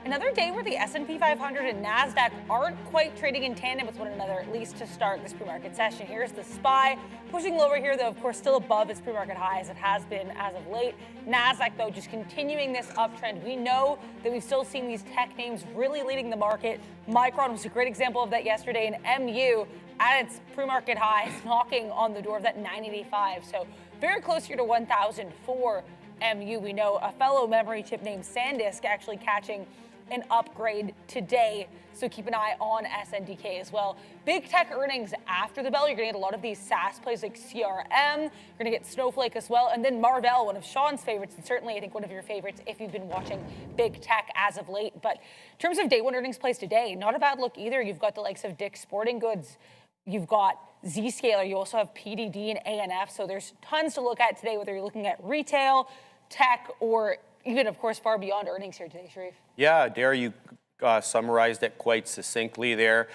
Another day where the S&P 500 and NASDAQ aren't quite trading in tandem with one another, at least to start this pre-market session. Here's the SPY pushing lower here, though, of course, still above its pre-market high as it has been as of late. NASDAQ, though, just continuing this uptrend. We know that we've still seen these tech names really leading the market. Micron was a great example of that yesterday, and MU at its pre-market highs, knocking on the door of that 985. So very close here to 1,000 for MU. We know a fellow memory chip named SanDisk actually catching an upgrade today, so keep an eye on SNDK as well. Big tech earnings after the bell. You're going to get a lot of these SaaS plays like CRM. You're going to get Snowflake as well, and then Marvell, one of Sean's favorites, and certainly I think one of your favorites if you've been watching big tech as of late. But in terms of day one earnings plays today, not a bad look either. You've got the likes of Dick's Sporting Goods. You've got Zscaler. You also have PDD and ANF. So there's tons to look at today, whether you're looking at retail, tech, or even, of course, far beyond earnings here today, Sharif. Yeah, Dare, you summarized it quite succinctly there.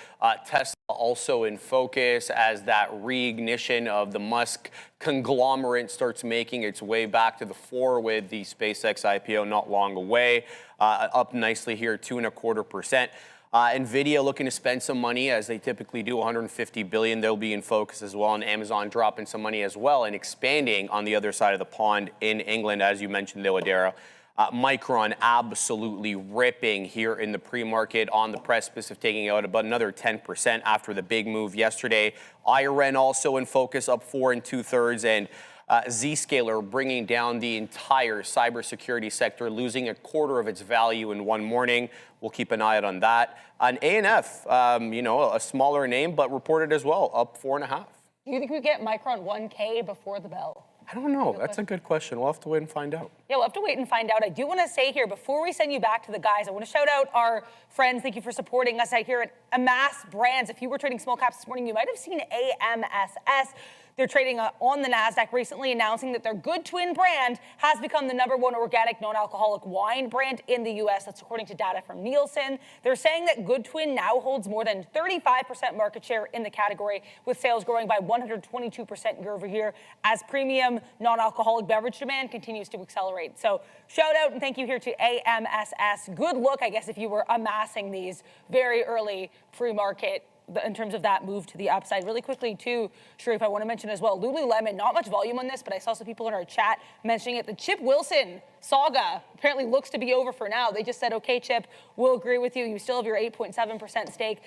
Tesla also in focus as that reignition of the Musk conglomerate starts making its way back to the fore with the SpaceX IPO not long away. Up nicely here, 2.25%. NVIDIA looking to spend some money, as they typically do, $150 billion. They'll be in focus as well, and Amazon dropping some money as well and expanding on the other side of the pond in England, as you mentioned, Adara. Micron absolutely ripping here in the pre-market on the precipice of taking out about another 10% after the big move yesterday. IRN also in focus, up 4 2/3, and Zscaler bringing down the entire cybersecurity sector, losing a quarter of its value in one morning. We'll keep an eye out on that. And ANF, a smaller name, but reported as well, up 4.5. Do you think we get Micron 1K before the bell? I don't know. That's a good question. We'll have to wait and find out. Yeah, we'll have to wait and find out. I do want to say here, before we send you back to the guys, I want to shout out our friends. Thank you for supporting us out here at Amass Brands. If you were trading small caps this morning, you might have seen AMSS. They're trading on the NASDAQ recently, announcing that their Good Twin brand has become the #1 organic non-alcoholic wine brand in the U.S. That's according to data from Nielsen. They're saying that Good Twin now holds more than 35% market share in the category, with sales growing by 122% year over year as premium non-alcoholic beverage demand continues to accelerate. So shout out and thank you here to AMSS. Good look, I guess, if you were amassing these very early pre-market in terms of that move to the upside. Really quickly, too, Sharif, I want to mention as well, Lululemon, not much volume on this, but I saw some people in our chat mentioning it. The Chip Wilson saga apparently looks to be over for now. They just said, okay, Chip, we'll agree with you. You still have your 8.7% stake.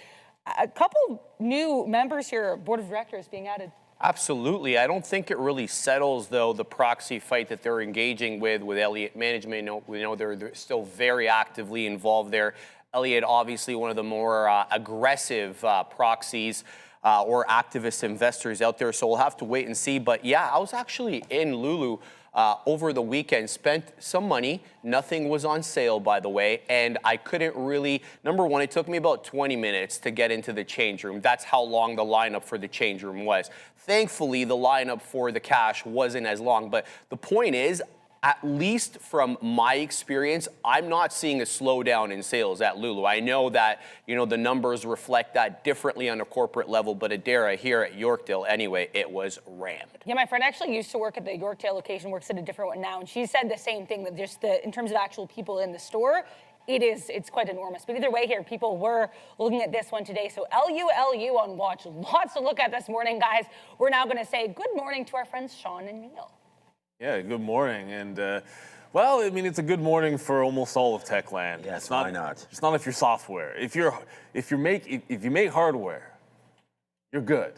A couple new members here, board of directors being added. Absolutely. I don't think it really settles, though, the proxy fight that they're engaging with Elliott Management. We know they're still very actively involved there. Elliott, obviously one of the more aggressive proxies or activist investors out there, so we'll have to wait and see. But yeah, I was actually in Lulu over the weekend, spent some money. Nothing was on sale, by the way, and I couldn't really, number one, it took me about 20 minutes to get into the change room. That's how long the lineup for the change room was. Thankfully, the lineup for the cash wasn't as long, but the point is, at least from my experience, I'm not seeing a slowdown in sales at Lulu. I know that, the numbers reflect that differently on a corporate level, but Adara here at Yorkdale, anyway, it was rammed. Yeah, my friend actually used to work at the Yorkdale location, works at a different one now, and she said the same thing, that just in terms of actual people in the store, it's quite enormous. But either way here, people were looking at this one today. So LU on watch. Lots to look at this morning, guys. We're now going to say good morning to our friends Sean and Neil. Yeah, good morning. And, well, I mean, it's a good morning for almost all of Techland. Yes, why not? It's not if you're software. If you make hardware, you're good.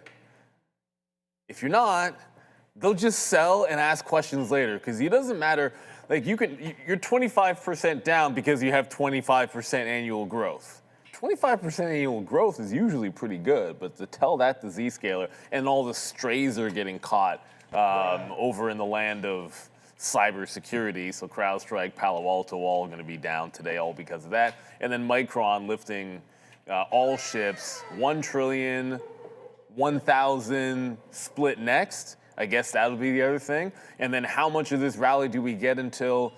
If you're not, they'll just sell and ask questions later, because it doesn't matter. Like, you're 25% down because you have 25% annual growth. 25% annual growth is usually pretty good, but to tell that to Zscaler and all the strays are getting caught over in the land of cybersecurity. So CrowdStrike, Palo Alto, all going to be down today, all because of that. And then Micron lifting all ships, 1 trillion, 1,000 split next. I guess that'll be the other thing. And then how much of this rally do we get until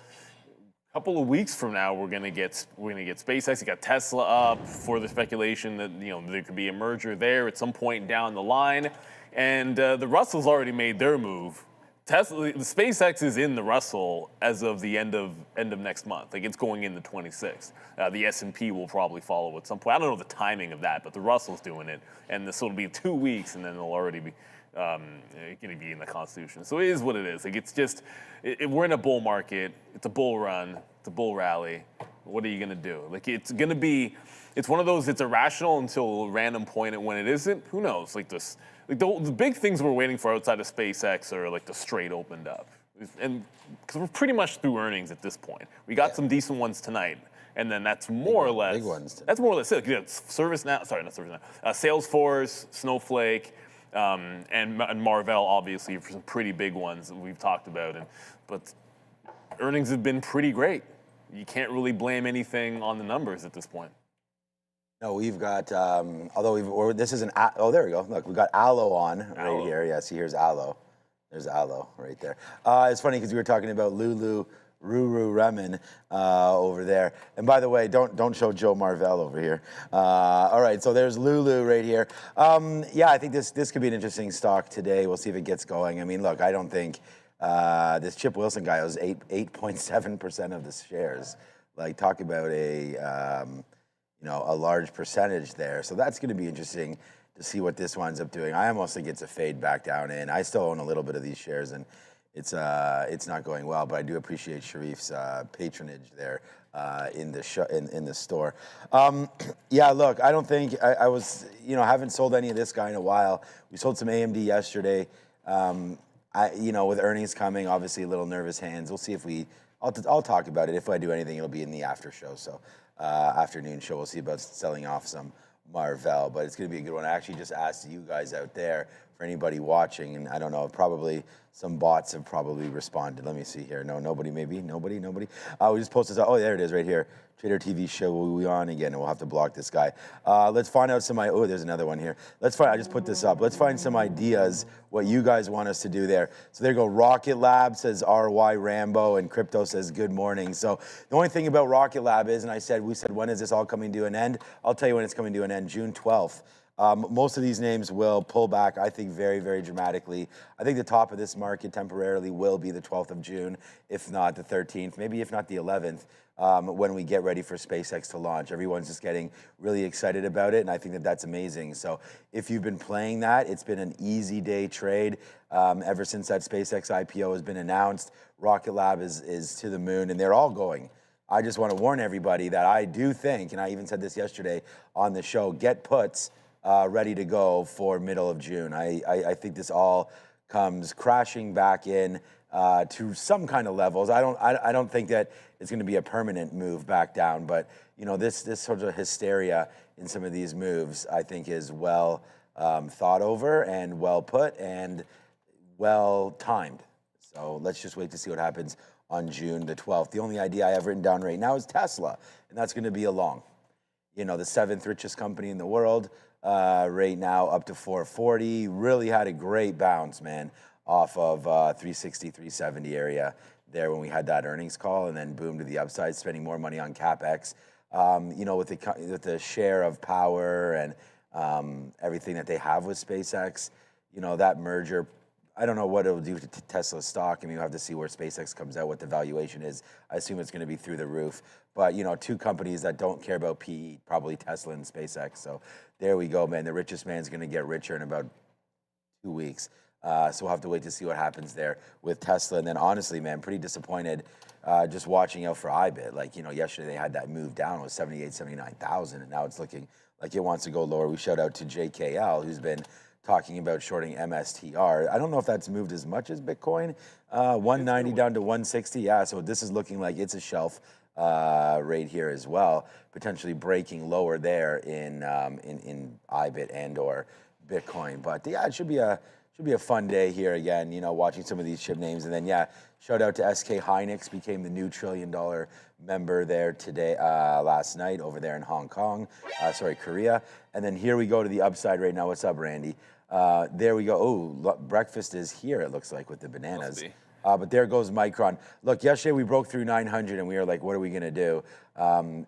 a couple of weeks from now? We're gonna get SpaceX. You got Tesla up for the speculation that there could be a merger there at some point down the line. And the Russells already made their move Tesla, the SpaceX is in the Russell as of the end of next month. Like it's going into 26. The S&P will probably follow at some point. I don't know the timing of that, but the Russell's doing it, and this will be 2 weeks, and then it'll already be going to be in the Constitution. So it is what it is. Like it's just we're in a bull market. It's a bull run. It's a bull rally. What are you going to do? Like it's going to be. It's one of those. It's irrational until a random point, and when it isn't, who knows? Like this. Like the big things we're waiting for outside of SpaceX are like the straight opened up, and because we're pretty much through earnings at this point. We got some decent ones tonight, and then that's more or less. Big ones. That's more or less it. Yeah, ServiceNow. Sorry, not ServiceNow. Salesforce, Snowflake, and Marvell, obviously, for some pretty big ones that we've talked about. But earnings have been pretty great. You can't really blame anything on the numbers at this point. No, we've got, this is there we go. Look, we've got Allo on right here. Yeah, see, here's Allo. There's Allo right there. It's funny because we were talking about Lulu Remen over there. And by the way, don't show Joe Marvell over here. All right, so there's Lulu right here. Yeah, I think this could be an interesting stock today. We'll see if it gets going. I mean, look, I don't think this Chip Wilson guy owns 8.7% of the shares. Like, talk about a large percentage there. So that's going to be interesting to see what this winds up doing. I almost think it's a fade back down in. I still own a little bit of these shares, and it's not going well. But I do appreciate Sharif's patronage there in the store. Yeah, look, I don't think I was haven't sold any of this guy in a while. We sold some AMD yesterday. With earnings coming, obviously a little nervous hands. We'll see if I'll talk about it. If I do anything, it'll be in the after show. So. Afternoon show. We'll see about selling off some Marvell, but it's going to be a good one. I actually just asked you guys out there, for anybody watching, and I don't know, probably some bots have probably responded. Let me see here. No, nobody, maybe. Nobody. We just posted, oh, there it is right here. Trader TV show, we on again, and we'll have to block this guy. Let's find out there's another one here. I just put this up. Let's find some ideas, what you guys want us to do there. So there you go. Rocket Lab says RY Rambo, and Crypto says good morning. So the only thing about Rocket Lab is, and we said, when is this all coming to an end? I'll tell you when it's coming to an end, June 12th. Most of these names will pull back, I think, very, very dramatically. I think the top of this market temporarily will be the 12th of June, if not the 13th, maybe if not the 11th. When we get ready for SpaceX to launch. Everyone's just getting really excited about it, and I think that's amazing. So if you've been playing that, it's been an easy day trade. Ever since that SpaceX IPO has been announced, Rocket Lab is to the moon, and they're all going. I just want to warn everybody that I do think, and I even said this yesterday on the show, get puts ready to go for middle of June. I think this all comes crashing back in to some kind of levels. I don't think that it's going to be a permanent move back down, but this sort of hysteria in some of these moves, I think, is well thought over and well put and well timed. So let's just wait to see what happens on June the 12th. The only idea I have written down right now is Tesla, and that's going to be a long. The 7th richest company in the world right now, up to 440. Really had a great bounce, man, off of 360, 370 area there when we had that earnings call, and then boom to the upside, spending more money on CapEx. With the share of power and everything that they have with SpaceX, that merger, I don't know what it'll do to Tesla stock. I mean, you'll have to see where SpaceX comes out, what the valuation is. I assume it's going to be through the roof. But, two companies that don't care about PE, probably Tesla and SpaceX. So there we go, man. The richest man's going to get richer in about 2 weeks. So we'll have to wait to see what happens there with Tesla. And then honestly, man, pretty disappointed just watching out for IBIT. Like, yesterday they had that move down. It was 78, 79,000. And now it's looking like it wants to go lower. We shout out to JKL, who's been talking about shorting MSTR. I don't know if that's moved as much as Bitcoin. 190 down to 160. Yeah, so this is looking like it's a shelf right here as well, potentially breaking lower there in IBIT and or Bitcoin. But yeah, it should be a fun day here again, watching some of these chip names. And then, yeah, shout out to SK Hynix, became the new $1 trillion member there today, last night over there in Korea. And then here we go to the upside right now. What's up, Randy? There we go. Oh, breakfast is here, it looks like, with the bananas. Must be. But there goes Micron. Look, yesterday we broke through 900 and we were like, what are we going to do?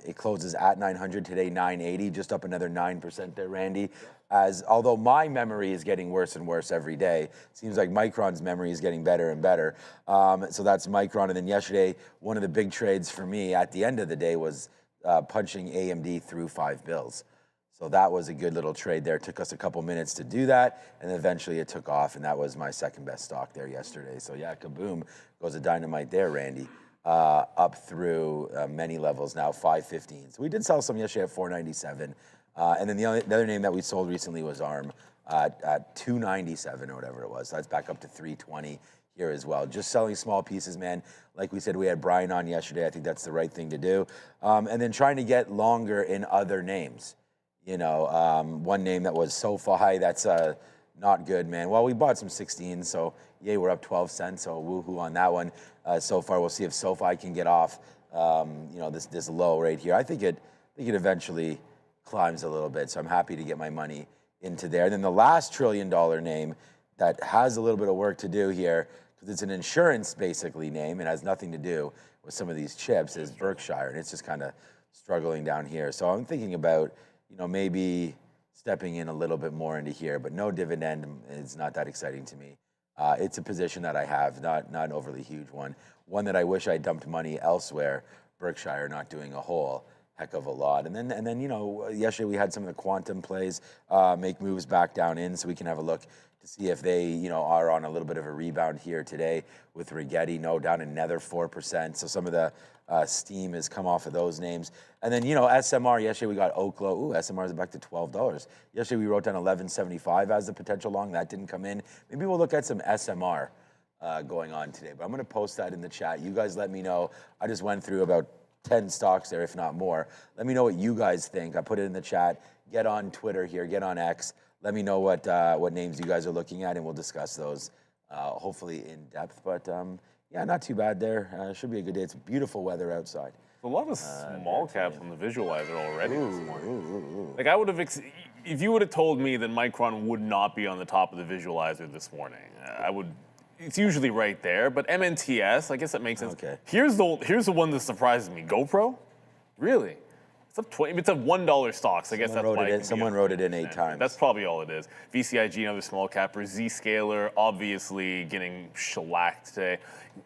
It closes at 900 today, 980, just up another 9% there, Randy. Although my memory is getting worse and worse every day, seems like Micron's memory is getting better and better. So that's Micron. And then yesterday, one of the big trades for me at the end of the day was punching AMD through 5 bills. So that was a good little trade there. It took us a couple minutes to do that, and eventually it took off, and that was my second best stock there yesterday. So yeah, kaboom, goes a dynamite there, Randy. Up through many levels now, 515. So we did sell some yesterday at 497. And then the other name that we sold recently was ARM at 297 or whatever it was. So that's back up to 320 here as well. Just selling small pieces, man. Like we said, we had Brian on yesterday. I think that's the right thing to do. And then trying to get longer in other names. You know, one name that was SoFi, that's not good, man. Well, we bought some 16, so yay, we're up 12 cents, so woohoo on that one. So far, we'll see if SoFi can get off, you know, this low right here. I think it eventually climbs a little bit, so I'm happy to get my money into there. And then the last $1 trillion name that has a little bit of work to do here, because it's an insurance, basically, name, and has nothing to do with some of these chips, is Berkshire, and it's just kind of struggling down here. So I'm thinking about, you know, maybe stepping in a little bit more into here, but no dividend is not that exciting to me. It's a position that I have, not an overly huge one. One that I wish I dumped money elsewhere. Berkshire not doing a whole heck of a lot. And then you know, yesterday we had some of the quantum plays make moves back down in, so we can have a look to see if they, you know, are on a little bit of a rebound here today with Rigetti, no, down another 4%. So some of the steam has come off of those names. And then, you know, SMR, yesterday we got Oklo. Ooh, SMR is back to $12. Yesterday we wrote down 11.75 as the potential long. That didn't come in. Maybe we'll look at some SMR going on today. But I'm going to post that in the chat. You guys let me know. I just went through about 10 stocks there, if not more. Let me know what you guys think. I put it in the chat. Get on Twitter here. Get on X. Let me know what names you guys are looking at, and we'll discuss those hopefully in depth. But yeah, not too bad there. Should be a good day. It's beautiful weather outside. A lot of small caps on the visualizer already this morning. Like I would have, if you would have told me that Micron would not be on the top of the visualizer this morning, I would. It's usually right there, but MNTS, I guess that makes sense. Okay. Here's the one that surprises me. GoPro, really? It's up it's a $1 stock, so I guess that's why. Someone wrote it in 8 times. That's probably all it is. VCIG, another small capper. Zscaler, obviously getting shellacked today.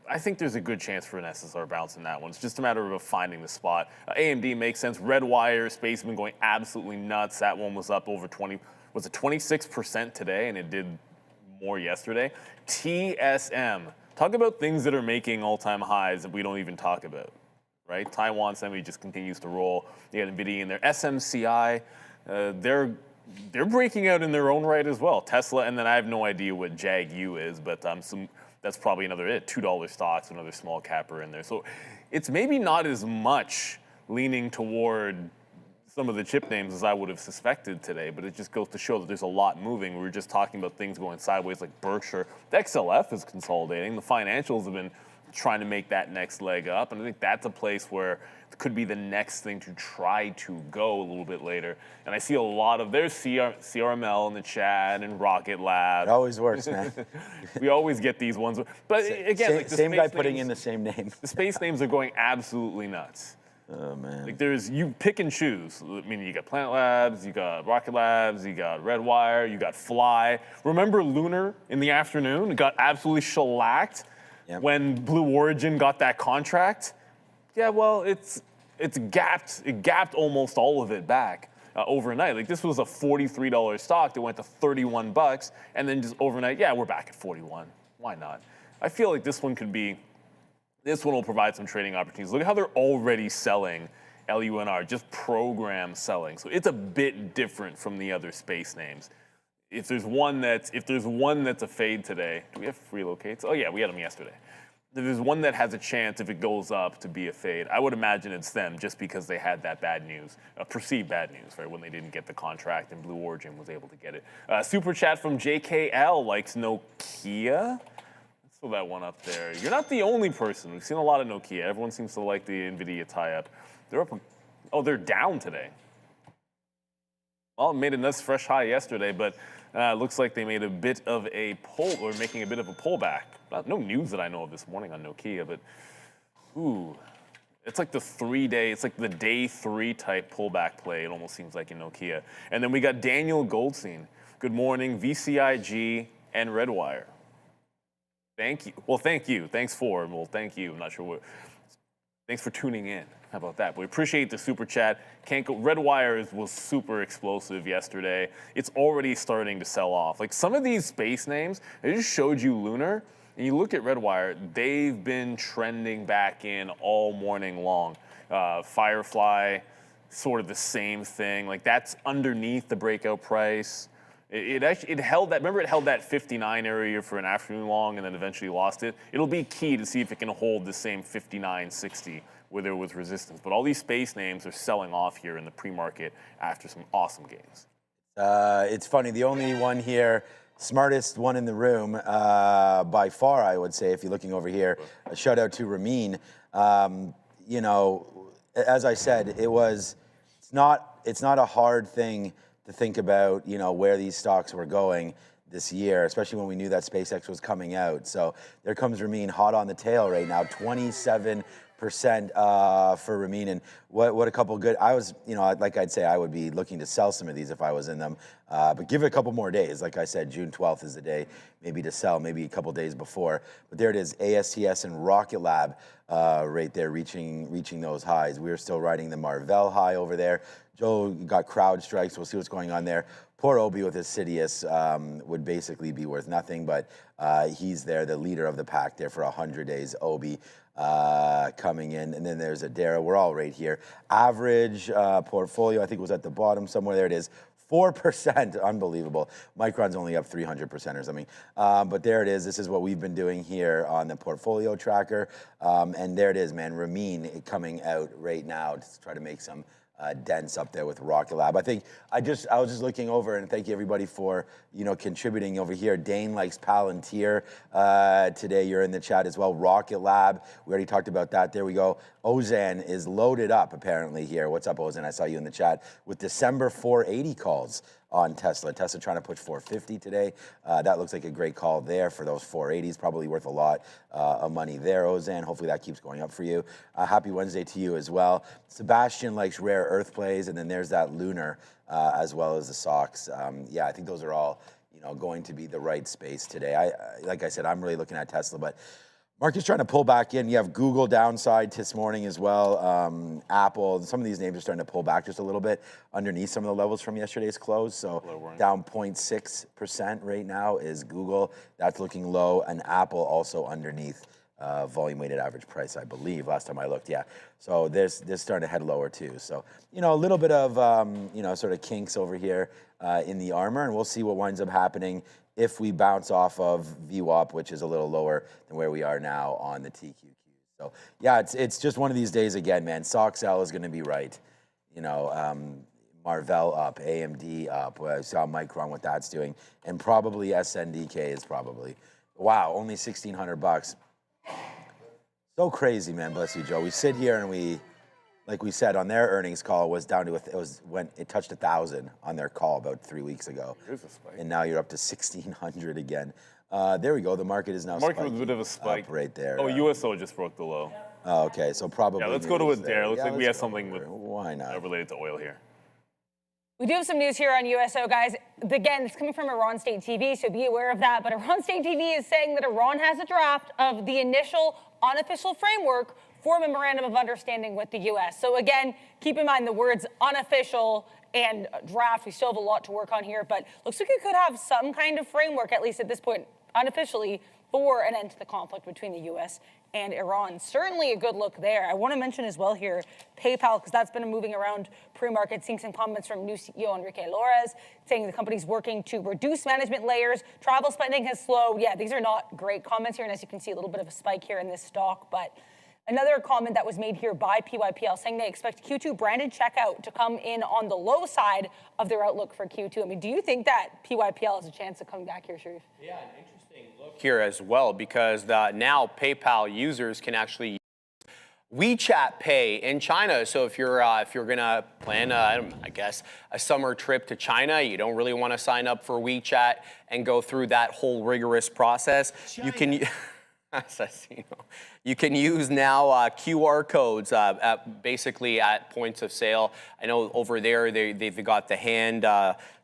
I think there's a good chance for an SSR bounce in that one. It's just a matter of finding the spot. AMD makes sense. Redwire, Spaceman going absolutely nuts. That one was up over 26% today, and it did more yesterday. TSM. Talk about things that are making all-time highs that we don't even talk about. Right, Taiwan Semi just continues to roll. You got NVIDIA in there. SMCI, they're breaking out in their own right as well. Tesla, and then I have no idea what JAG-U is, but that's probably another $2 stocks, another small capper in there. So it's maybe not as much leaning toward some of the chip names as I would have suspected today, but it just goes to show that there's a lot moving. We were just talking about things going sideways like Berkshire. The XLF is consolidating. The financials have been trying to make that next leg up, and I think that's a place where it could be the next thing to try to go a little bit later. And I see a lot of, there's CRML in the chat and Rocket Lab. It always works, man. We always get these ones. But again, like the same guy space putting names, in the same name. The space names are going absolutely nuts. Oh, man. Like you pick and choose. I mean, you got Planet Labs, you got Rocket Labs, you got Redwire, you got Fly. Remember Lunar in the afternoon? It got absolutely shellacked. Yep. When Blue Origin got that contract. Yeah, well, it gapped almost all of it back overnight. Like this was a $43 stock that went to $31, and then just overnight, yeah, we're back at 41. Why not? I feel like this one will provide some trading opportunities. Look at how they're already selling LUNR, just program selling. So it's a bit different from the other space names. If there's one that's a fade today, do we have free locates? Oh yeah, we had them yesterday. If there's one that has a chance, if it goes up, to be a fade, I would imagine it's them, just because they had that bad news, perceived bad news, right, when they didn't get the contract and Blue Origin was able to get it. Super chat from JKL likes Nokia. Let's throw that one up there. You're not the only person. We've seen a lot of Nokia. Everyone seems to like the NVIDIA tie-up. They're up. They're down today. Well, it made a nice fresh high yesterday, but Looks like they made a bit of a pull, or making a bit of a pullback. No news that I know of this morning on Nokia, but ooh, it's like the 3-day, it's like the day 3 type pullback play. It almost seems like in Nokia. And then we got Daniel Goldstein. Good morning, VCIG and Redwire. Thank you. Well, thank you. Thanks for. Well, thank you. I'm not sure what. Thanks for tuning in. How about that? We appreciate the super chat. Can't go. Redwire was super explosive yesterday. It's already starting to sell off. Like some of these space names, I just showed you Lunar, and you look at Redwire, they've been trending back in all morning long. Firefly, sort of the same thing. Like that's underneath the breakout price. It held that. Remember, it held that 59 area for an afternoon long, and then eventually lost it. It'll be key to see if it can hold the same 59.60 where there was resistance. But all these space names are selling off here in the pre-market after some awesome gains. It's funny. The only one here, smartest one in the room by far, I would say. If you're looking over here, a shout out to Ramin. You know, as I said, it's not a hard thing to think about, you know, where these stocks were going this year, especially when we knew that SpaceX was coming out. So there comes Ramin hot on the tail right now, 27% for Ramin. And what a couple good, I was, you know, like I'd say I would be looking to sell some of these if I was in them. But give it a couple more days. Like I said, June 12th is the day maybe to sell, maybe a couple days before. But there it is, ASTS and Rocket Lab right there reaching those highs. We're still riding the Marvell high over there. Joe got crowd strikes. We'll see what's going on there. Poor Obi with his Sidious would basically be worth nothing, but he's there, the leader of the pack there for 100 days. Obi coming in, and then there's Adara. We're all right here. Average portfolio, I think, was at the bottom somewhere. There it is. 4%, unbelievable. Micron's only up 300% or something. But there it is. This is what we've been doing here on the portfolio tracker. And there it is, man. Ramin coming out right now to try to make some dents up there with Rocket Lab. I think I was just looking over, and thank you everybody for, you know, contributing over here. Dane likes Palantir today. You're in the chat as well. Rocket Lab, we already talked about that. There we go. Ozan is loaded up apparently here. What's up, Ozan? I saw you in the chat with December 480 calls on Tesla. Tesla trying to push 450 today. That looks like a great call there for those 480s. Probably worth a lot of money there, Ozan. Hopefully that keeps going up for you. Happy Wednesday to you as well. Sebastian likes rare earth plays, and then there's that Lunar as well as the SOX. Yeah, I think those are all, you know, going to be the right space today. Like I said, I'm really looking at Tesla, but market's trying to pull back in. You have Google downside this morning as well. Apple, some of these names are starting to pull back just a little bit underneath some of the levels from yesterday's close. So down 0.6% right now is Google. That's looking low. And Apple also underneath volume weighted average price, I believe. Last time I looked, yeah. So this starting to head lower too. So, you know, a little bit of, you know, sort of kinks over here in the armor. And we'll see what winds up happening if we bounce off of VWAP, which is a little lower than where we are now on the TQQ. So yeah, it's just one of these days again, man. SOXL is going to be right. You know, Marvell up, AMD up. I saw Micron what that's doing, and probably SNDK is probably. Wow, only $1,600. So crazy, man. Bless you, Joe. We sit here and we, like we said on their earnings call, was down to it touched 1,000 on their call about 3 weeks ago. Here's a spike. And now you're up to 1,600 again. There we go. The market is now. Market was a bit of a spike right there. Oh, USO just broke the low. Oh, okay, so probably. Yeah, let's go to Adara. Looks like we have something with why not related to oil here. We do have some news here on USO, guys. Again, it's coming from Iran State TV, so be aware of that. But Iran State TV is saying that Iran has a draft of the initial unofficial framework for a memorandum of understanding with the U.S. So again, keep in mind the words unofficial and draft. We still have a lot to work on here, but looks like we could have some kind of framework, at least at this point, unofficially, for an end to the conflict between the U.S. and Iran. Certainly a good look there. I want to mention as well here PayPal, because that's been moving around pre-market, seeing some comments from new CEO Enrique Lores, saying the company's working to reduce management layers. Travel spending has slowed. Yeah, these are not great comments here, and as you can see, a little bit of a spike here in this stock, but another comment that was made here by PYPL saying they expect Q2 branded checkout to come in on the low side of their outlook for Q2. I mean, do you think that PYPL has a chance of coming back here, Sharif? Yeah, an interesting look here as well, because now PayPal users can actually use WeChat Pay in China. So if you're gonna plan, I guess, a summer trip to China, you don't really want to sign up for WeChat and go through that whole rigorous process. You can. You can use now QR codes basically at points of sale. I know over there they've got the hand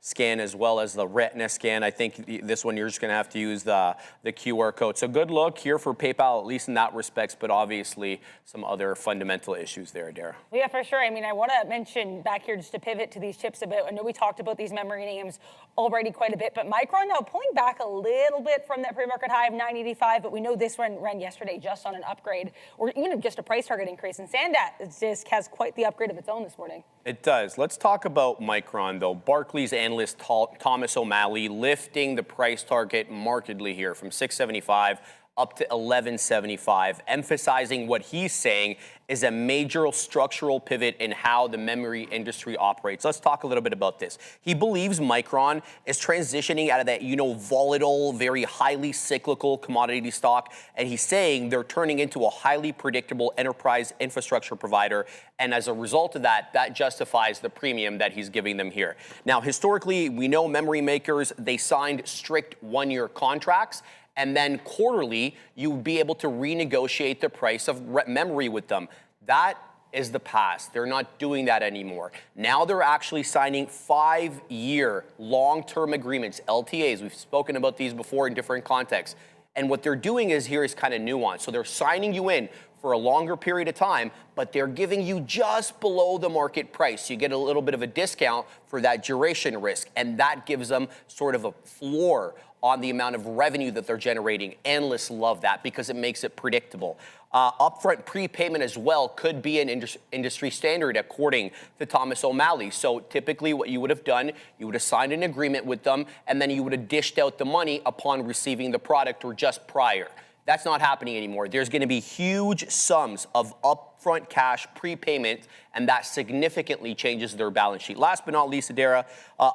scan as well as the retina scan. I think this one you're just going to have to use the QR code. So good luck here for PayPal, at least in that respects, but obviously some other fundamental issues there, Dara. Yeah, for sure. I mean, I want to mention back here just to pivot to these chips a bit. I know we talked about these memory names already quite a bit, but Micron now pulling back a little bit from that pre-market high of 985, but we know this one ran yesterday just on an upgrade or even just a price target increase. And SanDisk has quite the upgrade of its own this morning. It does. Let's talk about Micron, though. Barclays analyst Thomas O'Malley lifting the price target markedly here from 675 up to 1175, emphasizing what he's saying is a major structural pivot in how the memory industry operates. Let's talk a little bit about this. He believes Micron is transitioning out of that, volatile, very highly cyclical commodity stock, and he's saying they're turning into a highly predictable enterprise infrastructure provider, and as a result of that, that justifies the premium that he's giving them here. Now, historically, we know memory makers, they signed strict one-year contracts, and then quarterly, you would be able to renegotiate the price of memory with them. That is the past. They're not doing that anymore. Now they're actually signing 5-year long-term agreements, LTAs. We've spoken about these before in different contexts. And what they're doing is kind of nuanced. So they're signing you in for a longer period of time, but they're giving you just below the market price. You get a little bit of a discount for that duration risk, and that gives them sort of a floor on the amount of revenue that they're generating. Analysts love that because it makes it predictable. Upfront prepayment as well could be an industry standard, according to Thomas O'Malley. So typically what you would have done, you would have signed an agreement with them, and then you would have dished out the money upon receiving the product or just prior. That's not happening anymore. There's going to be huge sums of upfront cash prepayment, and that significantly changes their balance sheet. Last but not least, Adara,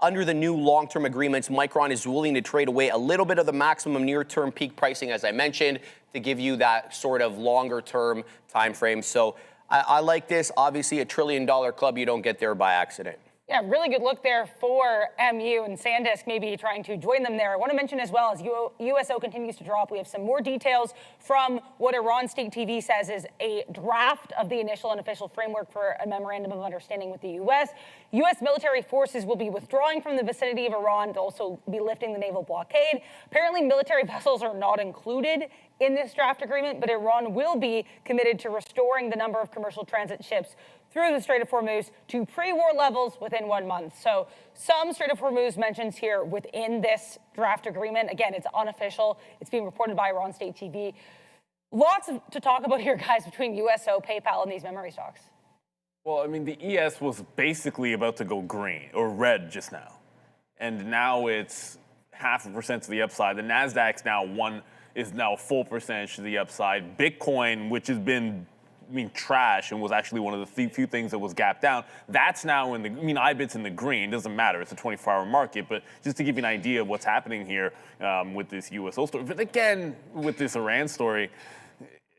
under the new long-term agreements, Micron is willing to trade away a little bit of the maximum near-term peak pricing, as I mentioned, to give you that sort of longer-term time frame. So I like this. Obviously, $1 trillion club, you don't get there by accident. Yeah, really good look there for MU and SanDisk maybe trying to join them there. I want to mention as well as USO continues to drop, we have some more details from what Iran State TV says is a draft of the initial and official framework for a memorandum of understanding with the U.S. U.S. military forces will be withdrawing from the vicinity of Iran to also be lifting the naval blockade. Apparently, military vessels are not included in this draft agreement, but Iran will be committed to restoring the number of commercial transit ships through the Strait of Hormuz to pre-war levels within 1 month. So some Strait of Hormuz mentions here within this draft agreement. Again, it's unofficial. It's being reported by Iran State TV. Lots to talk about here, guys, between USO, PayPal, and these memory stocks. Well, I mean, the ES was basically about to go green or red just now. And now it's 0.5% to the upside. The NASDAQ's is now a full percentage to the upside. Bitcoin, which has been trash and was actually one of the few things that was gapped down, that's now in the, IBIT's in the green, doesn't matter, it's a 24-hour market, but just to give you an idea of what's happening here with this USO story. But again, with this Iran story,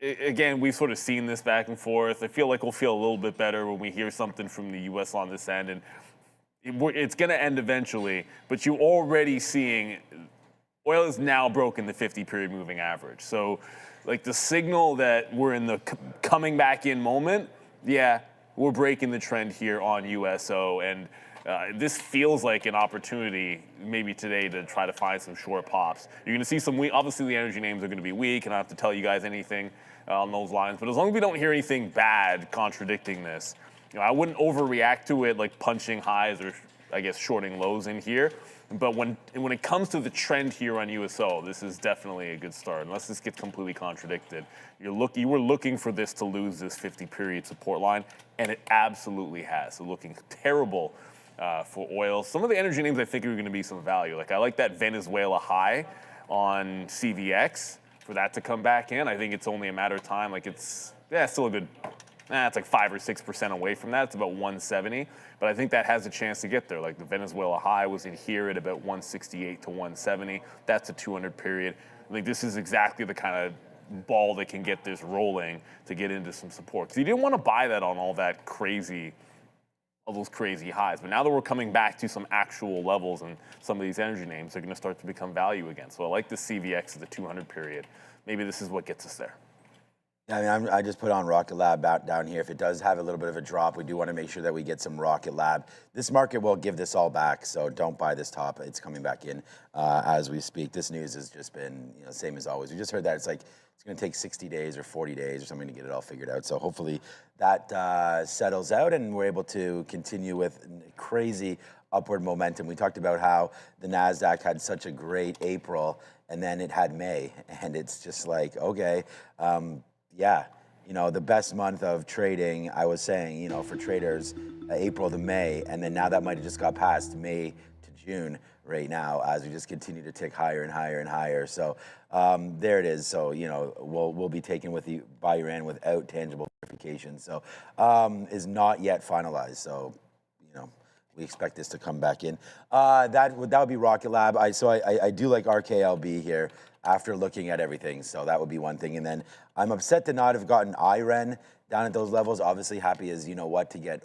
again, we've sort of seen this back and forth. I feel like we'll feel a little bit better when we hear something from the US on this end, and it's gonna end eventually, but you're already seeing oil is now broken the 50-period moving average. So, like the signal that we're in the coming back in moment, yeah, we're breaking the trend here on USO, and this feels like an opportunity maybe today to try to find some short pops. You're going to see some weak, obviously the energy names are going to be weak, and I don't have to tell you guys anything on those lines, but as long as we don't hear anything bad contradicting this, I wouldn't overreact to it like punching highs or I guess shorting lows in here. But when it comes to the trend here on USO, this is definitely a good start. Unless this gets completely contradicted, you were looking for this to lose this 50-period support line, and it absolutely has. So looking terrible for oil. Some of the energy names I think are going to be some value. Like I like that Venezuela high on CVX for that to come back in. I think it's only a matter of time. Like it's still a good. It's like 5 or 6% away from that. It's about 170. But I think that has a chance to get there. Like the Venezuela high was in here at about 168 to 170. That's a 200 period. I think this is exactly the kind of ball that can get this rolling to get into some support. Because you didn't want to buy that on all those crazy highs. But now that we're coming back to some actual levels and some of these energy names are going to start to become value again. So I like the CVX of the 200 period. Maybe this is what gets us there. Yeah, I mean, I just put on Rocket Lab down here. If it does have a little bit of a drop, we do want to make sure that we get some Rocket Lab. This market will give this all back, so don't buy this top. It's coming back in as we speak. This news has just been, same as always. We just heard that it's going to take 60 days or 40 days or something to get it all figured out. So hopefully that settles out and we're able to continue with crazy upward momentum. We talked about how the NASDAQ had such a great April and then it had May, and it's just like, okay, yeah, the best month of trading, I was saying, for traders, April to May, and then now that might have just got past May to June right now as we just continue to tick higher and higher and higher. So there it is. So, we'll be taken with the buy ran without tangible verification. So is not yet finalized. So, we expect this to come back in. That would be Rocket Lab. I do like RKLB here after looking at everything. So that would be one thing. And then I'm upset to not have gotten IREN down at those levels. Obviously happy as to get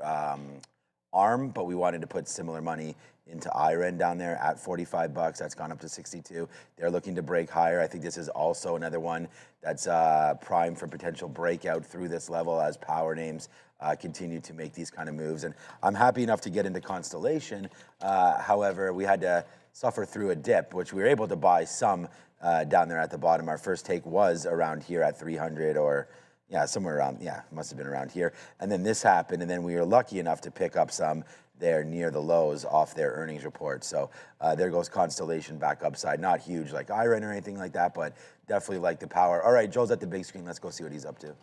ARM, but we wanted to put similar money into IREN down there at 45 bucks. That's gone up to 62. They're looking to break higher. I think this is also another one that's prime for potential breakout through this level as power names continue to make these kind of moves. And I'm happy enough to get into Constellation. However, we had to suffer through a dip, which we were able to buy some down there at the bottom. Our first take was around here at 300 or somewhere around, must have been around here. And then this happened, and then we were lucky enough to pick up some there near the lows off their earnings report. So there goes Constellation back upside. Not huge like IREN or anything like that, but definitely like the power. All right, Joel's at the big screen. Let's go see what he's up to.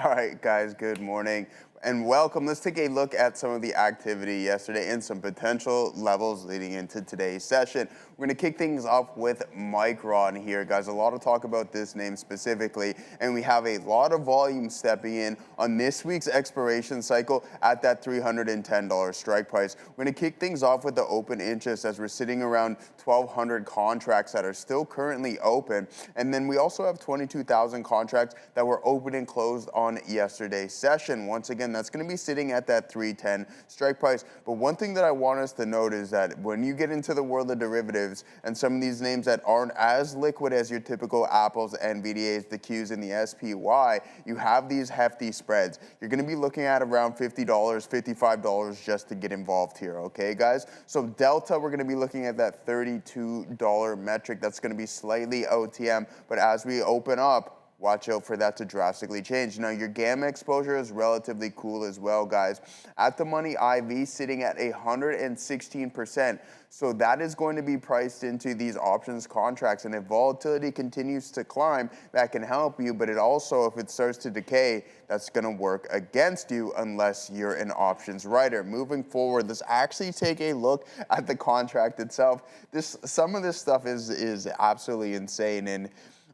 All right, guys, good morning and welcome. Let's take a look at some of the activity yesterday and some potential levels leading into today's session. We're going to kick things off with Micron here, guys. A lot of talk about this name specifically, and we have a lot of volume stepping in on this week's expiration cycle at that $310 strike price. We're going to kick things off with the open interest as we're sitting around 1,200 contracts that are still currently open. And then we also have 22,000 contracts that were open and closed on yesterday's session. Once again, that's going to be sitting at that 310 strike price. But one thing that I want us to note is that when you get into the world of derivatives and some of these names that aren't as liquid as your typical Apples, NVDAs, the Qs, and the SPY, you have these hefty spreads. You're going to be looking at around $50, $55 just to get involved here, okay, guys? So Delta, we're going to be looking at that $32 metric. That's going to be slightly OTM, but as we open up, watch out for that to drastically change. Now, your gamma exposure is relatively cool as well, guys. At the money, IV sitting at 116%. So that is going to be priced into these options contracts. And if volatility continues to climb, that can help you. But it also, if it starts to decay, that's going to work against you unless you're an options writer. Moving forward, let's actually take a look at the contract itself. Some of this stuff is absolutely insane. And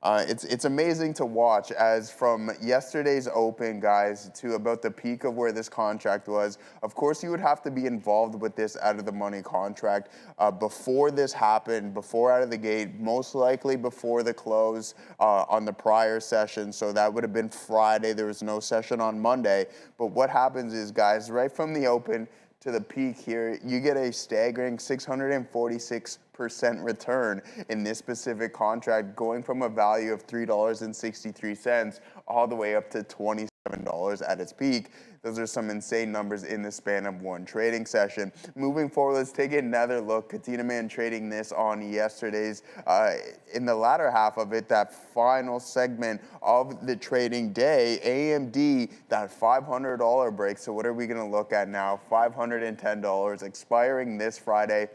it's amazing to watch as from yesterday's open, guys, to about the peak of where this contract was. Of course, you would have to be involved with this out of the money contract before this happened, before out of the gate, most likely before the close on the prior session. So that would have been Friday. There was no session on Monday. But what happens is, guys, right from the open to the peak here, you get a staggering 646% return in this specific contract, going from a value of $3.63 all the way up to $27 at its peak. Those are some insane numbers in the span of one trading session. Moving forward, let's take another look. Katina Man trading this on yesterday's, in the latter half of it, that final segment of the trading day, AMD, that $500 break. So what are we going to look at now? $510 expiring this Friday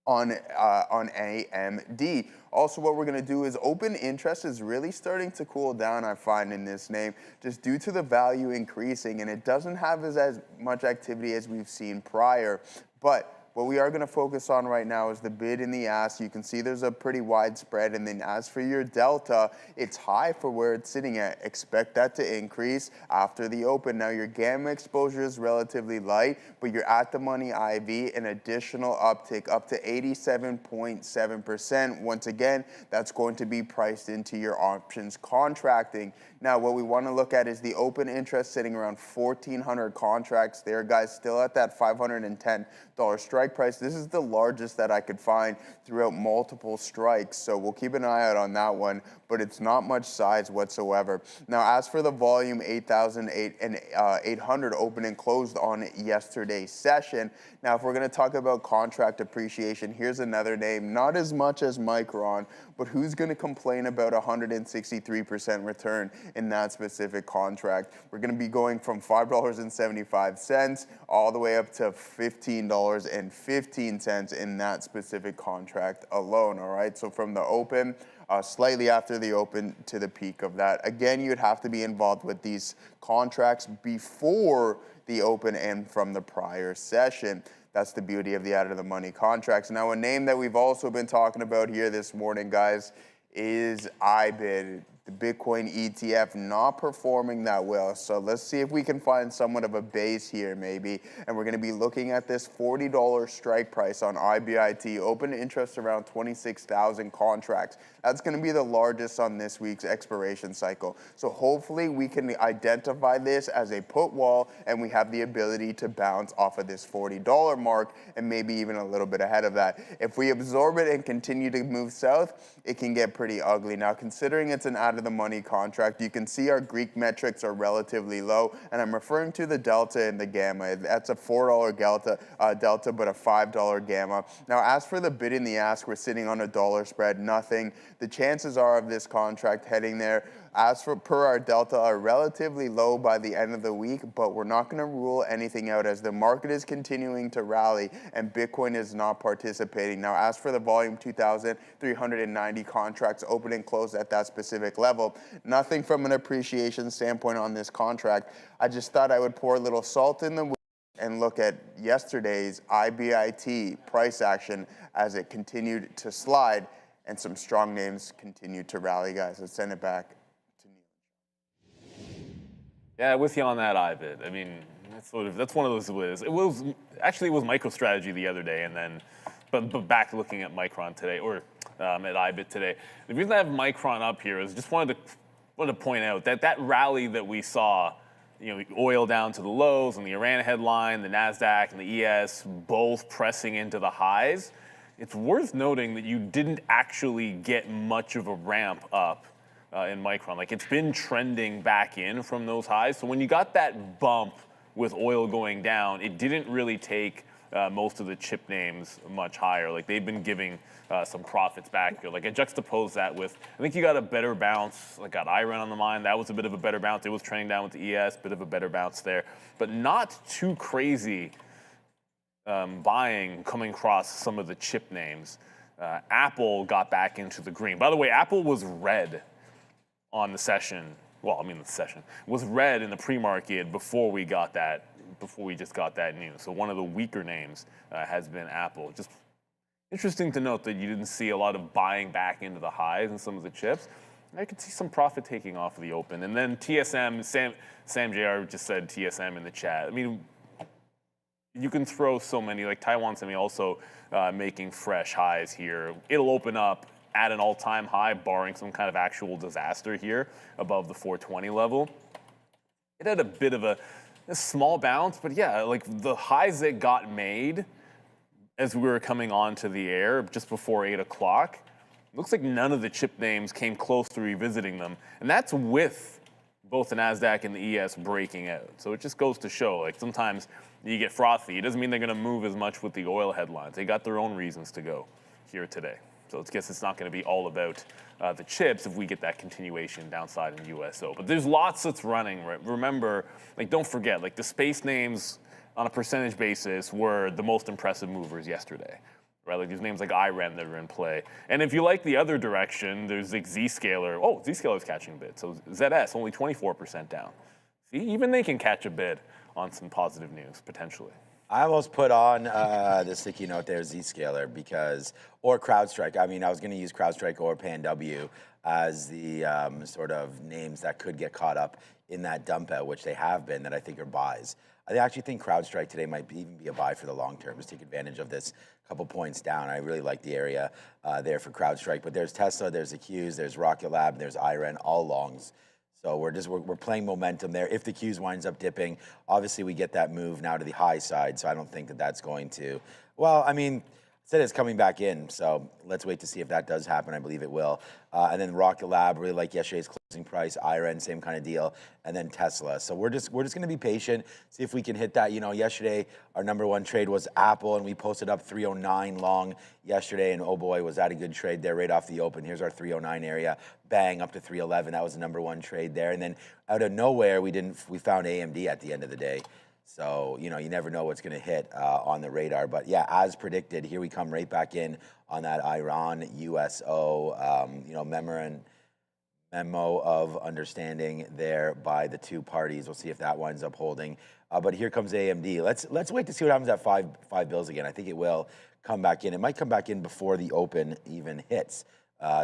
on AMD. Also, what we're going to do is open interest is really starting to cool down, I find, in this name, just due to the value increasing, and it doesn't have as much activity as we've seen prior. But What we are going to focus on right now is the bid and the ask. You can see there's a pretty wide spread, and then as for your delta, it's high for where it's sitting at. Expect that to increase after the open. Now your gamma exposure is relatively light, but your at the money IV, an additional uptick up to 87.7%. Once again, that's going to be priced into your options contracting. Now, what we want to look at is the open interest sitting around 1,400 contracts there, guys, still at that $510 strike price. This is the largest that I could find throughout multiple strikes, so we'll keep an eye out on that one, but it's not much size whatsoever. Now, as for the volume, 8,800 open and closed on yesterday's session. Now, if we're going to talk about contract appreciation, here's another name, not as much as Micron, but who's going to complain about 163% return in that specific contract? We're going to be going from $5.75 all the way up to $15.15 in that specific contract alone, all right? So from the open, slightly after the open to the peak of that. Again, you'd have to be involved with these contracts before the open and from the prior session. That's the beauty of the out of the money contracts. Now, a name that we've also been talking about here this morning, guys, is IBID. The Bitcoin ETF not performing that well. So let's see if we can find somewhat of a base here maybe. And we're going to be looking at this $40 strike price on IBIT. Open interest around 26,000 contracts. That's going to be the largest on this week's expiration cycle. So hopefully we can identify this as a put wall and we have the ability to bounce off of this $40 mark and maybe even a little bit ahead of that. If we absorb it and continue to move south, it can get pretty ugly. Now, considering it's an out of the money contract, you can see our Greek metrics are relatively low, and I'm referring to the delta and the gamma. That's a $4 delta, but a $5 gamma. Now, as for the bid and the ask, we're sitting on a dollar spread, nothing. The chances are of this contract heading there, as for per our delta, are relatively low by the end of the week, but we're not going to rule anything out as the market is continuing to rally and Bitcoin is not participating. Now, as for the volume, 2,390 contracts open and closed at that specific level. Nothing from an appreciation standpoint on this contract. I just thought I would pour a little salt in the wound and look at yesterday's IBIT price action as it continued to slide and some strong names continued to rally, guys. Let's send it back. Yeah, with you on that IBID. I mean, that's one of those ways. It was MicroStrategy the other day, and then, but back looking at Micron today, or at IBID today. The reason I have Micron up here is just wanted to point out that rally that we saw, oil down to the lows and the Iran headline, the NASDAQ and the ES both pressing into the highs. It's worth noting that you didn't actually get much of a ramp up in Micron. Like, it's been trending back in from those highs. So when you got that bump with oil going down, it didn't really take most of the chip names much higher. Like, they've been giving some profits back here. Like, I juxtapose that with, I think you got a better bounce. Like, got Iran on the mind. That was a bit of a better bounce. It was trending down with the ES, bit of a better bounce there. But not too crazy buying coming across some of the chip names. Apple got back into the green. By the way, Apple was red on the session. Well, I mean, the session was red in the pre-market before we just got that news. So one of the weaker names has been Apple. Just interesting to note that you didn't see a lot of buying back into the highs in some of the chips. I could see some profit taking off of the open. And then TSM, Sam JR just said TSM in the chat. I mean, you can throw so many, like Taiwan Semi also making fresh highs here. It'll open up at an all-time high, barring some kind of actual disaster here above the 420 level. It had a bit of a small bounce, but yeah, like the highs that got made as we were coming onto the air just before 8 o'clock, looks like none of the chip names came close to revisiting them. And that's with both the NASDAQ and the ES breaking out. So it just goes to show, like, sometimes you get frothy. It doesn't mean they're going to move as much with the oil headlines. They got their own reasons to go here today. So I guess it's not going to be all about the chips if we get that continuation downside in USO. But there's lots that's running. Right? Remember, like, don't forget, like, the space names on a percentage basis were the most impressive movers yesterday. Right? Like, there's names like IREM that are in play. And if you like the other direction, there's like Zscaler. Oh, Zscaler's catching a bid. So ZS, only 24% down. See, even they can catch a bid on some positive news, potentially. I almost put on the sticky note there, Zscaler, or CrowdStrike. I mean, I was going to use CrowdStrike or PanW as the sort of names that could get caught up in that dump out, which they have been, that I think are buys. I actually think CrowdStrike today might even be a buy for the long term. Just take advantage of this couple points down. I really like the area there for CrowdStrike. But there's Tesla, there's Accuse, there's Rocket Lab, there's IREN, all longs. So we're playing momentum there. If the Qs winds up dipping, obviously we get that move now to the high side. So I don't think that that's going to. Well, I mean, said it's coming back in. So let's wait to see if that does happen. I believe it will. And then Rocket Lab, really like yesterday's closing price. IREN, same kind of deal. And then Tesla. So we're just going to be patient. See if we can hit that. You know, yesterday our number one trade was Apple, and we posted up 309 long yesterday. And oh boy, was that a good trade there right off the open. Here's our 309 area. Bang, up to 311. That was the number one trade there. And then out of nowhere, we found AMD at the end of the day. So, you know, you never know what's going to hit on the radar. But yeah, as predicted, here we come right back in on that Iran USO, you know, memo of understanding there by the two parties. We'll see if that winds up holding. But here comes AMD. Let's wait to see what happens at five bills again. I think it will come back in. It might come back in before the open even hits.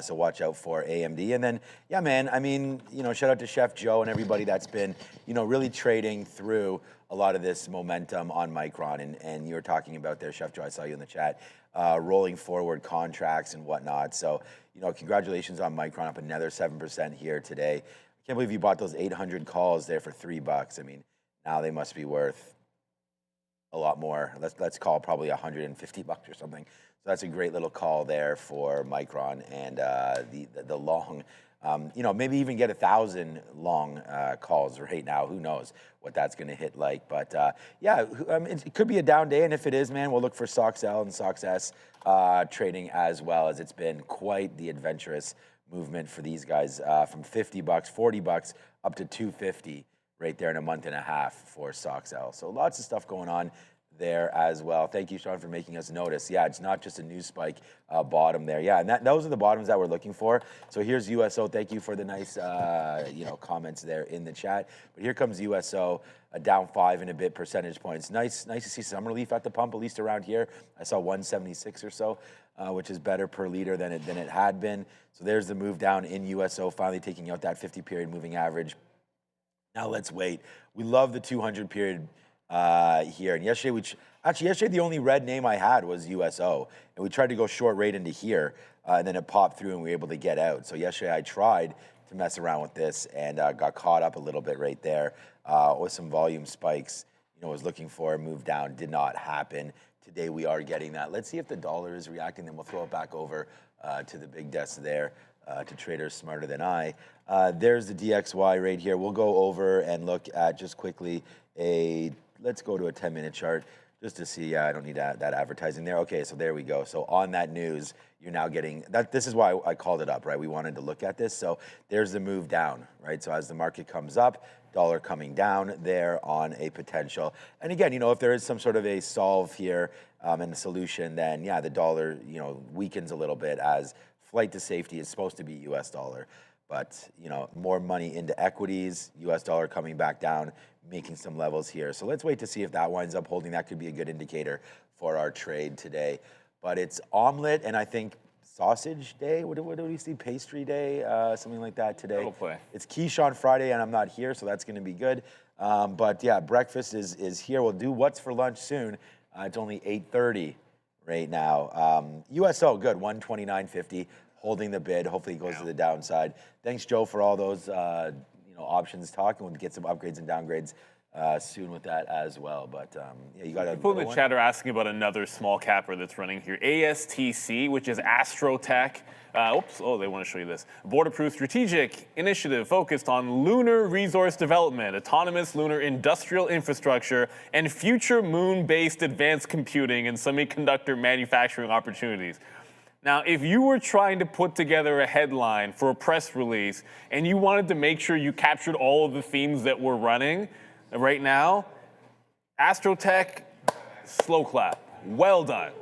So watch out for AMD. And then, yeah, man, I mean, you know, shout out to Chef Joe and everybody that's been, you know, really trading through a lot of this momentum on Micron. And you were talking about there, Chef Joe, I saw you in the chat, rolling forward contracts and whatnot. So, you know, congratulations on Micron, up another 7% here today. I can't believe you bought those 800 calls there for $3. I mean, now they must be worth a lot more. Let's call probably $150 or something. So that's a great little call there for Micron and the long. You know, maybe even get 1,000 long calls right now. Who knows what that's going to hit like? But yeah, it could be a down day, and if it is, man, we'll look for SOX L and SOX S trading as well, as it's been quite the adventurous movement for these guys from $50, $40 up to $250 right there in a month and a half for SOX L. So lots of stuff going on there as well. Thank you, Sean, for making us notice. Yeah, it's not just a news spike bottom there. Yeah, and those are the bottoms that we're looking for. So here's USO. Thank you for the nice, you know, comments there in the chat. But here comes USO, down 5 and a bit percentage points. Nice to see some relief at the pump, at least around here. I saw 176 or so, which is better per liter than it had been. So there's the move down in USO, finally taking out that 50-period moving average. Now let's wait. We love the 200 period here. And yesterday the only red name I had was USO, and we tried to go short right into here, and then it popped through and we were able to get out. So yesterday I tried to mess around with this and got caught up a little bit right there with some volume spikes. You know, was looking for a move down, did not happen. Today we are getting that. Let's see if the dollar is reacting, then we'll throw it back over to the big desk there. To traders smarter than I. There's the DXY right here. We'll go over and look at just quickly let's go to a 10-minute chart just to see. I don't need that advertising there. Okay, so there we go. So on that news, you're now getting that. This is why I called it up, right? We wanted to look at this. So there's the move down, right? So as the market comes up, dollar coming down there on a potential. And again, you know, if there is some sort of a solve here and a solution, then yeah, the dollar, you know, weakens a little bit as flight to safety is supposed to be US dollar, but you know, more money into equities, US dollar coming back down, making some levels here. So let's wait to see if that winds up holding. That could be a good indicator for our trade today. But it's omelet and I think sausage day. What do we see? Pastry day, something like that today. That'll play. It's quiche on Friday and I'm not here, so that's going to be good. But yeah, breakfast is here. We'll do what's for lunch soon. It's only 8:30. Right now. USO, good, 129.50, holding the bid. Hopefully it goes to the downside. Thanks, Joe, for all those you know, options talk. We'll get some upgrades and downgrades soon with that as well. But yeah, you got people in the chat are asking about another small capper that's running here. ASTC, which is Astrotech. They want to show you this. Board-approved strategic initiative focused on lunar resource development, autonomous lunar industrial infrastructure, and future moon-based advanced computing and semiconductor manufacturing opportunities. Now, if you were trying to put together a headline for a press release and you wanted to make sure you captured all of the themes that we're running right now, Astrotech, slow clap. Well done.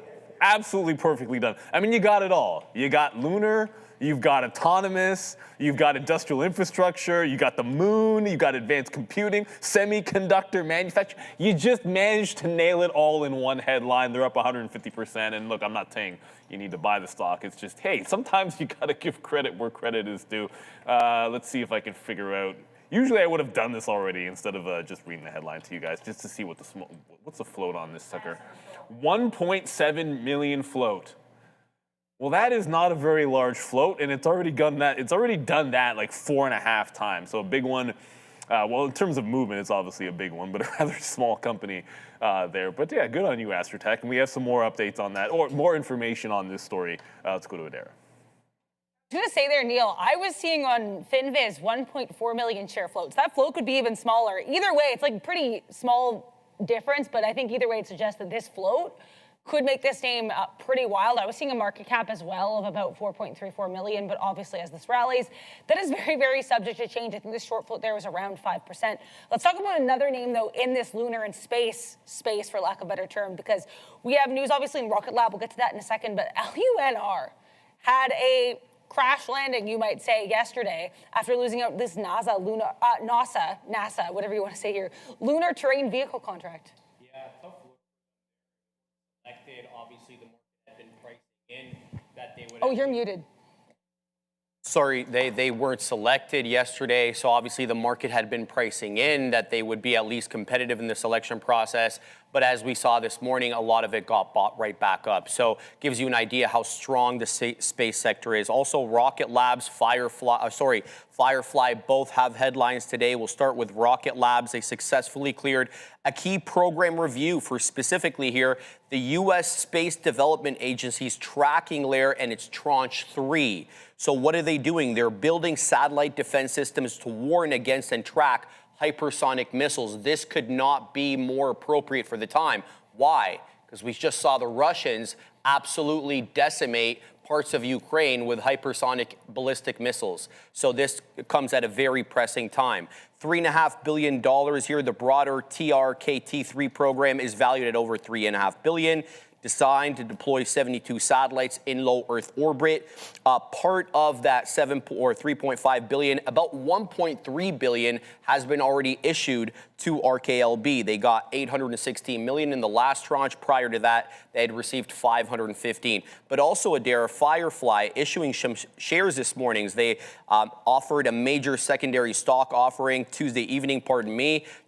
Absolutely perfectly done. I mean, you got it all. You got lunar, you've got autonomous, you've got industrial infrastructure, you got the moon, you got advanced computing, semiconductor manufacturing. You just managed to nail it all in one headline. They're up 150%. And look, I'm not saying you need to buy the stock. It's just, hey, sometimes you got to give credit where credit is due. Let's see if I can figure out. Usually I would have done this already instead of just reading the headline to you guys, just to see what's the float on this sucker. 1.7 million float. Well, that is not a very large float, and it's already done that. It's already done that like 4.5 times. So a big one. Well, in terms of movement, it's obviously a big one, but a rather small company there. But yeah, good on you, AstroTech. And we have some more updates on that, or more information on this story. Let's go to Adara. I was going to say there, Neil, I was seeing on FinViz 1.4 million share floats. That float could be even smaller. Either way, it's like pretty small difference, but I think either way it suggests that this float could make this name pretty wild. I was seeing a market cap as well of about 4.34 million, but obviously as this rallies, that is very, very subject to change. I think this short float there was around 5%. Let's talk about another name, though, in this lunar and space, for lack of a better term, because we have news, obviously, in Rocket Lab. We'll get to that in a second, but LUNR had a crash landing, you might say, yesterday after losing out this NASA, whatever you want to say here, lunar terrain vehicle contract. Yeah, tough look. Selected, obviously the market had been pricing in that they would. Oh, you're muted. Sorry, they weren't selected yesterday, so obviously the market had been pricing in that they would be at least competitive in the selection process. But as we saw this morning, a lot of it got bought right back up. So gives you an idea how strong the space sector is. Also, Rocket Labs, Firefly both have headlines today. We'll start with Rocket Labs. They successfully cleared a key program review for specifically here the U.S. Space Development Agency's tracking layer and its Tranche 3. So what are they doing? They're building satellite defense systems to warn against and track hypersonic missiles. This could not be more appropriate for the time. Why? Because we just saw the Russians absolutely decimate parts of Ukraine with hypersonic ballistic missiles. So this comes at a very pressing time. $3.5 billion here. The broader TRKT3 program is valued at over $3.5 billion. Designed to deploy 72 satellites in low Earth orbit. Part of that 3.5 billion, about 1.3 billion has been already issued to RKLB. They got 816 million in the last tranche. Prior to that, they had received 515. But also, Adara, Firefly issuing some shares this morning. They offered a major secondary stock offering Tuesday evening,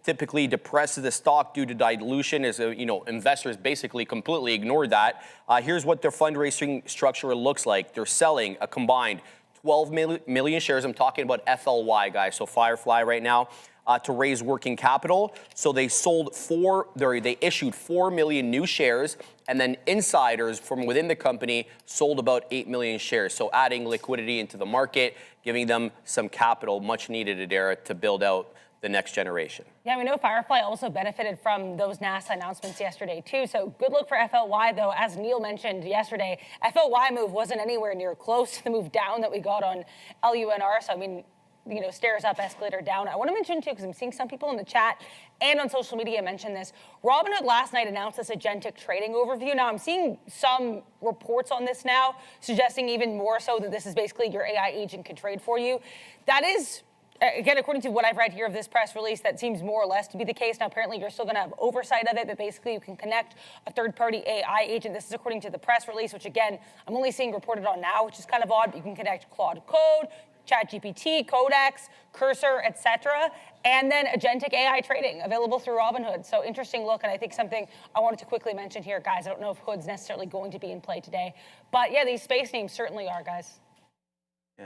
typically depresses the stock due to dilution as, investors basically completely ignored that. Here's what their fundraising structure looks like. They're selling a combined 12 million shares. I'm talking about FLY, guys, so Firefly right now, to raise working capital. So they issued 4 million new shares, and then insiders from within the company sold about 8 million shares. So adding liquidity into the market, giving them some capital, much needed, Adara, to build out the next generation. Yeah, we know Firefly also benefited from those NASA announcements yesterday, too. So good look for FLY, though. As Neil mentioned yesterday, FLY move wasn't anywhere near close to the move down that we got on LUNR. So, I mean, stairs up, escalator down. I want to mention, too, because I'm seeing some people in the chat and on social media mention this. Robinhood last night announced this agentic trading overview. Now, I'm seeing some reports on this now, suggesting even more so that this is basically your AI agent can trade for you. That is, again, according to what I've read here of this press release, that seems more or less to be the case. Now, apparently, you're still going to have oversight of it, but basically, you can connect a third-party AI agent. This is according to the press release, which, again, I'm only seeing reported on now, which is kind of odd. But you can connect Claude Code, ChatGPT, Codex, Cursor, etc., and then agentic AI trading available through Robinhood. So interesting look, and I think something I wanted to quickly mention here, guys. I don't know if Hood's necessarily going to be in play today, but yeah, these space names certainly are, guys.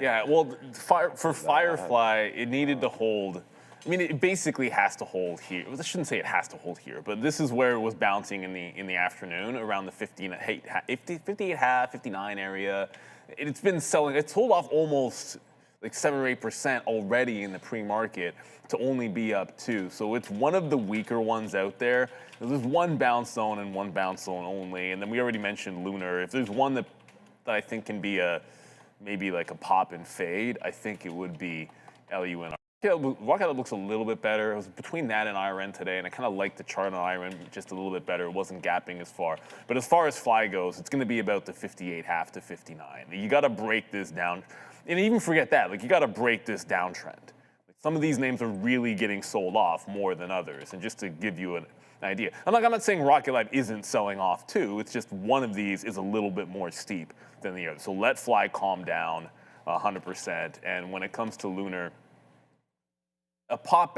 Yeah, well, for Firefly, it needed to hold. I mean, it basically has to hold here. I shouldn't say it has to hold here, but this is where it was bouncing in the afternoon, around the 58.5, 59 area. It's been selling. It's sold off almost like 7 or 8% already in the pre-market to only be up 2. So it's one of the weaker ones out there. There's one bounce zone and one bounce zone only. And then we already mentioned Lunar. If there's one that I think can be maybe like a pop and fade, I think it would be LUNR. Rocket looks a little bit better. It was between that and IRN today, and I kind of liked the chart on IRN just a little bit better. It wasn't gapping as far. But as far as fly goes, it's going to be about the 58.5 to 59. You got to break this down. And even forget that. Like, you got to break this downtrend. Some of these names are really getting sold off more than others. And just to give you an idea. I'm not saying Rocket Lab isn't selling off too. It's just one of these is a little bit more steep than the other. So let Fly calm down 100%. And when it comes to Lunar, a pop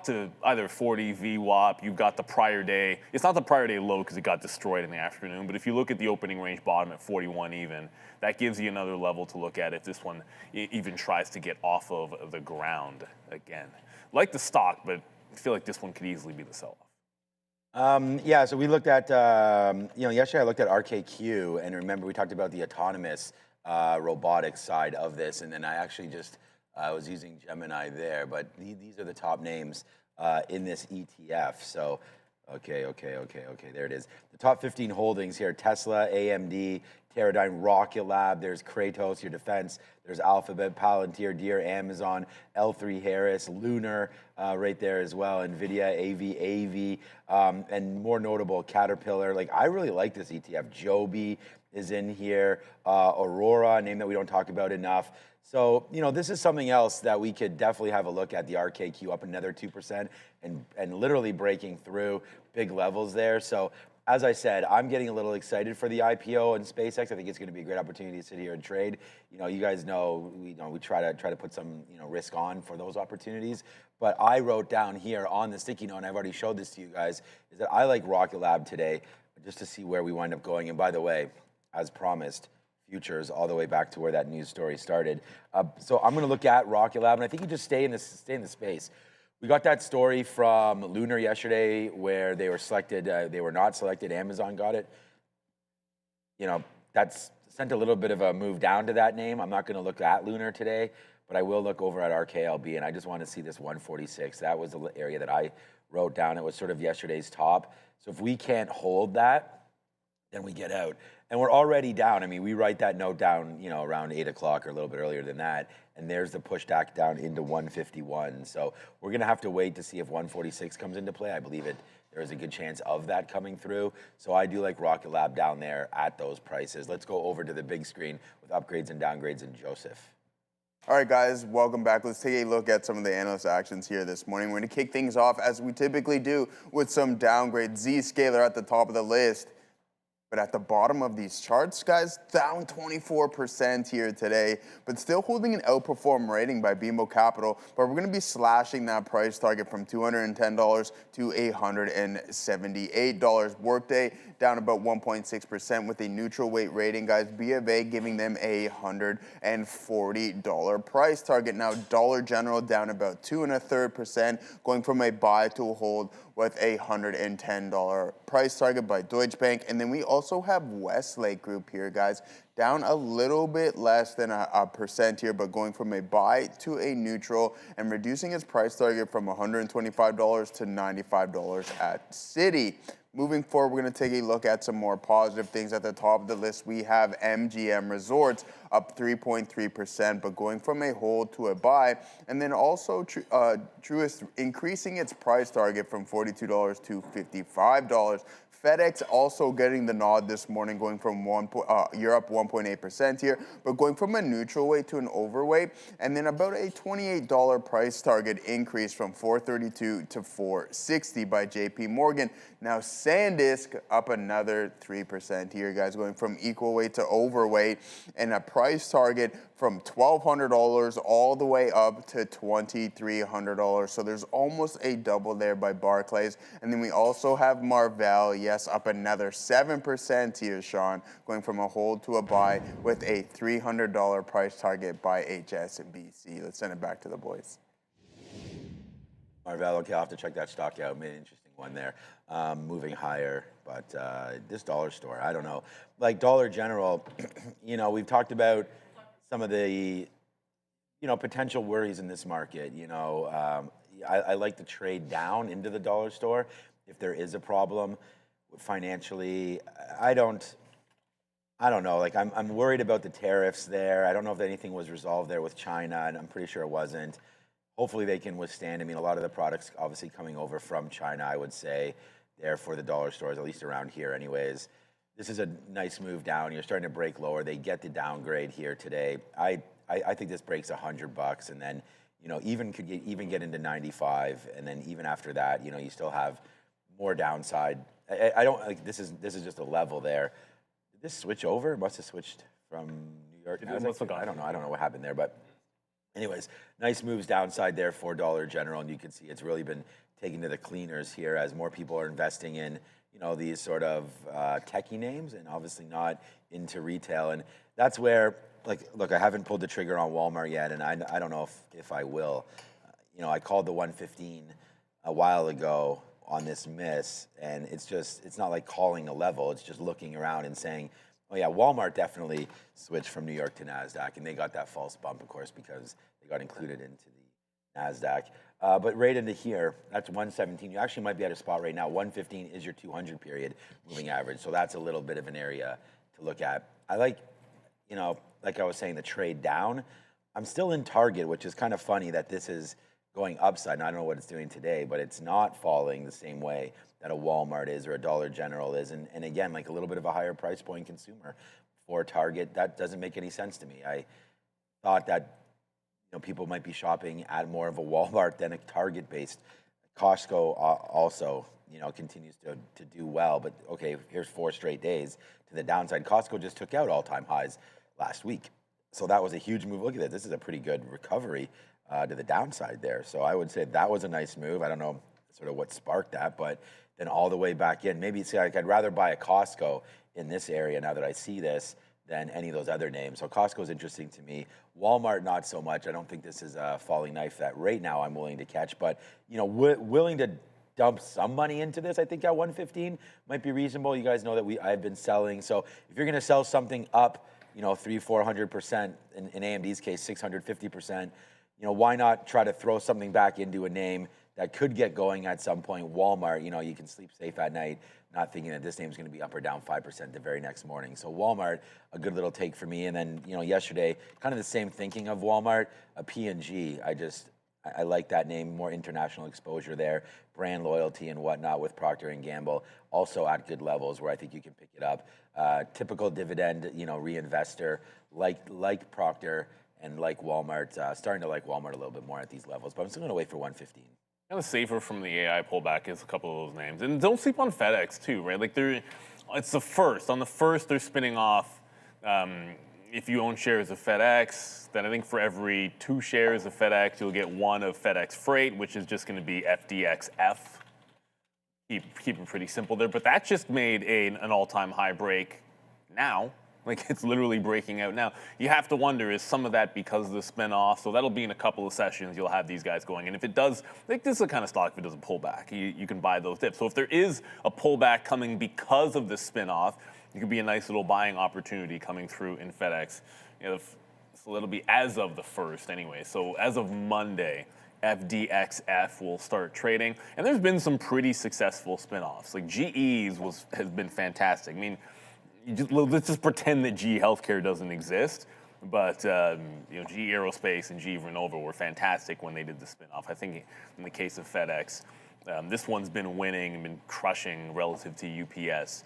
to either 40 VWAP, you've got the prior day. It's not the prior day low because it got destroyed in the afternoon, but if you look at the opening range bottom at 41 even, that gives you another level to look at if this one even tries to get off of the ground again. Like the stock, but I feel like this one could easily be the sell-off. Yeah, so we looked at, yesterday I looked at RKQ, and remember we talked about the autonomous robotics side of this, and then I actually just, I was using Gemini there, but these are the top names in this ETF. So, okay, there it is. The top 15 holdings here: Tesla, AMD, Teradyne, Rocket Lab. There's Kratos, your defense. There's Alphabet, Palantir, Deere, Amazon, L3 Harris, Lunar, right there as well. Nvidia, AV, and more notable, Caterpillar. Like, I really like this ETF. Joby is in here. Aurora, a name that we don't talk about enough. So, this is something else that we could definitely have a look at. The RKQ up another 2% and literally breaking through big levels there. So, as I said, I'm getting a little excited for the IPO and SpaceX. I think it's going to be a great opportunity to sit here and trade. You guys know we try to put some risk on for those opportunities. But I wrote down here on the sticky note, and I've already showed this to you guys, is that I like Rocket Lab today, just to see where we wind up going. And by the way, as promised, futures all the way back to where that news story started. So I'm going to look at Rocket Lab, and I think you just stay in the space. We got that story from Lunar yesterday where they were selected. They were not selected. Amazon got it. That's sent a little bit of a move down to that name. I'm not going to look at Lunar today, but I will look over at RKLB, and I just want to see this 146. That was the area that I wrote down. It was sort of yesterday's top. So if we can't hold that, then we get out. And we're already down. I mean, we write that note down, around 8 o'clock or a little bit earlier than that. And there's the push back down into 151. So we're going to have to wait to see if 146 comes into play. I believe there is a good chance of that coming through. So I do like Rocket Lab down there at those prices. Let's go over to the big screen with upgrades and downgrades and Joseph. All right, guys, welcome back. Let's take a look at some of the analyst actions here this morning. We're going to kick things off, as we typically do, with some downgrade. Zscaler at the top of the list. But at the bottom of these charts, guys, down 24% here today, but still holding an outperform rating by BMO Capital. But we're going to be slashing that price target from $210 to $178. Workday down about 1.6% with a neutral weight rating, guys. B of A giving them a $140 price target. Now, Dollar General down about 2.33%, going from a buy to a hold with a $110 price target by Deutsche Bank. And then we also have Westlake Group here, guys, down a little bit less than a percent here, but going from a buy to a neutral and reducing its price target from $125 to $95 at Citi. Moving forward, we're going to take a look at some more positive things. At the top of the list, we have MGM Resorts up 3.3%, but going from a hold to a buy. And then also Truist increasing its price target from $42 to $55. FedEx also getting the nod this morning, going from you're up 1.8% here, but going from a neutral weight to an overweight, and then about a $28 price target increase from $432 to $460 by JP Morgan. Now SanDisk up another 3% here, guys, going from equal weight to overweight, and a price target from $1,200 all the way up to $2,300. So there's almost a double there by Barclays. And then we also have Marvell, yes, up another 7% here, Sean, going from a hold to a buy with a $300 price target by HSBC. Let's send it back to the boys. Marvell, okay, I'll have to check that stock out. Made an interesting one there, moving higher. But this dollar store, I don't know. Like Dollar General, we've talked about some of the, potential worries in this market. I like to trade down into the dollar store if there is a problem financially. I don't know. Like I'm worried about the tariffs there. I don't know if anything was resolved there with China, and I'm pretty sure it wasn't. hopefully they can withstand. I mean, a lot of the products obviously coming over from China, I would say, there for the dollar stores, at least around here anyways. This is a nice move down. You're starting to break lower. They get the downgrade here today. I think this breaks $100, and then, you know, even get into 95, and then even after that, you know, you still have more downside. I don't like this is just a level there. Did this switch over? It must have switched from New York. I don't know what happened there, but anyways, nice moves downside there for Dollar General, and you can see it's really been taken to the cleaners here as more people are investing in, you know, these sort of techie names, and obviously not into retail. And that's where, like, look, I haven't pulled the trigger on Walmart yet, and I don't know if I will. You know, I called the 115 a while ago on this miss, and it's not like calling a level. It's just looking around and saying, oh yeah, Walmart definitely switched from New York to NASDAQ, and they got that false bump, of course, because they got included into the NASDAQ. But right into here, that's 117. You actually might be at a spot right now. 115 is your 200 period moving average. So that's a little bit of an area to look at. I like, you know, like I was saying, the trade down. I'm still in target, which is kind of funny that this is going upside. And I don't know what it's doing today, but it's not falling the same way that a Walmart is or a Dollar General is. And again, like a little bit of a higher price point consumer for Target. That doesn't make any sense to me. I thought that, you know, people might be shopping at more of a Walmart than a Target-based. Costco also, you know, continues to do well. But okay, here's 4 straight days to the downside. Costco just took out all-time highs last week, so that was a huge move. Look at this. This is a pretty good recovery to the downside there. So I would say that was a nice move. I don't know sort of what sparked that, but then all the way back in. Maybe see, like, I'd rather buy a Costco in this area now that I see this than any of those other names. So Costco is interesting to me. Walmart, not so much. I don't think this is a falling knife that right now I'm willing to catch, but, you know, willing to dump some money into this. I think at 115 might be reasonable. You guys know that I've been selling. So if you're going to sell something up, you know, 300-400%, in AMD's case, 650%, you know, why not try to throw something back into a name that could get going at some point? Walmart, you know, you can sleep safe at night, not thinking that this name's going to be up or down 5% the very next morning. So Walmart, a good little take for me. And then, you know, yesterday, kind of the same thinking of Walmart, a P&G. I like that name, more international exposure there, brand loyalty and whatnot with Procter & Gamble, also at good levels where I think you can pick it up. Typical dividend, you know, reinvestor, like Procter and like Walmart, starting to like Walmart a little bit more at these levels, but I'm still going to wait for 115. Kind of safer from the AI pullback is a couple of those names. And don't sleep on FedEx too, right? Like it's the first. On the first, they're spinning off, if you own shares of FedEx, then I think for every 2 shares of FedEx, you'll get 1 of FedEx Freight, which is just going to be FDXF. Keep it pretty simple there. But that just made an all-time high break now. Like, it's literally breaking out now. You have to wonder, is some of that because of the spin-off? So that'll be in a couple of sessions. You'll have these guys going. And if it does, like, this is the kind of stock, if it doesn't pull back, you can buy those dips. So if there is a pullback coming because of the spin-off, it could be a nice little buying opportunity coming through in FedEx. You know, so it'll be as of the 1st anyway. So as of Monday, FDXF will start trading. And there's been some pretty successful spin-offs. Like GE's has been fantastic. I mean, let's just pretend that GE Healthcare doesn't exist, but you know, GE Aerospace and GE Vernova were fantastic when they did the spinoff. I think in the case of FedEx, this one's been winning and been crushing relative to UPS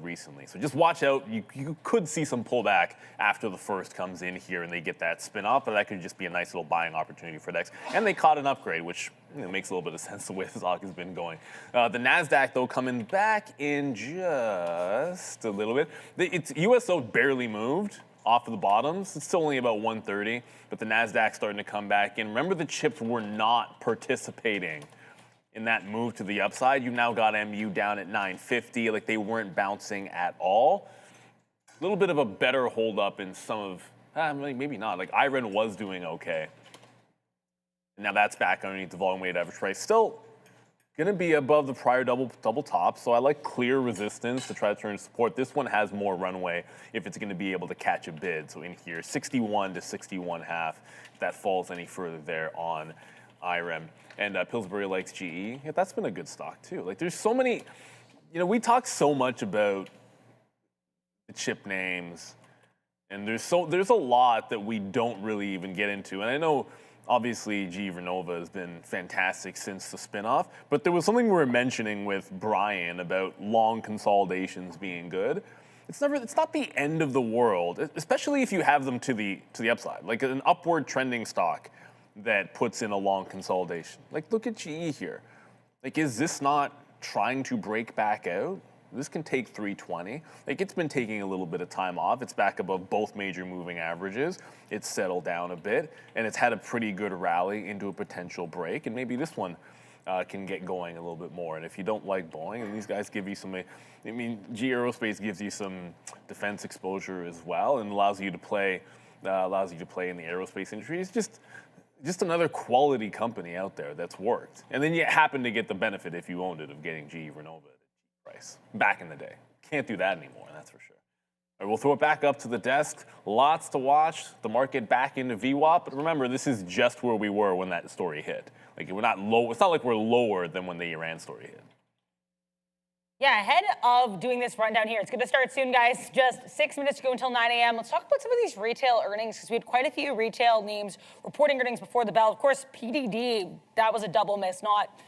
recently. So just watch out. You could see some pullback after the 1st comes in here and they get that spinoff, but that could just be a nice little buying opportunity for FedEx. And they caught an upgrade, which, you know, makes a little bit of sense the way the stock has been going. The NASDAQ, though, coming back in just a little bit. It's USO barely moved off of the bottoms. It's still only about 130, but the NASDAQ starting to come back in. Remember, the chips were not participating in that move to the upside. You now got MU down at 950. Like, they weren't bouncing at all. A little bit of a better hold up in some of, maybe not. Like, IREN was doing okay. Now that's back underneath the volume weighted average price. Still going to be above the prior double top. So I like clear resistance to try to turn support. This one has more runway if it's going to be able to catch a bid. So in here, 61 to 61.5. If that falls any further there on IREM. And Pillsbury likes GE. Yeah, that's been a good stock too. Like, there's so many, you know, we talk so much about the chip names, and there's a lot that we don't really even get into. And I know Obviously, GE Vernova has been fantastic since the spinoff, but there was something we were mentioning with Brian about long consolidations being good. It's not the end of the world, especially if you have them to the upside, like an upward trending stock that puts in a long consolidation. Like, look at GE here. Like, is this not trying to break back out? This can take 320. Like, it's been taking a little bit of time off. It's back above both major moving averages. It's settled down a bit, and it's had a pretty good rally into a potential break. And maybe this one can get going a little bit more. And if you don't like Boeing, and these guys give you some, I mean, GE Aerospace gives you some defense exposure as well, and allows you to play in the aerospace industry. It's just another quality company out there that's worked. And then you happen to get the benefit, if you owned it, of getting GE Vernova price back in the day. Can't do that anymore, that's for sure. All right, we'll throw it back up to the desk. Lots to watch. The market back into VWAP, but remember, this is just where we were when that story hit. Like, we're not low. It's not like we're lower than when the Iran story hit. Yeah, ahead of doing this rundown here, it's going to start soon, guys. Just 6 minutes to go until 9 a.m. Let's talk about some of these retail earnings, because we had quite a few retail names reporting earnings before the bell. Of course, PDD, that was a double miss, not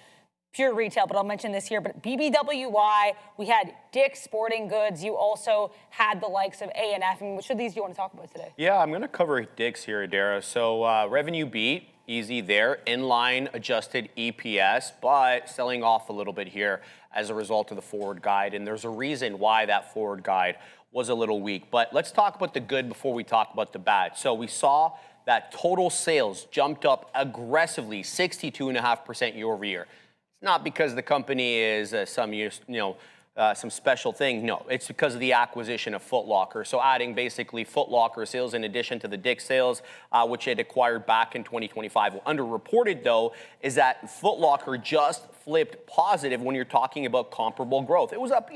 pure retail, but I'll mention this here. But BBWY, we had Dick's Sporting Goods. You also had the likes of A&F. I mean, which of these do you want to talk about today? Yeah, I'm going to cover Dick's here, Adara. So revenue beat, easy there. Inline adjusted EPS, but selling off a little bit here as a result of the forward guide. And there's a reason why that forward guide was a little weak. But let's talk about the good before we talk about the bad. So we saw that total sales jumped up aggressively, 62.5% year over year. Not because the company is some special thing. No, it's because of the acquisition of Foot Locker. So adding basically Foot Locker sales in addition to the Dick's sales, which it acquired back in 2025. Underreported, though, is that Foot Locker just flipped positive when you're talking about comparable growth. It was up,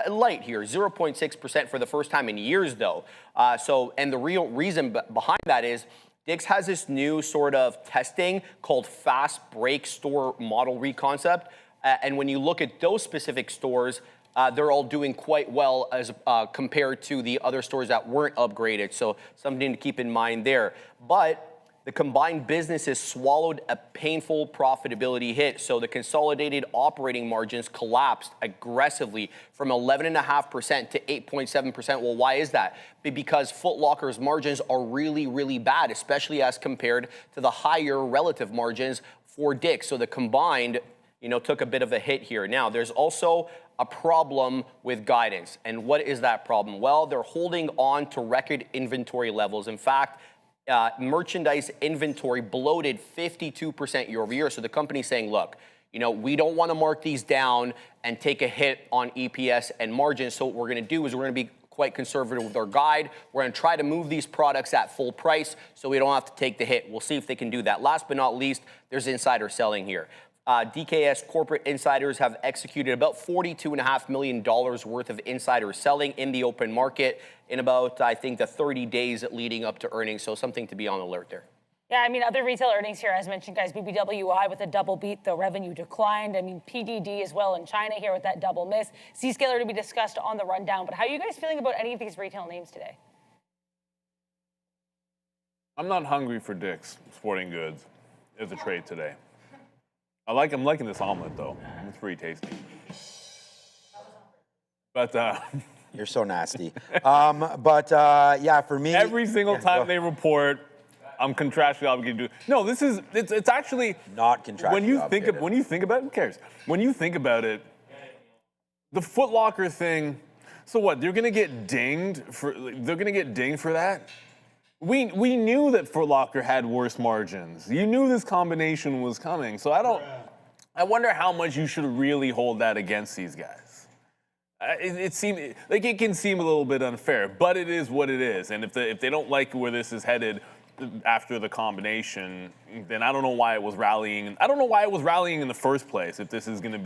light here, 0.6% for the first time in years, though. And the real reason behind that is Dick's has this new sort of testing called fast break store model reconcept. And when you look at those specific stores, they're all doing quite well as compared to the other stores that weren't upgraded. So something to keep in mind there. But the combined businesses swallowed a painful profitability hit. So the consolidated operating margins collapsed aggressively from 11.5% to 8.7%. Well, why is that? Because Foot Locker's margins are really, really bad, especially as compared to the higher relative margins for Dick's. So the combined, took a bit of a hit here. Now, there's also a problem with guidance. And what is that problem? Well, they're holding on to record inventory levels. In fact, merchandise inventory bloated 52% year over year. So the company's saying, look, we don't want to mark these down and take a hit on EPS and margins. So what we're going to do is we're going to be quite conservative with our guide. We're going to try to move these products at full price so we don't have to take the hit. We'll see if they can do that. Last but not least, there's insider selling here. DKS corporate insiders have executed about $42.5 million worth of insider selling in the open market in about, I think, the 30 days leading up to earnings. So something to be on alert there. Yeah, I mean, other retail earnings here, as mentioned, guys, BBWI with a double beat, the revenue declined. I mean, PDD as well in China here with that double miss. Zscaler to be discussed on the rundown. But how are you guys feeling about any of these retail names today? I'm not hungry for Dick's Sporting Goods as a trade today. I'm liking this omelet, though. It's pretty tasty. But You're so nasty. Yeah, for me, every single time they report, I'm contractually obligated to do. No, it's actually not contractually when you obligated. think about it, who cares? When you think about it, the Foot Locker thing. So what? They're gonna get dinged for that. We knew that Foot Locker had worse margins. You knew this combination was coming. So I wonder how much you should really hold that against these guys. It seemed like it can seem a little bit unfair, but it is what it is. And if they don't like where this is headed after the combination, then I don't know why it was rallying. I don't know why it was rallying in the first place if this is going to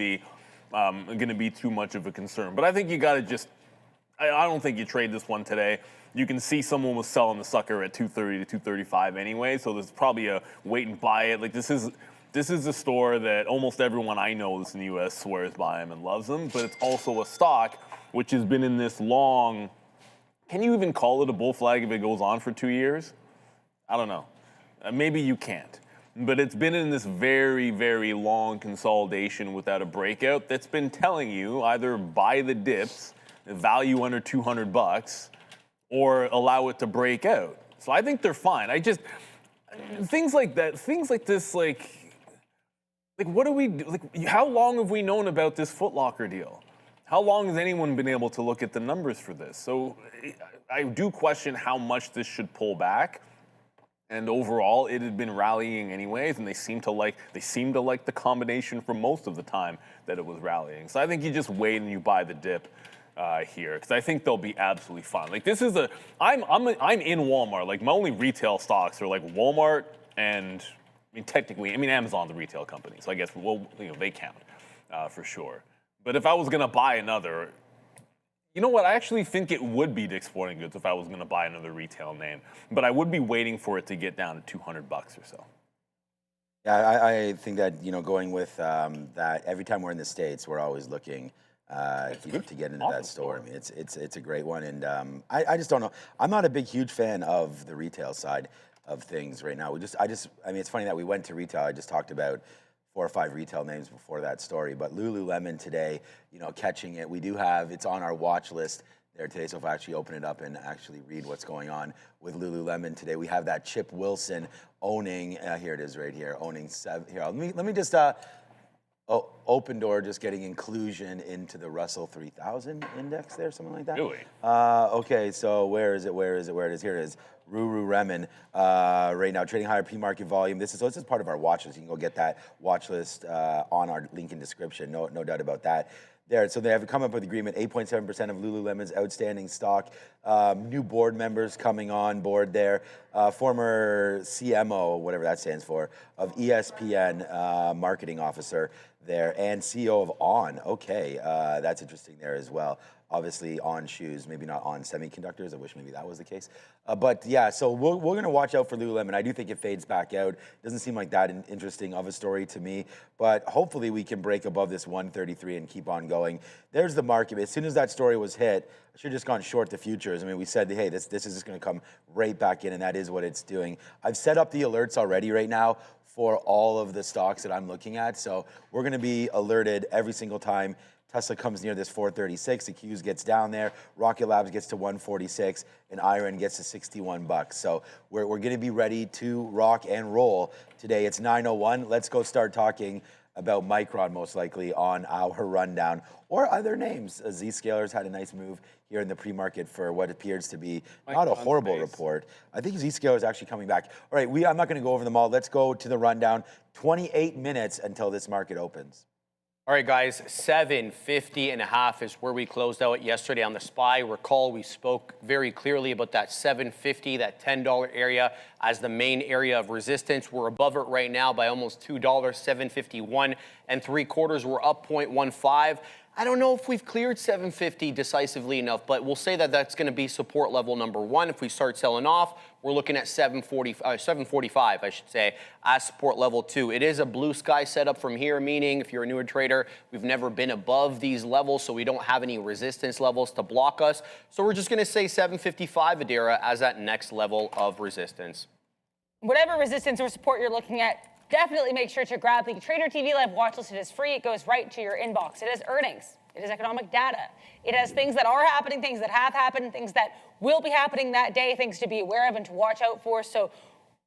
be too much of a concern. But I think you got to just. I don't think you trade this one today. You can see someone was selling the sucker at 230 to 235 anyway, so there's probably a wait and buy it. Like this is a store that almost everyone I know that's in the U.S. swears by them and loves them, but it's also a stock which has been in this long. Can you even call it a bull flag if it goes on for 2 years? I don't know. Maybe you can't. But it's been in this very, very long consolidation without a breakout that's been telling you either buy the dips, value under 200 bucks, or allow it to break out. So I think they're fine. Things like that, things like this, like what do we do? Like, how long have we known about this Foot Locker deal? How long has anyone been able to look at the numbers for this? So I do question how much this should pull back. And overall, it had been rallying anyways, and they seem to like the combination for most of the time that it was rallying. So I think you just wait and you buy the dip here, because I think they'll be absolutely fine. Like this is I'm in Walmart. Like my only retail stocks are like Walmart and technically, Amazon's a retail company, so I guess they count for sure. But if I was gonna buy another, you know what? I actually think it would be Dick's Sporting Goods if I was going to buy another retail name, but I would be waiting for it to get down to 200 bucks or so. Yeah, I think that going with that every time we're in the States, we're always looking to get into that store. I mean, it's a great one, and I just don't know. I'm not a huge fan of the retail side of things right now. It's funny that we went to retail. I just talked about 4 or 5 retail names before that story, but Lululemon today, catching it. We do have, it's on our watch list there today, so if I actually open it up and actually read what's going on with Lululemon today, we have that Chip Wilson owning, here it is right here, owning 7, here, let me just, Open Door just getting inclusion into the Russell 3000 index there, something like that? Really? Okay, so where is it? Here it is. Lululemon right now trading higher pre-market volume. This is part of our watch list. You can go get that watch list on our link in description. No doubt about that. There, so they have come up with agreement. 8.7% of Lululemon's outstanding stock. New board members coming on board there. Former CMO, whatever that stands for, of ESPN, marketing officer there, and CEO of On. Okay, that's interesting there as well. Obviously On shoes, maybe not On semiconductors. I wish maybe that was the case. But yeah, so we're going to watch out for Lululemon. I do think it fades back out. Doesn't seem like that interesting of a story to me. But hopefully we can break above this 133 and keep on going. There's the market. As soon as that story was hit, I should have just gone short the futures. We said, hey, this is just going to come right back in, and that is what it's doing. I've set up the alerts already right now for all of the stocks that I'm looking at. So we're going to be alerted every single time Tesla comes near this 436, the Qs gets down there, Rocket Labs gets to 146, and Iron gets to 61 bucks. So we're going to be ready to rock and roll today. It's 9:01. Let's go start talking about Micron, most likely, on our rundown, or other names. Zscaler's had a nice move here in the pre-market for what appears to be not a horrible report. I think Zscaler is actually coming back. All right, I'm not going to go over them all. Let's go to the rundown. 28 minutes until this market opens. All right, guys, 750.5 is where we closed out yesterday on the SPY. Recall, we spoke very clearly about that 750, that $10 area as the main area of resistance. We're above it right now by almost $2, 751 3/4. We're up 0.15. I don't know if we've cleared 750 decisively enough, but we'll say that that's going to be support level number 1. If we start selling off, we're looking at 745, I should say, as support level 2. It is a blue sky setup from here, meaning if you're a newer trader, we've never been above these levels, so we don't have any resistance levels to block us. So we're just going to say 755 Adira as that next level of resistance. Whatever resistance or support you're looking at, definitely make sure to grab the Trader TV Live watchlist. It is free. It goes right to your inbox. It has earnings. It has economic data. It has things that are happening, things that have happened, things that will be happening that day, things to be aware of and to watch out for. So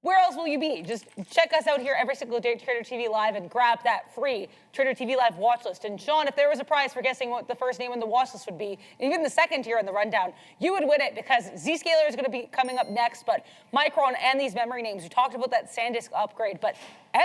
where else will you be? Just check us out here every single day, Trader TV Live, and grab that free Trader TV Live watch list. And Sean, if there was a prize for guessing what the first name on the watch list would be, and even the second here in the rundown, you would win it, because Zscaler is going to be coming up next, but Micron and these memory names. We talked about that SanDisk upgrade, but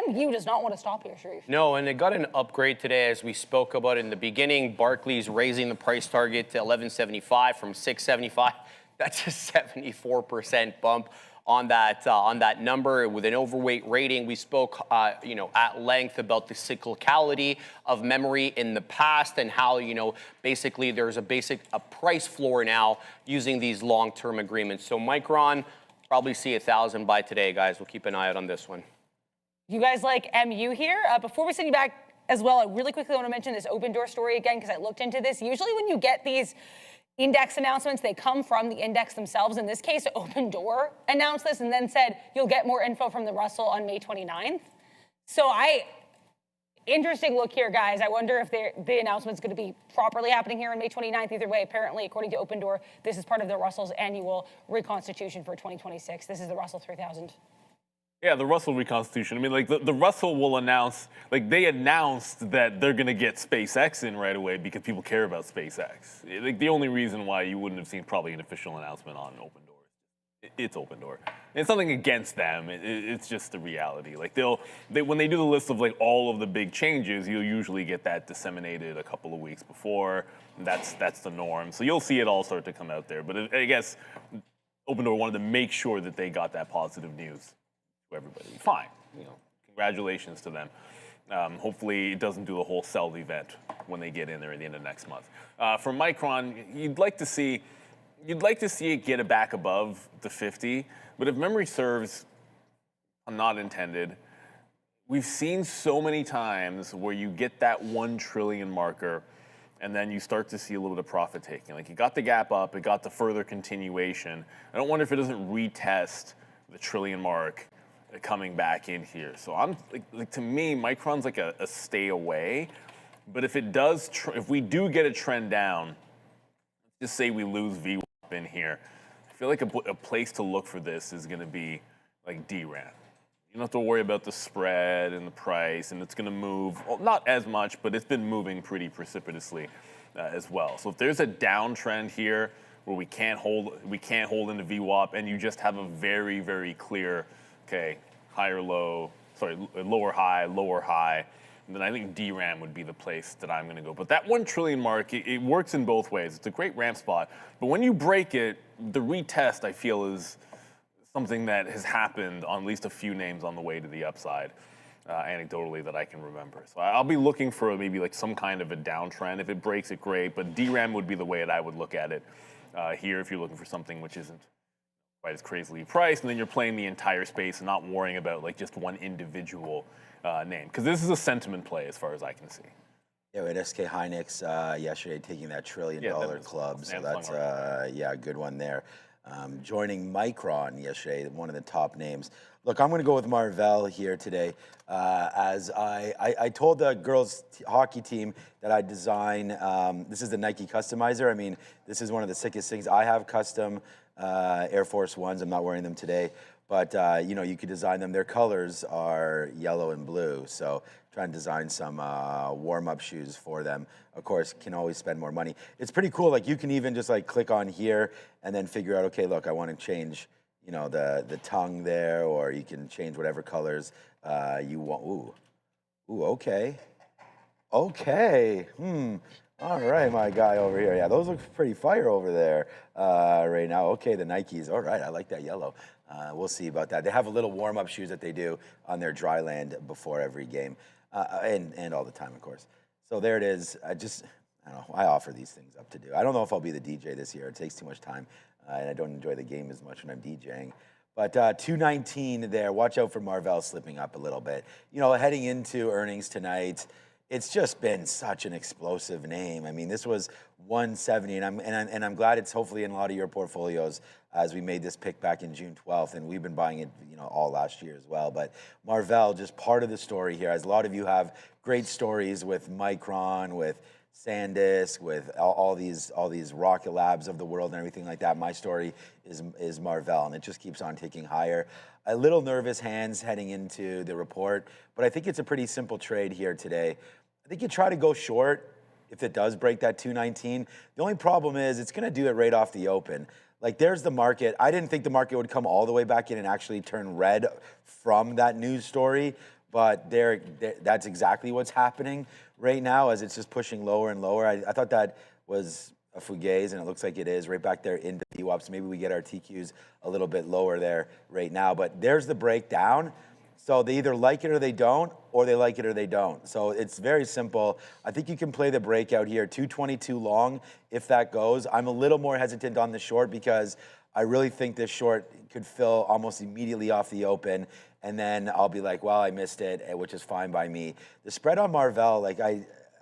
MU does not want to stop here, Sharif. No, and it got an upgrade today, as we spoke about in the beginning. Barclays raising the price target to $11.75 from $6.75. That's a 74% bump on that number with an overweight rating. We spoke, at length about the cyclicality of memory in the past and how, basically there's a price floor now using these long-term agreements. So Micron, probably see 1,000 by today, guys. We'll keep an eye out on this one. You guys like MU here? Before we send you back as well, I really quickly want to mention this Open Door story again, because I looked into this. Usually when you get these index announcements. They come from the index themselves. In this case, Open Door announced this and then said, you'll get more info from the Russell on May 29th. So interesting look here, guys. I wonder if the announcement's going to be properly happening here on May 29th. Either way, apparently, according to Open Door, this is part of the Russell's annual reconstitution for 2026. This is the Russell 3000. Yeah, the Russell reconstitution. I mean, like, the Russell will announce, like, they announced that they're going to get SpaceX in right away because people care about SpaceX. Like, the only reason why you wouldn't have seen probably an official announcement on Open Door. It's Open Door. And it's nothing against them. It's just the reality. Like, when they do the list of, like, all of the big changes, you'll usually get that disseminated a couple of weeks before. That's the norm. So you'll see it all start to come out there. But I guess Open Door wanted to make sure that they got that positive news to everybody. Fine, congratulations to them. Hopefully it doesn't do a whole sell event when they get in there at the end of next month. For Micron, you'd like to see it get it back above the 50, but if memory serves, not intended, we've seen so many times where you get that 1 trillion marker and then you start to see a little bit of profit taking. Like, you got the gap up, it got the further continuation. I don't wonder if it doesn't retest the trillion mark coming back in here. So I'm like to me, Micron's like a stay away. But if it does, if we do get a trend down, just say we lose VWAP in here, I feel like a place to look for this is going to be like DRAM. You don't have to worry about the spread and the price, and it's going to move, well, not as much, but it's been moving pretty precipitously as well. So if there's a downtrend here where we can't hold into VWAP, and you just have a very, very clear, okay, lower high, then I think DRAM would be the place that I'm going to go. But that 1 trillion mark, it works in both ways. It's a great ramp spot. But when you break it, the retest, I feel, is something that has happened on at least a few names on the way to the upside, anecdotally, that I can remember. So I'll be looking for maybe like some kind of a downtrend. If it breaks it, great. But DRAM would be the way that I would look at it here if you're looking for something which isn't quite as crazily priced, and then you're playing the entire space and not worrying about like just one individual name. Because this is a sentiment play as far as I can see. Yeah, we had SK Hynix yesterday taking that $1 trillion club, so that's a good one there. Joining Micron yesterday, one of the top names. Look, I'm going to go with Marvell here today. As I told the girls hockey team that I design, this is the Nike Customizer. I mean, this is one of the sickest things. I have custom Air Force Ones. I'm not wearing them today. But, you could design them. Their colors are yellow and blue. So try and design some warm-up shoes for them. Of course, can always spend more money. It's pretty cool. Like, you can even just, like, click on here and then figure out, okay, look, I want to change, the tongue there, or you can change whatever colors you want. Ooh, okay. Okay. All right, my guy over here. Yeah, those look pretty fire over there right now. Okay, the Nikes. All right, I like that yellow. We'll see about that. They have a little warm-up shoes that they do on their dry land before every game, and all the time, of course. So there it is. I don't know. I offer these things up to do. I don't know if I'll be the DJ this year. It takes too much time, and I don't enjoy the game as much when I'm DJing. But 219 there. Watch out for Marvell slipping up a little bit. Heading into earnings tonight, it's just been such an explosive name. I mean, this was 170, and I'm glad it's hopefully in a lot of your portfolios, as we made this pick back in June 12th, and we've been buying it, all last year as well. But Marvell, just part of the story here, as a lot of you have great stories with Micron, with SanDisk, with all these Rocket Labs of the world and everything like that. My story is Marvell, and it just keeps on ticking higher. A little nervous hands heading into the report, but I think it's a pretty simple trade here today. I think you try to go short if it does break that 219. The only problem is it's going to do it right off the open. Like, there's the market. I didn't think the market would come all the way back in and actually turn red from that news story, but that's exactly what's happening right now, as it's just pushing lower and lower. I thought that was a fugazi, and it looks like it is right back there into VWAPs. Maybe we get our TQs a little bit lower there right now, but there's the breakdown. So they either like it or they don't, or they like it or they don't. So it's very simple. I think you can play the breakout here, 222 long, if that goes. I'm a little more hesitant on the short because I really think this short could fill almost immediately off the open, and then I'll be like, well, I missed it, which is fine by me. The spread on Marvell, like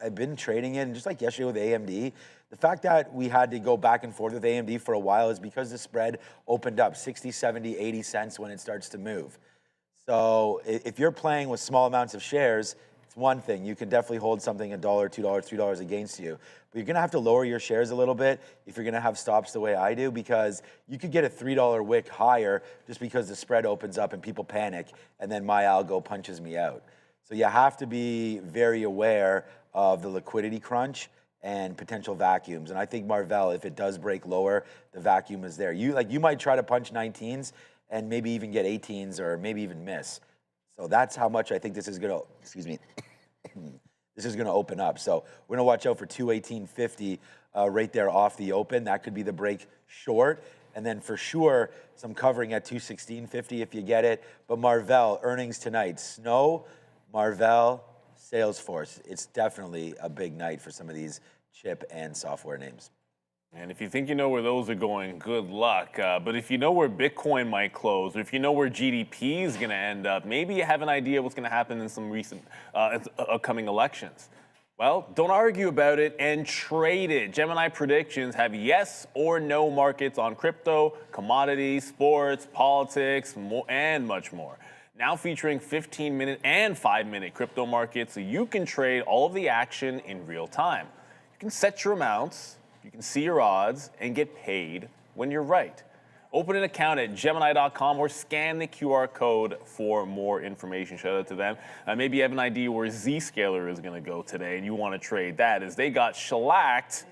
I've been trading it, and just like yesterday with AMD, the fact that we had to go back and forth with AMD for a while is because the spread opened up 60, 70, 80 cents when it starts to move. So if you're playing with small amounts of shares, it's one thing. You can definitely hold something $1, $2, $3 against you. But you're gonna have to lower your shares a little bit if you're gonna have stops the way I do, because you could get a $3 wick higher just because the spread opens up and people panic, and then my algo punches me out. So you have to be very aware of the liquidity crunch and potential vacuums. And I think Marvell, if it does break lower, the vacuum is there. You might try to punch 19s and maybe even get 18s or maybe even miss. So that's how much I think this is gonna, excuse me, this is gonna open up. So we're gonna watch out for 218.50 right there off the open. That could be the break short. And then for sure, some covering at 216.50 if you get it. But Marvell, earnings tonight. Snow, Marvell, Salesforce. It's definitely a big night for some of these chip and software names. And if you think you know where those are going, good luck. But if you know where Bitcoin might close, or if you know where GDP is going to end up, maybe you have an idea what's going to happen in some recent upcoming elections. Well, don't argue about it and trade it. Gemini predictions have yes or no markets on crypto, commodities, sports, politics, and much more. Now featuring 15-minute and 5-minute crypto markets, so you can trade all of the action in real time. You can set your amounts, you can see your odds, and get paid when you're right. Open an account at Gemini.com or scan the QR code for more information. Shout out to them. Maybe you have an idea where Zscaler is going to go today and you want to trade that, as they got shellacked.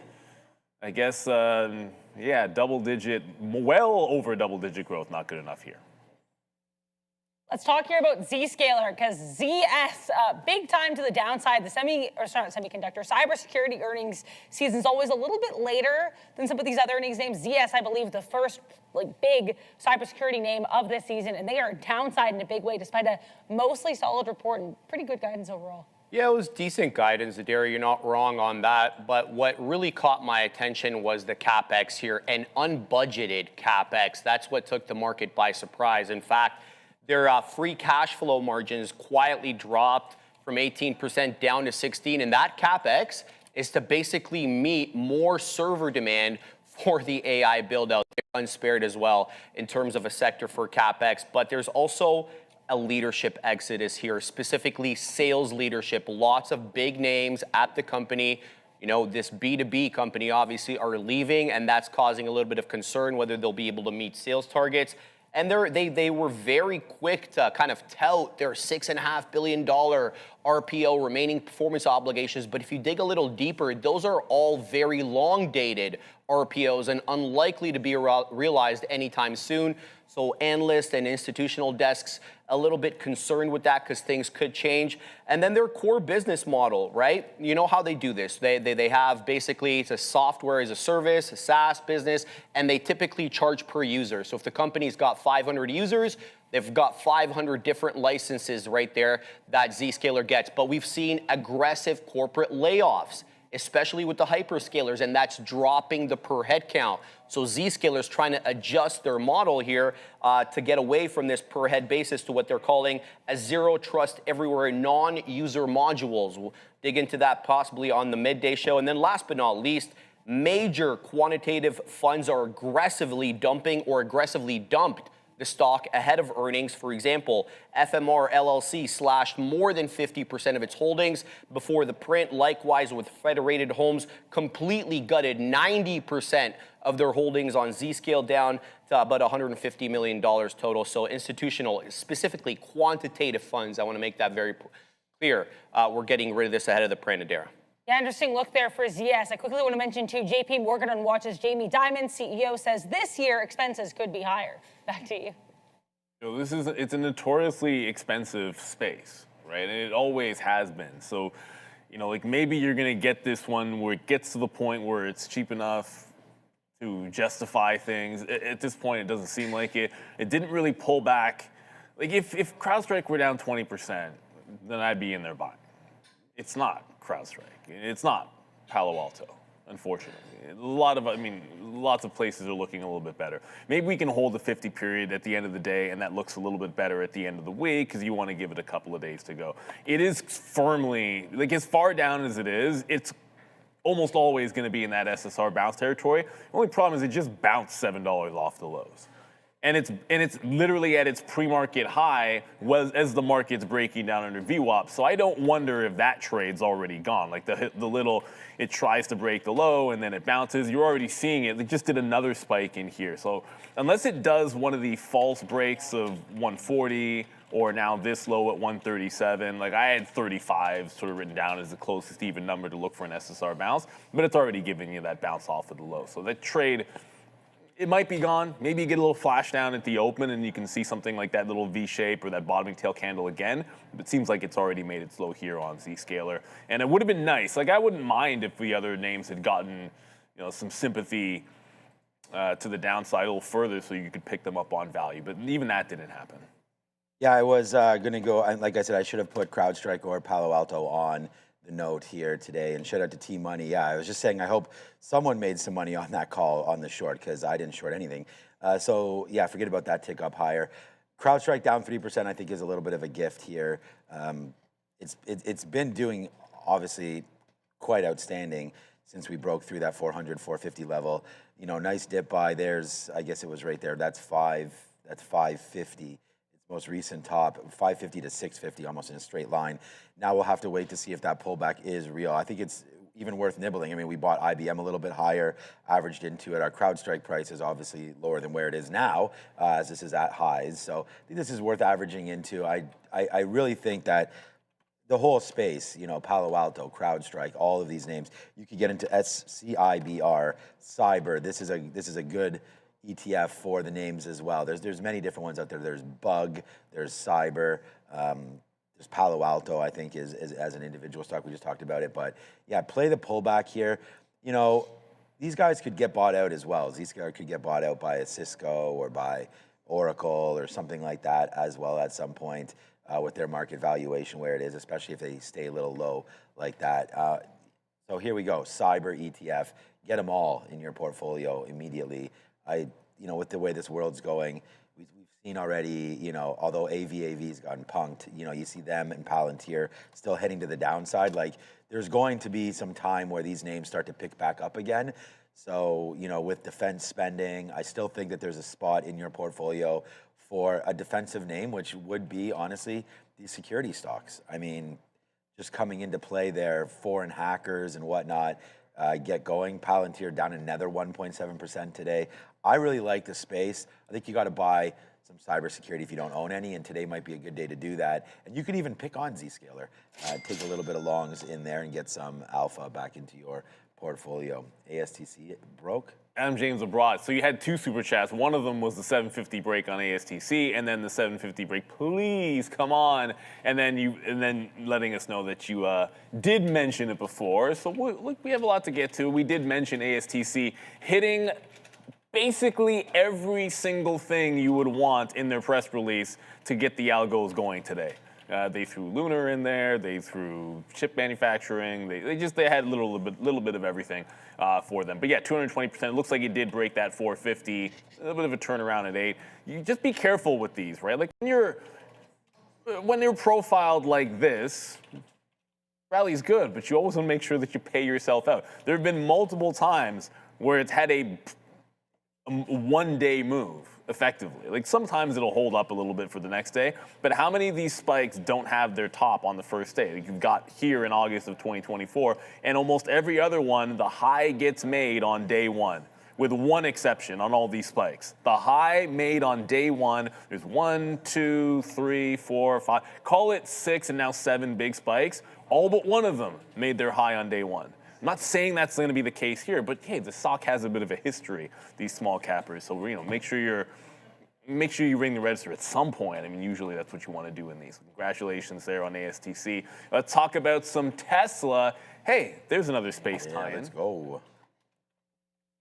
I guess, yeah, double-digit, well over double-digit growth, not good enough here. Let's talk here about Zscaler, because ZS, big time to the downside. The semiconductor cybersecurity earnings season is always a little bit later than some of these other earnings names. ZS, I believe, the first big cybersecurity name of this season, and they are downside in a big way despite a mostly solid report and pretty good guidance overall. Yeah, it was decent guidance, Adair. You're not wrong on that. But what really caught my attention was the CapEx here, and unbudgeted CapEx. That's what took the market by surprise. In fact, their free cash flow margins quietly dropped from 18% down to 16%, and that CapEx is to basically meet more server demand for the AI build-out. They're unspared as well in terms of a sector for CapEx, but there's also a leadership exodus here, specifically sales leadership. Lots of big names at the company. You know, this B2B company obviously are leaving, and that's causing a little bit of concern whether they'll be able to meet sales targets. And they were very quick to kind of tout their $6.5 billion RPO, remaining performance obligations. But if you dig a little deeper, those are all very long dated RPOs and unlikely to be realized anytime soon. So analysts and institutional desks a little bit concerned with that because things could change. And then their core business model, right? You know how they do this. They have basically, it's a software as a service, a SaaS business, and they typically charge per user. So if the company's got 500 users, they've got 500 different licenses right there that Zscaler gets. But we've seen aggressive corporate layoffs, especially with the hyperscalers, and that's dropping the per head count. So Zscaler's trying to adjust their model here to get away from this per head basis to what they're calling a zero trust everywhere non-user modules. We'll dig into that possibly on the midday show. And then last but not least, major quantitative funds are aggressively dumping or aggressively dumped the stock ahead of earnings. For example, FMR LLC slashed more than 50% of its holdings before the print. Likewise with Federated Homes, completely gutted 90% of their holdings on Zscaler, down to about $150 million total. So institutional, specifically quantitative funds, I want to make that very clear. We're getting rid of this ahead of the print, Adara. Yeah, interesting look there for ZS. I quickly want to mention, too, JP Morgan on Watch's Jamie Dimon, CEO, says this year expenses could be higher. Back to you. So it's a notoriously expensive space, right? And it always has been. So, you know, like maybe you're going to get this one where it gets to the point where it's cheap enough to justify things. At this point, it doesn't seem like it. It didn't really pull back. Like if CrowdStrike were down 20%, then I'd be in there buying. It's not CrowdStrike. It's not Palo Alto. unfortunately. Lots of places are looking a little bit better. Maybe we can hold the 50 period at the end of the day, and that looks a little bit better at the end of the week because you want to give it a couple of days to go. It is firmly, like as far down as it is, it's almost always going to be in that SSR bounce territory. The only problem is it just bounced $7 off the lows. And it's literally at its pre-market high as the market's breaking down under VWAP. So I don't wonder if that trade's already gone. Like the little, it tries to break the low and then it bounces. You're already seeing it. It just did another spike in here. So unless it does one of the false breaks of 140 or now this low at 137, like I had 35 sort of written down as the closest even number to look for an SSR bounce, but it's already giving you that bounce off of the low. So that trade, it might be gone. Maybe you get a little flash down at the open and you can see something like that little V shape or that bottoming tail candle again. But it seems like it's already made its low here on Zscaler. And it would have been nice. Like I wouldn't mind if the other names had gotten, some sympathy to the downside a little further so you could pick them up on value. But even that didn't happen. Yeah, I was going to go, and like I said, I should have put CrowdStrike or Palo Alto on the note here today, and shout out to T-Money. Yeah, I was just saying I hope someone made some money on that call on the short because I didn't short anything. So yeah, forget about that tick up higher. CrowdStrike down 3% I think is a little bit of a gift here. It's been doing obviously quite outstanding since we broke through that 400, 450 level. Nice dip by. There's, I guess it was right there. That's 550. Most recent top, 550 to 650, almost in a straight line. Now we'll have to wait to see if that pullback is real. I think it's even worth nibbling. I mean, we bought IBM a little bit higher, averaged into it. Our CrowdStrike price is obviously lower than where it is now, as this is at highs. So I think this is worth averaging into. I really think that the whole space, Palo Alto, CrowdStrike, all of these names, you could get into SCIBR, Cyber. This is a good ETF for the names as well. There's many different ones out there. There's Bug, there's Cyber, there's Palo Alto, I think, is as an individual stock. We just talked about it. But yeah, play the pullback here. These guys could get bought out as well. These guys could get bought out by a Cisco or by Oracle or something like that as well at some point with their market valuation where it is, especially if they stay a little low like that. So here we go, Cyber ETF. Get them all in your portfolio immediately. With the way this world's going, we've seen already, although AVAV's gotten punked, you see them and Palantir still heading to the downside. Like, there's going to be some time where these names start to pick back up again. So, with defense spending, I still think that there's a spot in your portfolio for a defensive name, which would be, honestly, these security stocks. I mean, just coming into play there, foreign hackers and whatnot, get going. Palantir down another 1.7% today. I really like the space. I think you got to buy some cybersecurity if you don't own any, and today might be a good day to do that. And you can even pick on Zscaler, take a little bit of longs in there and get some alpha back into your portfolio. ASTC broke. Adam James abroad. So you had two super chats. One of them was the 750 break on ASTC, and then the 750 break. Please come on, and then letting us know that you did mention it before. So look, we have a lot to get to. We did mention ASTC hitting basically every single thing you would want in their press release to get the algos going today. They threw Lunar in there. They threw chip manufacturing. They had a little bit of everything for them. But yeah, 220%. It looks like it did break that 450. A little bit of a turnaround at 8. You just be careful with these, right? Like when they're profiled like this, rally's good, but you always want to make sure that you pay yourself out. There have been multiple times where it's had a one-day move, effectively. Like sometimes it'll hold up a little bit for the next day, but how many of these spikes don't have their top on the first day? Like you've got here in August of 2024, and almost every other one, the high gets made on day one, with one exception on all these spikes. The high made on day one, there's 1, 2, 3, 4, 5, call it 6 and now 7 big spikes. All but one of them made their high on day one. I'm not saying that's going to be the case here, but hey, the stock has a bit of a history, these small cappers. So make sure you ring the register at some point. I mean, usually that's what you want to do in these. Congratulations there on ASTC. Let's talk about some Tesla. Hey, there's another space tie-in. Let's go.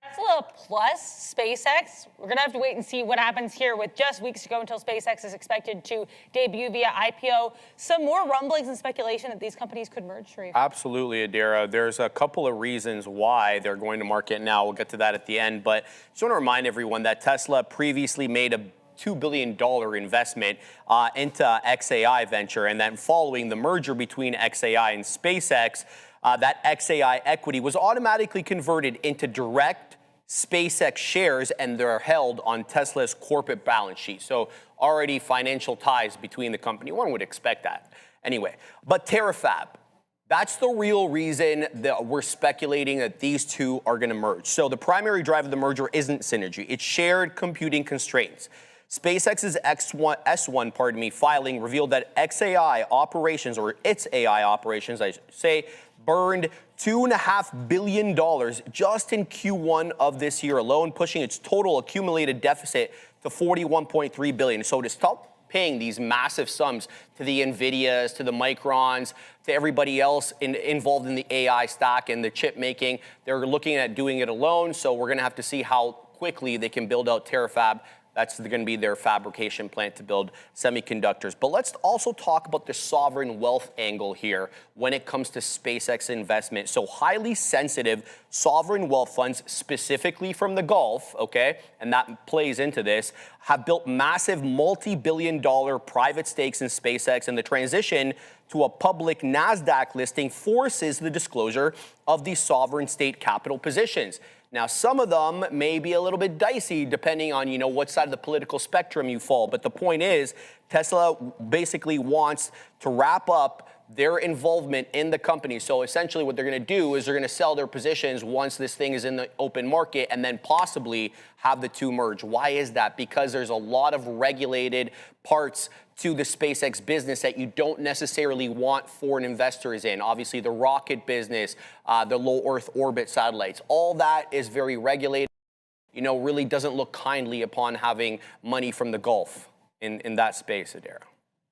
Tesla Tesla plus SpaceX. We're going to have to wait and see what happens here with just weeks to go until SpaceX is expected to debut via IPO. Some more rumblings and speculation that these companies could merge, Sharif. Absolutely, Adira. There's a couple of reasons why they're going to market now. We'll get to that at the end. But just want to remind everyone that Tesla previously made a $2 billion investment into XAI venture. And then following the merger between XAI and SpaceX, that XAI equity was automatically converted into direct SpaceX shares, and they're held on Tesla's corporate balance sheet. So already financial ties between the company. One would expect that. Anyway, but Terafab, that's the real reason that we're speculating that these two are going to merge. So the primary drive of the merger isn't synergy. It's shared computing constraints. SpaceX's S1 filing revealed that XAI operations, or its AI operations, I should say, burned $2.5 billion just in Q1 of this year alone, pushing its total accumulated deficit to $41.3 billion. So to stop paying these massive sums to the NVIDIAs, to the Microns, to everybody else involved in the AI stack and the chip making, they're looking at doing it alone. So we're going to have to see how quickly they can build out Terafab. That's going to be their fabrication plant to build semiconductors. But let's also talk about the sovereign wealth angle here when it comes to SpaceX investment. So highly sensitive sovereign wealth funds, specifically from the Gulf, okay, and that plays into this, have built massive multi-billion-dollar private stakes in SpaceX, and the transition to a public NASDAQ listing forces the disclosure of these sovereign state capital positions. Now, some of them may be a little bit dicey depending on, what side of the political spectrum you fall. But the point is, Tesla basically wants to wrap up their involvement in the company. So essentially what they're going to do is they're going to sell their positions once this thing is in the open market and then possibly have the two merge. Why is that? Because there's a lot of regulated parts to the SpaceX business that you don't necessarily want foreign investors in. Obviously, the rocket business, the low Earth orbit satellites, all that is very regulated. Really doesn't look kindly upon having money from the Gulf in that space, Adira.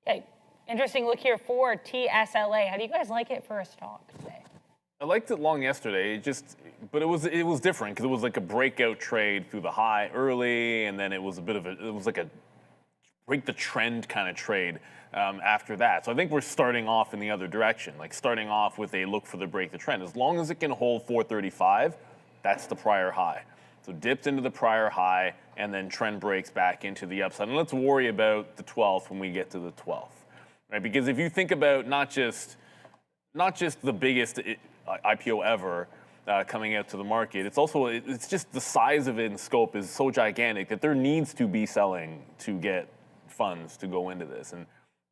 Okay. Interesting look here for TSLA. How do you guys like it for a stock today? I liked it long yesterday. But it was different because it was like a breakout trade through the high early, and then it was like a break the trend kind of trade after that. So I think we're starting off in the other direction, like starting off with a look for the break the trend. As long as it can hold 435, that's the prior high. So dipped into the prior high, and then trend breaks back into the upside. And let's worry about the 12th when we get to the 12th. Right? Because if you think about not just the biggest IPO ever coming out to the market, it's just the size of it and scope is so gigantic that there needs to be selling to get funds to go into this, and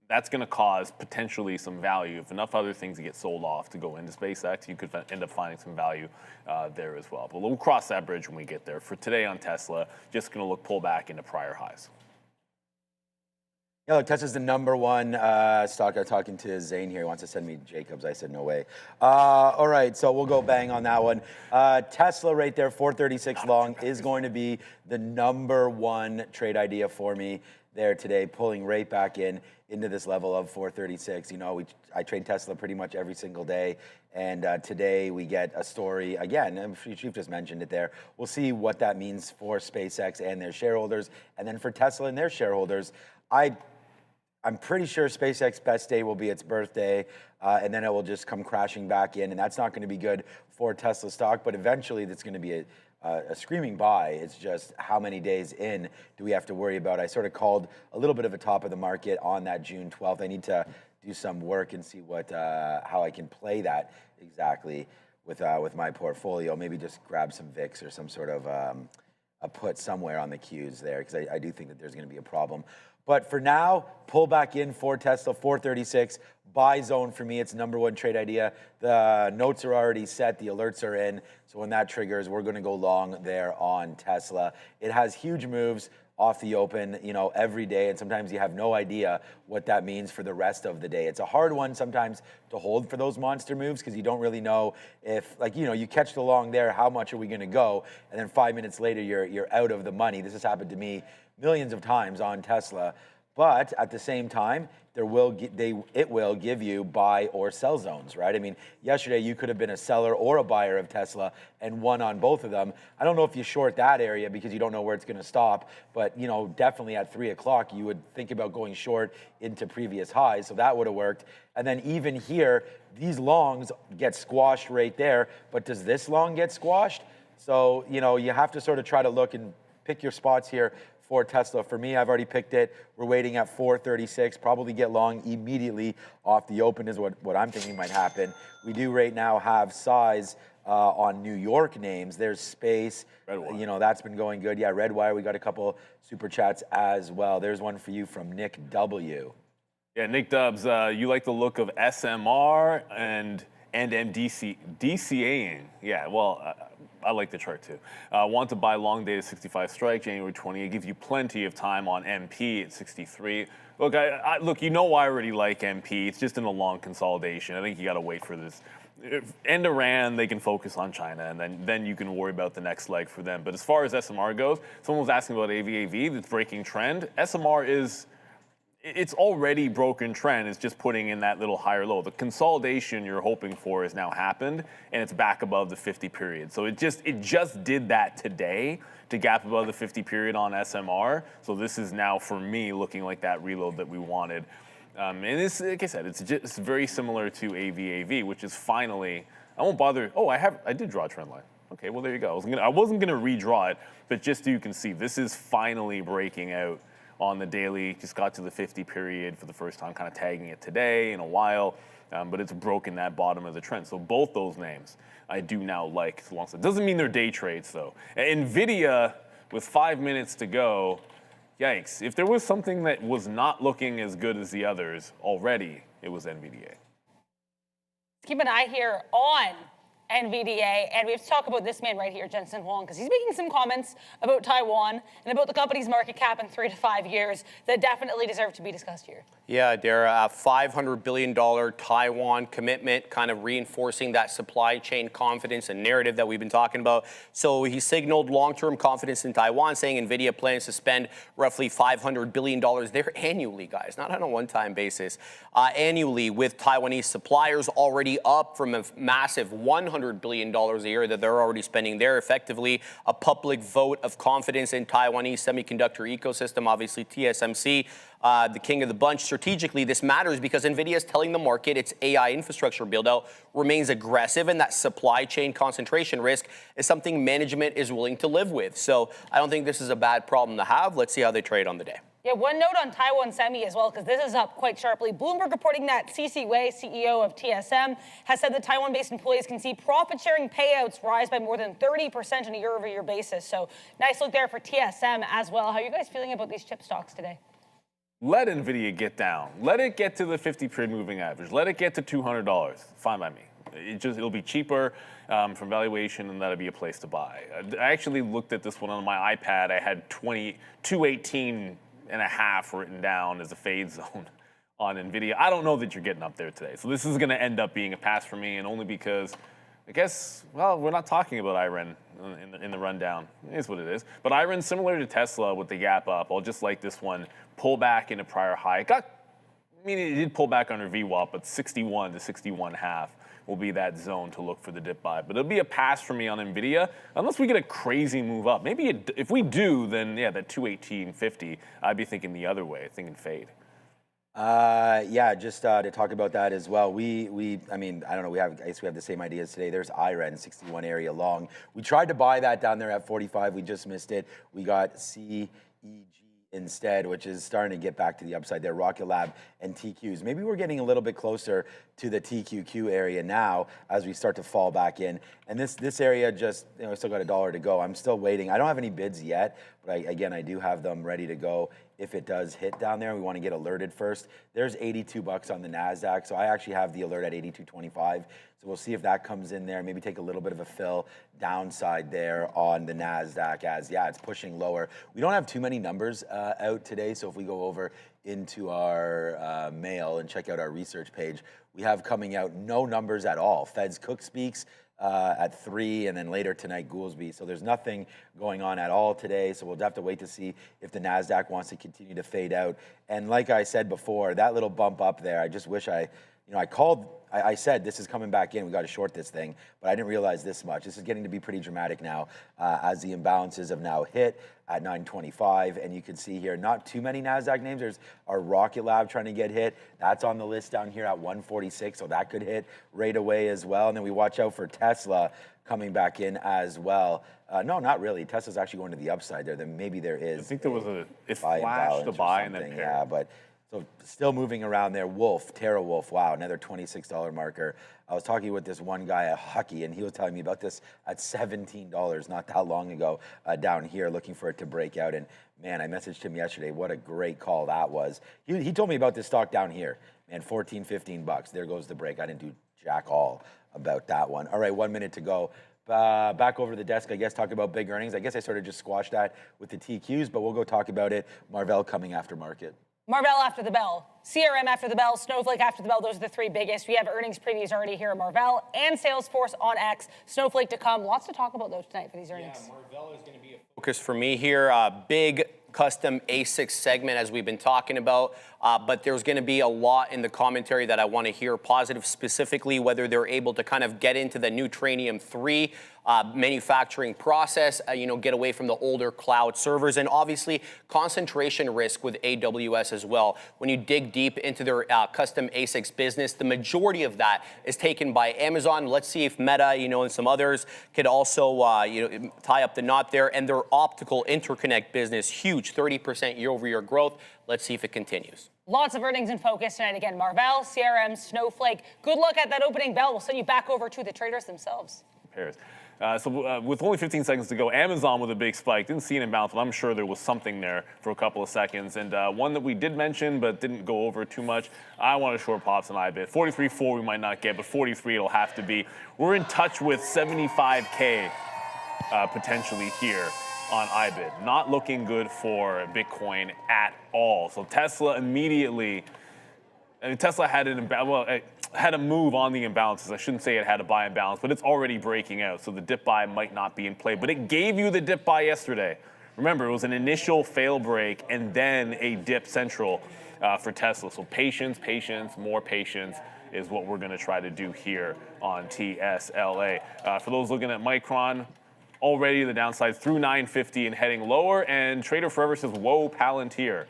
that's going to cause potentially some value. If enough other things get sold off to go into SpaceX, you could end up finding some value there as well. But we'll cross that bridge when we get there. For today on Tesla, just going to pull back into prior highs. Yeah, look, Tesla's the number one stock. I'm talking to Zane here. He wants to send me Jacobs. I said, no way. All right, so we'll go bang on that one. Tesla right there, 436 long, is going to be the number one trade idea for me there today, pulling right back into this level of 436. I trade Tesla pretty much every single day. And today we get a story, again, and you've just mentioned it there. We'll see what that means for SpaceX and their shareholders. And then for Tesla and their shareholders, I'm pretty sure SpaceX best day will be its birthday, and then it will just come crashing back in, and that's not going to be good for Tesla stock, but eventually that's going to be a screaming buy. It's just how many days in do we have to worry about? I sort of called a little bit of a top of the market on that June 12th. I need to do some work and see how I can play that exactly with my portfolio. Maybe just grab some VIX or some sort of a put somewhere on the Qs there, because I do think that there's going to be a problem. But for now, pull back in for Tesla, 436, buy zone for me. It's number one trade idea. The notes are already set, the alerts are in. So when that triggers, we're going to go long there on Tesla. It has huge moves off the open, every day, and sometimes you have no idea what that means for the rest of the day. It's a hard one sometimes to hold for those monster moves because you don't really know if, you catch the long there, how much are we going to go? And then 5 minutes later, you're out of the money. This has happened to me millions of times on Tesla. But at the same time, it will give you buy or sell zones, right? I mean, yesterday you could have been a seller or a buyer of Tesla and won on both of them. I don't know if you short that area because you don't know where it's going to stop, but definitely at 3 o'clock you would think about going short into previous highs, so that would have worked. And then even here, these longs get squashed right there, but does this long get squashed? So you have to sort of try to look and pick your spots here for Tesla. For me, I've already picked it. We're waiting at 436. Probably get long immediately off the open is what I'm thinking might happen. We do right now have size on New York names. There's Space. Redwire. That's been going good. Yeah, Redwire. We got a couple super chats as well. There's one for you from Nick W. Yeah, Nick Dubs, you like the look of SMR and DCAing. Yeah, well, I like the chart too. Want to buy long dated 65 strike, January 20. It gives you plenty of time on MP at 63. Look, look, I already like MP. It's just in a long consolidation. I think you got to wait for this. End Iran, they can focus on China, and then you can worry about the next leg for them. But as far as SMR goes, someone was asking about AVAV, the breaking trend. SMR it's already broken trend. It's just putting in that little higher low. The consolidation you're hoping for has now happened, and it's back above the 50 period. So it just did that today to gap above the 50 period on SMR. So this is now, for me, looking like that reload that we wanted. And it's, like I said, it's very similar to AVAV, which is finally, I won't bother. Oh, I did draw a trend line. Okay, well, there you go. I wasn't gonna redraw it, but just so you can see, this is finally breaking out on the daily. Just got to the 50 period for the first time, kind of tagging it today in a while, but it's broken that bottom of the trend. So both those names I do now like. It doesn't mean they're day trades though. NVIDIA, with 5 minutes to go, yikes. If there was something that was not looking as good as the others already, it was NVIDIA. Keep an eye here on NVDA, and we have to talk about this man right here, Jensen Huang, because he's making some comments about Taiwan and about the company's market cap in 3 to 5 years that definitely deserve to be discussed here. Yeah, they're a $500 billion Taiwan commitment, kind of reinforcing that supply chain confidence and narrative that we've been talking about. So he signaled long-term confidence in Taiwan, saying NVIDIA plans to spend roughly $500 billion there annually, guys, not on a one-time basis, annually, with Taiwanese suppliers already up from a massive $100 billion a year that they're already spending there. Effectively, a public vote of confidence in Taiwanese semiconductor ecosystem. Obviously, TSMC, the king of the bunch. Strategically, this matters because NVIDIA is telling the market its AI infrastructure build-out remains aggressive, and that supply chain concentration risk is something management is willing to live with. So I don't think this is a bad problem to have. Let's see how they trade on the day. Yeah, one note on Taiwan Semi as well, because this is up quite sharply. Bloomberg reporting that C.C. Wei, CEO of TSM, has said that Taiwan-based employees can see profit-sharing payouts rise by more than 30% on a year-over-year basis. So nice look there for TSM as well. How are you guys feeling about these chip stocks today? Let NVIDIA get down. Let it get to the 50-period moving average. Let it get to $200. Fine by me. It'll be cheaper from valuation, and that'll be a place to buy. I actually looked at this one on my iPad. I had 218.5 written down as a fade zone on NVIDIA. I don't know that you're getting up there today. So this is going to end up being a pass for me, and only because, I guess, well, we're not talking about IREN in the rundown. It is what it is. But IREN, similar to Tesla with the gap up, I'll just like this one, pull back in a prior high. It did pull back under VWAP, but 61 to 61.5 will be that zone to look for the dip buy. But it'll be a pass for me on NVIDIA, unless we get a crazy move up. Maybe if we do, then yeah, that 218.50, I'd be thinking the other way, thinking fade. Yeah, just to talk about that as well. I mean, I don't know. I guess we have the same ideas today. There's IREN 61 area long. We tried to buy that down there at 45. We just missed it. We got CEG instead, which is starting to get back to the upside there. Rocket Lab and TQs. Maybe we're getting a little bit closer to the TQQ area now as we start to fall back in. And this area just, I still got $1 to go. I'm still waiting. I don't have any bids yet, but I do have them ready to go. If it does hit down there, we want to get alerted first. There's $82 on the NASDAQ, so I actually have the alert at 82.25. So we'll see if that comes in there. Maybe take a little bit of a fill downside there on the NASDAQ as, yeah, it's pushing lower. We don't have too many numbers out today, so if we go over into our mail and check out our research page, we have coming out no numbers at all. Fed's Cook speaks at 3, and then later tonight, Goolsby. So there's nothing going on at all today. So we'll have to wait to see if the NASDAQ wants to continue to fade out. And like I said before, that little bump up there, I just wish I said this is coming back in. We got to short this thing, but I didn't realize this much. This is getting to be pretty dramatic now as the imbalances have now hit at 925. And you can see here, not too many NASDAQ names. There's our Rocket Lab trying to get hit. That's on the list down here at 146, so that could hit right away as well. And then we watch out for Tesla coming back in as well. No, not really. Tesla's actually going to the upside there. Then maybe there is. I think there was it flashed a buy and then yeah, but. So still moving around there. Wolf, Terra Wolf, wow, another $26 marker. I was talking with this one guy at Hockey, and he was telling me about this at $17 not that long ago down here, looking for it to break out. And man, I messaged him yesterday. What a great call that was. He told me about this stock down here. Man, 14, 15 bucks. There goes the break. I didn't do jack all about that one. All right, 1 minute to go. Back over to the desk, I guess, talk about big earnings. I guess I sort of just squashed that with the TQs, but we'll go talk about it. Marvell coming after market. Marvell after the bell, CRM after the bell, Snowflake after the bell. Those are the three biggest. We have earnings previews already here at Marvell and Salesforce on X. Snowflake to come. Lots to talk about those tonight for these earnings. Yeah, Marvell is going to be a focus for me here. Big custom ASIC segment, as we've been talking about, but there's going to be a lot in the commentary that I want to hear positive, specifically whether they're able to kind of get into the new Trainium 3 manufacturing process, get away from the older cloud servers, and obviously concentration risk with AWS as well. When you dig deep into their custom ASICs business, the majority of that is taken by Amazon. Let's see if Meta, and some others could also, tie up the knot there. And their optical interconnect business, huge, 30% year-over-year growth. Let's see if it continues. Lots of earnings in focus tonight. Again, Marvell, CRM, Snowflake. Good luck at that opening bell. We'll send you back over to the traders themselves. Paris. With only 15 seconds to go, Amazon with a big spike. Didn't see an imbalance, but I'm sure there was something there for a couple of seconds. And one that we did mention but didn't go over too much, I want to short pops and IBIT. 43.4 we might not get, but 43 it'll have to be. We're in touch with 75K potentially here on IBIT. Not looking good for Bitcoin at all. So Tesla immediately, Tesla had had a move on the imbalances. I shouldn't say it had a buy imbalance, but it's already breaking out. So the dip buy might not be in play, but it gave you the dip buy yesterday. Remember, it was an initial fail break and then a dip central for Tesla. So patience, more patience is what we're going to try to do here on TSLA. For those looking at Micron, already the downside through 950 and heading lower. And Trader Forever says, whoa, Palantir.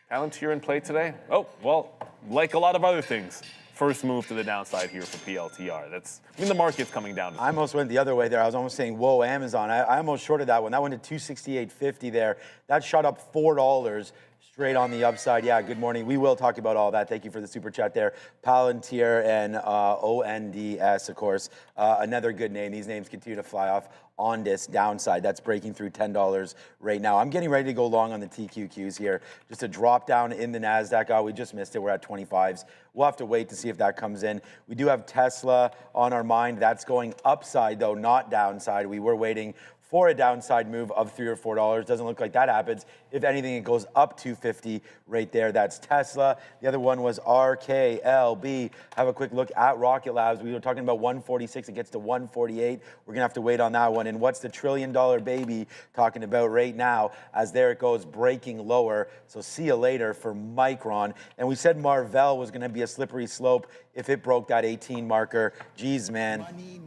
Palantir in play today? Oh, well, like a lot of other things. First move to the downside here for PLTR. The market's coming down. I almost went the other way there. I was almost saying, whoa, Amazon. I almost shorted that one. That went to 268.50 there. That shot up $4 straight on the upside. Yeah, good morning. We will talk about all that. Thank you for the super chat there. Palantir and ONDS, of course. Another good name. These names continue to fly off. On this downside, that's breaking through $10 right now. I'm getting ready to go long on the TQQs here. Just a drop down in the NASDAQ. Oh, we just missed it. We're at 25s. We'll have to wait to see if that comes in. We do have Tesla on our mind. That's going upside, though, not downside. We were waiting for a downside move of $3 or $4. Doesn't look like that happens. If anything, it goes up to 50 right there. That's Tesla. The other one was RKLB. Have a quick look at Rocket Labs. We were talking about 146. It gets to 148. We're going to have to wait on that one. And what's the $1 trillion baby talking about right now as there it goes breaking lower. So see you later for Micron. And we said Marvell was going to be a slippery slope if it broke that 18 marker. Geez, man. Money.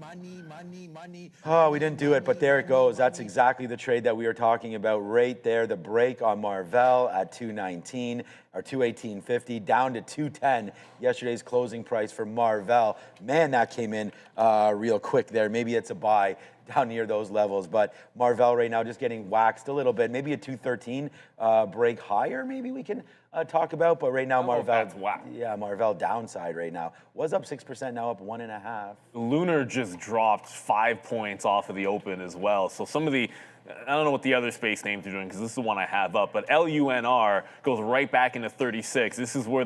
Oh, we didn't do it, but there it goes. That's exactly the trade that we were talking about right there. The break on Marvell at 219 or 218.50 down to 210. Yesterday's closing price for Marvell. Man, that came in real quick there. Maybe it's a buy down near those levels, but Marvell right now just getting waxed a little bit. Maybe a 213 break higher. Maybe we can talk about, but right now Marvell downside right now. Was up 6%, now up 1.5. Lunar just dropped 5 points off of the open as well. So some of the, I don't know what the other space names are doing because this is the one I have up, but LUNR goes right back into 36. This is where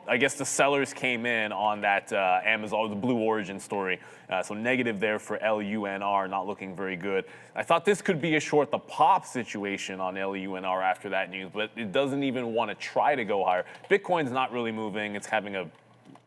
I guess the sellers came in on that Amazon, the Blue Origin story. So negative there for LUNR, not looking very good. I thought this could be a short the pop situation on LUNR after that news, but it doesn't even want to try to go higher. Bitcoin's not really moving. It's having a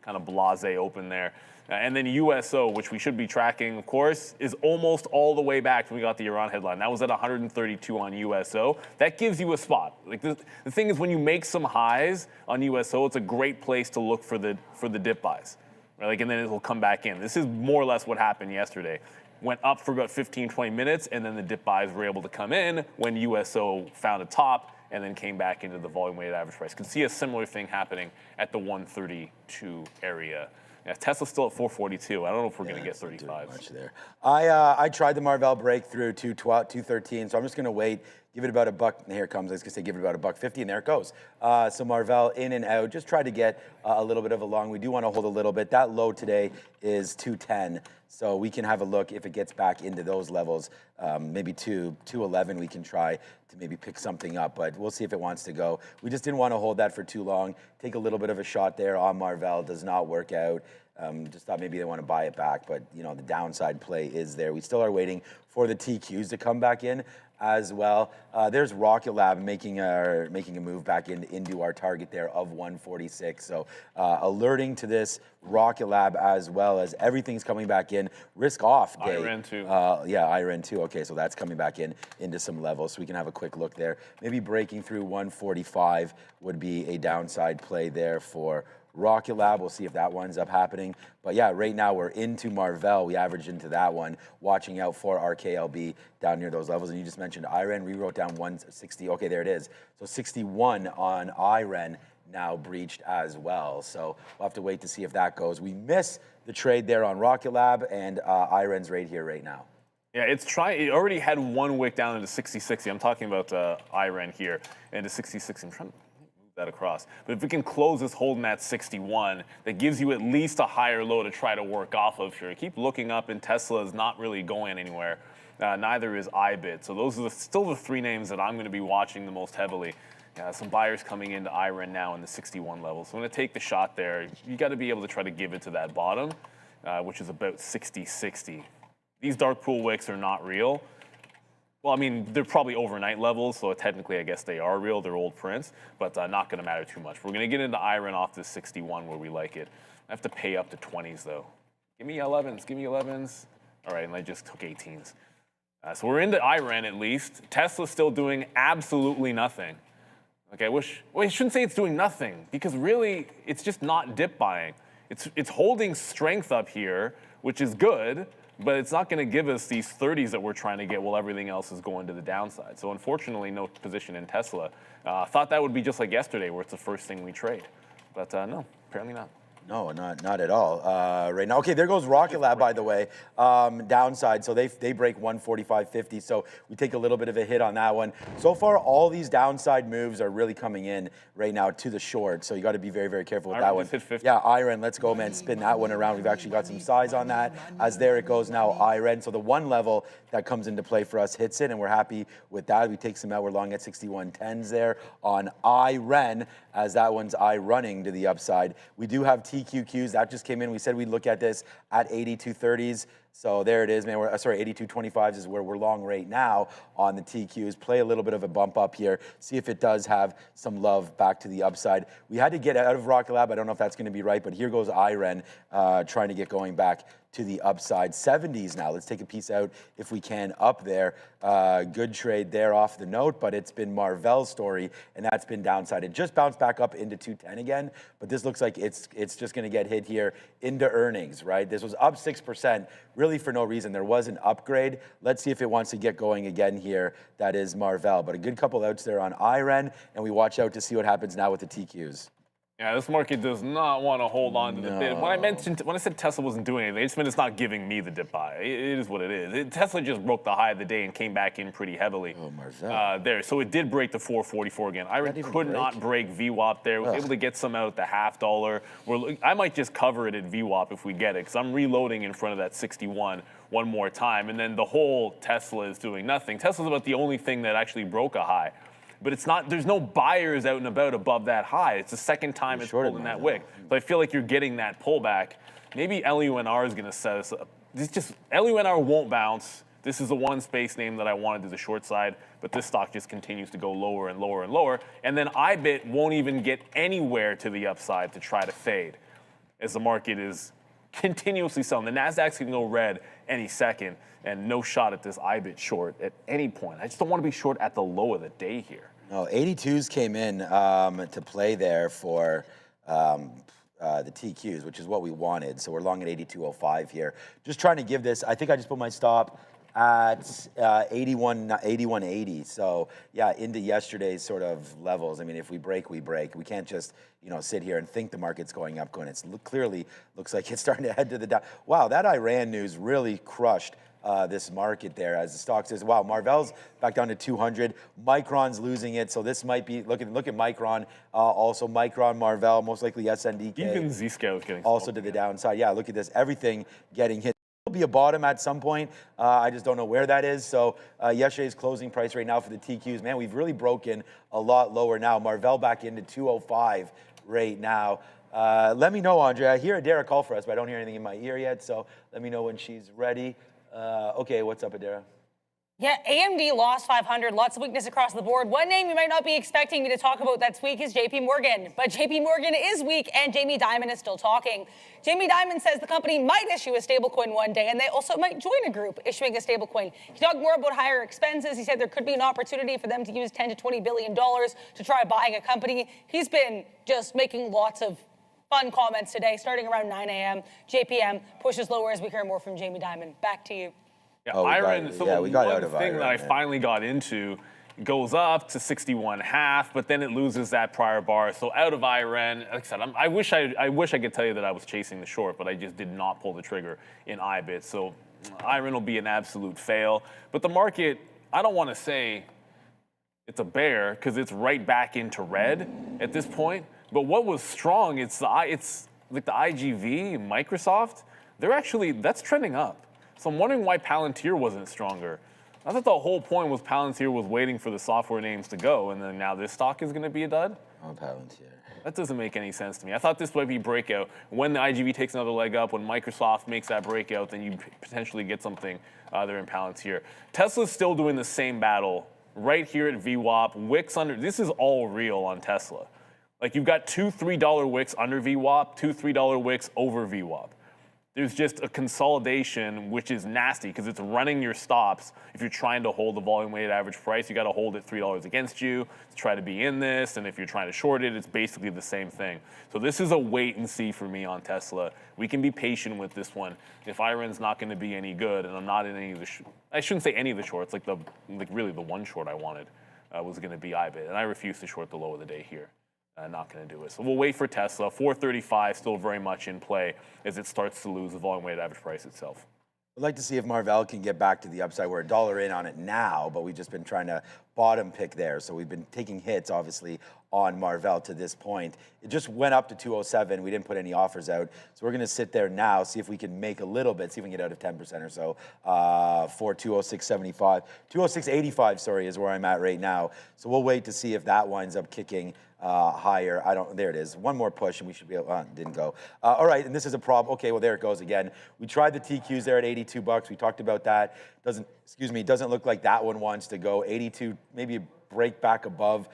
kind of blase open there. And then USO, which we should be tracking, of course, is almost all the way back when we got the Iran headline. That was at 132 on USO. That gives you a spot. Like the thing is, when you make some highs on USO, it's a great place to look for the dip buys. Right? Like, and then it will come back in. This is more or less what happened yesterday. Went up for about 15, 20 minutes, and then the dip buys were able to come in when USO found a top and then came back into the volume-weighted average price. You can see a similar thing happening at the 132 area. Yeah, Tesla's still at 442. I don't know if we're going to get 35. Much there. I tried the Marvell breakthrough to 213, so I'm just going to wait. Give it about a buck. Here it comes. I was going to say give it about $1.50, and there it goes. So Marvell in and out. Just try to get a little bit of a long. We do want to hold a little bit. That low today is 210, so we can have a look if it gets back into those levels. Maybe 211. We can try to maybe pick something up, but we'll see if it wants to go. We just didn't want to hold that for too long. Take a little bit of a shot there on Marvell. Does not work out. Just thought maybe they want to buy it back, but you know the downside play is there. We still are waiting for the TQs to come back in as well. There's Rocket Lab making a move back into our target there of 146. So alerting to this Rocket Lab as well as everything's coming back in. Risk off day. IREN too. Yeah, IREN too. Okay, so that's coming back into some levels. So we can have a quick look there. Maybe breaking through 145 would be a downside play there for Rocket Lab. We'll see if that winds up happening. But yeah, right now we're into Marvell. We averaged into that one. Watching out for RKLB down near those levels. And you just mentioned IREN. We wrote down 160. Okay, there it is. So 61 on IREN now breached as well. So we'll have to wait to see if that goes. We miss the trade there on Rocket Lab, and IREN's right here right now. Yeah, it already had one wick down into 60-60. I'm talking about IREN here, into 60-60. I'm trying to that across. But if we can close this holding at 61, that gives you at least a higher low to try to work off of here. Keep looking up, and Tesla is not really going anywhere. Neither is iBit. So those are still the three names that I'm going to be watching the most heavily. Some buyers coming into IREN now in the 61 level. So I'm going to take the shot there. You got to be able to try to give it to that bottom, which is about 60-60. These dark pool wicks are not real. Well, I mean, they're probably overnight levels, so technically I guess they are real. They're old prints, but not going to matter too much. We're going to get into IREN off this 61 where we like it. I have to pay up to 20s, though. Give me 11s. Give me 11s. All right, and I just took 18s. So we're into IREN at least. Tesla's still doing absolutely nothing. Okay, well, I shouldn't say it's doing nothing, because really it's just not dip buying. It's holding strength up here, which is good, but it's not going to give us these 30s that we're trying to get while everything else is going to the downside. So unfortunately, no position in Tesla. Thought that would be just like yesterday, where it's the first thing we trade. But no, apparently not. No, not at all. Right now, okay, there goes Rocket Lab, by the way, downside. So they break 145.50. So we take a little bit of a hit on that one. So far, all these downside moves are really coming in right now to the short. So you got to be very, very careful with that one. Yeah, IREN, let's go, man. Spin that one around. We've actually got some size on that. As there it goes now, IREN. So the one level that comes into play for us hits it, and we're happy with that. We take some out. We're long at 61.10s there on IREN, as that one's running to the upside. We do have TQQs that just came in. We said we'd look at this at 82.30s. So there it is, man. 82.25s is where we're long right now on the TQs. Play a little bit of a bump up here. See if it does have some love back to the upside. We had to get out of Rocket Lab. I don't know if that's going to be right, but here goes IREN trying to get going back to the upside. 70s now. Let's take a piece out if we can up there. Good trade there off the note, but it's been Marvell's story, and that's been downside. It just bounced back up into 210 again, but this looks like it's just going to get hit here into earnings, right? This was up 6%, really for no reason. There was an upgrade. Let's see if it wants to get going again here. That is Marvell, but a good couple outs there on IREN, and we watch out to see what happens now with the TQs. Yeah, this market does not want to hold on to the bid. When I said Tesla wasn't doing anything, it just meant it's not giving me the dip buy. It is what it is. Tesla just broke the high of the day and came back in pretty heavily. Oh, Marvell. There, so it did break the 444 again. I could not break VWAP there. Was able to get some out at the $0.50. I might just cover it at VWAP if we get it, because I'm reloading in front of that 61 one more time, and then the whole Tesla is doing nothing. Tesla's about the only thing that actually broke a high. But it's not. There's no buyers out and about above that high. It's the second time it's holding that wick. So I feel like you're getting that pullback. Maybe LUNR is going to set us up. LUNR won't bounce. This is the one space name that I wanted to the short side, but this stock just continues to go lower and lower and lower. And then iBit won't even get anywhere to the upside to try to fade, as the market is continuously selling. The Nasdaq's going to go red any second, and no shot at this IBIT short at any point. I just don't want to be short at the low of the day here. No, 82s came in to play there for the TQs, which is what we wanted. So we're long at 82.05 here. Just trying to give this, I think I just put my stop at 81.80. So yeah, into yesterday's sort of levels. I mean, if we break, we break. We can't just, sit here and think the market's going up. Clearly looks like it's starting to head to the down. Wow, that Iran news really crushed this market there, as the stock says, wow, Marvell's back down to 200. Micron's losing it, so this might be, look at Micron, also Micron, Marvell, most likely SNDK. Even Zscaler is getting also to the downside. Yeah, look at this, everything getting hit. There'll be a bottom at some point. I just don't know where that is. So yesterday's closing price right now for the TQs, man, we've really broken a lot lower now. Marvell back into 205 right now. Let me know, Andre. I hear Adara call for us, but I don't hear anything in my ear yet, so let me know when she's ready. Okay, what's up, Adara? Yeah, AMD lost 500. Lots of weakness across the board. One name you might not be expecting me to talk about that's weak is JP Morgan. But JP Morgan is weak, and Jamie Dimon is still talking. Jamie Dimon says the company might issue a stablecoin one day, and they also might join a group issuing a stablecoin. He talked more about higher expenses. He said there could be an opportunity for them to use $10 to $20 billion to try buying a company. He's been just making lots of fun comments today, starting around 9 a.m. JPM pushes lower as we hear more from Jamie Dimon. Back to you. Yeah, Iron, we got out of one thing Iron, that I finally got into goes up to 61.5, but then it loses that prior bar. So out of Iran, like I said, I wish I could tell you that I was chasing the short, but I just did not pull the trigger in IBIT. So Iran will be an absolute fail. But the market, I don't want to say it's a bear because it's right back into red at this point. But what was strong, it's like the IGV, Microsoft, that's trending up. So I'm wondering why Palantir wasn't stronger. I thought the whole point was Palantir was waiting for the software names to go, and then now this stock is going to be a dud? Oh, Palantir. That doesn't make any sense to me. I thought this might be breakout. When the IGV takes another leg up, when Microsoft makes that breakout, then you potentially get something there in Palantir. Tesla's still doing the same battle right here at VWAP. Wicks under, this is all real on Tesla. Like you've got two $3 wicks under VWAP, two $3 wicks over VWAP. There's just a consolidation, which is nasty because it's running your stops. If you're trying to hold the volume weighted average price, you got to hold it $3 against you to try to be in this. And if you're trying to short it, it's basically the same thing. So this is a wait and see for me on Tesla. We can be patient with this one. If Iran's not going to be any good, and I'm not in any of the, I shouldn't say any of the shorts. Like really the one short I wanted was going to be IBIT, and I refuse to short the low of the day here. Not going to do it. So we'll wait for Tesla. 435 still very much in play as it starts to lose the volume weighted average price itself. I'd like to see if Marvell can get back to the upside. We're $1 in on it now, but we've just been trying to bottom pick there. So we've been taking hits, obviously, on Marvell to this point. It just went up to 207. We didn't put any offers out. So we're going to sit there now, see if we can make a little bit, see if we can get out of 10% or so for 206.75. 206.85, sorry, is where I'm at right now. So we'll wait to see if that winds up kicking higher. There it is. One more push and we should be able, didn't go. All right, and this is a problem. Okay, well, there it goes again. We tried the TQs there at 82 bucks. We talked about that. Doesn't look like that one wants to go. 82, maybe break back above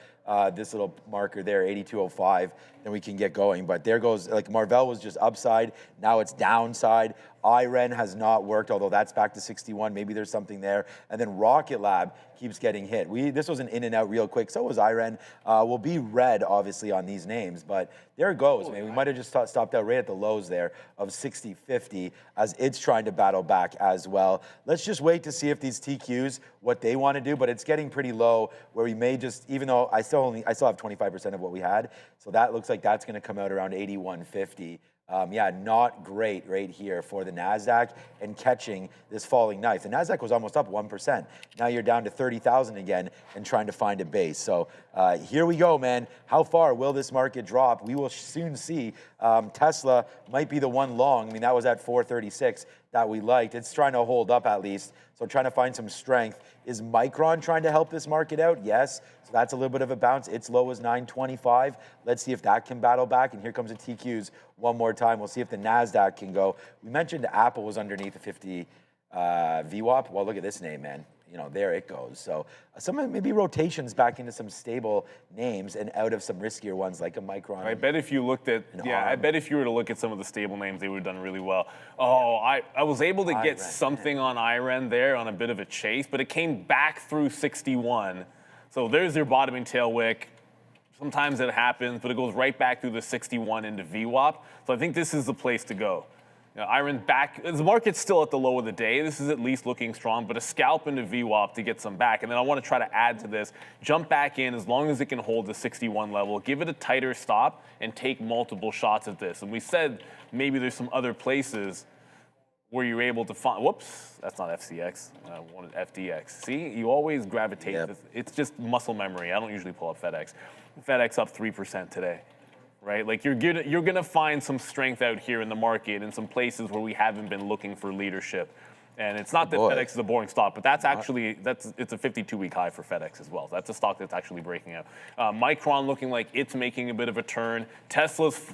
this little marker there, 82.05, then we can get going. But there goes, like Marvell was just upside. Now it's downside. Iran has not worked, although that's back to 61. Maybe there's something there. And then Rocket Lab keeps getting hit. This was an in and out real quick. So was Iran. We'll be red, obviously, on these names. But there it goes, man. We might have just stopped out right at the lows there of 60.50 as it's trying to battle back as well. Let's just wait to see if these TQs, what they want to do. But it's getting pretty low where we may just, even though I still have 25% of what we had. So that looks like that's going to come out around 81.50. Yeah, not great right here for the NASDAQ and catching this falling knife. The NASDAQ was almost up 1%. Now you're down to 30,000 again and trying to find a base. So here we go, man. How far will this market drop? We will soon see. Tesla might be the one long. I mean, that was at 436 that we liked. It's trying to hold up at least. So trying to find some strength. Is Micron trying to help this market out? Yes. So that's a little bit of a bounce. Its low is 925. Let's see if that can battle back. And here comes the TQs one more time. We'll see if the NASDAQ can go. We mentioned Apple was underneath the 50 VWAP. Well, look at this name, man. You know, there it goes. So some maybe rotations back into some stable names and out of some riskier ones like a Micron. I bet if you looked at, I bet if you were to look at some of the stable names, they would have done really well. Oh, I was able to get something on IREN there on a bit of a chase, but it came back through 61. So there's your bottoming tail wick. Sometimes it happens, but it goes right back through the 61 into VWAP. So I think this is the place to go. You know, IREN back, the market's still at the low of the day. This is at least looking strong, but a scalp into VWAP to get some back. And then I want to try to add to this, jump back in as long as it can hold the 61 level, give it a tighter stop, and take multiple shots at this. And we said maybe there's some other places where you're able to find, whoops, that's not FCX, I wanted FDX. See, you always gravitate, it's just muscle memory. I don't usually pull up FedEx. FedEx up 3% today. Right, like you're gonna find some strength out here in the market in some places where we haven't been looking for leadership, and it's not that FedEx is a boring stock, but that's actually it's a 52-week high for FedEx as well. So that's a stock that's actually breaking out. Micron looking like it's making a bit of a turn. Tesla's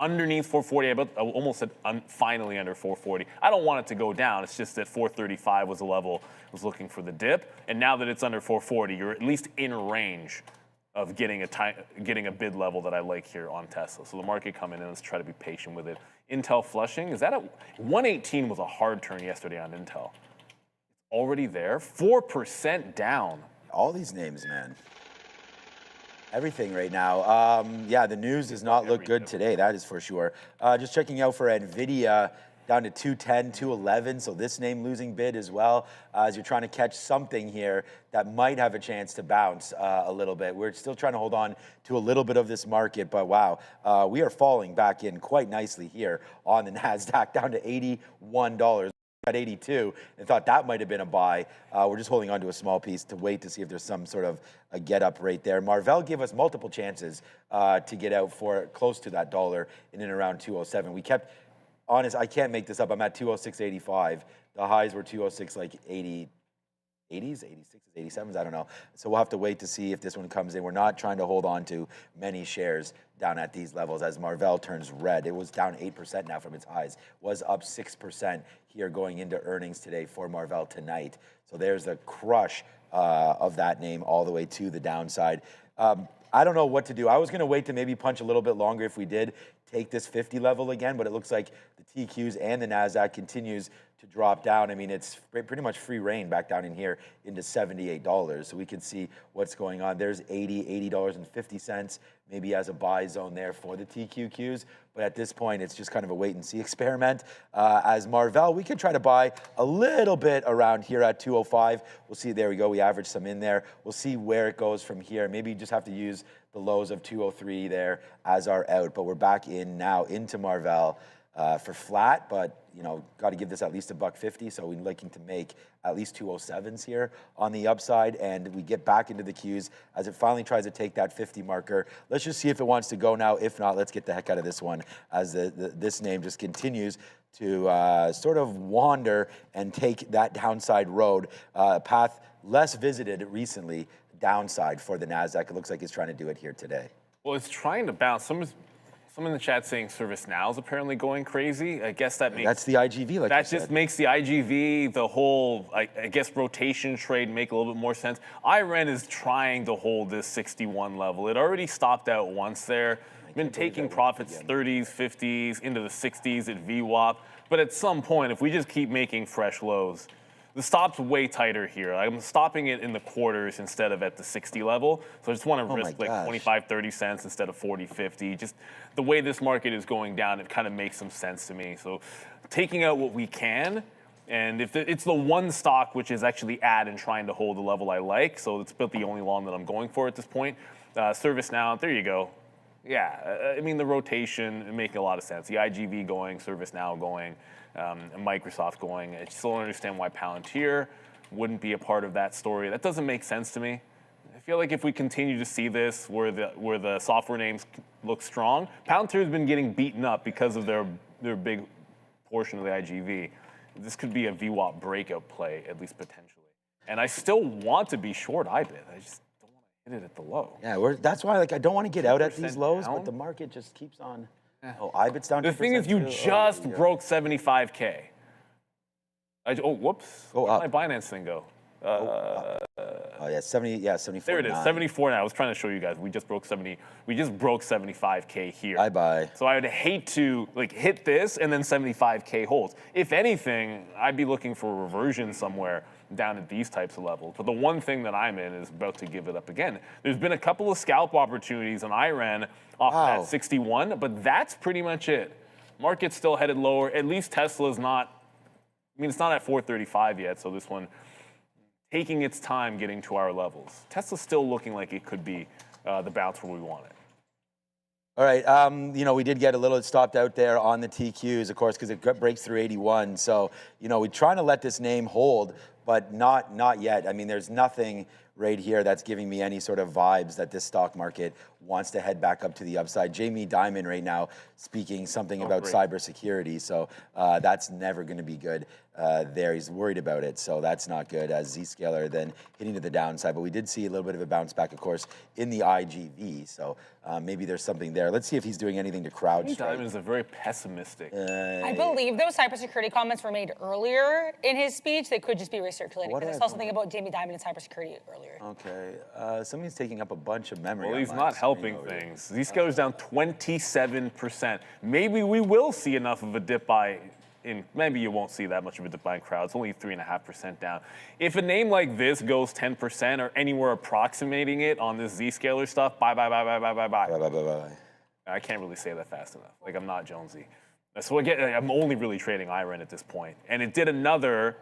underneath 440. I almost said finally under 440. I don't want it to go down. It's just that 435 was the level I was looking for the dip, and now that it's under 440, you're at least in range of getting a bid level that I like here on Tesla. So the market coming in, let's try to be patient with it. Intel flushing, is that a 118 was a hard turn yesterday on Intel. Already there, 4% down. All these names, man. Everything right now. Yeah, the news does not look good today, that is for sure. Just checking out for NVIDIA, down to 210, 211, so this name losing bid as well, as you're trying to catch something here that might have a chance to bounce a little bit. We're still trying to hold on to a little bit of this market, but wow, we are falling back in quite nicely here on the NASDAQ, down to $81. At 82 and thought that might have been a buy. We're just holding on to a small piece to wait to see if there's some sort of a get up right there. Marvell gave us multiple chances to get out for close to that dollar in and around 207. We kept, honest, I can't make this up. I'm at 206.85. The highs were 206 like 80s, 86s, 87s, I don't know. So we'll have to wait to see if this one comes in. We're not trying to hold on to many shares down at these levels as Marvell turns red. It was down 8% now from its highs, was up 6% here going into earnings today for Marvell tonight. So there's the crush of that name all the way to the downside. I don't know what to do. I was gonna wait to maybe punch a little bit longer if we did take this 50 level again, but it looks like the TQs and the NASDAQ continues to drop down. I mean, it's pretty much free reign back down in here into $78. So we can see what's going on. There's $80.50, maybe as a buy zone there for the TQQs. But at this point, it's just kind of a wait and see experiment. As Marvell, we could try to buy a little bit around here at 205. We'll see, there we go. We averaged some in there. We'll see where it goes from here. Maybe you just have to use the lows of 203 there as our out. But we're back in now into Marvell for flat, but you know, got to give this at least $1.50. So we're looking to make at least 207s here on the upside, and we get back into the Qs as it finally tries to take that 50 marker. Let's just see if it wants to go now. If not, let's get the heck out of this one as this name just continues to sort of wander and take that downside road, path less visited recently, downside for the NASDAQ. It looks like it's trying to do it here today. Well, it's trying to bounce. Someone in the chat saying ServiceNow is apparently going crazy. I guess that makes... That's the IGV, like that just makes the IGV, the whole, I guess, rotation trade make a little bit more sense. IREN is trying to hold this 61 level. It already stopped out once there. Been taking profits 30s, 50s, into the 60s at VWAP. But at some point, if we just keep making fresh lows, the stop's way tighter here. I'm stopping it in the quarters instead of at the 60 level. So I just want to risk like 25, 30 cents instead of 40, 50. Just the way this market is going down, it kind of makes some sense to me. So taking out what we can, and if it's the one stock which is actually at and trying to hold the level I like, so it's about the only long that I'm going for at this point. ServiceNow, there you go. Yeah, I mean, the rotation, making a lot of sense. The IGV going, ServiceNow going, and Microsoft going. I still don't understand why Palantir wouldn't be a part of that story. That doesn't make sense to me. I feel like if we continue to see this where the software names look strong, Palantir has been getting beaten up because of their big portion of the IGV. This could be a VWAP breakout play, at least potentially. And I still want to be short IBIT. I just don't want to hit it at the low. Yeah, that's why I don't want to get out at these lows, but the market just keeps on. Oh, IBIT's down. The thing is, you just broke 75K. Oh, whoops. Go Where'd up. my Binance thing go? Oh yeah, 74. There it is, 74 now. I was trying to show you guys. We just broke 75K here. Bye-bye. So I would hate to like hit this and then 75K holds. If anything, I'd be looking for a reversion somewhere down at these types of levels. But the one thing that I'm in is about to give it up again. There's been a couple of scalp opportunities on IREN off Wow. that 61, but that's pretty much it. Market's still headed lower. At least Tesla's not, I mean, it's not at 435 yet, so this one taking its time getting to our levels. Tesla's still looking like it could be the bounce where we want it. All right, we did get a little stopped out there on the TQs, of course, because it breaks through 81. So, we're trying to let this name hold, but not yet. I mean, there's nothing right here that's giving me any sort of vibes that this stock market wants to head back up to the upside. Jamie Dimon right now speaking something about cybersecurity, so that's never going to be good there. He's worried about it, so that's not good as Zscaler then hitting to the downside. But we did see a little bit of a bounce back, of course, in the IGV, so maybe there's something there. Let's see if he's doing anything to CrowdStrike. Dimon is a very pessimistic. I believe those cybersecurity comments were made earlier in his speech. They could just be recirculated. Because I saw something about Jamie Dimon and cybersecurity earlier. Okay, somebody's taking up a bunch of memory. Well, on he's my not screen helping over things. Zscaler's down 27%. Maybe we will see enough of a dip buy in, maybe you won't see that much of a dip buy in crowd. It's only 3.5% down. If a name like this goes 10% or anywhere approximating it on this Zscaler stuff, bye. Bye. I can't really say that fast enough. Like, I'm not Jonesy. So again, I'm only really trading IREN at this point. And it did another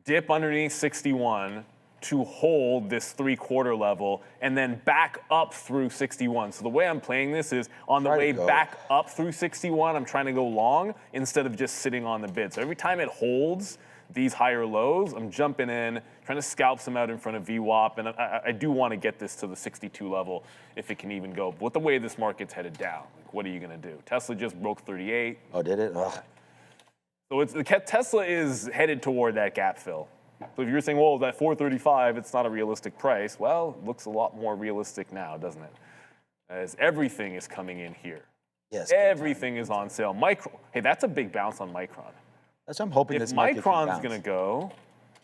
dip underneath 61 to hold this 3/4 level and then back up through 61. So the way I'm playing this is on the way back up through 61, I'm trying to go long instead of just sitting on the bid. So every time it holds these higher lows, I'm jumping in, trying to scalp some out in front of VWAP, and I do want to get this to the 62 level if it can even go. But with the way this market's headed down, like, what are you going to do? Tesla just broke 38. Oh, did it? Ugh. So Tesla is headed toward that gap fill. So if you're saying, well, that 435, it's not a realistic price, well, it looks a lot more realistic now, doesn't it? As everything is coming in here. Yes. Everything is on sale. Hey, that's a big bounce on Micron. That's what I'm hoping If this market can Micron's bounce. going to go,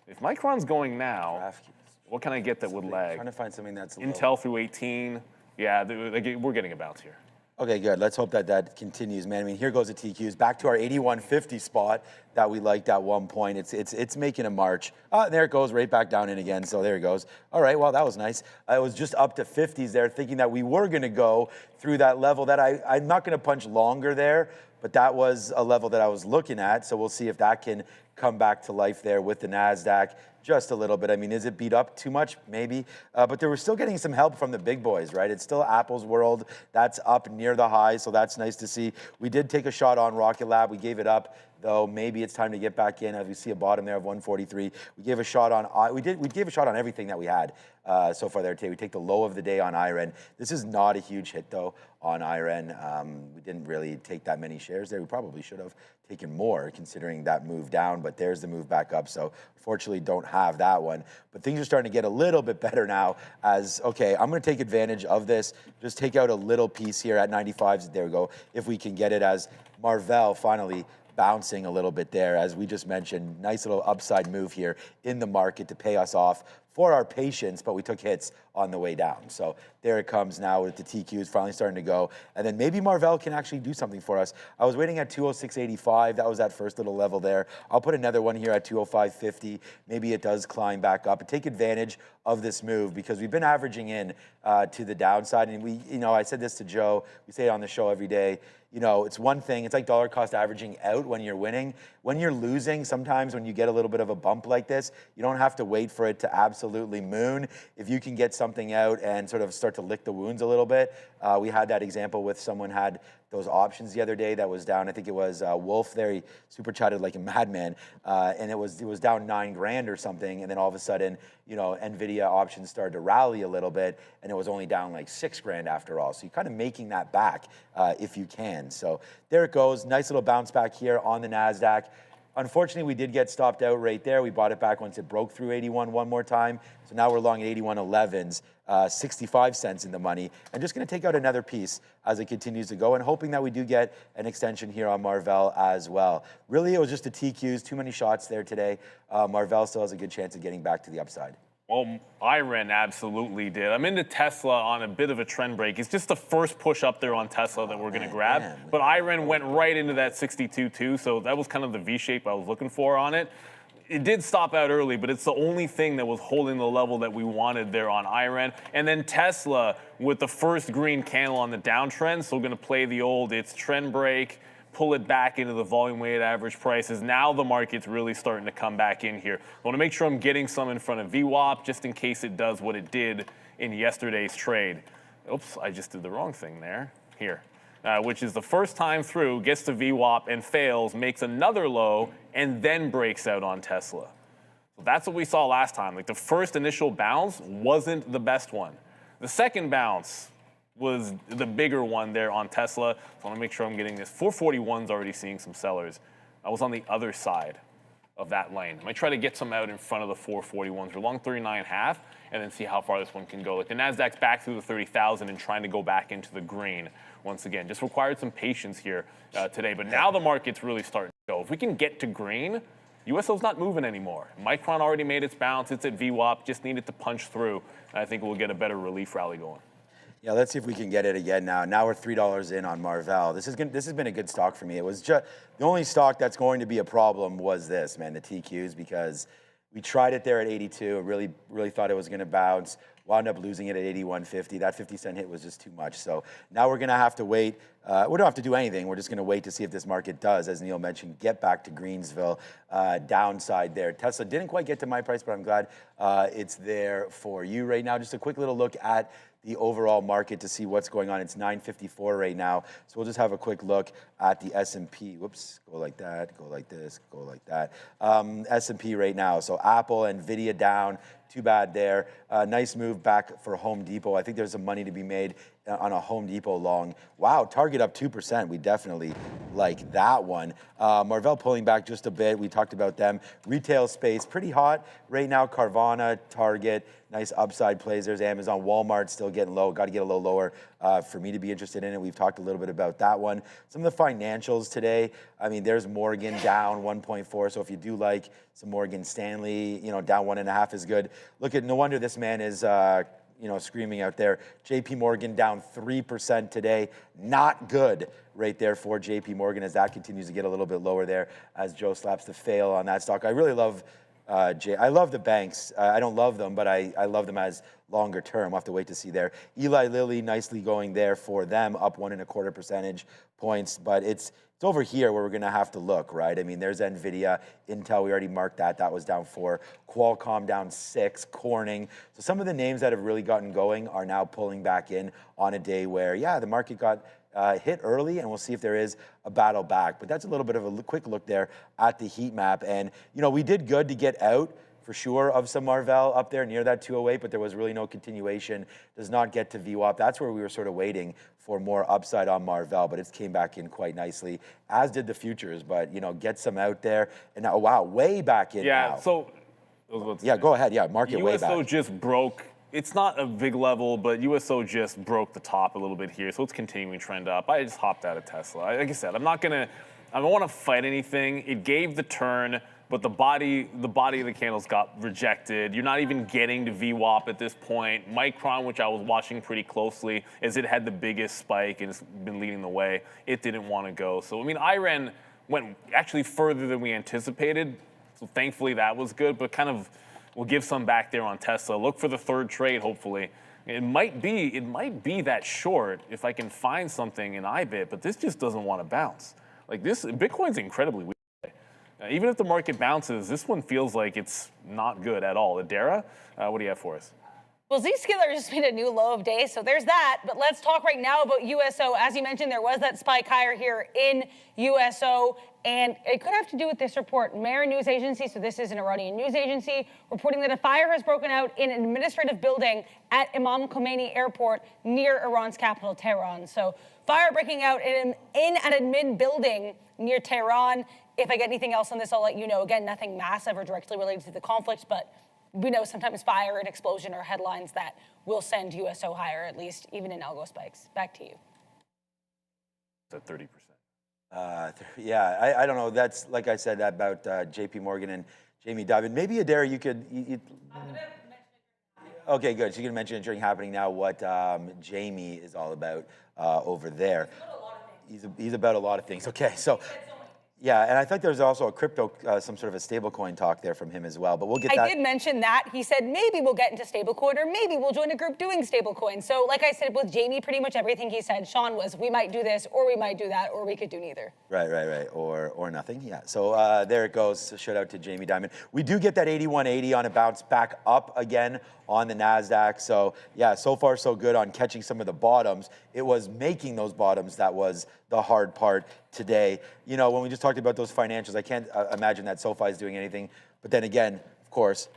if Micron's going now, DraftKings. what can I get that would lag? Trying to find something that's low. Intel through 18. Yeah, we're getting a bounce here. Okay, good. Let's hope that continues, man. I mean, here goes the TQs. Back to our 81.50 spot that we liked at one point. It's making a march. There it goes, right back down in again. So there it goes. All right, well, that was nice. I was just up to 50s there, thinking that we were going to go through that level that I'm not going to punch longer there, but that was a level that I was looking at. So we'll see if that can come back to life there with the NASDAQ. Just a little bit. I mean, is it beat up too much? Maybe. But they were still getting some help from the big boys, right? It's still Apple's world. That's up near the high, so that's nice to see. We did take a shot on Rocket Lab. We gave it up, though. Maybe it's time to get back in. As we see a bottom there of 143. We gave a shot on. We gave a shot on everything that we had so far there today. We take the low of the day on IREN. This is not a huge hit, though, on IREN. We didn't really take that many shares there. We probably should have taken more considering that move down, but there's the move back up. So unfortunately don't have that one. But things are starting to get a little bit better now as, okay, I'm going to take advantage of this. Just take out a little piece here at 95s. There we go. If we can get it as Marvell finally bouncing a little bit there, as we just mentioned. Nice little upside move here in the market to pay us off for our patience, but we took hits on the way down. So there it comes now with the TQs finally starting to go. And then maybe Marvell can actually do something for us. I was waiting at 206.85. That was that first little level there. I'll put another one here at 205.50. Maybe it does climb back up and take advantage of this move because we've been averaging in to the downside. And we, I said this to Joe, we say it on the show every day. It's one thing, it's like dollar cost averaging out when you're winning. When you're losing, sometimes when you get a little bit of a bump like this, you don't have to wait for it to absolutely moon. If you can get something out and sort of start to lick the wounds a little bit. We had that example with someone had those options the other day that was down. I think it was Wolf there. He super chatted like a madman, and it was down $9,000 or something. And then all of a sudden, Nvidia options started to rally a little bit, and it was only down like $6,000 after all. So you're kind of making that back if you can. So there it goes. Nice little bounce back here on the NASDAQ. Unfortunately, we did get stopped out right there. We bought it back once it broke through 81 one more time. So now we're long at 81.11s, 65 cents in the money. And just going to take out another piece as it continues to go and hoping that we do get an extension here on Marvell as well. Really, it was just the TQs, too many shots there today. Marvell still has a good chance of getting back to the upside. Well, IREN absolutely did. I'm into Tesla on a bit of a trend break. It's just the first push up there on Tesla that we're going to grab. But IREN went right into that 62 too, so that was kind of the V-shape I was looking for on it. It did stop out early, but it's the only thing that was holding the level that we wanted there on IREN. And then Tesla with the first green candle on the downtrend, so we're going to play the old, it's trend break, pull it back into the volume weighted average prices. Now the market's really starting to come back in here. I want to make sure I'm getting some in front of VWAP just in case it does what it did in yesterday's trade. Oops, I just did the wrong thing there. Here, which is the first time through, gets to VWAP and fails, makes another low, and then breaks out on Tesla. So that's what we saw last time. Like the first initial bounce wasn't the best one. The second bounce was the bigger one there on Tesla. So I want to make sure I'm getting this. 441's already seeing some sellers. I was on the other side of that lane. I might try to get some out in front of the 441s. We're long 39.5 and then see how far this one can go. Like the Nasdaq's back through the 30,000 and trying to go back into the green once again. Just required some patience here today. But now the market's really starting to go. If we can get to green, USO's not moving anymore. Micron already made its bounce. It's at VWAP. Just needed to punch through. And I think we'll get a better relief rally going. Yeah, let's see if we can get it again now. Now we're $3 in on Marvell. This has been a good stock for me. It was just the only stock that's going to be a problem was this, man, the TQs, because we tried it there at 82. Really thought it was going to bounce. Wound up losing it at 81.50. That 50-cent hit was just too much. So now we're going to have to wait. We don't have to do anything. We're just going to wait to see if this market does, as Neil mentioned, get back to Greensville. Downside there. Tesla didn't quite get to my price, but I'm glad it's there for you right now. Just a quick little look at the overall market to see what's going on. It's 954 right now. So we'll just have a quick look at the S&P. Whoops, go like that, go like this, go like that. S&P right now. So Apple, Nvidia down. Too bad there. Nice move back for Home Depot. I think there's some money to be made on a Home Depot long. Wow, Target up 2%. We definitely like that one. Marvell pulling back just a bit. We talked about them. Retail space, pretty hot right now. Carvana, Target, nice upside plays. There's Amazon. Walmart still getting low. Got to get a little lower for me to be interested in it. We've talked a little bit about that one. Some of the financials today, I mean, there's Morgan down 1.4. So if you do like some Morgan Stanley, down 1.5 is good. Look at, no wonder this man is, screaming out there. JP Morgan down 3% today. Not good right there for JP Morgan as that continues to get a little bit lower there as Joe slaps the fail on that stock. I really love I love the banks. I don't love them, but I love them as longer term. We'll have to wait to see there. Eli Lilly nicely going there for them, up 1.25 percentage points, but it's over here where we're going to have to look, right? I mean, there's Nvidia, Intel, we already marked that. That was down 4. Qualcomm down 6, Corning. So some of the names that have really gotten going are now pulling back in on a day where, yeah, the market got hit early, and we'll see if there is a battle back. But that's a little bit of a quick look there at the heat map. And, we did good to get out for sure of some Marvell up there near that 208, but there was really no continuation. Does not get to VWAP. That's where we were sort of waiting for more upside on Marvell, but it's came back in quite nicely, as did the futures. But, get some out there. And now, wow, way back in now. Yeah, so... Yeah, go ahead. Yeah, market way back. USO just broke. It's not a big level, but USO just broke the top a little bit here, so it's continuing trend up. I just hopped out of Tesla. Like I said, I don't want to fight anything. It gave the turn, but the body of the candles got rejected. You're not even getting to VWAP at this point. Micron, which I was watching pretty closely, as it had the biggest spike and it's been leading the way, it didn't want to go. So, I mean, IREN went actually further than we anticipated, so thankfully that was good, but kind of we'll give some back there on Tesla. Look for the third trade, hopefully. It might be that short if I can find something in IBIT, but this just doesn't want to bounce. Like this, Bitcoin's incredibly weak. Even if the market bounces, this one feels like it's not good at all. Adara, what do you have for us? Well, Zscaler just made a new low of day, so there's that. But let's talk right now about USO. As you mentioned, there was that spike higher here in USO, and it could have to do with this report. Mer News Agency, so this is an Iranian news agency, reporting that a fire has broken out in an administrative building at Imam Khomeini Airport near Iran's capital, Tehran. So fire breaking out in an admin building near Tehran. If I get anything else on this, I'll let you know. Again, nothing massive or directly related to the conflict, but we know sometimes fire and explosion are headlines that will send USO higher, at least even in algo spikes. Back to you. At 30%. Yeah, I don't know. That's like I said about JP Morgan and Jamie Dimon. Maybe Adair, you could. Okay, good. So you can mention it during happening now what Jamie is all about over there. He's about a lot of things. Okay, so. Yeah, and I think there's also a crypto, some sort of a stablecoin talk there from him as well, but we'll get that. I did mention that. He said maybe we'll get into stablecoin or maybe we'll join a group doing stablecoin. So like I said with Jamie, pretty much everything he said, Sean, was we might do this or we might do that or we could do neither. Right. Or nothing, yeah. So there it goes. Shout out to Jamie Dimon. We do get that 8180 on a bounce back up again on the NASDAQ. So yeah, so far so good on catching some of the bottoms. It was making those bottoms that was the hard part today. You know, when we just talked about those financials, I can't imagine that SoFi is doing anything. But then again, of course,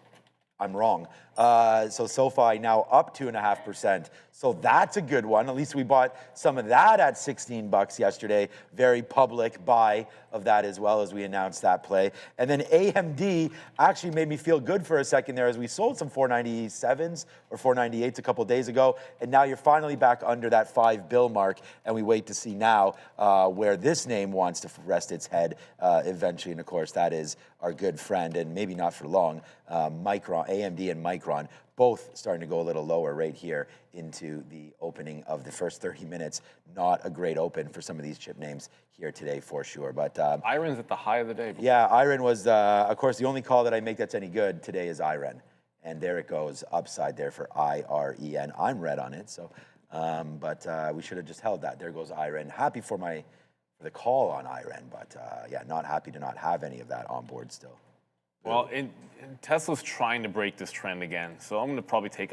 I'm wrong. So SoFi now up 2.5%. So that's a good one. At least we bought some of that at 16 bucks yesterday. Very public buy of that as well as we announced that play. And then AMD actually made me feel good for a second there as we sold some 497s or 498s a couple days ago. And now you're finally back under that $5 bill mark. And we wait to see now where this name wants to rest its head eventually. And of course, that is our good friend, and maybe not for long, Micron, AMD and Micron, both starting to go a little lower right here into the opening of the first 30 minutes. Not a great open for some of these chip names here today for sure. But Iron's at the high of the day. Yeah, Iron was, of course, the only call that I make that's any good today is Iron. And there it goes, upside there for IREN. I'm red on it, so, but we should have just held that. There goes Iron. Happy for the call on Iron, but yeah, not happy to not have any of that on board still. Well, Tesla's trying to break this trend again, so I'm going to probably take.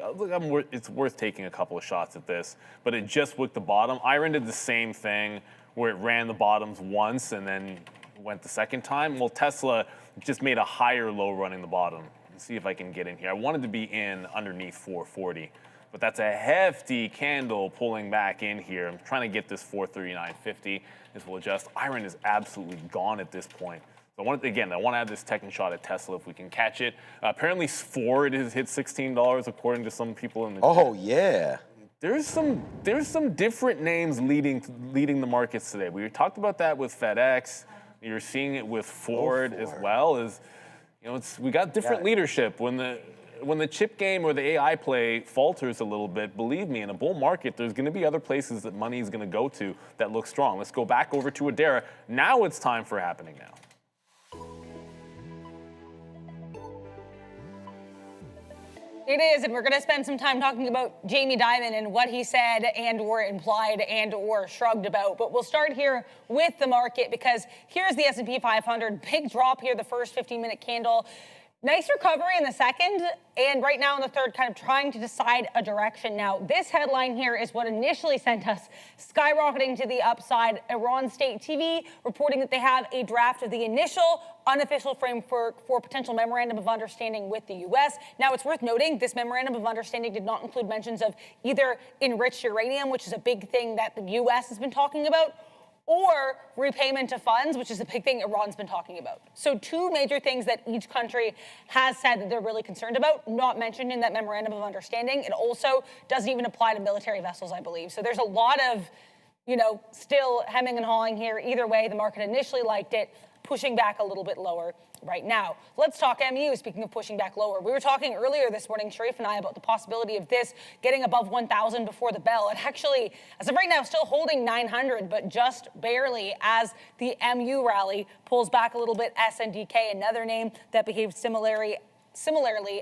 It's worth taking a couple of shots at this, but it just worked the bottom. Iron did the same thing, where it ran the bottoms once and then went the second time. Well, Tesla just made a higher low running the bottom. Let's see if I can get in here. I wanted to be in underneath 440, but that's a hefty candle pulling back in here. I'm trying to get this 439.50. This will adjust. Iron is absolutely gone at this point. So I want to add this technical shot at Tesla if we can catch it. Apparently, Ford has hit $16 according to some people in the. Oh yeah. There's some different names leading the markets today. We talked about that with FedEx. You're seeing it with Ford as well. As you know, we got different leadership. When the chip game or the AI play falters a little bit, believe me, in a bull market, there's going to be other places that money is going to go to that look strong. Let's go back over to Adara. Now it's time for happening now. It is, and we're going to spend some time talking about Jamie Dimon and what he said and or implied and or shrugged about. But we'll start here with the market because here's the S&P 500. Big drop here, the first 15-minute candle. Nice recovery in the second, and right now in the third, kind of trying to decide a direction. Now, this headline here is what initially sent us skyrocketing to the upside. Iran State TV reporting that they have a draft of the initial unofficial framework for potential memorandum of understanding with the U.S. Now, it's worth noting this memorandum of understanding did not include mentions of either enriched uranium, which is a big thing that the U.S. has been talking about, or repayment of funds, which is a big thing Iran's been talking about. So two major things that each country has said that they're really concerned about, not mentioned in that memorandum of understanding. It also doesn't even apply to military vessels, I believe. So there's a lot of, still hemming and hawing here. Either way, the market initially liked it, pushing back a little bit lower right now. Let's talk MU, speaking of pushing back lower. We were talking earlier this morning, Sharif and I, about the possibility of this getting above 1,000 before the bell. It actually, as of right now, still holding 900, but just barely as the MU rally pulls back a little bit. SNDK, another name that behaved similarly,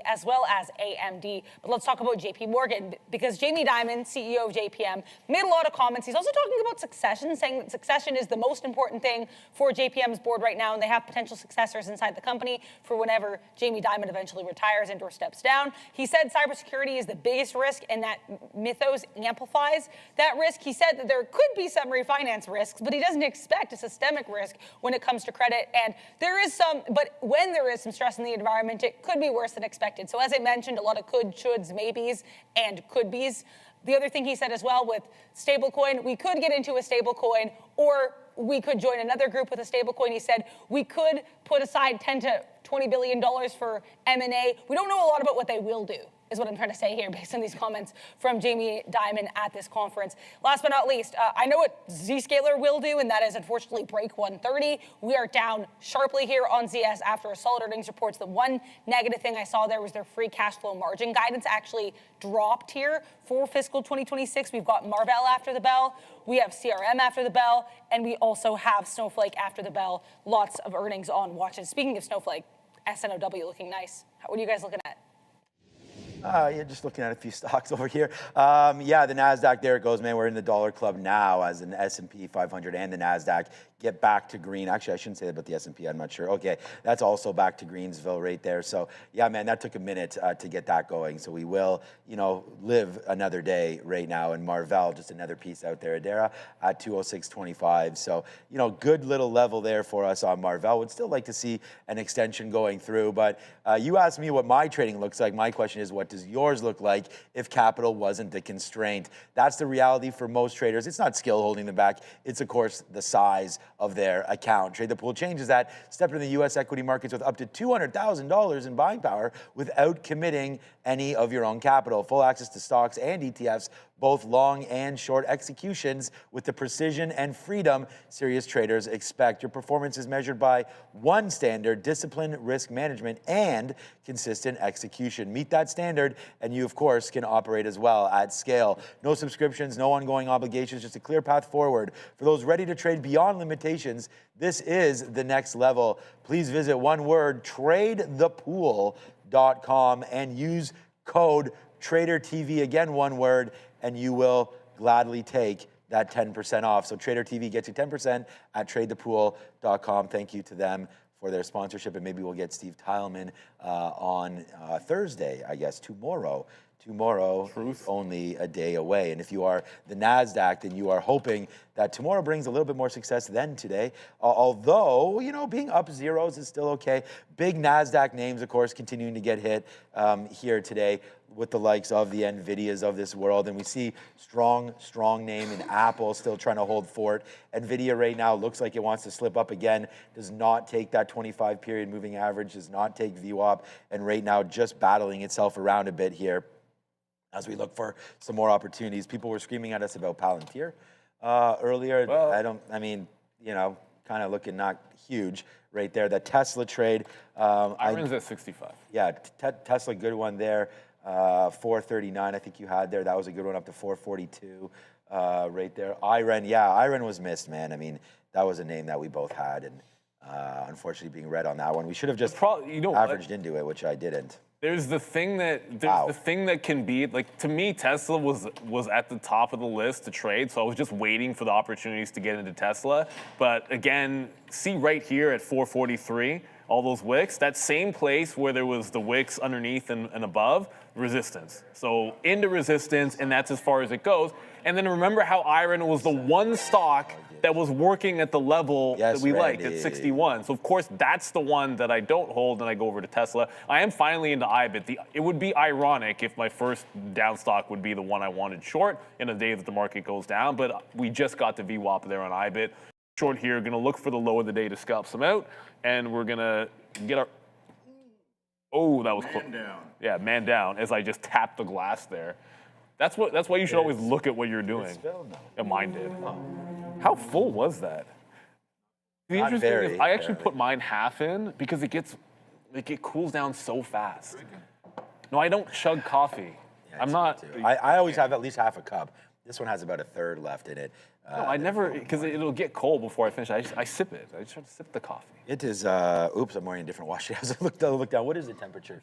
as well as AMD. But let's talk about JP Morgan, because Jamie Dimon, CEO of JPM, made a lot of comments. He's also talking about succession, saying that succession is the most important thing for JPM's board right now, and they have potential successors inside the company for whenever Jamie Dimon eventually retires and or steps down. He said cybersecurity is the biggest risk, and that Mythos amplifies that risk. He said that there could be some refinance risks, but he doesn't expect a systemic risk when it comes to credit. And there is some, but when there is some stress in the environment, it could be worse than expected. So as I mentioned, a lot of could, shoulds, maybes, and could be's. The other thing he said as well with stablecoin, we could get into a stablecoin or we could join another group with a stablecoin. He said we could put aside $10 to $20 billion for M&A. We don't know a lot about what they will do, is what I'm trying to say here based on these comments from Jamie Dimon at this conference. Last but not least, I know what Zscaler will do, and that is unfortunately break 130. We are down sharply here on ZS after a solid earnings reports. The one negative thing I saw there was their free cash flow margin guidance actually dropped here for fiscal 2026. We've got Marvell after the bell, we have CRM after the bell, and we also have Snowflake after the bell. Lots of earnings on watch. And speaking of Snowflake, SNOW looking nice. What are you guys looking at? Yeah, just looking at a few stocks over here. Yeah, the NASDAQ, there it goes, man. We're in the dollar club now as an S&P 500 and the NASDAQ get back to green. Actually, I shouldn't say that about the S&P, I'm not sure. Okay, that's also back to Greensville right there. So, yeah, man, that took a minute to get that going. So we will, live another day right now. And Marvell, just another piece out there, Adara at 206.25. So, good little level there for us on Marvell. Would still like to see an extension going through. But you asked me what my trading looks like. My question is, what does yours look like if capital wasn't the constraint? That's the reality for most traders. It's not skill holding them back. It's, of course, the size of their account. Trade the Pool changes that. Step into the U.S. equity markets with up to $200,000 in buying power without committing any of your own capital. Full access to stocks and ETFs, both long and short executions with the precision and freedom serious traders expect. Your performance is measured by one standard: discipline, risk management, and consistent execution. Meet that standard, and you, of course, can operate as well at scale. No subscriptions, no ongoing obligations, just a clear path forward. For those ready to trade beyond limitations, this is the next level. Please visit one word, tradethepool.com, and use code TraderTV, again one word, and you will gladly take that 10% off. So Trader TV gets you 10% at tradethepool.com. Thank you to them for their sponsorship, and maybe we'll get Steve Tileman on Thursday, I guess, tomorrow. Tomorrow, only a day away. And if you are the NASDAQ, then you are hoping that tomorrow brings a little bit more success than today. Although, being up zeros is still okay. Big NASDAQ names, of course, continuing to get hit here today with the likes of the NVIDIAs of this world. And we see strong name in Apple still trying to hold fort. NVIDIA right now looks like it wants to slip up again, does not take that 25-period moving average, does not take VWAP, and right now just battling itself around a bit here as we look for some more opportunities. People were screaming at us about Palantir earlier. Well, kind of looking not huge right there. The Tesla trade. Iron's at 65. Yeah, Tesla, good one there. 439, I think you had there. That was a good one, up to 442 right there. Iron was missed, man. That was a name that we both had, and unfortunately being red on that one. We should have just averaged into it, which I didn't. There's the thing that can be, like, to me, Tesla was at the top of the list to trade, so I was just waiting for the opportunities to get into Tesla. But again, see right here at 443, all those wicks, that same place where there was the wicks underneath and above, resistance. So into resistance, and that's as far as it goes. And then remember how Iron was the one stock that was working at the level that we liked at 61. So of course that's the one that I don't hold, and I go over to Tesla. I am finally into IBIT. It would be ironic if my first down stock would be the one I wanted short in a day that the market goes down, but we just got the VWAP there on IBIT. Short here, gonna look for the low of the day to scalp some out, and we're gonna get our, oh, that was close. Man down. Yeah, man down, as I just tapped the glass there. That's why you should always look at what you're doing. Yeah, mine did. Oh. How full was that? The interesting thing is I actually put mine half in because it cools down so fast. No, I don't chug coffee. Yeah, I'm not. I always have at least half a cup. This one has about a third left in it. No, I never, because it'll get cold before I finish. I sip it. I just try to sip the coffee. It is, oops, I'm wearing a different watch. As I look down, what is the temperature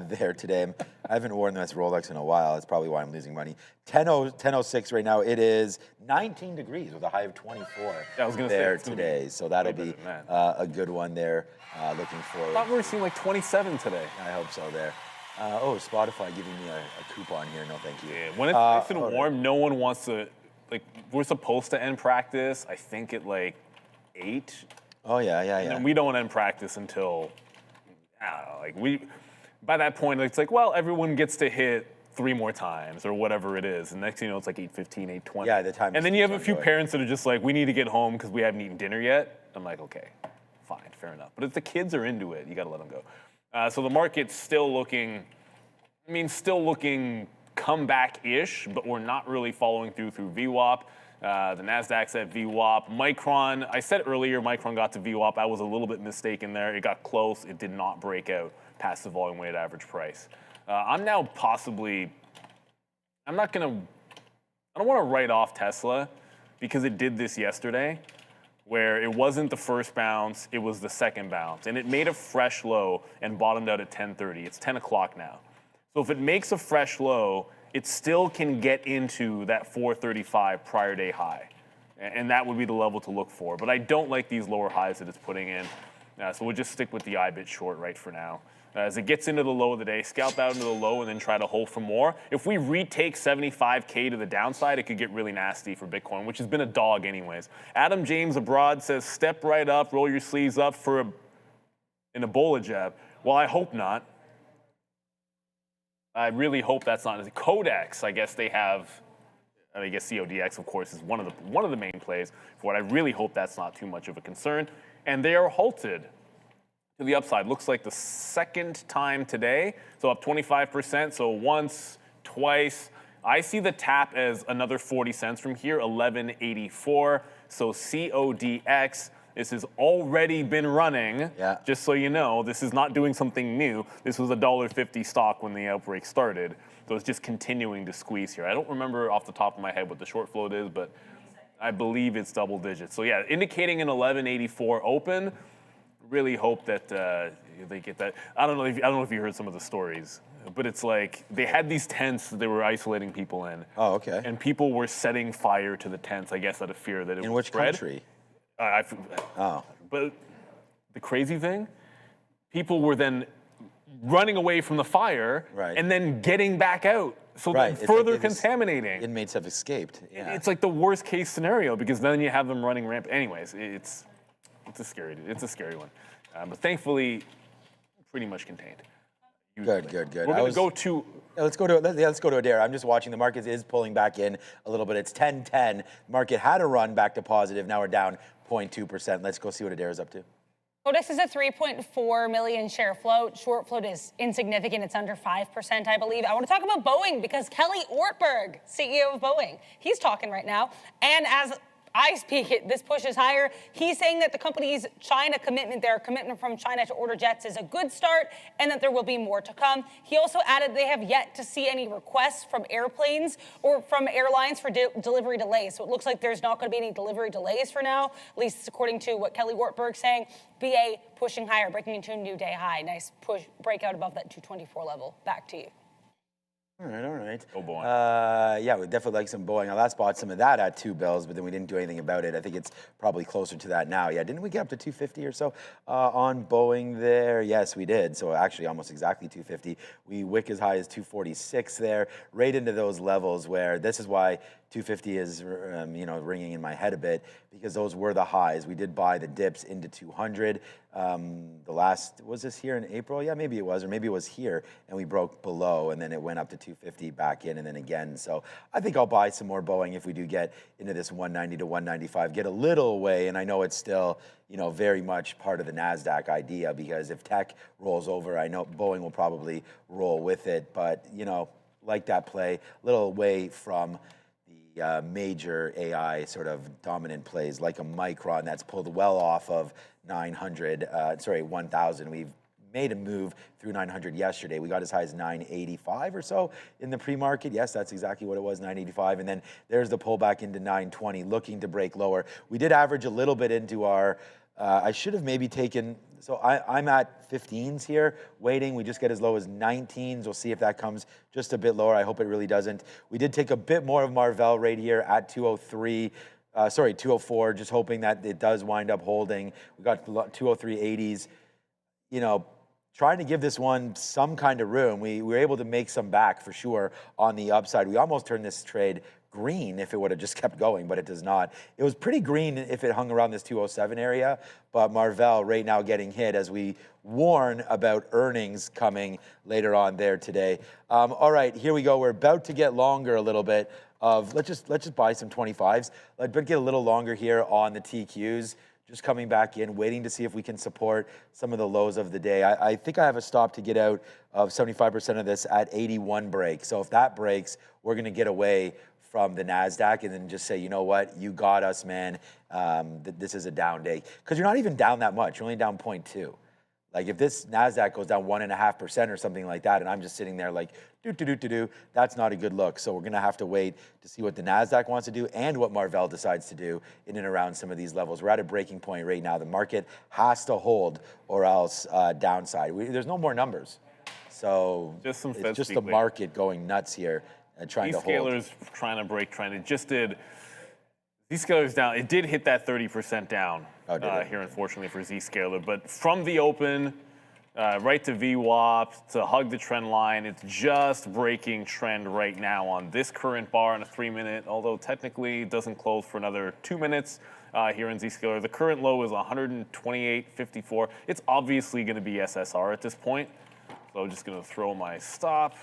there today? I haven't worn this Rolex in a while. That's probably why I'm losing money. 10:06 right now. It is 19 degrees with a high of 24 there today. So that'll be a good one there looking forward. I thought we were seeing like 27 today. I hope so there. Spotify giving me a coupon here. No, thank you. Yeah, when it's nice and warm, no one wants to. Like, we're supposed to end practice, I think, at like 8. Oh, yeah. And we don't end practice until, I don't know, by that point, it's like, well, everyone gets to hit 3 more times or whatever it is. And next thing you know, it's like 8:15, 8:20. Yeah, the time And then you have a keeps on few going. parents that are just like, we need to get home because we haven't eaten dinner yet. I'm like, okay, fine, fair enough. But if the kids are into it, you got to let them go. So the market's still looking, comeback-ish, but we're not really following through VWAP. The Nasdaq's at VWAP. Micron, I said earlier Micron got to VWAP. I was a little bit mistaken there. It got close. It did not break out past the volume weighted average price. I don't want to write off Tesla because it did this yesterday, where it wasn't the first bounce, it was the second bounce. And it made a fresh low and bottomed out at 10:30. It's 10 o'clock now. So if it makes a fresh low, it still can get into that 435 prior day high. And that would be the level to look for. But I don't like these lower highs that it's putting in. So we'll just stick with the IBIT short right for now. As it gets into the low of the day, scalp out into the low and then try to hold for more. If we retake 75K to the downside, it could get really nasty for Bitcoin, which has been a dog anyways. Adam James abroad says, step right up, roll your sleeves up for an Ebola jab. Well, I hope not. I really hope that's not. Codex, I guess they have, I guess CODX, of course, is one of the main plays for it. I really hope that's not too much of a concern. And they are halted to the upside. Looks like the second time today, so up 25%. So once, twice. I see the tap as another 40 cents from here, 11.84. So CODX. This has already been running. Yeah. Just so you know, this is not doing something new. This was a $1.50 stock when the outbreak started. So it's just continuing to squeeze here. I don't remember off the top of my head what the short float is, but I believe it's double digits. So yeah, indicating an 11.84 open. Really hope that they get that. I don't know if you heard some of the stories, but it's like they had these tents that they were isolating people in. Oh, okay. And people were setting fire to the tents, I guess, out of fear that it In would which spread. country? Oh. But the crazy thing, people were then running away from the fire and then getting back out. So further contaminating. Inmates have escaped. Yeah. It's like the worst case scenario because then you have them running rampant. Anyways, it's a scary one. But thankfully, pretty much contained. Good. We're going to go to... Let's go to Adair. I'm just watching. The market is pulling back in a little bit. It's 10:10. Market had a run back to positive. Now we're down 0.2%. Let's go see what Adair is up to. Codex is a 3.4 million share float. Short float is insignificant. It's under 5%, I believe. I want to talk about Boeing because Kelly Ortberg, CEO of Boeing, he's talking right now. And as I speak, this push is higher. He's saying that the company's China commitment, their commitment from China to order jets is a good start and that there will be more to come. He also added they have yet to see any requests from airplanes or from airlines for delivery delays. So it looks like there's not going to be any delivery delays for now, at least according to what Kelly Ortberg's saying. BA pushing higher, breaking into a new day high. Nice push, breakout above that 224 level. Back to you. All right. Oh, Boeing. Yeah, we definitely like some Boeing. I last bought some of that at $2, but then we didn't do anything about it. I think it's probably closer to that now. Yeah, didn't we get up to 250 or so on Boeing there? Yes, we did. So actually almost exactly 250. We wick as high as 246 there, right into those levels where this is why 250 is ringing in my head a bit because those were the highs. We did buy the dips into 200. The last, was this here in April? Yeah, maybe it was, or maybe it was here, and we broke below, and then it went up to 250 back in, and then again. So I think I'll buy some more Boeing if we do get into this 190 to 195, get a little away, and I know it's still, very much part of the NASDAQ idea because if tech rolls over, I know Boeing will probably roll with it, but, like that play, a little away from the major AI sort of dominant plays like a Micron that's pulled well off of 1,000. We've made a move through 900 yesterday. We got as high as 985 or so in the pre-market. Yes, that's exactly what it was, 985. And then there's the pullback into 920, looking to break lower. We did average a little bit into our, I should have maybe taken, so I'm at 15s here, waiting. We just get as low as 19s. We'll see if that comes just a bit lower. I hope it really doesn't. We did take a bit more of Marvell right here at 203. 204, just hoping that it does wind up holding. We got 203.80s. Trying to give this one some kind of room. We were able to make some back for sure on the upside. We almost turned this trade green if it would have just kept going, but it does not. It was pretty green if it hung around this 207 area, but Marvell right now getting hit as we warn about earnings coming later on there today. All right, here we go. We're about to get longer a little bit. Let's just buy some 25s. Let's get a little longer here on the TQs. Just coming back in, waiting to see if we can support some of the lows of the day. I think I have a stop to get out of 75% of this at 81 break. So if that breaks, we're going to get away from the NASDAQ and then just say, you know what, you got us, man. This is a down day. Because you're not even down that much. You're only down 0.2. Like if this NASDAQ goes down 1.5% or something like that, and I'm just sitting there like, that's not a good look. So we're gonna have to wait to see what the NASDAQ wants to do and what Marvell decides to do in and around some of these levels. We're at a breaking point right now. The market has to hold or else downside. There's no more numbers. So just some it's just the market going nuts here and trying to hold. Zscaler's trying to break trend. It just did. Zscaler's down. It did hit that 30% down here, unfortunately, for Zscaler. But from the open, right to VWAP, to hug the trend line, it's just breaking trend right now on this current bar in a 3-minute, although technically it doesn't close for another 2 minutes here in Zscaler. The current low is 128.54. It's obviously going to be SSR at this point. So I'm just going to throw my stop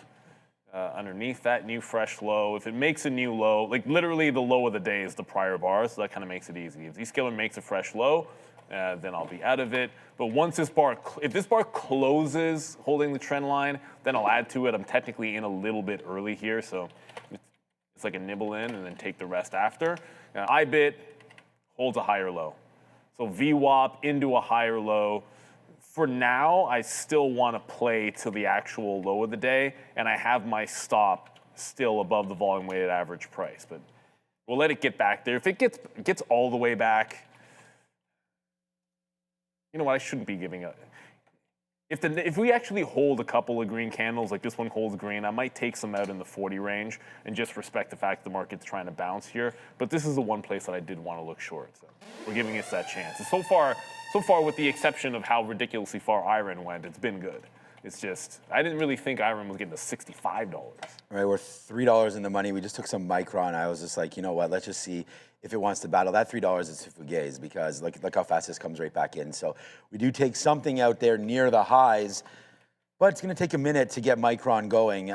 underneath that new fresh low. If it makes a new low, like literally the low of the day is the prior bar, so that kind of makes it easy. If Zscaler makes a fresh low, then I'll be out of it. But once this bar, if this bar closes holding the trend line, then I'll add to it. I'm technically in a little bit early here, so it's like a nibble in and then take the rest after. Now, IBIT holds a higher low. So VWAP into a higher low. For now, I still want to play to the actual low of the day, and I have my stop still above the volume weighted average price. But we'll let it get back there. If it gets all the way back, you know what? I shouldn't be giving up. If we actually hold a couple of green candles, like this one holds green, I might take some out in the 40 range and just respect the fact the market's trying to bounce here. But this is the one place that I did want to look short. So we're giving us that chance. And so far, with the exception of how ridiculously far IREN went, it's been good. It's just, I didn't really think IREN was getting to $65. All right, we're $3 in the money. We just took some Micron. I was just like, you know what, let's just see if it wants to battle. That $3 is fugazi because look how fast this comes right back in. So we do take something out there near the highs, but it's going to take a minute to get Micron going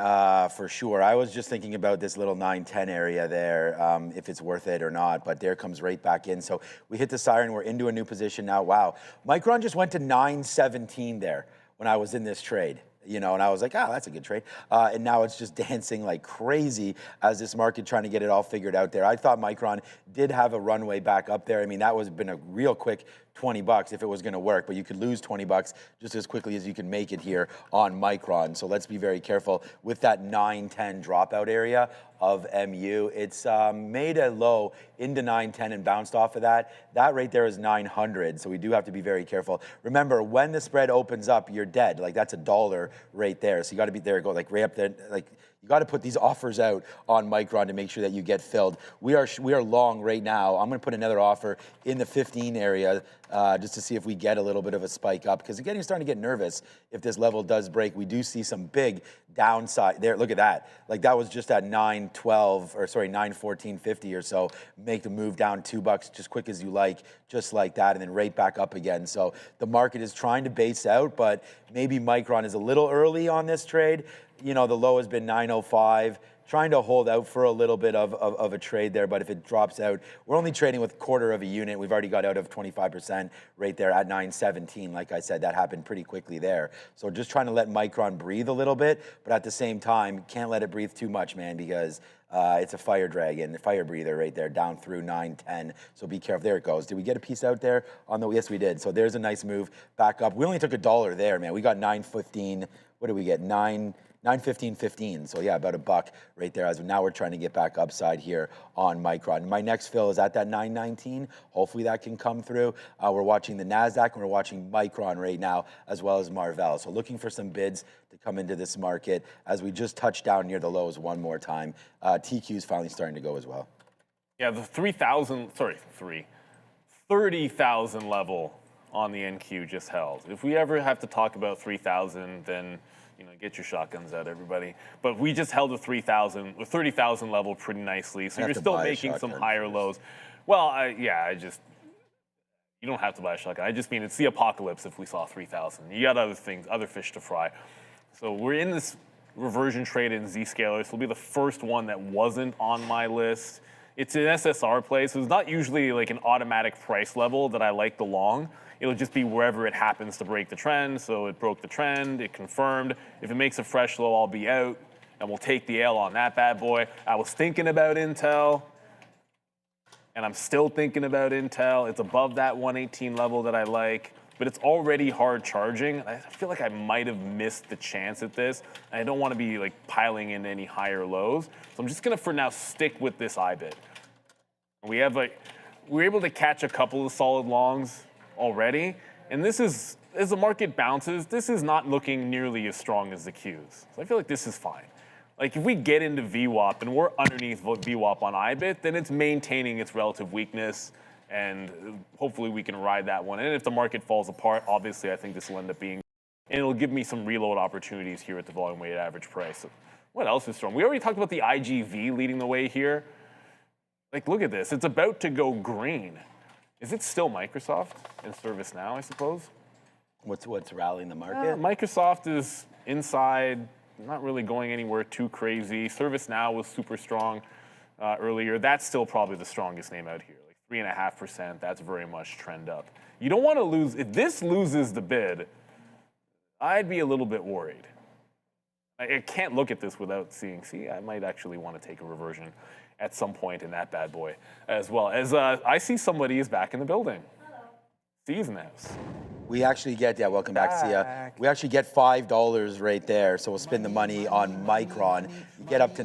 for sure. I was just thinking about this little 9-10 area there, if it's worth it or not, but there comes right back in. So we hit the siren. We're into a new position now. Wow. Micron just went to 9.17 there when I was in this trade. You know, and I was like, that's a good trade. And now it's just dancing like crazy as this market trying to get it all figured out there. I thought Micron did have a runway back up there. I mean, that was been a real quick $20 if it was going to work, but you could lose $20 just as quickly as you can make it here on Micron. So let's be very careful with that 9-10 dropout area of MU. It's made a low into 910 and bounced off of that. That right there is 900, so we do have to be very careful. Remember, when the spread opens up, you're dead. Like that's $1 right there. So you got to be there, go like right up there, like. You got to put these offers out on Micron to make sure that you get filled. We are long right now. I'm going to put another offer in the 15 area just to see if we get a little bit of a spike up because again, you're starting to get nervous if this level does break. We do see some big downside there. Look at that. Like that was just at 914.50 or so. Make the move down $2 just quick as you like, just like that, and then right back up again. So the market is trying to base out, but maybe Micron is a little early on this trade. You know, the low has been 905, trying to hold out for a little bit of a trade there, but if it drops out, we're only trading with quarter of a unit. We've already got out of 25% right there at 917. Like I said, that happened pretty quickly there. So just trying to let Micron breathe a little bit, but at the same time, can't let it breathe too much, man, because it's a fire dragon, a fire breather right there, down through 910. So be careful. There it goes. Did we get a piece out there on the? Yes, we did. So there's a nice move back up. We only took $1 there, man. We got 915. What did we get? 915.15. So yeah, about $1 right there. As now we're trying to get back upside here on Micron. My next fill is at that 919. Hopefully that can come through. We're watching the NASDAQ and we're watching Micron right now as well as Marvell. So looking for some bids to come into this market as we just touch down near the lows one more time. TQ is finally starting to go as well. Yeah, the 30,000 level on the NQ just held. If we ever have to talk about 3,000, then get your shotguns out, everybody. But we just held the 30,000 level pretty nicely. So you're still making some higher lows. Well, you don't have to buy a shotgun. I just mean it's the apocalypse if we saw 3,000. You got other fish to fry. So we're in this reversion trade in Zscaler. This will be the first one that wasn't on my list. It's an SSR play, so it's not usually like an automatic price level that I like the long. It'll just be wherever it happens to break the trend. So it broke the trend, it confirmed. If it makes a fresh low, I'll be out, and we'll take the L on that bad boy. I was thinking about Intel, and I'm still thinking about Intel. It's above that 118 level that I like, but it's already hard charging. I feel like I might have missed the chance at this. I don't want to be like piling in any higher lows. So I'm just gonna, for now, stick with this IBIT. We're able to catch a couple of solid longs already, and this is, as the market bounces, this is not looking nearly as strong as the Qs. So I feel like this is fine. Like if we get into VWAP and we're underneath VWAP on IBIT, then it's maintaining its relative weakness, and hopefully we can ride that one. And if the market falls apart, obviously I think this will end up being, and it'll give me some reload opportunities here at the volume weighted average price. So what else is strong? We already talked about the IGV leading the way here. Like, look at this. It's about to go green. Is it still Microsoft and ServiceNow, I suppose? What's rallying the market? Microsoft is inside, not really going anywhere too crazy. ServiceNow was super strong earlier. That's still probably the strongest name out here. Like 3.5%, that's very much trend up. You don't want to lose, if this loses the bid, I'd be a little bit worried. I can't look at this without seeing, I might actually want to take a reversion at some point in that bad boy as well. As I see somebody is back in the building. Hello. C's in the house. We actually get, welcome back, Sia. We actually get $5 right there, so we'll spend the money on Micron. You get up to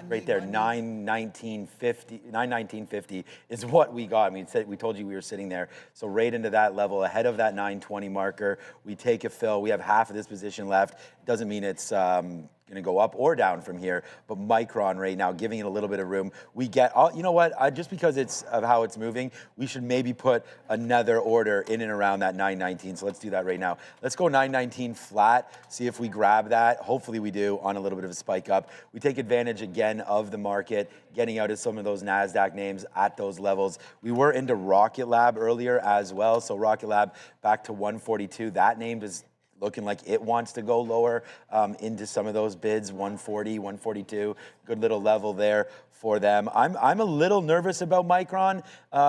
right there, 919.50 is what we got. I mean, we told you we were sitting there, so right into that level, ahead of that 920 marker. We take a fill. We have half of this position left. Doesn't mean it's going to go up or down from here, but Micron right now, giving it a little bit of room. We get, you know what, just because it's of how it's moving, we should maybe put another order in and around that 919, so let's do that right now. Let's go 919 flat, see if we grab that. Hopefully we do on a little bit of a spike up. We take advantage again of the market, getting out of some of those NASDAQ names at those levels. We were into Rocket Lab earlier as well, so Rocket Lab back to 142. That name is looking like it wants to go lower into some of those bids, 140, 142, good little level there for them. I'm a little nervous about Micron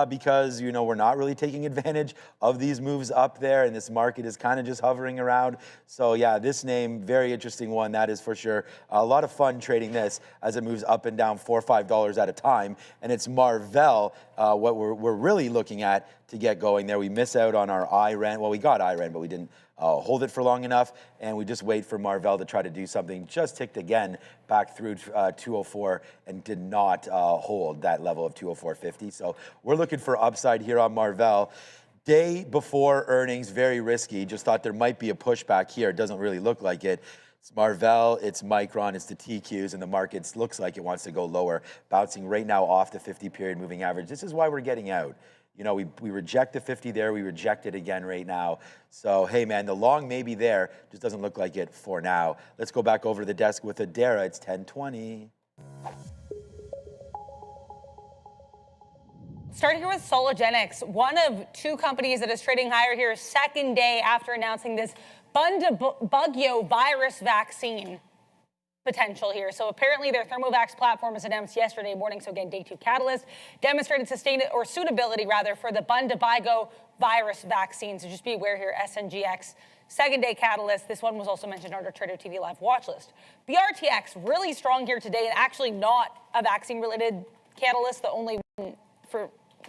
because, we're not really taking advantage of these moves up there, and this market is kind of just hovering around. So yeah, this name, very interesting one, that is for sure. A lot of fun trading this as it moves up and down $4 or $5 at a time, and it's Marvell, what we're really looking at to get going there. We miss out on our IREN. Well, we got IREN, but we didn't hold it for long enough, and we just wait for Marvell to try to do something. Just ticked again back through 204 and did not hold that level of 204.50. So we're looking for upside here on Marvell. Day before earnings, very risky. Just thought there might be a pushback here. It doesn't really look like it. It's Marvell, it's Micron, it's the TQs, and the market looks like it wants to go lower, bouncing right now off the 50-period moving average. This is why we're getting out. We reject the 50 there. We reject it again right now. So, hey, man, the long may be there. Just doesn't look like it for now. Let's go back over to the desk with Adara. It's 10:20. Starting here with Sologenics, one of two companies that is trading higher here, second day after announcing this Bundibugyo virus vaccine potential here. So apparently their Thermovax platform was announced yesterday morning. So again, day two catalyst demonstrated suitability for the Bundibugyo virus vaccine. So just be aware here, SNGX, second day catalyst. This one was also mentioned on our Trader TV Live watch list. BRTX really strong here today, and actually not a vaccine related catalyst, the only one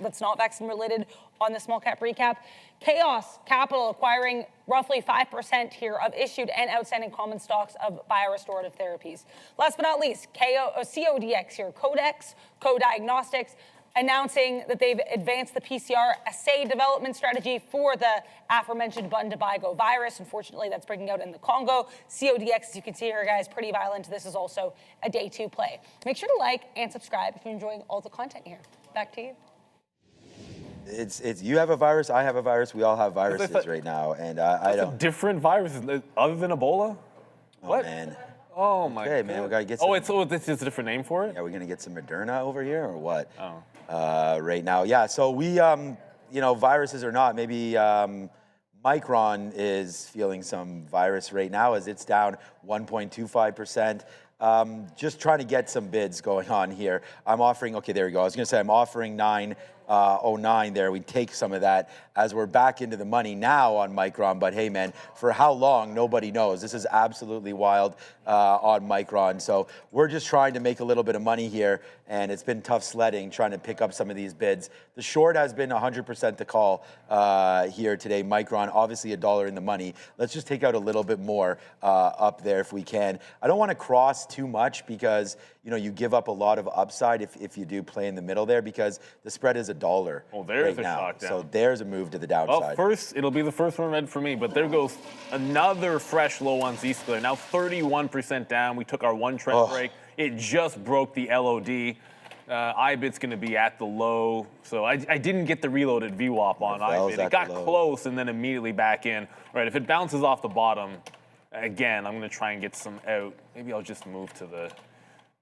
that's not vaccine related on the small cap recap. Chaos Capital acquiring roughly 5% here of issued and outstanding common stocks of biorestorative therapies. Last but not least, CODX here, Codex, Co-Diagnostics, announcing that they've advanced the PCR assay development strategy for the aforementioned Bundibugyo virus. Unfortunately, that's breaking out in the Congo. CODX, as you can see here, guys, pretty violent. This is also a day two play. Make sure to like and subscribe if you're enjoying all the content here. Back to you. It's you have a virus, I have a virus, we all have viruses right now, and I don't. Different viruses other than Ebola? Oh, What? man. Oh my. Okay, man, we gotta get some. This is a different name for it. Yeah, we're gonna get some Moderna over here or what? Oh. Right now, yeah. So we, you know, viruses or not, maybe Micron is feeling some virus right now as it's down 1.25%. Just trying to get some bids going on here. I'm offering, okay, there we go. I was gonna say I'm offering 9.09 there. We take some of that as we're back into the money now on Micron. But hey, man, for how long, nobody knows. This is absolutely wild on Micron. So we're just trying to make a little bit of money here, and it's been tough sledding trying to pick up some of these bids. The short has been 100% the call here today. Micron, obviously $1 in the money. Let's just take out a little bit more up there if we can. I don't want to cross too much because, you know, you give up a lot of upside if you do play in the middle there because the spread is $1 Oh, there's right a now. shock down. So there's a move to the downside. Well, first, it'll be the first one red for me, but there goes another fresh low on Z-Square. Now 31% down. We took our one trend break. It just broke the LOD. IBIT's going to be at the low. So I didn't get the reloaded VWAP on IBIT. It got close and then immediately back in. Right, if it bounces off the bottom, again, I'm going to try and get some out. Maybe I'll just move to the...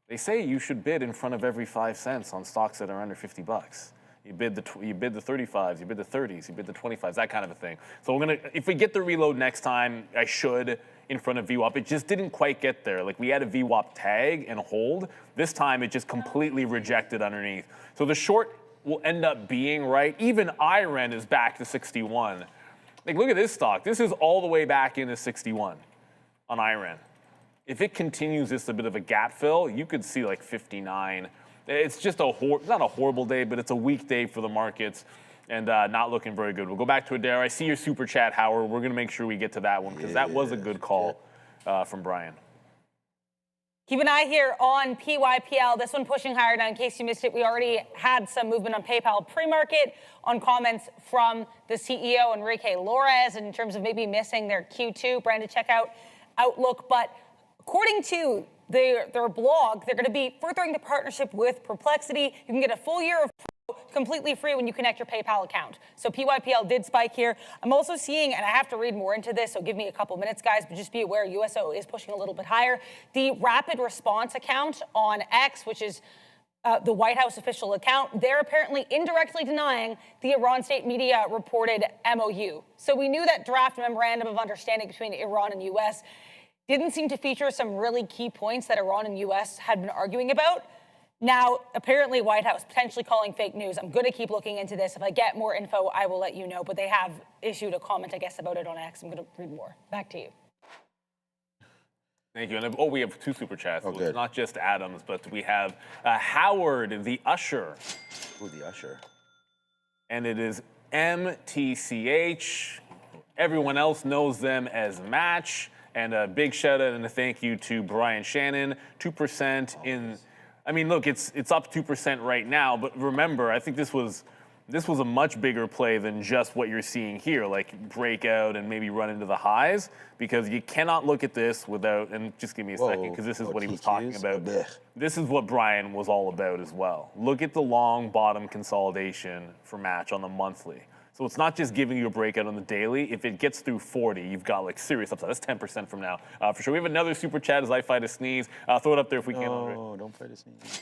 They say you should bid in front of every 5 cents on stocks that are under 50 bucks. You bid the 35s, you bid the 30s, you bid the 25s, that kind of a thing. So if we get the reload next time, I should in front of VWAP. It just didn't quite get there. Like we had a VWAP tag and hold. This time it just completely rejected underneath. So the short will end up being right. Even IREN is back to 61. Like look at this stock. This is all the way back into 61 on IREN. If it continues this a bit of a gap fill, you could see like 59. It's just not a horrible day, but it's a weak day for the markets and not looking very good. We'll go back to Adair. I see your super chat, Howard. We're going to make sure we get to that one because that was a good call from Brian. Keep an eye here on PYPL. This one pushing higher now. In case you missed it, we already had some movement on PayPal pre-market on comments from the CEO, Enrique Lores, in terms of maybe missing their Q2 branded checkout outlook. But according to their blog, they're going to be furthering the partnership with Perplexity. You can get a full year of Pro completely free when you connect your PayPal account. So PYPL did spike here. I'm also seeing, and I have to read more into this, so give me a couple minutes, guys, but just be aware USO is pushing a little bit higher. The rapid response account on X, which is the White House official account, they're apparently indirectly denying the Iran state media reported MOU. So we knew that draft memorandum of understanding between Iran and U.S. didn't seem to feature some really key points that Iran and U.S. had been arguing about. Now, apparently White House potentially calling fake news. I'm going to keep looking into this. If I get more info, I will let you know. But they have issued a comment, I guess, about it on X. I'm going to read more. Back to you. Thank you. And we have 2 super chats. So good. It's not just Adams, but we have Howard, the Usher. Ooh, the Usher. And it is MTCH. Everyone else knows them as Match. And a big shout out and a thank you to Brian Shannon. 2% in... I mean, look, it's up 2% right now, but remember, I think this was a much bigger play than just what you're seeing here, like breakout and maybe run into the highs, because you cannot look at this without, and just give me a second, because this is what he was talking about. This is what Brian was all about as well. Look at the long bottom consolidation for Match on the monthly. So it's not just giving you a breakout on the daily. If it gets through 40, you've got like serious upside. That's 10% from now. For sure. We have another super chat as I fight a sneeze. Throw it up there if we can. Oh, don't fight a sneeze.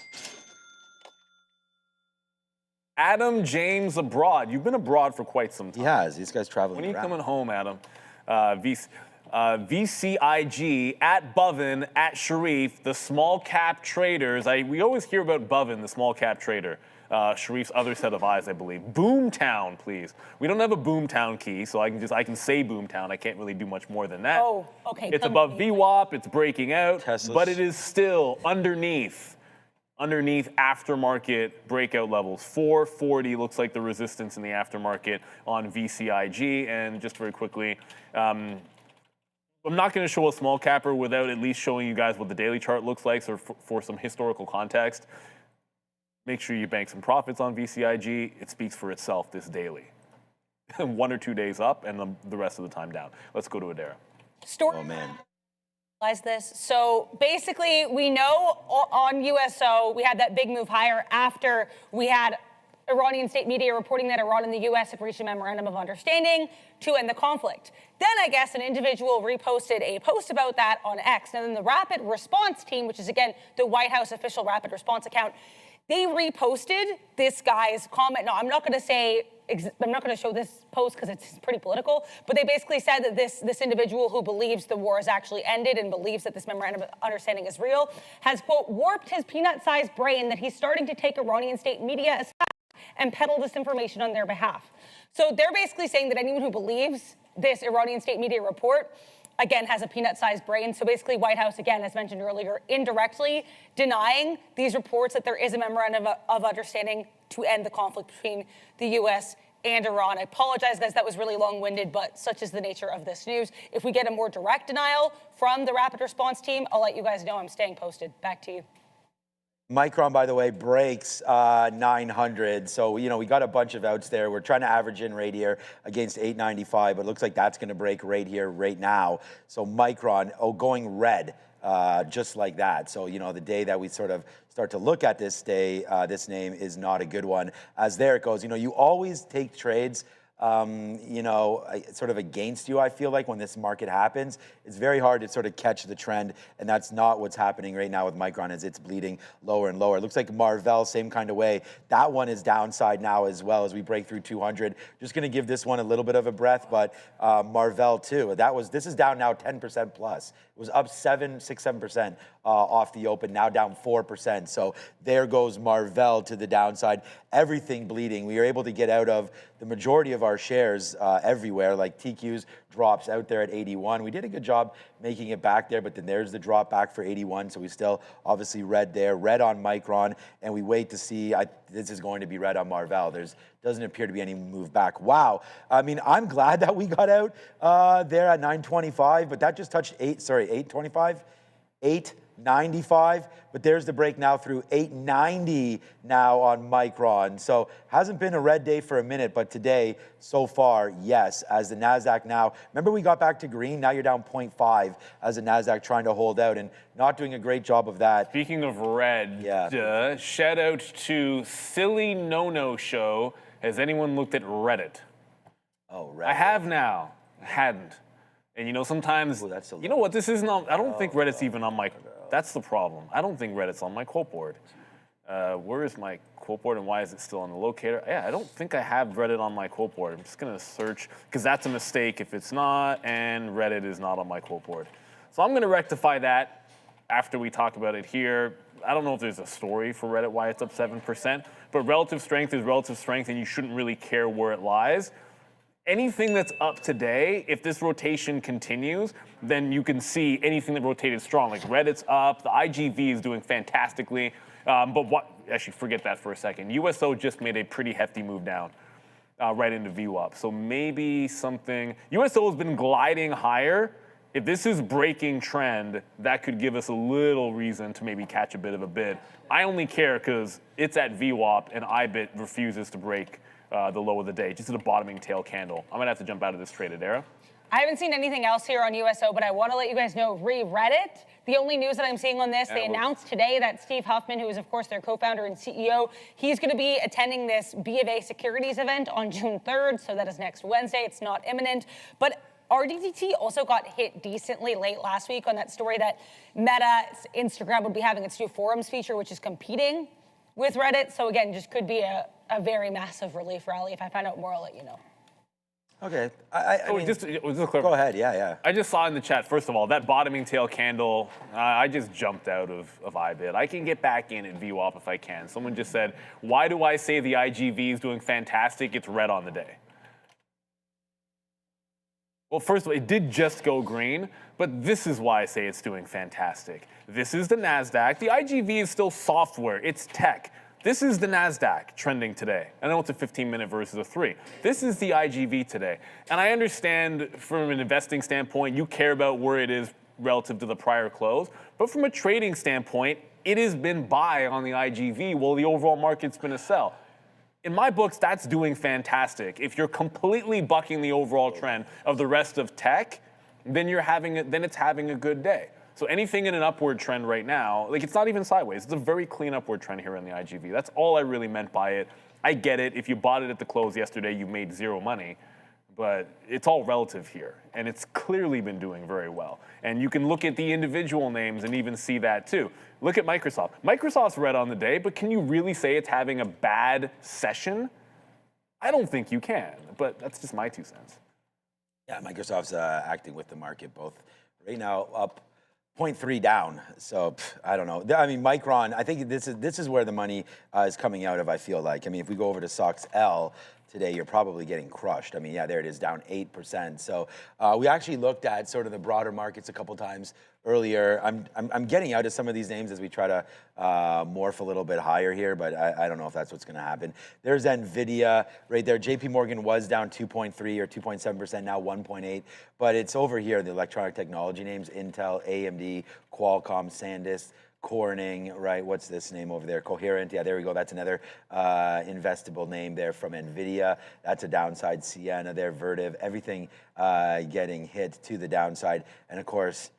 Adam James abroad. You've been abroad for quite some time. He has. These guys traveling When are you around. coming home, Adam? VCIG, at Bovin, at Sharif, the small cap traders. We always hear about Bovin, the small cap trader. Sharif's other set of eyes, I believe. Boomtown, please. We don't have a Boomtown key, so I can say Boomtown. I can't really do much more than that. Oh, okay. It's above VWAP, it's breaking out, Tesla's. but it is still underneath aftermarket breakout levels. 440 looks like the resistance in the aftermarket on VCIG. And just very quickly, I'm not going to show a small capper without at least showing you guys what the daily chart looks like, so for some historical context. Make sure you bank some profits on VCIG. It speaks for itself this daily. 1 or 2 days up and the rest of the time down. Let's go to Adara. Oh, man. This. So basically, we know on USO, we had that big move higher after we had Iranian state media reporting that Iran and the U.S. have reached a memorandum of understanding to end the conflict. Then I guess an individual reposted a post about that on X. Now then the Rapid Response Team, which is again the White House official Rapid Response account, they reposted this guy's comment. Now I'm not going to show this post because it's pretty political, but they basically said that this individual who believes the war has actually ended and believes that this memorandum of understanding is real has, quote, warped his peanut-sized brain that he's starting to take Iranian state media as fact and peddle disinformation on their behalf. So they're basically saying that anyone who believes this Iranian state media report, again, has a peanut-sized brain. So basically, White House, again, as mentioned earlier, indirectly denying these reports that there is a memorandum of understanding to end the conflict between the U.S. and Iran. I apologize, guys, that was really long-winded, but such is the nature of this news. If we get a more direct denial from the Rapid Response Team, I'll let you guys know. I'm staying posted. Back to you. Micron, by the way, breaks 900. So, we got a bunch of outs there. We're trying to average in right here against 895, but it looks like that's going to break right here, right now. So Micron, going red, just like that. So, the day that we sort of start to look at this day, this name is not a good one. As there it goes, you always take trades sort of against you, I feel like, when this market happens. It's very hard to sort of catch the trend, and that's not what's happening right now with Micron as it's bleeding lower and lower. It looks like Marvell, same kind of way. That one is downside now as well as we break through 200. Just going to give this one a little bit of a breath, but Marvell too. This is down now 10% plus. It was up 7% off the open, now down 4%. So there goes Marvell to the downside. Everything bleeding. We were able to get out of the majority of our shares everywhere, like TQ's drops out there at 81. We did a good job making it back there, but then there's the drop back for 81. So we still obviously red there, red on Micron, and we wait to see. This is going to be red on Marvell. Doesn't appear to be any move back. Wow. I mean, I'm glad that we got out there at 925, but that just touched 825, 895. But there's the break now through 890 now on Micron. So hasn't been a red day for a minute, but today, so far, yes. As the NASDAQ now, remember we got back to green, now you're down 0.5 as the NASDAQ trying to hold out and not doing a great job of that. Speaking of red, shout out to Silly No-No Show. Has anyone looked at Reddit? Oh, Reddit. I have now. I hadn't. And sometimes, you know what, this isn't on, I don't think Reddit's even on my, that's the problem. I don't think Reddit's on my quote board. Where is my quote board and why is it still on the locator? Yeah, I don't think I have Reddit on my quote board. I'm just gonna search, because that's a mistake if it's not, and Reddit is not on my quote board. So I'm gonna rectify that after we talk about it here. I don't know if there's a story for Reddit why it's up 7%, but relative strength is relative strength and you shouldn't really care where it lies. Anything that's up today, if this rotation continues, then you can see anything that rotated strong. Like Reddit's up, the IGV is doing fantastically. Actually, forget that for a second. USO just made a pretty hefty move down right into VWAP. So maybe something, USO has been gliding higher. If this is breaking trend, that could give us a little reason to maybe catch a bit of a bid. I only care because it's at VWAP and IBIT refuses to break the low of the day, just at a bottoming tail candle. I'm gonna have to jump out of this traded era. I haven't seen anything else here on USO, but I want to let you guys know, Reddit, the only news that I'm seeing on this, they announced today that Steve Huffman, who is of course their co-founder and CEO, he's going to be attending this B of A securities event on June 3rd, so that is next Wednesday. It's not imminent, but RDDT also got hit decently late last week on that story that Meta's Instagram would be having its new forums feature, which is competing with Reddit. So again, just could be a very massive relief rally. If I find out more, I'll let you know. Okay. Just a quick, go ahead. Yeah. I just saw in the chat, first of all, that bottoming tail candle, I just jumped out of IBIT. I can get back in at VWAP if I can. Someone just said, why do I say the IGV is doing fantastic? It's red on the day. Well, first of all, it did just go green, but this is why I say it's doing fantastic. This is the NASDAQ. The IGV is still software. It's tech. This is the NASDAQ trending today. I know it's a 15-minute versus a 3. This is the IGV today. And I understand from an investing standpoint, you care about where it is relative to the prior close. But from a trading standpoint, it has been buy on the IGV while the overall market's been a sell. In my books, that's doing fantastic. If you're completely bucking the overall trend of the rest of tech, then it's having a good day. So anything in an upward trend right now, like it's not even sideways. It's a very clean upward trend here in the IGV. That's all I really meant by it. I get it. If you bought it at the close yesterday, you made zero money. But it's all relative here, and it's clearly been doing very well. And you can look at the individual names and even see that too. Look at Microsoft. Microsoft's red on the day, but can you really say it's having a bad session? I don't think you can, but that's just my 2 cents. Yeah, Microsoft's acting with the market both right now up 0.3 down. So I don't know. I mean, Micron, I think this is where the money is coming out of, I feel like. I mean, if we go over to SOX L, today, you're probably getting crushed. I mean, yeah, there it is, down 8%. So we actually looked at sort of the broader markets a couple times earlier. I'm getting out of some of these names as we try to morph a little bit higher here, but I don't know if that's what's going to happen. There's NVIDIA right there. JP Morgan was down 2.3 or 2.7%, now 1.8, but it's over here, the electronic technology names, Intel, AMD, Qualcomm, SanDisk, Corning, right? What's this name over there? Coherent. Yeah, there we go. That's another investable name there from NVIDIA. That's a downside. Ciena there, Vertiv, everything getting hit to the downside. And of course,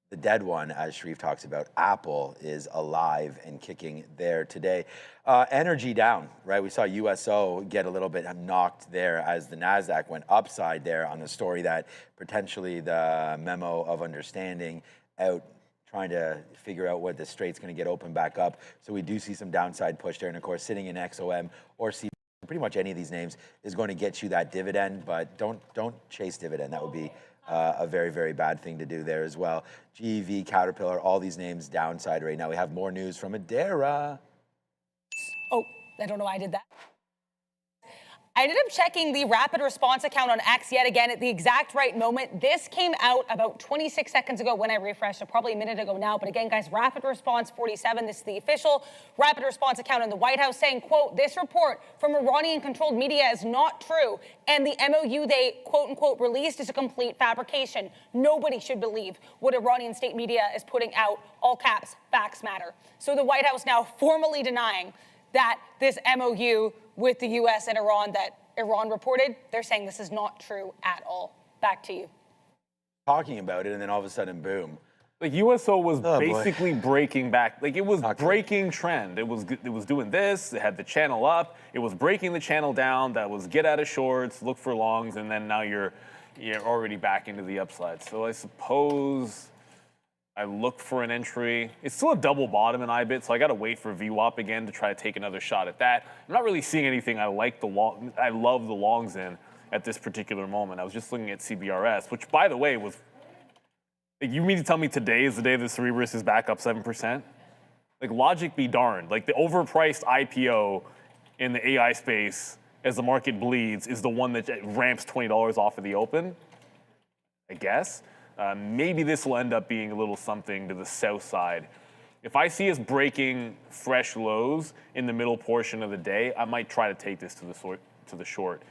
the dead one, as Sharif talks about, Apple is alive and kicking there today. Energy down, right? We saw USO get a little bit knocked there as the NASDAQ went upside there on the story that potentially the memo of understanding out trying to figure out what the strait's going to get open back up. So we do see some downside push there. And of course, sitting in XOM or C, pretty much any of these names is going to get you that dividend, but don't chase dividend. That would be a very, very bad thing to do there as well. GEV, Caterpillar, all these names downside right now. We have more news from Adara. Oh, I don't know why I did that. I ended up checking the rapid response account on X yet again at the exact right moment. This came out about 26 seconds ago when I refreshed, so probably a minute ago now. But again, guys, rapid response 47. This is the official rapid response account in the White House saying, quote, this report from Iranian-controlled media is not true, and the MOU they, quote unquote, released is a complete fabrication. Nobody should believe what Iranian state media is putting out. All caps, facts matter. So the White House now formally denying that this MOU with the U.S. and Iran that Iran reported, they're saying this is not true at all. Back to you. Talking about it, and then all of a sudden, boom. Like USO was basically breaking back. Like it was breaking trend. It was doing this. It had the channel up. It was breaking the channel down. That was get out of shorts, look for longs, and then now you're already back into the upside. So I suppose I look for an entry. It's still a double bottom in IBIT, so I got to wait for VWAP again to try to take another shot at that. I'm not really seeing anything I like I love the longs in at this particular moment. I was just looking at CBRS, which, by the way, was. Like, you mean to tell me today is the day the Cerebras is back up 7%? Like, logic be darned. Like, the overpriced IPO in the AI space as the market bleeds is the one that ramps $20 off of the open, I guess. Maybe this will end up being a little something to the south side. If I see us breaking fresh lows in the middle portion of the day, I might try to take this to the short.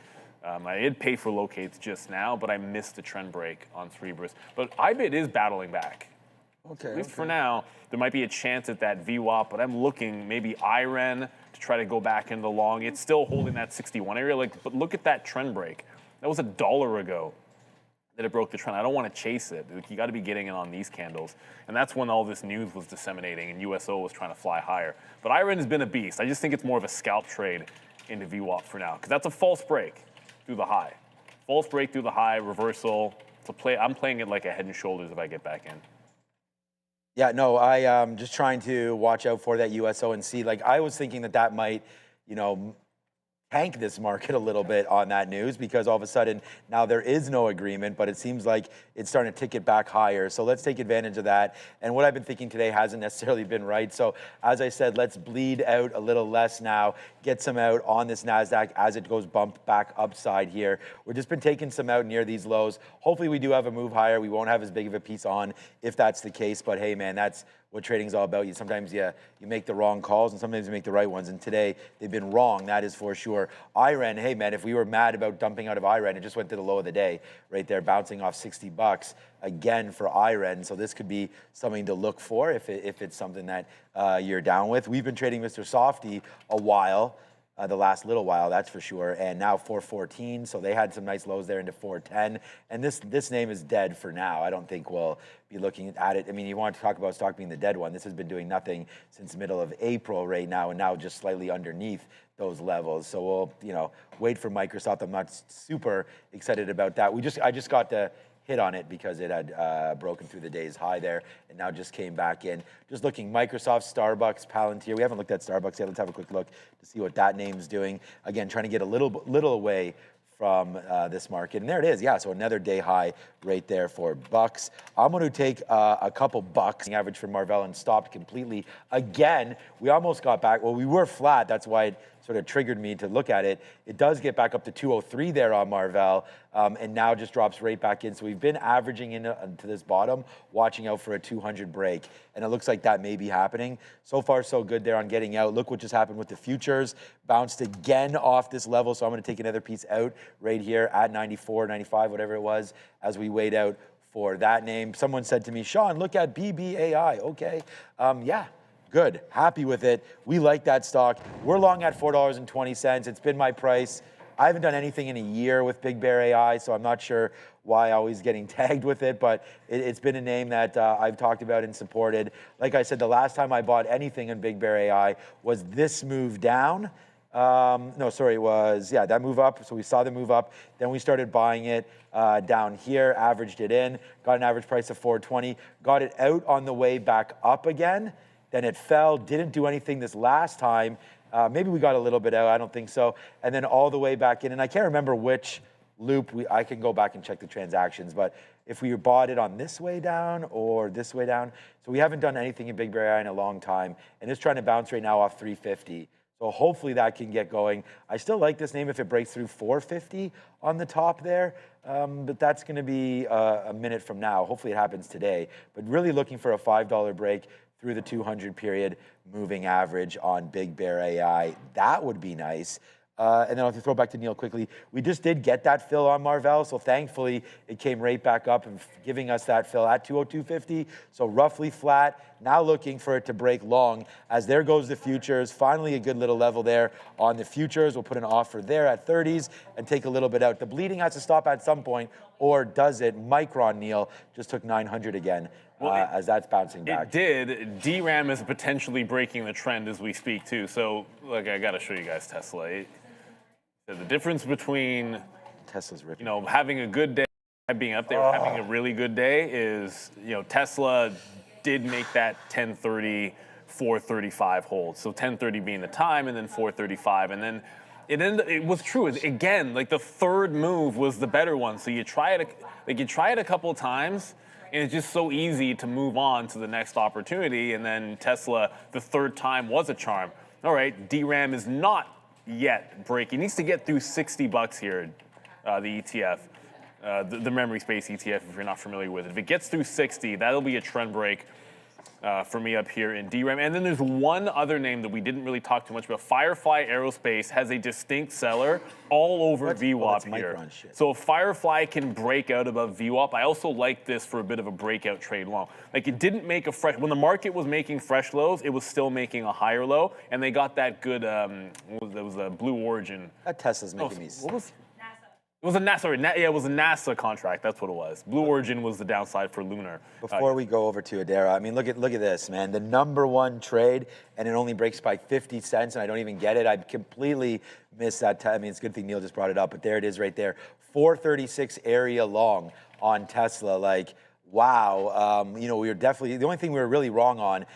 I did pay for locates just now, but I missed the trend break on Cerebras. But IBIT is battling back. Okay. At least for now, there might be a chance at that VWAP, but I'm looking maybe IREN to try to go back into the long. It's still holding that 61 area. But look at that trend break. That was $1 ago that it broke the trend. I don't want to chase it. You got to be getting in on these candles. And that's when all this news was disseminating and USO was trying to fly higher. But IREN has been a beast. I just think it's more of a scalp trade into VWAP for now, because that's a false break through the high. False break through the high, reversal. I'm playing it like a head and shoulders if I get back in. Yeah, no, I'm just trying to watch out for that USO and see. Like, I was thinking that might, tank this market a little bit on that news, because all of a sudden now there is no agreement, but it seems like it's starting to tick it back higher. So let's take advantage of that. And what I've been thinking today hasn't necessarily been right. So as I said, let's bleed out a little less now, get some out on this NASDAQ as it goes bump back upside here. We've just been taking some out near these lows. Hopefully we do have a move higher. We won't have as big of a piece on if that's the case. But hey, man, that's what trading's all about. Sometimes you make the wrong calls, and sometimes you make the right ones. And today they've been wrong. That is for sure. IREN, hey man, if we were mad about dumping out of IREN, it just went to the low of the day right there, bouncing off $60 again for IREN. So this could be something to look for if it's something that you're down with. We've been trading Mr. Softy a while. the last little while, that's for sure. And now 414, so they had some nice lows there into 410. And this name is dead for now. I don't think we'll be looking at it. I mean, you want to talk about stock being the dead one. This has been doing nothing since middle of April right now, and now just slightly underneath those levels. So we'll, wait for Microsoft. I'm not super excited about that. I just got to hit on it because it had broken through the day's high there and now just came back in. Just looking, Microsoft, Starbucks, Palantir. We haven't looked at Starbucks yet. Let's have a quick look to see what that name's doing. Again, trying to get a little away from this market. And there it is. Yeah, so another day high right there for bucks. I'm going to take a couple bucks. Average for Marvell and stopped completely. Again, we almost got back. Well, we were flat. That's why it sort of triggered me to look at it. It does get back up to 203 there on Marvell, and now just drops right back in. So we've been averaging into this bottom, watching out for a 200 break, and it looks like that may be happening. So far, so good there on getting out. Look what just happened with the futures. Bounced again off this level, so I'm going to take another piece out right here at 94, 95, whatever it was, as we wait out for that name. Someone said to me, Sean, look at BBAI. Okay, yeah. Good, happy with it. We like that stock. We're long at $4.20. It's been my price. I haven't done anything in a year with Big Bear AI, so I'm not sure why I'm always getting tagged with it, but it's been a name that I've talked about and supported. Like I said, the last time I bought anything in Big Bear AI was this move down. No, sorry, it was, that move up. So we saw the move up. Then we started buying it down here, averaged it in, got an average price of $4.20, got it out on the way back up again. Then it fell, didn't do anything this last time. Maybe we got a little bit out, I don't think so. And then all the way back in, and I can't remember which loop, I can go back and check the transactions, but if we bought it on this way down or this way down. So we haven't done anything in Big Bear AI in a long time, and it's trying to bounce right now off 350. So hopefully that can get going. I still like this name if it breaks through 450 on the top there, but that's gonna be a minute from now. Hopefully it happens today, but really looking for a $5 break through the 200 period moving average on Big Bear AI. That would be nice. And then I'll have to throw back to Neil quickly. We just did get that fill on Marvell, so thankfully it came right back up and giving us that fill at 202.50, so roughly flat. Now looking for it to break long, as there goes the futures. Finally a good little level there on the futures. We'll put an offer there at 30s and take a little bit out. The bleeding has to stop at some point, or does it? Micron, Neil, just took 900 again. As that's bouncing back. It did. DRAM is potentially breaking the trend as we speak too. So, look, I got to show you guys Tesla. The difference between Tesla's ripping. Having a good day, being up there, having a really good day is, Tesla did make that 1030, 435 hold. So 1030 being the time, and then 435, and then it was true. Again, like the third move was the better one. So you try it, a couple of times. And it's just so easy to move on to the next opportunity. And then Tesla, the third time was a charm. All right, DRAM is not yet breaking. It needs to get through $60 here, the ETF, the memory space ETF, if you're not familiar with it. If it gets through 60, that'll be a trend break for me up here in DRAM. And then there's one other name that we didn't really talk too much about. Firefly Aerospace has a distinct seller all over VWAP here. So if Firefly can break out above VWAP, I also like this for a bit of a breakout trade long. Like it didn't make a fresh, when the market was making fresh lows, it was still making a higher low, and they got that good, it was a Blue Origin. That Tesla's making me. What was It was a NASA, it was a NASA contract. That's what it was. Blue Origin was the downside for Lunar. Before we go over to Adara, I mean, look at this, man. The #1 trade, and it only breaks by 50 cents, and I don't even get it. I completely missed that. I mean, it's a good thing Neil just brought it up, but there it is right there. 436 area long on Tesla. Like, wow. We were definitely, the only thing we were really wrong on,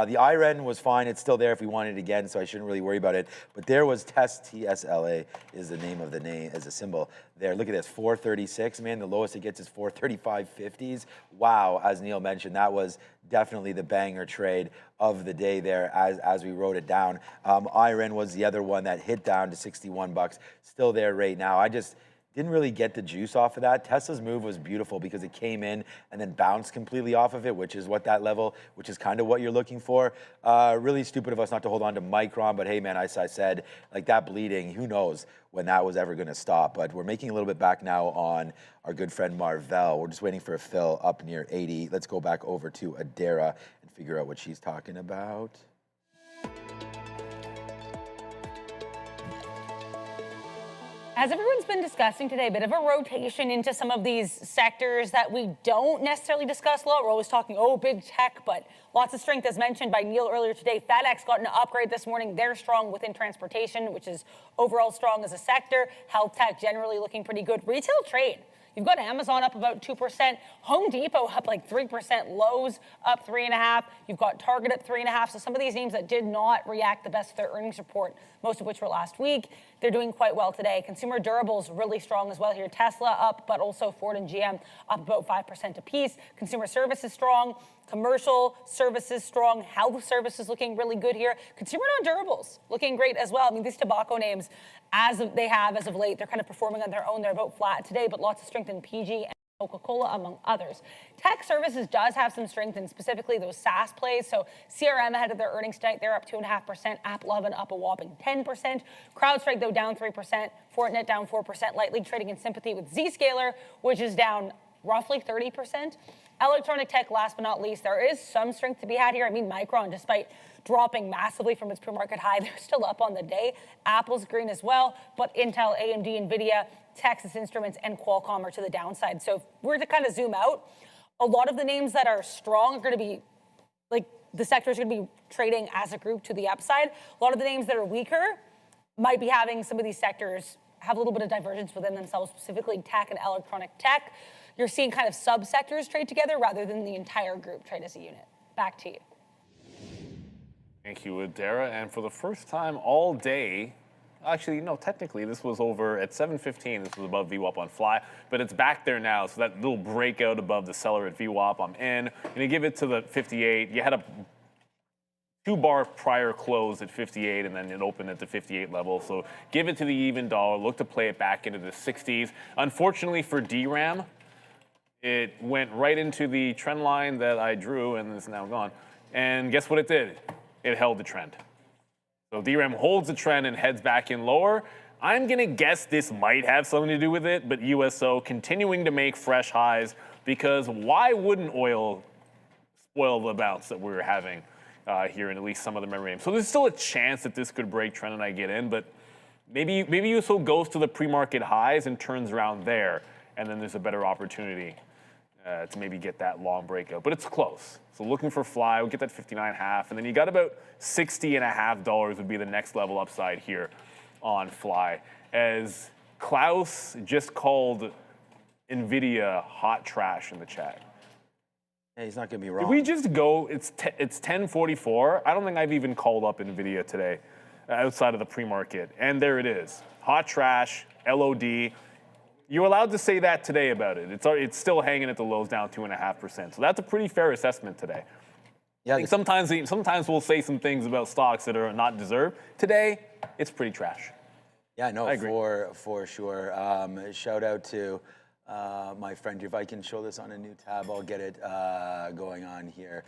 the IREN was fine. It's still there if we want it again, so I shouldn't really worry about it. But there was TSLA is the name of the name, as a symbol there. Look at this, 436, man. The lowest it gets is 435.50s. Wow, as Neil mentioned, that was definitely the banger trade of the day there as we wrote it down. IREN was the other one that hit down to 61 bucks, still there right now. I just didn't really get the juice off of that. Tesla's move was beautiful because it came in and then bounced completely off of it, which is what that level, which is kind of what you're looking for. Really stupid of us not to hold on to Micron, but hey, man, as I said, like that bleeding, who knows when that was ever going to stop. But we're making a little bit back now on our good friend Marvell. We're just waiting for a fill up near 80. Let's go back over to Adara and figure out what she's talking about. As everyone's been discussing today, a bit of a rotation into some of these sectors that we don't necessarily discuss a lot. We're always talking, oh, big tech, but lots of strength, as mentioned by Neil earlier today. FedEx got an upgrade this morning. They're strong within transportation, which is overall strong as a sector. Health tech generally looking pretty good. Retail trade. You've got Amazon up about 2%, Home Depot up like 3%, Lowe's up 3.5%. You've got Target at 3.5%. So some of these names that did not react the best to their earnings report, most of which were last week, they're doing quite well today. Consumer durables really strong as well here. Tesla up, but also Ford and GM up about 5% apiece. Consumer services strong. Commercial services strong. Health services looking really good here. Consumer non-durables looking great as well. I mean, these tobacco names, as of late, they're kind of performing on their own. They're about flat today, but lots of strength in PG and Coca-Cola, among others. Tech services does have some strength in specifically those SaaS plays. So CRM ahead of their earnings tonight, they're up 2.5%. AppLovin up a whopping 10%. CrowdStrike, though, down 3%. Fortinet down 4%. Lightly trading in sympathy with Zscaler, which is down roughly 30%. Electronic tech, last but not least, there is some strength to be had here. I mean, Micron, despite dropping massively from its pre-market high, they're still up on the day. Apple's green as well, but Intel, AMD, NVIDIA, Texas Instruments, and Qualcomm are to the downside. So if we're to kind of zoom out, a lot of the names that are strong are going to be, like, the sector is going to be trading as a group to the upside. A lot of the names that are weaker might be having some of these sectors have a little bit of divergence within themselves, specifically tech and electronic tech. You're seeing kind of subsectors trade together rather than the entire group trade as a unit. Back to you. Thank you, Adara. And for the first time all day, actually, no, technically this was over at 7:15. This was above VWAP on Fly, but it's back there now. So that little breakout above the seller at VWAP, I'm in. And you give it to the 58. You had a 2-bar prior close at 58, and then it opened at the 58 level. So give it to the even dollar. Look to play it back into the 60s. Unfortunately for DRAM, it went right into the trend line that I drew, and it's now gone. And guess what it did? It held the trend. So DRAM holds the trend and heads back in lower. I'm going to guess this might have something to do with it, but USO continuing to make fresh highs, because why wouldn't oil spoil the bounce that we're having here in at least some of the memory names? So there's still a chance that this could break trend and I get in, but maybe USO goes to the pre-market highs and turns around there, and then there's a better opportunity to maybe get that long breakout, but it's close. So looking for Fly, we'll get that 59.5, and then you got about $60.50 would be the next level upside here on Fly. As Klaus just called NVIDIA hot trash in the chat. Hey, he's not gonna be wrong. Did we just go? It's 10:44. I don't think I've even called up NVIDIA today, outside of the pre-market, and there it is. Hot trash, LOD. You're allowed to say that today about it. It's still hanging at the lows, down 2.5%. So that's a pretty fair assessment today. Yeah. I think sometimes we'll say some things about stocks that are not deserved. Today, it's pretty trash. Yeah, no, for sure. Shout out to my friend. If I can show this on a new tab, I'll get it going on here.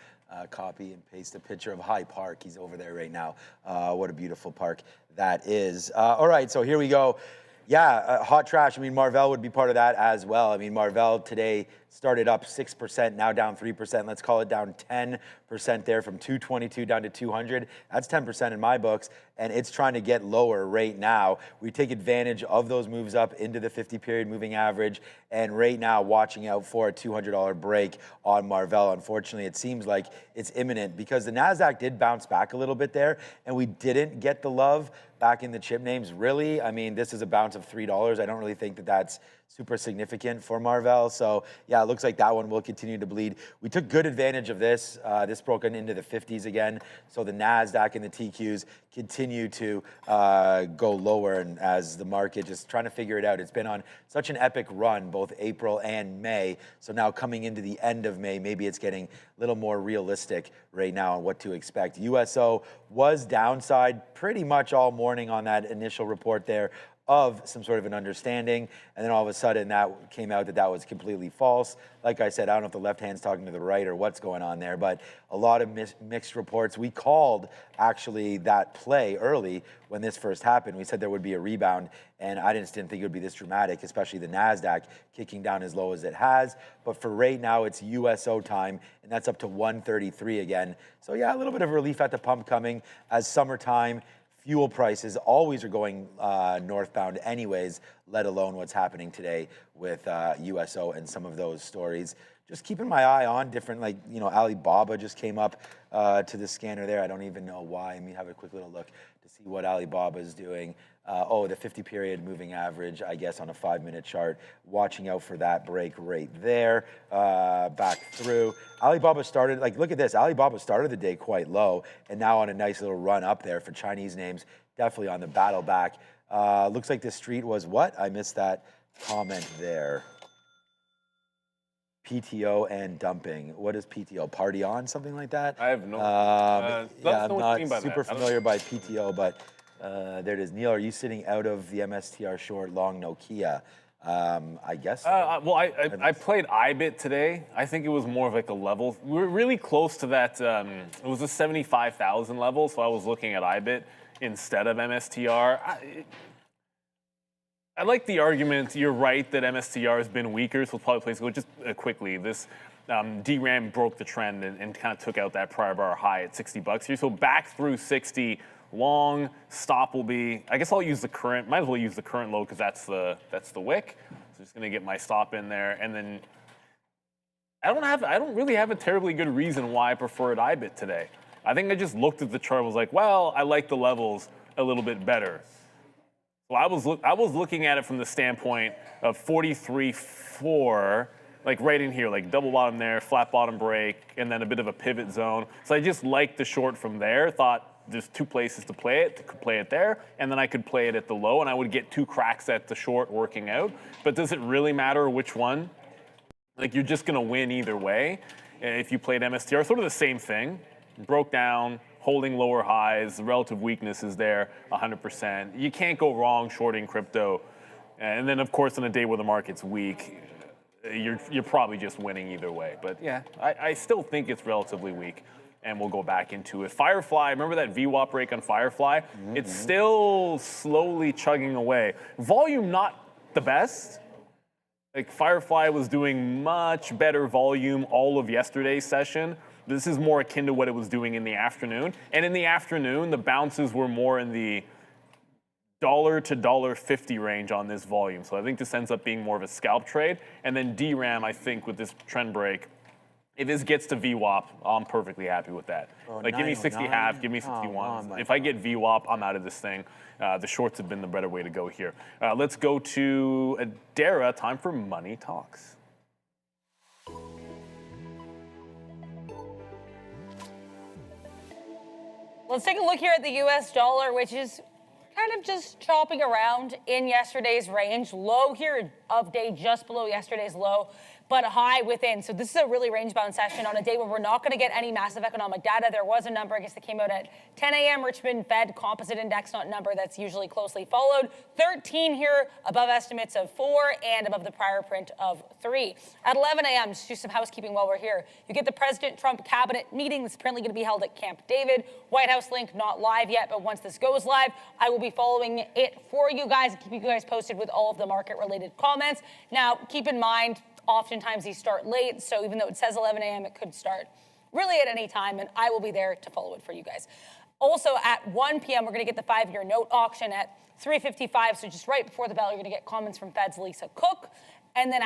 Copy and paste a picture of High Park. He's over there right now. What a beautiful park that is. All right, so here we go. Yeah, hot trash. I mean, Marvell would be part of that as well. I mean, Marvell today started up 6%, now down 3%. Let's call it down 10% there, from 222 down to 200. That's 10% in my books, and it's trying to get lower right now. We take advantage of those moves up into the 50-period moving average, and right now watching out for a $200 break on Marvell. Unfortunately, it seems like it's imminent because the NASDAQ did bounce back a little bit there, and we didn't get the love back in the chip names, really. I mean, this is a bounce of $3. I don't really think that that's super significant for Marvell. So yeah, it looks like that one will continue to bleed. We took good advantage of this. This broke into the 50s again. So the NASDAQ and the TQs continue to go lower, and as the market just trying to figure it out. It's been on such an epic run, both April and May. So now coming into the end of May, maybe it's getting a little more realistic right now on what to expect. USO was downside pretty much all morning on that initial report there of some sort of an understanding, and then all of a sudden that came out that was completely false. Like I said, I don't know if the left hand's talking to the right or what's going on there, but a lot of mixed reports. We called actually that play early when this first happened. We said there would be a rebound, and I just didn't think it would be this dramatic, especially the NASDAQ kicking down as low as it has. But for right now, it's USO time, and that's up to 133 again. So yeah, a little bit of relief at the pump coming as summertime fuel prices always are going northbound anyways, let alone what's happening today with USO and some of those stories. Just keeping my eye on different, like, you know, Alibaba just came up to the scanner there. I don't even know why. Let me have a quick little look to see what Alibaba is doing. Oh, the 50-period moving average, I guess, on a 5-minute chart. Watching out for that break right there. Back through. Alibaba started, like, look at this. Alibaba started the day quite low and now on a nice little run up there for Chinese names. Definitely on the battle back. Looks like the street was what? I missed that comment there. PTO and dumping. What is PTO? Party on, something like that? I have no. Yeah, I'm not super familiar by PTO, but there it is. Neil, are you sitting out of the MSTR short long Nokia? I guess. Well, I played IBIT today. I think it was more of like a level. We were really close to that. It was a 75,000 level, so I was looking at IBIT instead of MSTR. I like the argument. You're right that MSTR has been weaker, so it's probably place to go. Just quickly, this DRAM broke the trend and kind of took out that prior bar high at $60 here. So back through 60, long stop will be. I guess I'll use the current. Might as well use the current low because that's the wick. So just gonna get my stop in there, and then I don't really have a terribly good reason why I preferred IBIT today. I think I just looked at the chart and was like, well, I like the levels a little bit better. So I was looking at it from the standpoint of 43.4, like right in here, like double bottom there, flat bottom break, and then a bit of a pivot zone. So I just liked the short from there, thought there's two places to play it. Could play it there, and then I could play it at the low, and I would get 2 cracks at the short working out. But does it really matter which one? Like, you're just gonna win either way. If you played MSTR, sort of the same thing. Broke down, holding lower highs, the relative weakness is there 100%. You can't go wrong shorting crypto. And then, of course, on a day where the market's weak, you're probably just winning either way. But yeah, I still think it's relatively weak, and we'll go back into it. Firefly, remember that VWAP break on Firefly? Mm-hmm. It's still slowly chugging away. Volume not the best. Like, Firefly was doing much better volume all of yesterday's session. This is more akin to what it was doing in the afternoon. And in the afternoon, the bounces were more in the $1 to $1.50 range on this volume. So I think this ends up being more of a scalp trade. And then DRAM, I think, with this trend break, if this gets to VWAP, I'm perfectly happy with that. Oh, like, give me 60.5, give me 61. If I get VWAP, I'm out of this thing. The shorts have been the better way to go here. Let's go to Adara. Time for Money Talks. Let's take a look here at the US dollar, which is kind of just chopping around in yesterday's range. Low here of day just below yesterday's low, but high within. So this is a really range-bound session on a day where we're not going to get any massive economic data. There was a number, I guess, that came out at 10 a.m. Richmond Fed Composite Index, not a number that's usually closely followed. 13 here, above estimates of 4 and above the prior print of 3. At 11 a.m., just do some housekeeping while we're here. You get the President Trump cabinet meeting that's apparently going to be held at Camp David. White House link not live yet, but once this goes live, I will be following it for you guys and keep you guys posted with all of the market-related comments. Now, keep in mind, oftentimes these start late, so even though it says 11 a.m., it could start really at any time, and I will be there to follow it for you guys. Also, at 1 p.m., we're going to get the 5-year note auction at 3:55, so just right before the bell, you're going to get comments from Fed's Lisa Cook, and then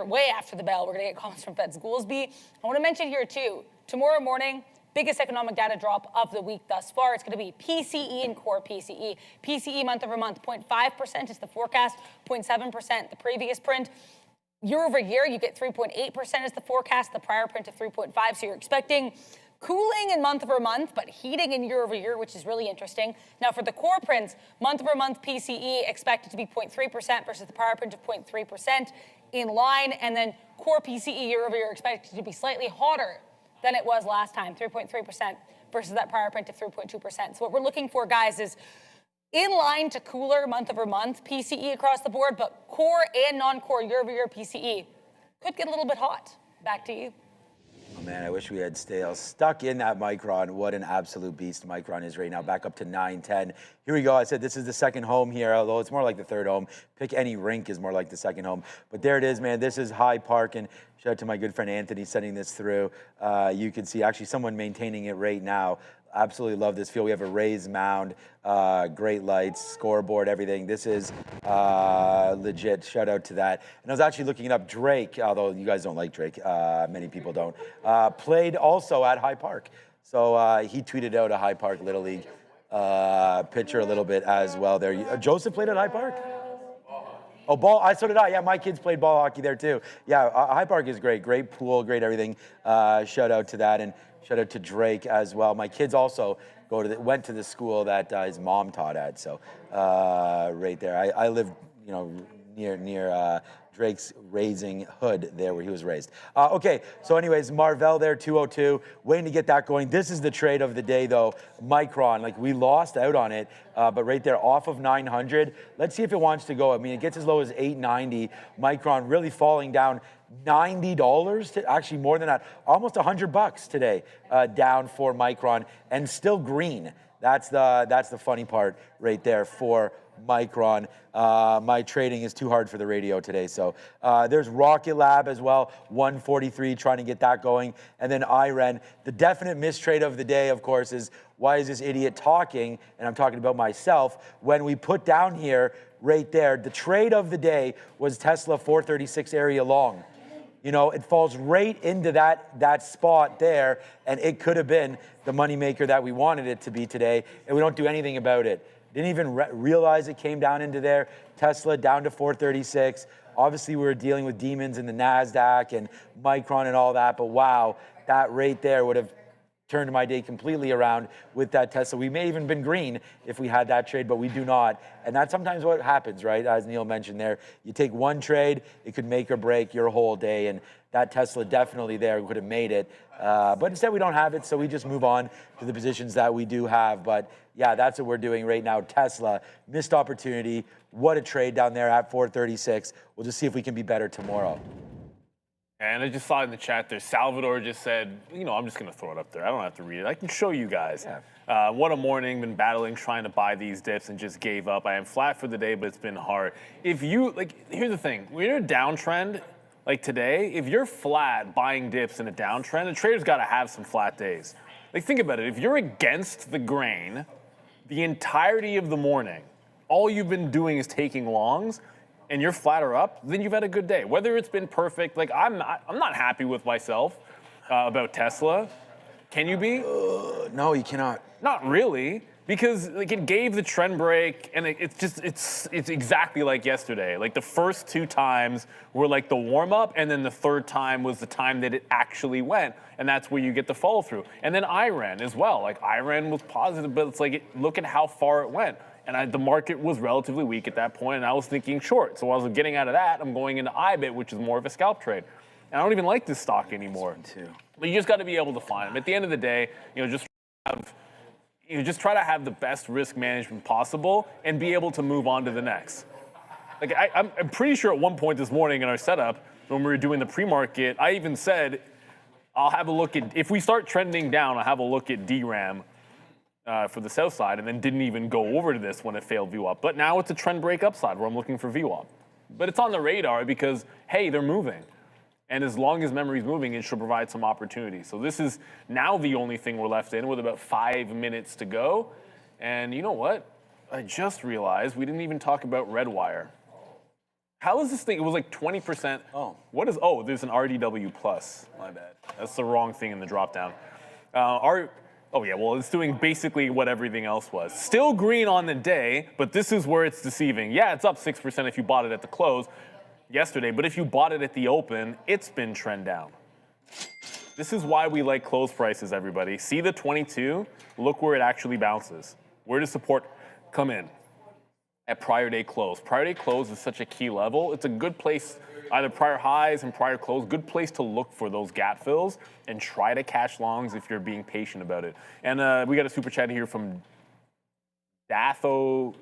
way after the bell, we're going to get comments from Fed's Goolsbee. I want to mention here, too, tomorrow morning, biggest economic data drop of the week thus far. It's going to be PCE and core PCE. PCE month over month, 0.5% is the forecast, 0.7% the previous print. Year over year, you get 3.8% as the forecast, the prior print of 3.5. So you're expecting cooling in month over month, but heating in year over year, which is really interesting. Now for the core prints, month over month PCE expected to be 0.3% versus the prior print of 0.3% in line. And then core PCE year over year expected to be slightly hotter than it was last time, 3.3% versus that prior print of 3.2%. So what we're looking for, guys, is in line to cooler month over month PCE across the board, but core and non-core year-over-year PCE could get a little bit hot. Back to you. Oh man, I wish we had stale. Stuck in that Micron. What an absolute beast Micron is right now. Back up to 910. Here we go. I said this is the second home here, although it's more like the third home. Pick any rink is more like the second home. But there it is, man. This is High Park, and Shout out to my good friend Anthony sending this through. You can see actually someone maintaining it right now. Absolutely love this field. We have a raised mound, great lights, scoreboard, everything. This is legit. Shout out to that. And I was actually looking up Drake, although you guys don't like Drake. Many people don't. Played also at High Park. So he tweeted out a High Park Little League picture a little bit as well there. Joseph played at High Park? Oh, so did I. Yeah, my kids played ball hockey there too. Yeah, High Park is great. Great pool, great everything. Shout out to that, and shout out to Drake as well. My kids also went to the school that his mom taught at. So right there, I live, near Drake's raising hood there where he was raised. Okay, so anyways, Marvell there, 202, waiting to get that going. This is the trade of the day though, Micron. Like we lost out on it, but right there off of 900. Let's see if it wants to go. I mean, it gets as low as 890. Micron really falling down $90 to actually more than that, almost $100 today down for Micron and still green. That's the funny part right there for Micron. My trading is too hard for the radio today. So there's Rocket Lab as well, 143, trying to get that going. And then IREN. The definite mistrade of the day, of course, is why is this idiot talking? And I'm talking about myself. When we put down here, right there, the trade of the day was Tesla 436 area long. It falls right into that spot there, and it could have been the moneymaker that we wanted it to be today, and we don't do anything about it. Didn't even realize it came down into there. Tesla down to 436. Obviously, we were dealing with demons in the NASDAQ and Micron and all that, but wow, that right there would have turned my day completely around with that Tesla. We may even been green if we had that trade, but we do not. And that's sometimes what happens, right? As Neil mentioned there, you take one trade, it could make or break your whole day. And that Tesla definitely there could have made it. But instead we don't have it, so we just move on to the positions that we do have. But yeah, that's what we're doing right now. Tesla, missed opportunity. What a trade down there at 436. We'll just see if we can be better tomorrow. And I just saw in the chat there, Salvador just said, I'm just going to throw it up there. I don't have to read it. I can show you guys. Yeah. What a morning, been battling, trying to buy these dips and just gave up. I am flat for the day, but it's been hard. Here's the thing. When you're in a downtrend, like today, if you're flat buying dips in a downtrend, a trader's got to have some flat days. Think about it. If you're against the grain the entirety of the morning, all you've been doing is taking longs, and you're flat or up, then you've had a good day. Whether it's been perfect, I'm not happy with myself about Tesla. Can you be? No, you cannot. Not really, because it gave the trend break, and it's exactly like yesterday. The first two times were the warm up, and then the third time was the time that it actually went, and that's where you get the follow through. And then IREN as well. IREN was positive, but it's look at how far it went. And the market was relatively weak at that point, and I was thinking short. So I was getting out of that, I'm going into IBIT, which is more of a scalp trade. And I don't even like this stock anymore. But you just got to be able to find them. At the end of the day, just try to have the best risk management possible and be able to move on to the next. I'm pretty sure at one point this morning in our setup, when we were doing the pre-market, I even said, I'll have a look at, if we start trending down, I'll have a look at DRAM. For the south side, and then didn't even go over to this when it failed VWAP. But now it's a trend break upside where I'm looking for VWAP. But it's on the radar because, hey, they're moving. And as long as memory's moving, it should provide some opportunity. So this is now the only thing we're left in with about 5 minutes to go. And you know what? I just realized we didn't even talk about Redwire. How is this thing? It was 20%. Oh. What is, there's an RDW plus. My bad. That's the wrong thing in the drop down. Oh yeah, well, it's doing basically what everything else was. Still green on the day, but this is where it's deceiving. Yeah, it's up 6% if you bought it at the close yesterday, but if you bought it at the open, it's been trend down. This is why we like close prices, everybody. See the 22? Look where it actually bounces. Where does support come in? At prior day close. Prior day close is such a key level. It's a good place, either prior highs and prior close, good place to look for those gap fills and try to catch longs if you're being patient about it. And we got a super chat here from Dathong?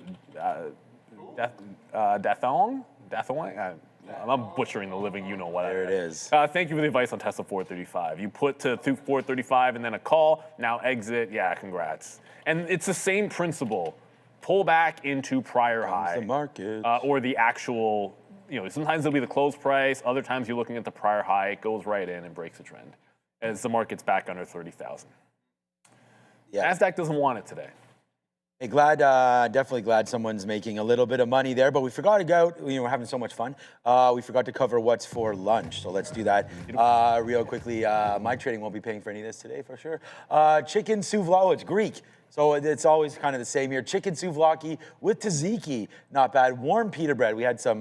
I'm butchering the living, There it is. Thank you for the advice on Tesla 435. You put to 435 and then a call, now exit, yeah, congrats. And it's the same principle. Pull back into prior high. The market. Or the actual sometimes it'll be the close price. Other times you're looking at the prior high. It goes right in and breaks a trend as the market's back under 30,000. Yeah. NASDAQ doesn't want it today. Hey, definitely glad someone's making a little bit of money there, but we forgot to go, we're having so much fun. We forgot to cover what's for lunch, so let's do that real quickly. My trading won't be paying for any of this today for sure. Chicken souvlaki, it's Greek, so it's always kind of the same here. Chicken souvlaki with tzatziki, not bad. Warm pita bread, we had some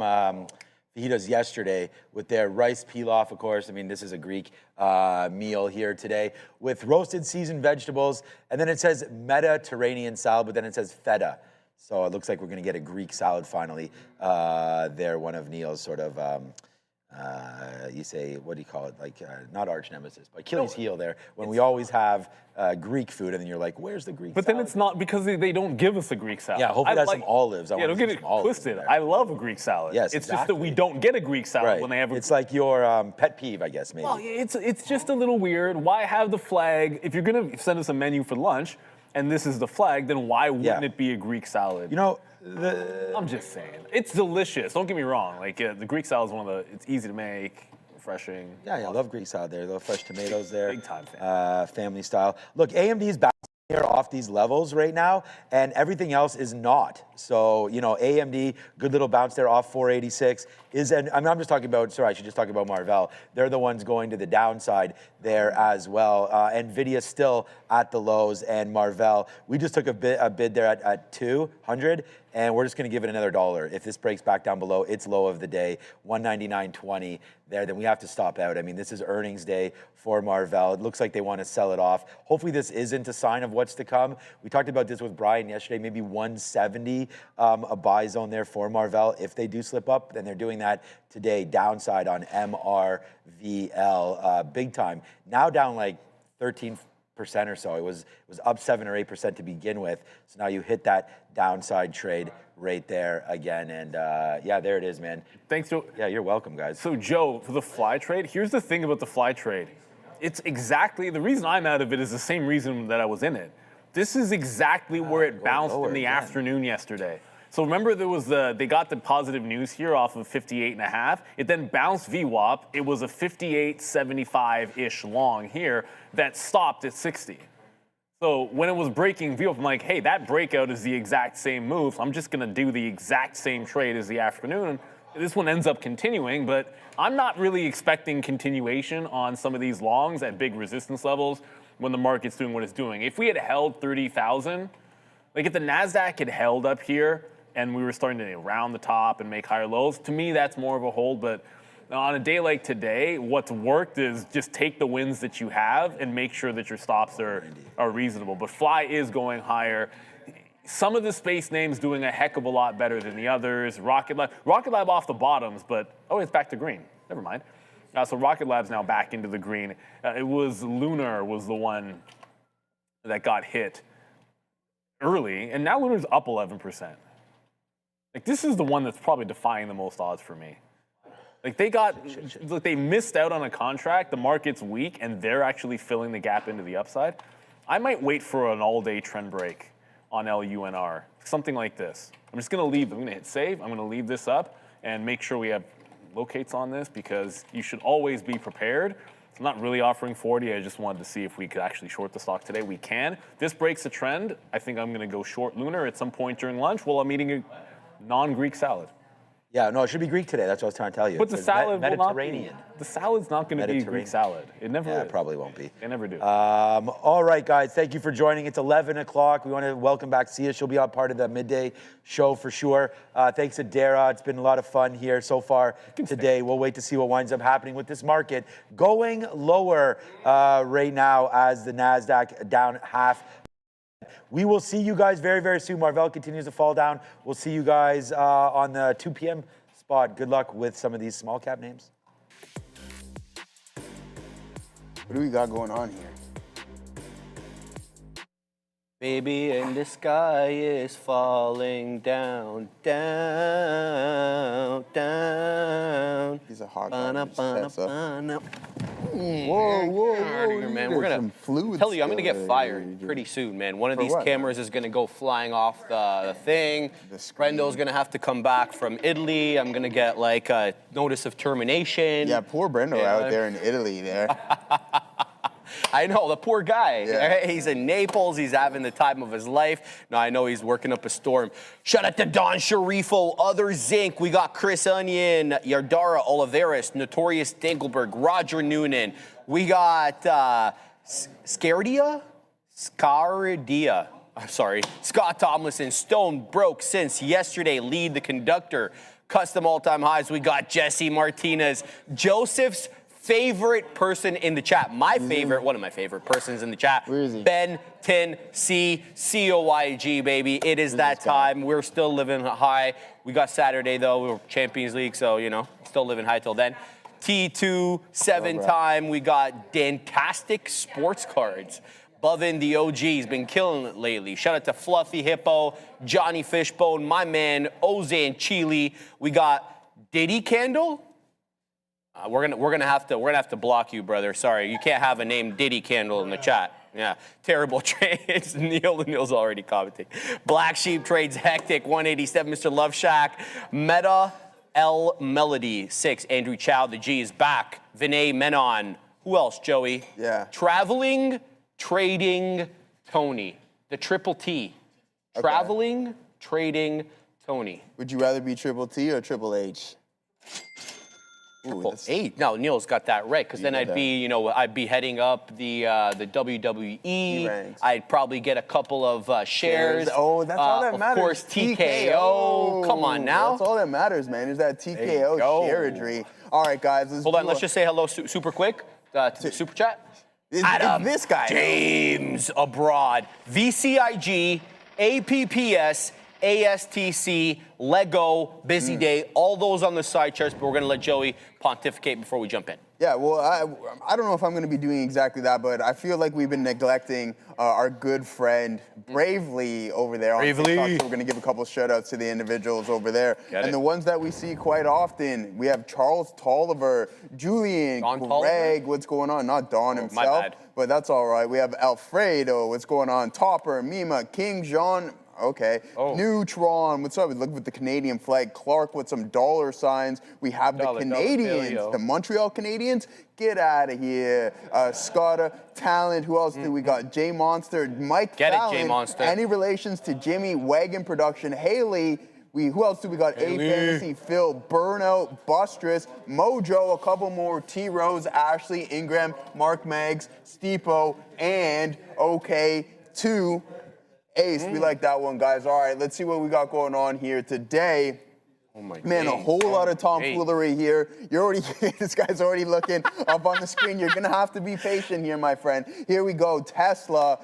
fajitas yesterday with their rice pilaf, of course. I mean, this is a Greek meal here today with roasted seasoned vegetables. And then it says Mediterranean salad, but then it says feta. So it looks like we're going to get a Greek salad finally. They're one of Neil's sort of, you say, what do you call it? Like, not arch nemesis, but Achilles heel there. When we always have Greek food, and then you're like, where's the Greek salad? But then it's not because they don't give us a Greek salad. Yeah, hopefully that's some olives. Don't get it twisted. I love a Greek salad. Yes, it's just that we don't get a Greek salad when they have. It's like your pet peeve, I guess, maybe. Well, it's just a little weird. Why have the flag if you're gonna send us a menu for lunch, and this is the flag? Then why wouldn't it be a Greek salad? I'm just saying, it's delicious. Don't get me wrong. Like the Greek salad is it's easy to make, refreshing. Yeah, I love Greek salad there. The fresh tomatoes there. Big time fan. Family style. Look, AMD's bouncing here off these levels right now, and everything else is not. So, AMD, good little bounce there off 486. I'm just talking about, sorry, I should just talk about Marvell. They're the ones going to the downside there as well. NVIDIA still at the lows, and Marvell, we just took a bid there at 200, and we're just going to give it another $1. If this breaks back down below its low of the day, 199.20 there, then we have to stop out. I mean, this is earnings day for Marvell. It looks like they want to sell it off. Hopefully this isn't a sign of what's to come. We talked about this with Brian yesterday, maybe 170, a buy zone there for Marvell. If they do slip up, then they're doing that today, downside on MRVL, big time. Now down like 13% or so. It was up 7 or 8% to begin with. So now you hit that downside trade right there again. And yeah, there it is, man. Thanks, Joe. Yeah, you're welcome, guys. So Joe, for the fly trade, here's the thing about the fly trade. It's exactly, the reason I'm out of it is the same reason that I was in it. This is exactly where it bounced in the afternoon yesterday. So remember they got the positive news here off of 58.5. It then bounced VWAP. It was a 58.75-ish long here that stopped at 60. So when it was breaking VWAP, I'm like, hey, that breakout is the exact same move. So I'm just going to do the exact same trade as the afternoon. This one ends up continuing, but I'm not really expecting continuation on some of these longs at big resistance levels when the market's doing what it's doing. If we had held 30,000, like if the NASDAQ had held up here and we were starting to round the top and make higher lows, to me, that's more of a hold. But on a day like today, what's worked is just take the wins that you have and make sure that your stops are reasonable. But Fly is going higher. Some of the space names doing a heck of a lot better than the others. Rocket Lab off the bottoms, but it's back to green. Never mind. So Rocket Lab's now back into the green. It was Lunar was the one that got hit early, and now Lunar's up 11%. Like this is the one that's probably defying the most odds for me. Like they missed out on a contract. The market's weak, and they're actually filling the gap into the upside. I might wait for an all-day trend break on LUNR, something like this. I'm just going to hit save. I'm going to leave this up and make sure we have locates on this because you should always be prepared. I'm not really offering 40. I just wanted to see if we could actually short the stock today. We can. This breaks a trend. I think I'm going to go short Lunar at some point during lunch while I'm eating a non-Greek salad. Yeah, no, it should be Greek today. That's what I was trying to tell you. But the salad Mediterranean. The salad's not going to be a Greek salad. It never is. It probably won't be. They never do. All right, guys, thank you for joining. It's 11 o'clock. We want to welcome back Sia. She'll be on part of the midday show for sure. Thanks to Dara. It's been a lot of fun here so far today. We'll wait to see what winds up happening with this market. Going lower right now as the NASDAQ down half. We will see you guys very, very soon. Marvell continues to fall down. We'll see you guys on the 2 p.m. spot. Good luck with some of these small cap names. What do we got going on here? Baby, and the sky is falling down, down, down. He's a hot Bana, bana, Tesla. bana. Whoa, whoa, Man, whoa. we're gonna Some fluid tell you, I'm gonna get spill fired there. pretty soon, man. One of these what? cameras is gonna go flying off the thing. The screen. Brendo's gonna have to come back from Italy. I'm gonna get like a notice of termination. Yeah, poor Brendo out there in Italy there. I know, the poor guy. Yeah. Right? He's in Naples. He's having the time of his life. Now, I know he's working up a storm. Shout out to Don Sharifo, Other Zinc. We got Chris Onion, Yardara Oliveris, Notorious Dinkelberg, Roger Noonan. We got Scardia? I'm sorry. Scott Tomlinson, Stone Broke Since Yesterday, Lead the Conductor. Custom All-Time Highs. We got Jesse Martinez. Joseph's favorite person in the chat. My favorite, one of my favorite persons in the chat. Where is he? Ben Tin C Coyg, baby. It is that time. We're still living high. We got Saturday though. We're Champions League, so you know, still living high till then. T2 7 time. We got Dantastic Sports Cards. Bovin, the OG's been killing it lately. Shout out to Fluffy Hippo, Johnny Fishbone, my man Ozan Chile. We got Diddy Candle. We're gonna have to block you, brother. Sorry, you can't have a name Diddy Candle in the chat. Yeah, terrible trades. Neil's already commenting. Black Sheep Trades Hectic 187. Mr. Love Shack. Meta L Melody 6. Andrew Chow. The G is back. Vinay Menon. Who else? Joey. Yeah. Traveling Trading Tony. The Triple T. Traveling Trading Tony. Would you rather be Triple T or Triple H? Ooh, Eight. No, Neil's got that right. Because then I'd be, you know, I'd be heading up the WWE. ranks. I'd probably get a couple of shares. Oh, that's all that matters. Of course, TKO. Come on now. That's all that matters, man. Is that TKO shareage? All right, guys. Hold on. Let's just say hello super quick to the super chat. It's this guy. James Abroad. VCIG, APPS, ASTC, Lego, Busy Day, all those on the side charts, but we're going to let Joey pontificate before we jump in. Yeah, well, I don't know if I'm going to be doing exactly that, but I feel like we've been neglecting our good friend Bravely over there on TikTok. So we're going to give a couple shout outs to the individuals over there. The ones that we see quite often, we have Charles Tolliver, Julian, Greg, what's going on? Not Don himself, my bad. But that's all right. We have Alfredo, what's going on? Topper, Mima, King John. Okay. Neutron, what's up? We look with the Canadian flag. Clark with some dollar signs. We have the Canadians, the Montreal Canadians. Get out of here. Scotta, Talent. Who else do we got? J Monster, Mike Fallon. J Monster. Any relations to Jimmy, Wagon Production, Haley. Who else do we got? A Fantasy, Phil, Burnout, Bustress, Mojo, a couple more, T Rose, Ashley, Ingram, Mark Maggs, Steepo, and OK2. Ace, we like that one, guys. All right, let's see what we got going on here today. Oh my Man, a whole lot of tomfoolery here. You're already, this guy's already looking up on the screen. You're gonna have to be patient here, my friend. Here we go, Tesla.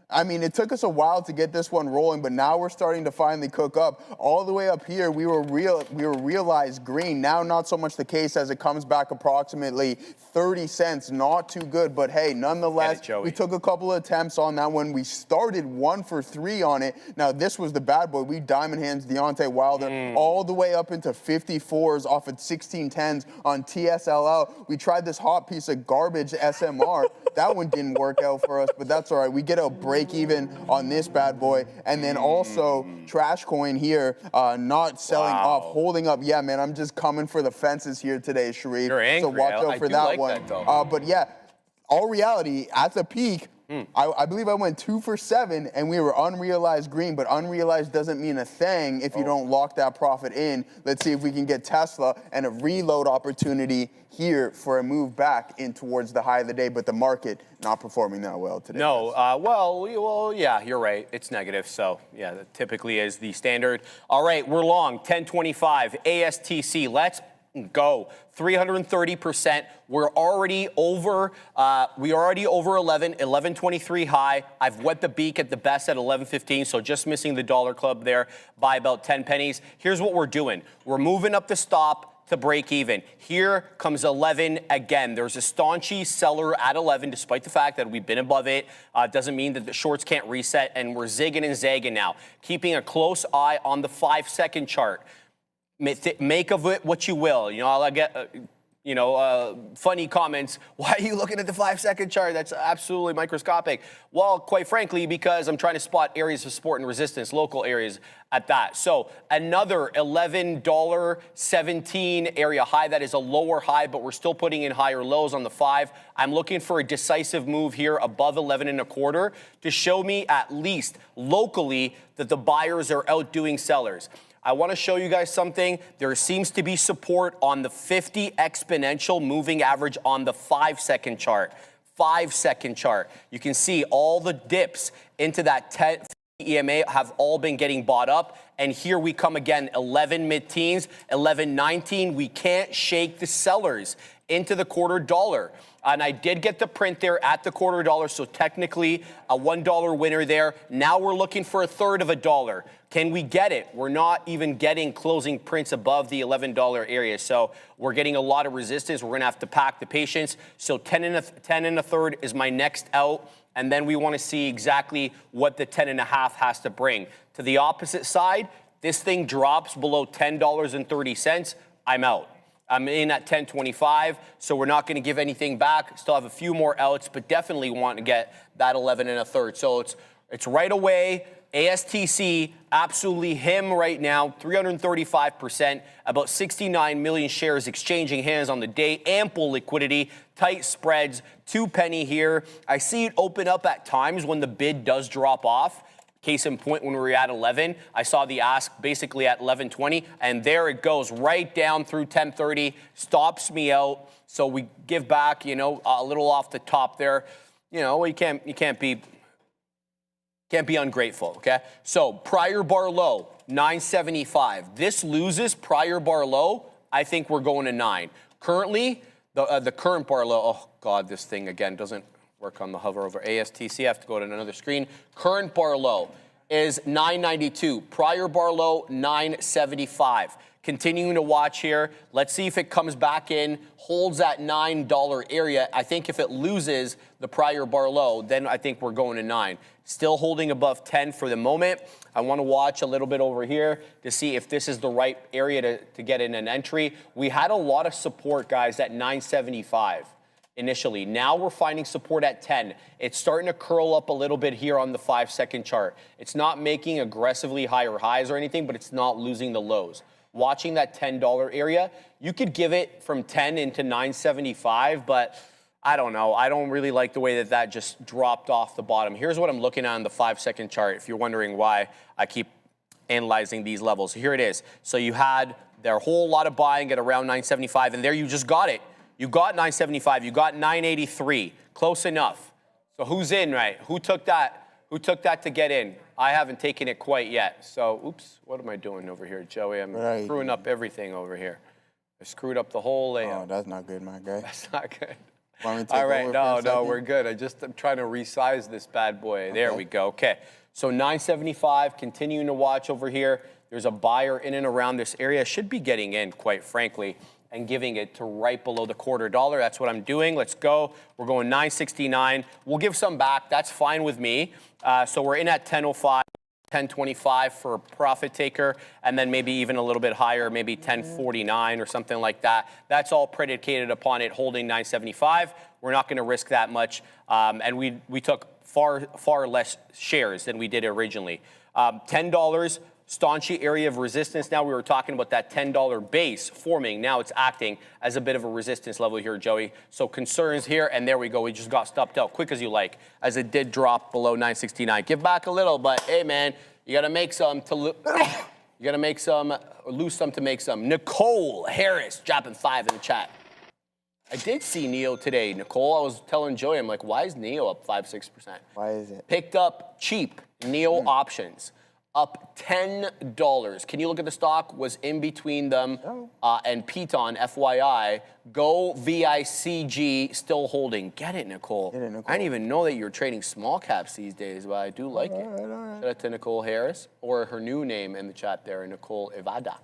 I mean, it took us a while to get this one rolling, but now we're starting to finally cook up. All the way up here, we were realized green. Now, not so much the case as it comes back approximately 30 cents. Not too good, but hey, nonetheless, we took a couple of attempts on that one. We started 1 for 3 on it. Now, this was the bad boy. We diamond hands Deontay Wilder all the way up into 54s off at 1610s on TSLA. We tried this hot piece of garbage SMR. That one didn't work out for us, but that's all right. We get a break even on this bad boy. And then also Trash Coin here, not selling off, holding up. Yeah, man, I'm just coming for the fences here today, Sharif. You're angry. So watch out for that one. But yeah, all reality, at the peak, I believe I went 2 for 7 and we were unrealized green, but unrealized doesn't mean a thing if you don't lock that profit in. Let's see if we can get Tesla and a reload opportunity here for a move back in towards the high of the day, but the market not performing that well today. No, well, yeah, you're right. It's negative, so yeah, that typically is the standard. All right, we're long, 1025, ASTC, let's go. 330%. We're already over 1123 high. I've wet the beak at the best at 1115, so just missing the dollar club there by about 10 pennies. Here's what we're doing. We're moving up the stop. to break even. Here comes 11 again. There's a staunchy seller at 11, despite the fact that we've been above it. Doesn't mean that the shorts can't reset, and we're zigging and zagging now. Keeping a close eye on the 5-second chart. Make of it what you will. You know, I'll get funny comments. Why are you looking at the 5-second chart? That's absolutely microscopic. Well, quite frankly, because I'm trying to spot areas of support and resistance, local areas at that. So another $11.17 area high. That is a lower high, but we're still putting in higher lows on the 5. I'm looking for a decisive move here above 11.25 to show me at least locally that the buyers are outdoing sellers. I want to show you guys something. There seems to be support on the 50 exponential moving average on the 5-second chart. 5-second chart. You can see all the dips into that 10 EMA have all been getting bought up. And here we come again, 11 mid-teens, 11.19. We can't shake the sellers into the $0.25. And I did get the print there at the $0.25, so technically a $1 winner there. Now we're looking for $0.33. Can we get it? We're not even getting closing prints above the $11 area, so we're getting a lot of resistance. We're going to have to pack the patience. So 10 and a third is my next out, and then we want to see exactly what the 10.5 has to bring. To the opposite side, this thing drops below $10.30. I'm out. I'm in at 10.25, so we're not going to give anything back. Still have a few more outs, but definitely want to get that 11 1/3. So it's right away. ASTC, absolutely him right now, 335%, about 69 million shares exchanging hands on the day, ample liquidity, tight spreads, 2 penny here. I see it open up at times when the bid does drop off. Case in point, when we were at 11, I saw the ask basically at 11.20, and there it goes right down through 10.30, stops me out. So we give back, you know, a little off the top there. You know, you can't be ungrateful, okay? So prior bar low, 9.75. This loses prior bar low. I think we're going to 9. Currently, the current bar low. Oh God, this thing again doesn't work on the hover over ASTC. I have to go to another screen. Current bar low is 992. Prior bar low, 975. Continuing to watch here. Let's see if it comes back in, holds that $9 area. I think if it loses the prior bar low, then I think we're going to 9. Still holding above 10 for the moment. I want to watch a little bit over here to see if this is the right area to get in an entry. We had a lot of support, guys, at 975. Initially. Now we're finding support at 10. It's starting to curl up a little bit here on the 5-second chart. It's not making aggressively higher highs or anything, but it's not losing the lows. Watching that $10 area, you could give it from 10 into 975, but I don't know. I don't really like the way that just dropped off the bottom. Here's what I'm looking at on the 5-second chart, if you're wondering why I keep analyzing these levels. Here it is. So you had their whole lot of buying at around 975, and there you just got it. You got 975. You got 983. Close enough. So who's in, right? Who took that? Who took that to get in? I haven't taken it quite yet. So, oops. What am I doing over here, Joey? I'm screwing up everything over here. I screwed up the whole layout. Oh, that's not good, my guy. That's not good. Want me to take All right. over No, we're good. I'm trying to resize this bad boy. Okay. There we go. Okay. So 975. Continuing to watch over here. There's a buyer in and around this area. Should be getting in, quite frankly, and giving it to right below the $0.25. That's what I'm doing. Let's go. We're going 969. We'll give some back. That's fine with me. So we're in at 1005, 1025 for a profit taker, and then maybe even a little bit higher, maybe 1049 or something like that. That's all predicated upon it holding 975. We're not going to risk that much, and we took far less shares than we did originally. $10. Staunchy area of resistance. Now we were talking about that $10 base forming. Now it's acting as a bit of a resistance level here, Joey. So concerns here, and there we go. We just got stopped out quick as you like, as it did drop below 969. Give back a little, but hey, man, you got to make some to you got to make some, or lose some to make some. Nicole Harris dropping 5 in the chat. I did see NEO today, Nicole. I was telling Joey, I'm like, why is NEO up 5-6%? Why is it? Picked up cheap NEO options. Up $10. Can you look at the stock? Was in between them and Piton, FYI. Go VICG, still holding. Get it, Nicole. Get it, Nicole. I didn't even know that you're trading small caps these days, but I do like it. All right. Shout out to Nicole Harris, or her new name in the chat there, Nicole Evada.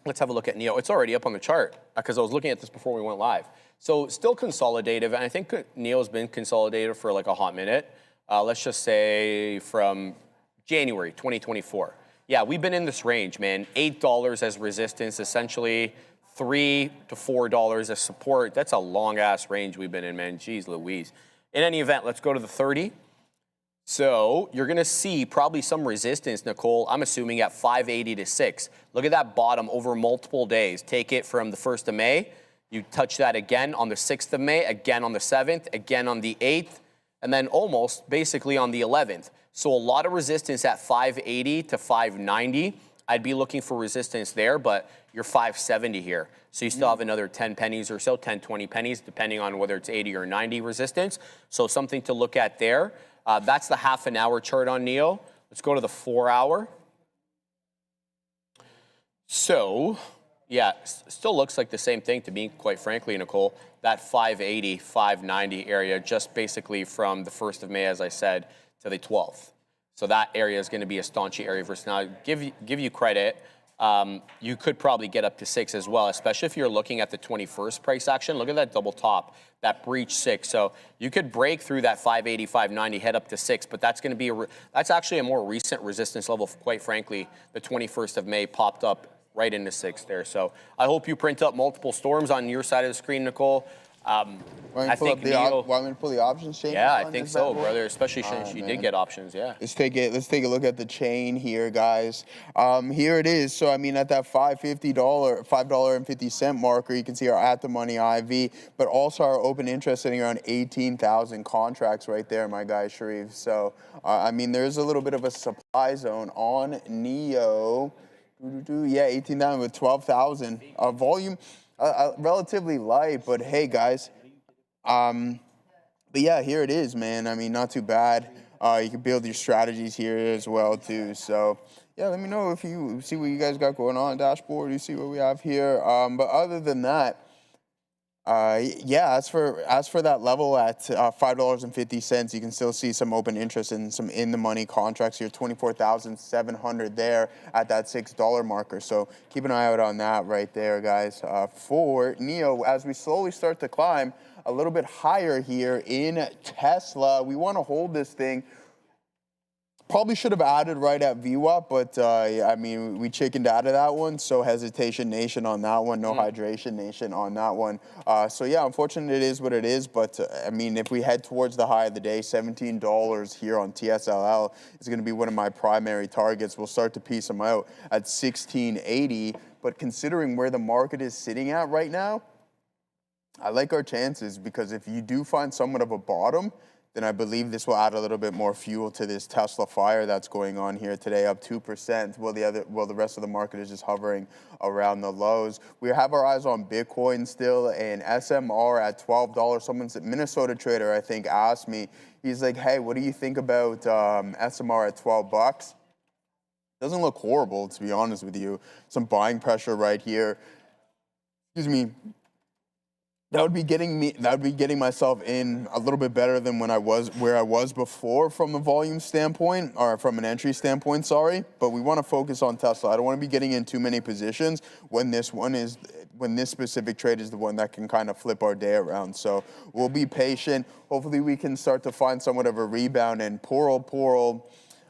Let's have a look at NEO. It's already up on the chart because I was looking at this before we went live. So still consolidative, and I think NEO's been consolidated for like a hot minute. Let's just say from January 2024. Yeah, we've been in this range, man. $8 as resistance, essentially $3 to $4 as support. That's a long-ass range we've been in, man. Jeez Louise. In any event, let's go to the 30. So you're going to see probably some resistance, Nicole, I'm assuming at 580 to 6. Look at that bottom over multiple days. Take it from the 1st of May. You touch that again on the 6th of May, again on the 7th, again on the 8th, and then almost basically on the 11th. So a lot of resistance at 580 to 590. I'd be looking for resistance there, but you're 570 here. So you still have another 10 pennies or so, 10, 20 pennies, depending on whether it's 80 or 90 resistance. So something to look at there. That's the half an hour chart on NEO. Let's go to the 4 hour. So, yeah, still looks like the same thing to me, quite frankly, Nicole. That 580, 590 area, just basically from the 1st of May, as I said, to the 12th. So that area is going to be a staunchy area versus now. Give you credit. You could probably get up to 6 as well, especially if you're looking at the 21st price action. Look at that double top, that breach 6. So you could break through that 580, 590, head up to 6, but that's going to be that's actually a more recent resistance level. Quite frankly, the 21st of May popped up right into 6 there. So I hope you print up multiple storms on your side of the screen, Nicole. I think NEO. Want me to pull the options chain? Yeah, I think so, brother. Especially since you did get options. Yeah. Let's take a look at the chain here, guys. Here it is. So I mean, at that $5.50 marker, you can see our at the money IV, but also our open interest sitting around 18,000 contracts right there, my guy Sharif. So I mean, there's a little bit of a supply zone on NEO. Yeah, 18,000 with 12,000 volume. Relatively light, but hey, guys. But yeah, here it is, man. I mean, not too bad. You can build your strategies here as well, too. So yeah, let me know if you see what you guys got going on dashboard. You see what we have here. But other than that, yeah, as for that level at $5.50, you can still see some open interest in some in-the-money contracts here, 24,700 there at that $6 marker. So keep an eye out on that right there, guys. For NEO, as we slowly start to climb a little bit higher here in Tesla, we want to hold this thing. Probably should have added right at VWAP, but I mean, we chickened out of that one. So hesitation nation on that one, no hydration nation on that one. So yeah, unfortunately, it is what it is. But I mean, if we head towards the high of the day, $17 here on TSLL is going to be one of my primary targets. We'll start to piece them out at 1680. But considering where the market is sitting at right now, I like our chances, because if you do find somewhat of a bottom, then I believe this will add a little bit more fuel to this Tesla fire that's going on here today, up 2%. Well, the rest of the market is just hovering around the lows. We have our eyes on Bitcoin still, and SMR at $12. Someone's Minnesota trader, I think, asked me. He's like, "Hey, what do you think about SMR at $12?" Doesn't look horrible, to be honest with you. Some buying pressure right here. Excuse me. That would be getting myself in a little bit better than where I was before from a volume standpoint, or from an entry standpoint, sorry. But we want to focus on Tesla. I don't want to be getting in too many positions when this specific trade is the one that can kind of flip our day around. So we'll be patient. Hopefully we can start to find somewhat of a rebound, and poor old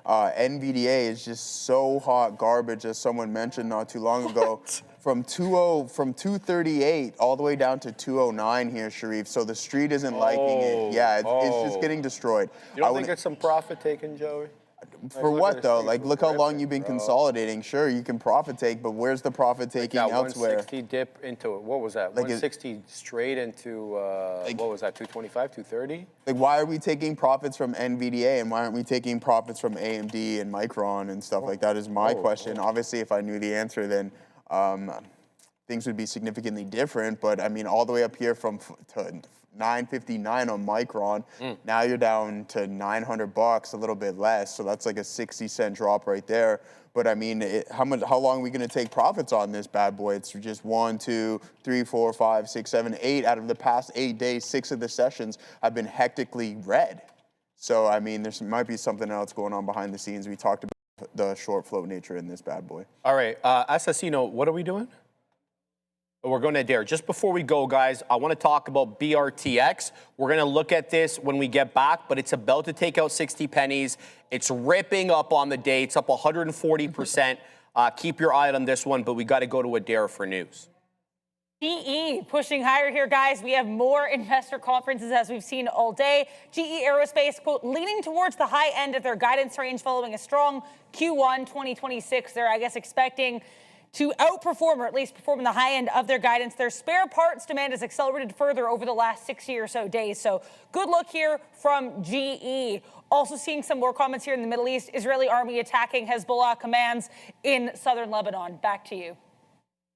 NVDA is just so hot garbage, as someone mentioned not too long ago. From 238 all the way down to 209 here, Sharif. So the street isn't liking it. Yeah, it's just getting destroyed. You don't think it's some profit taken, Joey? For what though? Like, look how long you've been consolidating. Sure, you can profit take, but where's the profit taking elsewhere? 160 dip into, what was that? Like 160 straight into, what was that, 225, 230? Like, why are we taking profits from NVDA, and why aren't we taking profits from AMD and Micron and stuff like that is my question. Obviously, if I knew the answer, then things would be significantly different. But I mean, all the way up here to 959 on Micron. Now you're down to $900, a little bit less. So that's like a 60-cent drop right there. But I mean, how long are we going to take profits on this bad boy? It's just 1, 2, 3, 4, 5, 6, 7, 8 out of the past 8 days. 6 of the sessions have been hectically red. So I mean, there might be something else going on behind the scenes. We talked about the short float nature in this bad boy. All right, Assassino, what are we doing? We're going to Adair. Just before we go, guys, I want to talk about BRTX. We're going to look at this when we get back, but it's about to take out 60 pennies. It's ripping up on the day. It's up 140%. Keep your eye on this one, but we got to go to Adair for news. GE pushing higher here, guys. We have more investor conferences as we've seen all day. GE Aerospace, quote, leaning towards the high end of their guidance range following a strong Q1 2026. They're, I guess, expecting to outperform or at least perform in the high end of their guidance. Their spare parts demand has accelerated further over the last 60 or so days. So good look here from GE. Also seeing some more comments here in the Middle East. Israeli army attacking Hezbollah commands in southern Lebanon. Back to you.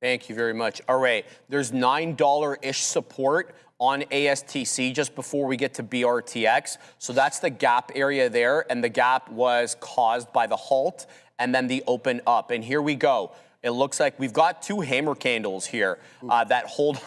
Thank you very much. All right, there's $9-ish support on ASTC just before we get to BRTX. So that's the gap area there, and the gap was caused by the halt and then the open up. And here we go. It looks like we've got two hammer candles here that hold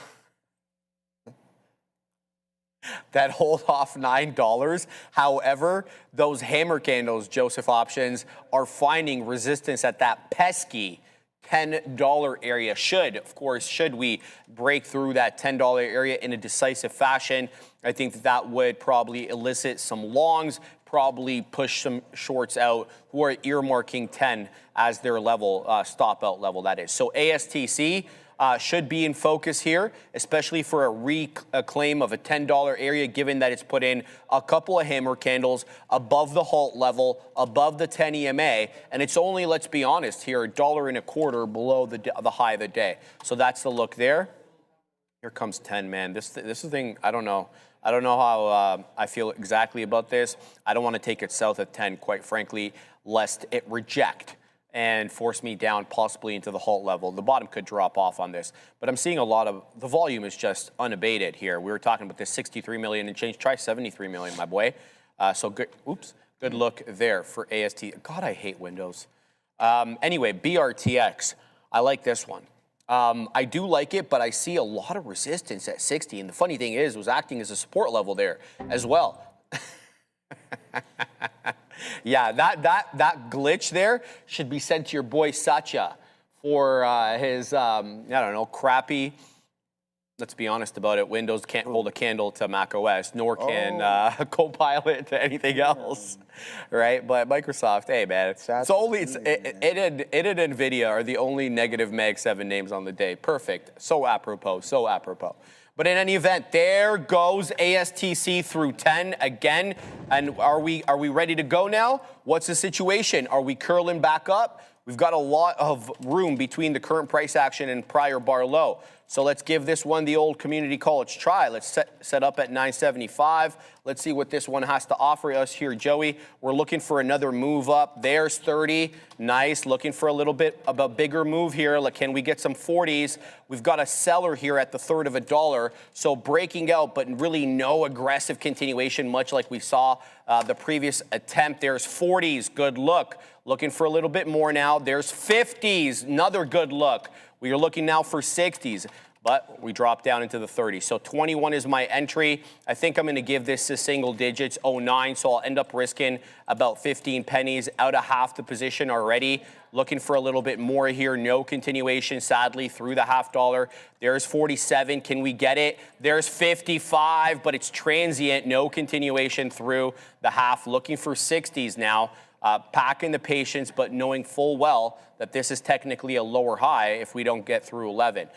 off $9. However, those hammer candles, Joseph Options, are finding resistance at that pesky $10 area. Should we break through that $10 area in a decisive fashion, I think that would probably elicit some longs, probably push some shorts out who are earmarking 10 as their level, stop out level, that is. So ASTC should be in focus here, especially for a reclaim of a $10 area, given that it's put in a couple of hammer candles above the halt level, above the 10 EMA, and it's only, let's be honest here, $1.25 below the high of the day. So that's the look there. Here comes 10, man. This thing, I don't know. I don't know how I feel exactly about this. I don't want to take it south of 10, quite frankly, lest it reject and force me down possibly into the halt level. The bottom could drop off on this, but I'm seeing a lot of, the volume is just unabated here. We were talking about this 63 million and change, try 73 million, my boy. So good, good look there for AST. God, I hate Windows. Anyway, BRTX, I like this one. I do like it, but I see a lot of resistance at 60. And the funny thing is, it was acting as a support level there as well. Yeah, that glitch there should be sent to your boy Satya for his, I don't know, crappy, let's be honest about it, Windows can't hold a candle to Mac OS, nor can Copilot to anything else, right? But Microsoft, hey man, it and NVIDIA are the only negative Mag 7 names on the day. Perfect, so apropos, so apropos. But in any event, there goes ASTC through 10 again. And are we ready to go now? What's the situation? Are we curling back up? We've got a lot of room between the current price action and prior bar low. So let's give this one the old community college try. Let's set up at 975. Let's see what this one has to offer us here, Joey. We're looking for another move up. There's 30. Nice. Looking for a little bit of a bigger move here. Like, can we get some 40s? We've got a seller here at the third of $1. So breaking out, but really no aggressive continuation, much like we saw the previous attempt. There's 40s. Good look. Looking for a little bit more now. There's 50s. Another good look. We are looking now for 60s, but we drop down into the 30s. So 21 is my entry. I think I'm going to give this to single digits, 09, so I'll end up risking about 15 pennies out of half the position already. Looking for a little bit more here. No continuation, sadly, through the $0.50. There's 47. Can we get it? There's 55, but it's transient. No continuation through the half. Looking for 60s now. Packing the patience, but knowing full well that this is technically a lower high if we don't get through 11.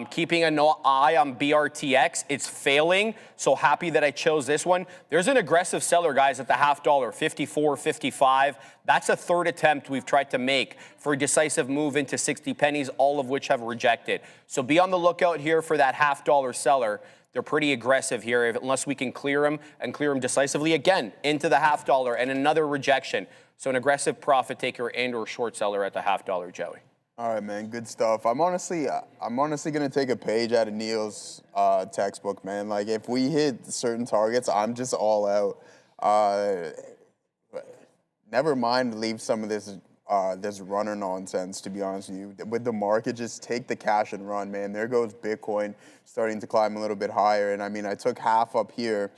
Keeping an eye on BRTX. It's failing, so happy that I chose this one. There's an aggressive seller, guys, at the $0.50, 54, 55. That's a third attempt we've tried to make for a decisive move into 60 pennies, all of which have rejected. So be on the lookout here for that $0.50 seller. They're pretty aggressive here unless we can clear them and clear them decisively again into the $0.50 and another rejection. So an aggressive profit taker and or short seller at the $0.50, Joey. All right, man, good stuff. I'm honestly gonna take a page out of Neil's textbook, man. Like, if we hit certain targets, I'm just all out. Never mind, leave some of this runner nonsense, to be honest with you. With the market, just take the cash and run, man. There goes Bitcoin starting to climb a little bit higher. And I mean, I took half up here.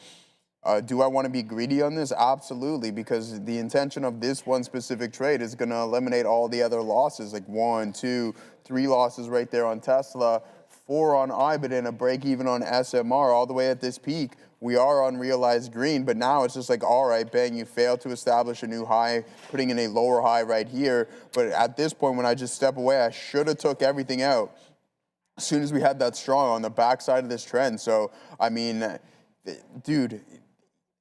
Do I want to be greedy on this? Absolutely, because the intention of this one specific trade is going to eliminate all the other losses, like 1, 2, 3 losses right there on Tesla, 4 on IBIT and a break even on SMR all the way at this peak. We are on realized green, but now it's just like, all right, bang, you failed to establish a new high, putting in a lower high right here. But at this point, when I just step away, I should have took everything out as soon as we had that strong on the backside of this trend. So, I mean, dude,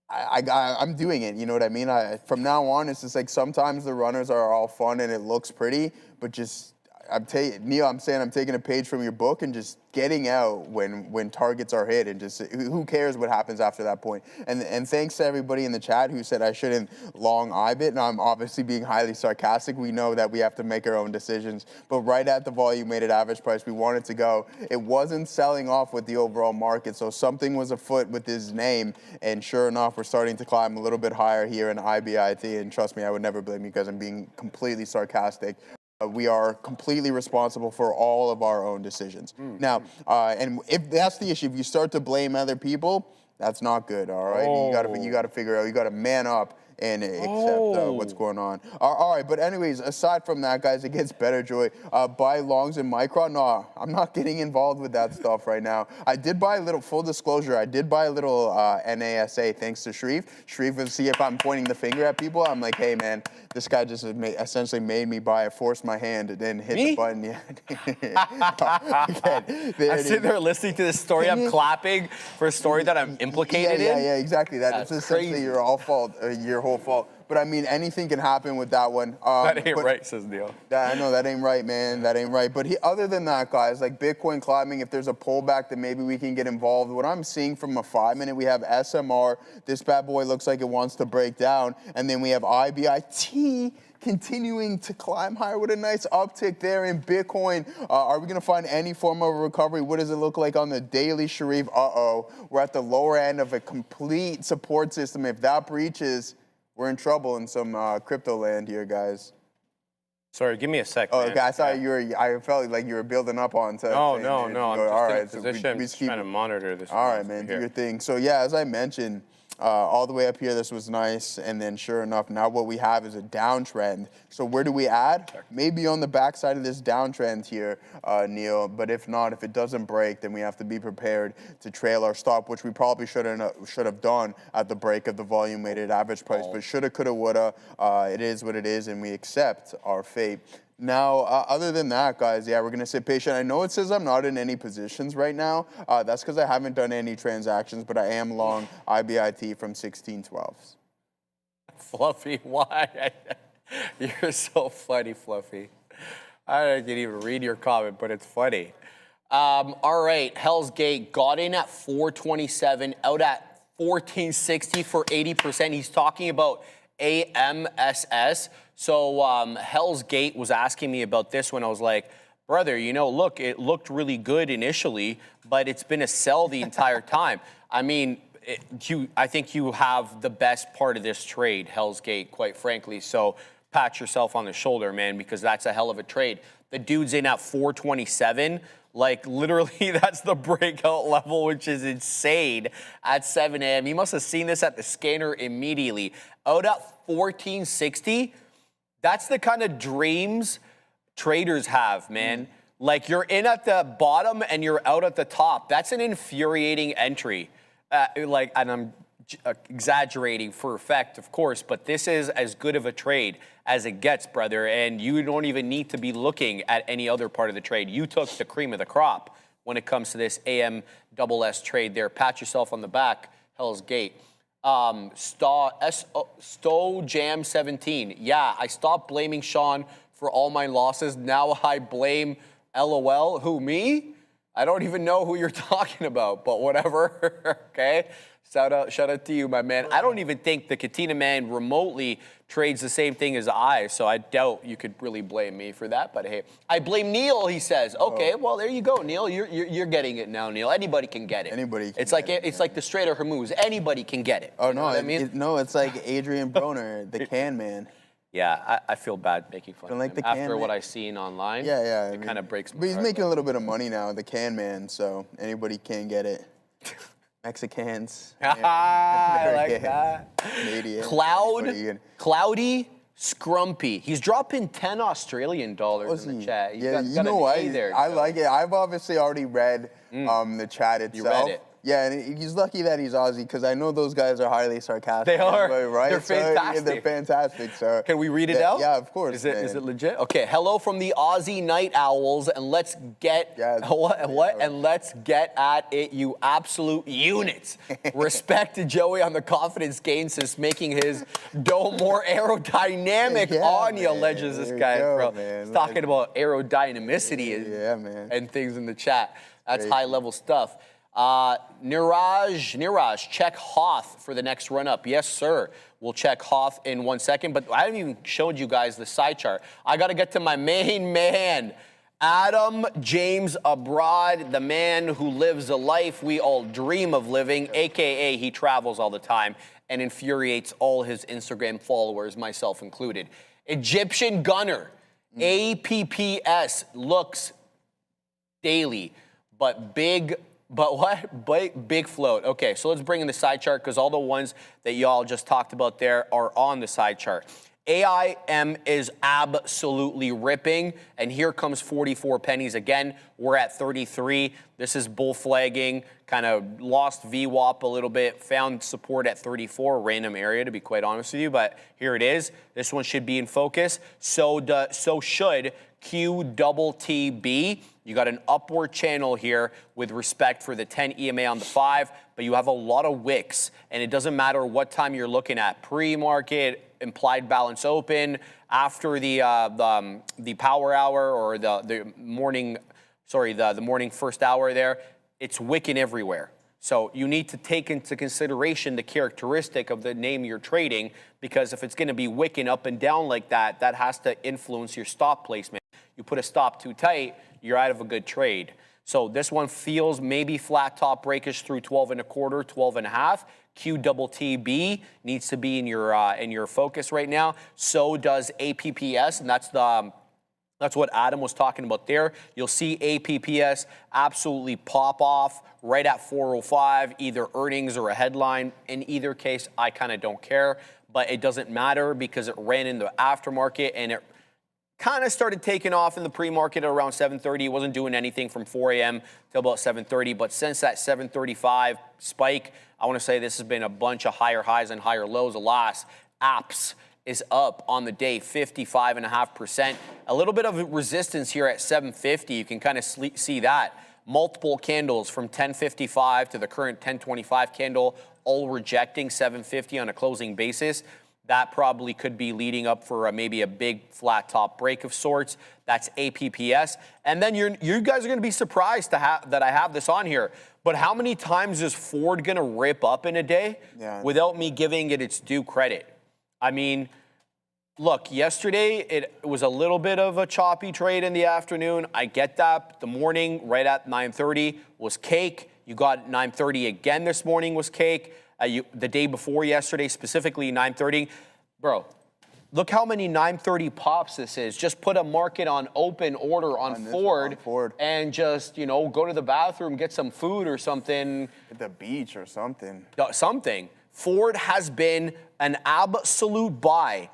I'm doing it, you know what I mean? From now on, it's just like sometimes the runners are all fun and it looks pretty, but just, Neil, I'm saying I'm taking a page from your book and just getting out when targets are hit, and just who cares what happens after that point. And thanks to everybody in the chat who said I shouldn't long IBIT, and I'm obviously being highly sarcastic. We know that we have to make our own decisions, but right at the volume weighted average price we wanted to go, it wasn't selling off with the overall market, so something was afoot with his name, and sure enough, we're starting to climb a little bit higher here in IBIT, and trust me, I would never blame you guys. I'm being completely sarcastic. We are completely responsible for all of our own decisions. Now, and if that's the issue, if you start to blame other people, that's not good, all right? You got to figure out, you got to man up and accept what's going on. All right, but anyways, aside from that, guys, it gets better, Joy. Buy longs in Micron? No, I'm not getting involved with that stuff right now. I did buy a little, full disclosure, I did buy a little NASA thanks to Shreve. Shreve would see if I'm pointing the finger at people. I'm like, hey, man, this guy just essentially made me buy it, forced my hand, and then hit the button. Yeah. I'm sitting there listening to this story. I'm clapping for a story that I'm implicated in. Yeah, exactly. That's essentially your whole fault. Your whole fault. But I mean, anything can happen with that one. That ain't right, says Neil. I know, that ain't right, man. That ain't right. But other than that, guys, like Bitcoin climbing, if there's a pullback, then maybe we can get involved. What I'm seeing from a 5-minute, we have SMR. This bad boy looks like it wants to break down. And then we have IBIT continuing to climb higher with a nice uptick there in Bitcoin. Are we going to find any form of recovery? What does it look like on the daily, Sharif? We're at the lower end of a complete support system. If that breaches, we're in trouble in some crypto land here, guys. Sorry, give me a second. Oh, okay, I thought you were. I felt like you were building up on. No. I'm all right, so I'm just trying to monitor this. All right, man, do your thing. So yeah, as I mentioned, all the way up here, this was nice, and then sure enough, now what we have is a downtrend. So where do we add? Maybe on the backside of this downtrend here, Neil. But if not, if it doesn't break, then we have to be prepared to trail our stop, which we probably should have done at the break of the volume weighted average price. But shoulda, coulda, woulda. It is what it is, and we accept our fate. Now, other than that, guys, yeah, we're going to sit patient. I know it says I'm not in any positions right now. That's because I haven't done any transactions, but I am long IBIT from 1612s. Fluffy, why? You're so funny, Fluffy. I didn't even read your comment, but it's funny. All right, Hell's Gate got in at 427, out at 1460 for 80%. He's talking about AMSS. So Hell's Gate was asking me about this when I was like, brother, you know, look, it looked really good initially, but it's been a sell the entire time. I mean, I think you have the best part of this trade, Hell's Gate, quite frankly. So pat yourself on the shoulder, man, because that's a hell of a trade. The dude's in at 427. Like, literally, that's the breakout level, which is insane at 7 a.m. He must have seen this at the scanner immediately. Out at 1460, that's the kind of dreams traders have, man. Like, you're in at the bottom and you're out at the top. That's an infuriating entry. And I'm exaggerating for effect, of course, but this is as good of a trade as it gets, brother, and you don't even need to be looking at any other part of the trade. You took the cream of the crop when it comes to this AMSS trade there. Pat yourself on the back, Hell's Gate. Sto Jam 17. Yeah, I stopped blaming Sean for all my losses. Now I blame LOL. Who, me? I don't even know who you're talking about, but whatever. Okay? Shout out to you, my man. I don't even think the Katina man remotely trades the same thing as I, so I doubt you could really blame me for that. But hey, I blame Neil, he says. Okay, well, there you go, Neil. You're getting it now, Neil. Anybody can get it. Anybody can it's like the Straight or Hormuz. Anybody can get it. Oh, no, I mean? no, it's like Adrian Broner, the can man. Yeah, I feel bad making fun of him. the After what I've seen online, it kind of breaks my heart. But he's making a little bit of money now, the can man, so anybody can get it. Mexicans. I like that. Canadian. Cloudy Scrumpy. He's dropping 10 Australian dollars in the chat. He's got you know an what? A there, I Joe. like it. I've obviously already read the chat itself. You read it. Yeah, and he's lucky that he's Aussie because I know those guys are highly sarcastic. They are. Anyway, right? They're fantastic. So, they're fantastic. So Can we read it out? Yeah, of course. Is it legit? Okay. Hello from the Aussie Night Owls, and let's get And let's get at it, you absolute units. Respect to Joey on the confidence gain since making his dome more aerodynamic on you, alleges this guy, bro. He's talking about aerodynamicity and things in the chat. That's high level stuff. Niraj, check Hoth for the next run up. Yes, sir. We'll check Hoth in 1 second, but I haven't even showed you guys the side chart. I got to get to my main man, Adam James Abroad, the man who lives a life we all dream of living, AKA he travels all the time and infuriates all his Instagram followers, myself included. Egyptian Gunner, APPS, looks daily, but big float. Okay, so let's bring in the side chart because all the ones that y'all just talked about there are on the side chart. AIM is absolutely ripping, and here comes 44 pennies again. We're at 33. This is bull flagging, kind of lost VWAP a little bit, found support at 34, random area to be quite honest with you, but here it is. This one should be in focus. So should QTTB. You got an upward channel here with respect for the 10 EMA on the 5, but you have a lot of wicks, and it doesn't matter what time you're looking at, pre-market, implied balance open, after the power hour or the morning first hour there, it's wicking everywhere. So you need to take into consideration the characteristic of the name you're trading, because if it's going to be wicking up and down like that, that has to influence your stop placement. You put a stop too tight, you're out of a good trade. So this one feels maybe flat top breakage through 12.25, 12.5. QTTB needs to be in your focus right now. So does APPS, and that's what Adam was talking about there. You'll see APPS absolutely pop off right at 405, either earnings or a headline. In either case, I kind of don't care, but it doesn't matter because it ran in the aftermarket and it kind of started taking off in the pre-market at around 7:30. It wasn't doing anything from 4 a.m. till about 7:30, but since that 7:35 spike, I want to say this has been a bunch of higher highs and higher lows. Alas, APPS is up on the day 55.5%. A little bit of resistance here at 750. You can kind of see that. Multiple candles from 1055 to the current 1025 candle, all rejecting 750 on a closing basis. That probably could be leading up for maybe a big flat top break of sorts. That's APPS. And then you guys are going to be surprised that I have this on here. But how many times is Ford going to rip up in a day without me giving it its due credit? I mean, look, yesterday it was a little bit of a choppy trade in the afternoon. I get that. The morning right at 9:30 was cake. You got 9:30 again this morning was cake. The day before yesterday, specifically 9:30. Bro, look how many 9:30 pops this is. Just put a market on open order on Ford and just, go to the bathroom, get some food or something. At the beach or something. Something. Ford has been an absolute buy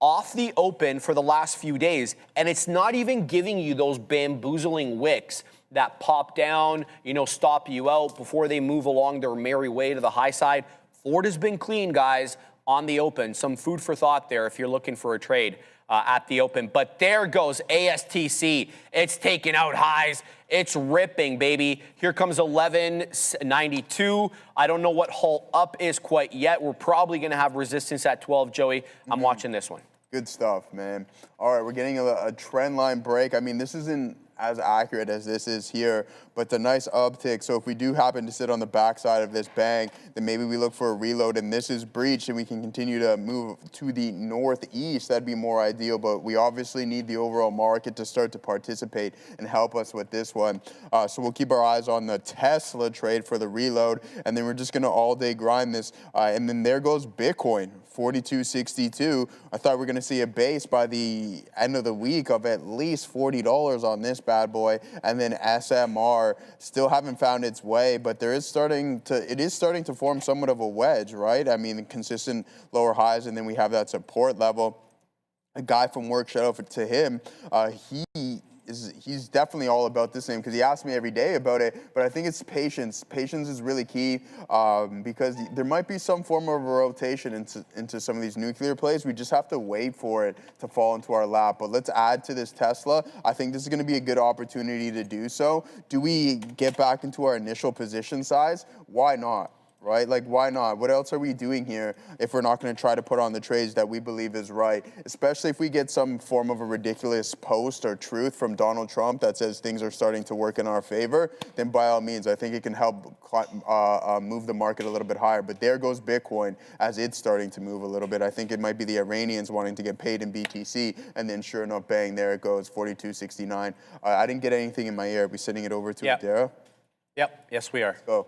off the open for the last few days, and it's not even giving you those bamboozling wicks that pop down, stop you out before they move along their merry way to the high side. Ford has been clean, guys, on the open. Some food for thought there if you're looking for a trade at the open. But there goes ASTC. It's taking out highs. It's ripping, baby. Here comes 1192. I don't know what halt up is quite yet. We're probably going to have resistance at 12, Joey. I'm watching this one. Good stuff, man. All right, we're getting a trend line break. I mean, this isn't as accurate as this is here, but the nice uptick. So if we do happen to sit on the backside of this bang, then maybe we look for a reload and this is breached and we can continue to move to the northeast. That'd be more ideal, but we obviously need the overall market to start to participate and help us with this one. So we'll keep our eyes on the Tesla trade for the reload, and then we're just gonna all day grind this. And then there goes Bitcoin. 42.62. I thought we were going to see a base by the end of the week of at least $40 on this bad boy, and then SMR still haven't found its way, but it is starting to form somewhat of a wedge, right? I mean, consistent lower highs, and then we have that support level. a guy from work, shout out to him, he's definitely all about this thing because he asks me every day about it, but I think it's patience. Patience is really key because there might be some form of a rotation into some of these nuclear plays. We just have to wait for it to fall into our lap. But let's add to this Tesla. I think this is going to be a good opportunity to do so. Do we get back into our initial position size? Why not? Right? Like, why not? What else are we doing here if we're not going to try to put on the trades that we believe is right? Especially if we get some form of a ridiculous post or truth from Donald Trump that says things are starting to work in our favor, then by all means, I think it can help move the market a little bit higher. But there goes Bitcoin as it's starting to move a little bit. I think it might be the Iranians wanting to get paid in BTC, and then sure enough, bang, there it goes, 42.69. I didn't get anything in my ear. Are we sending it over to Adara? Yep. Yes, we are. Go.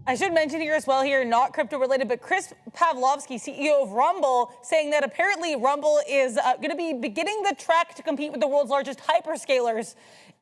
I should mention here as well here, not crypto related, but Chris Pavlovsky, CEO of Rumble, saying that apparently Rumble is going to be beginning the trek to compete with the world's largest hyperscalers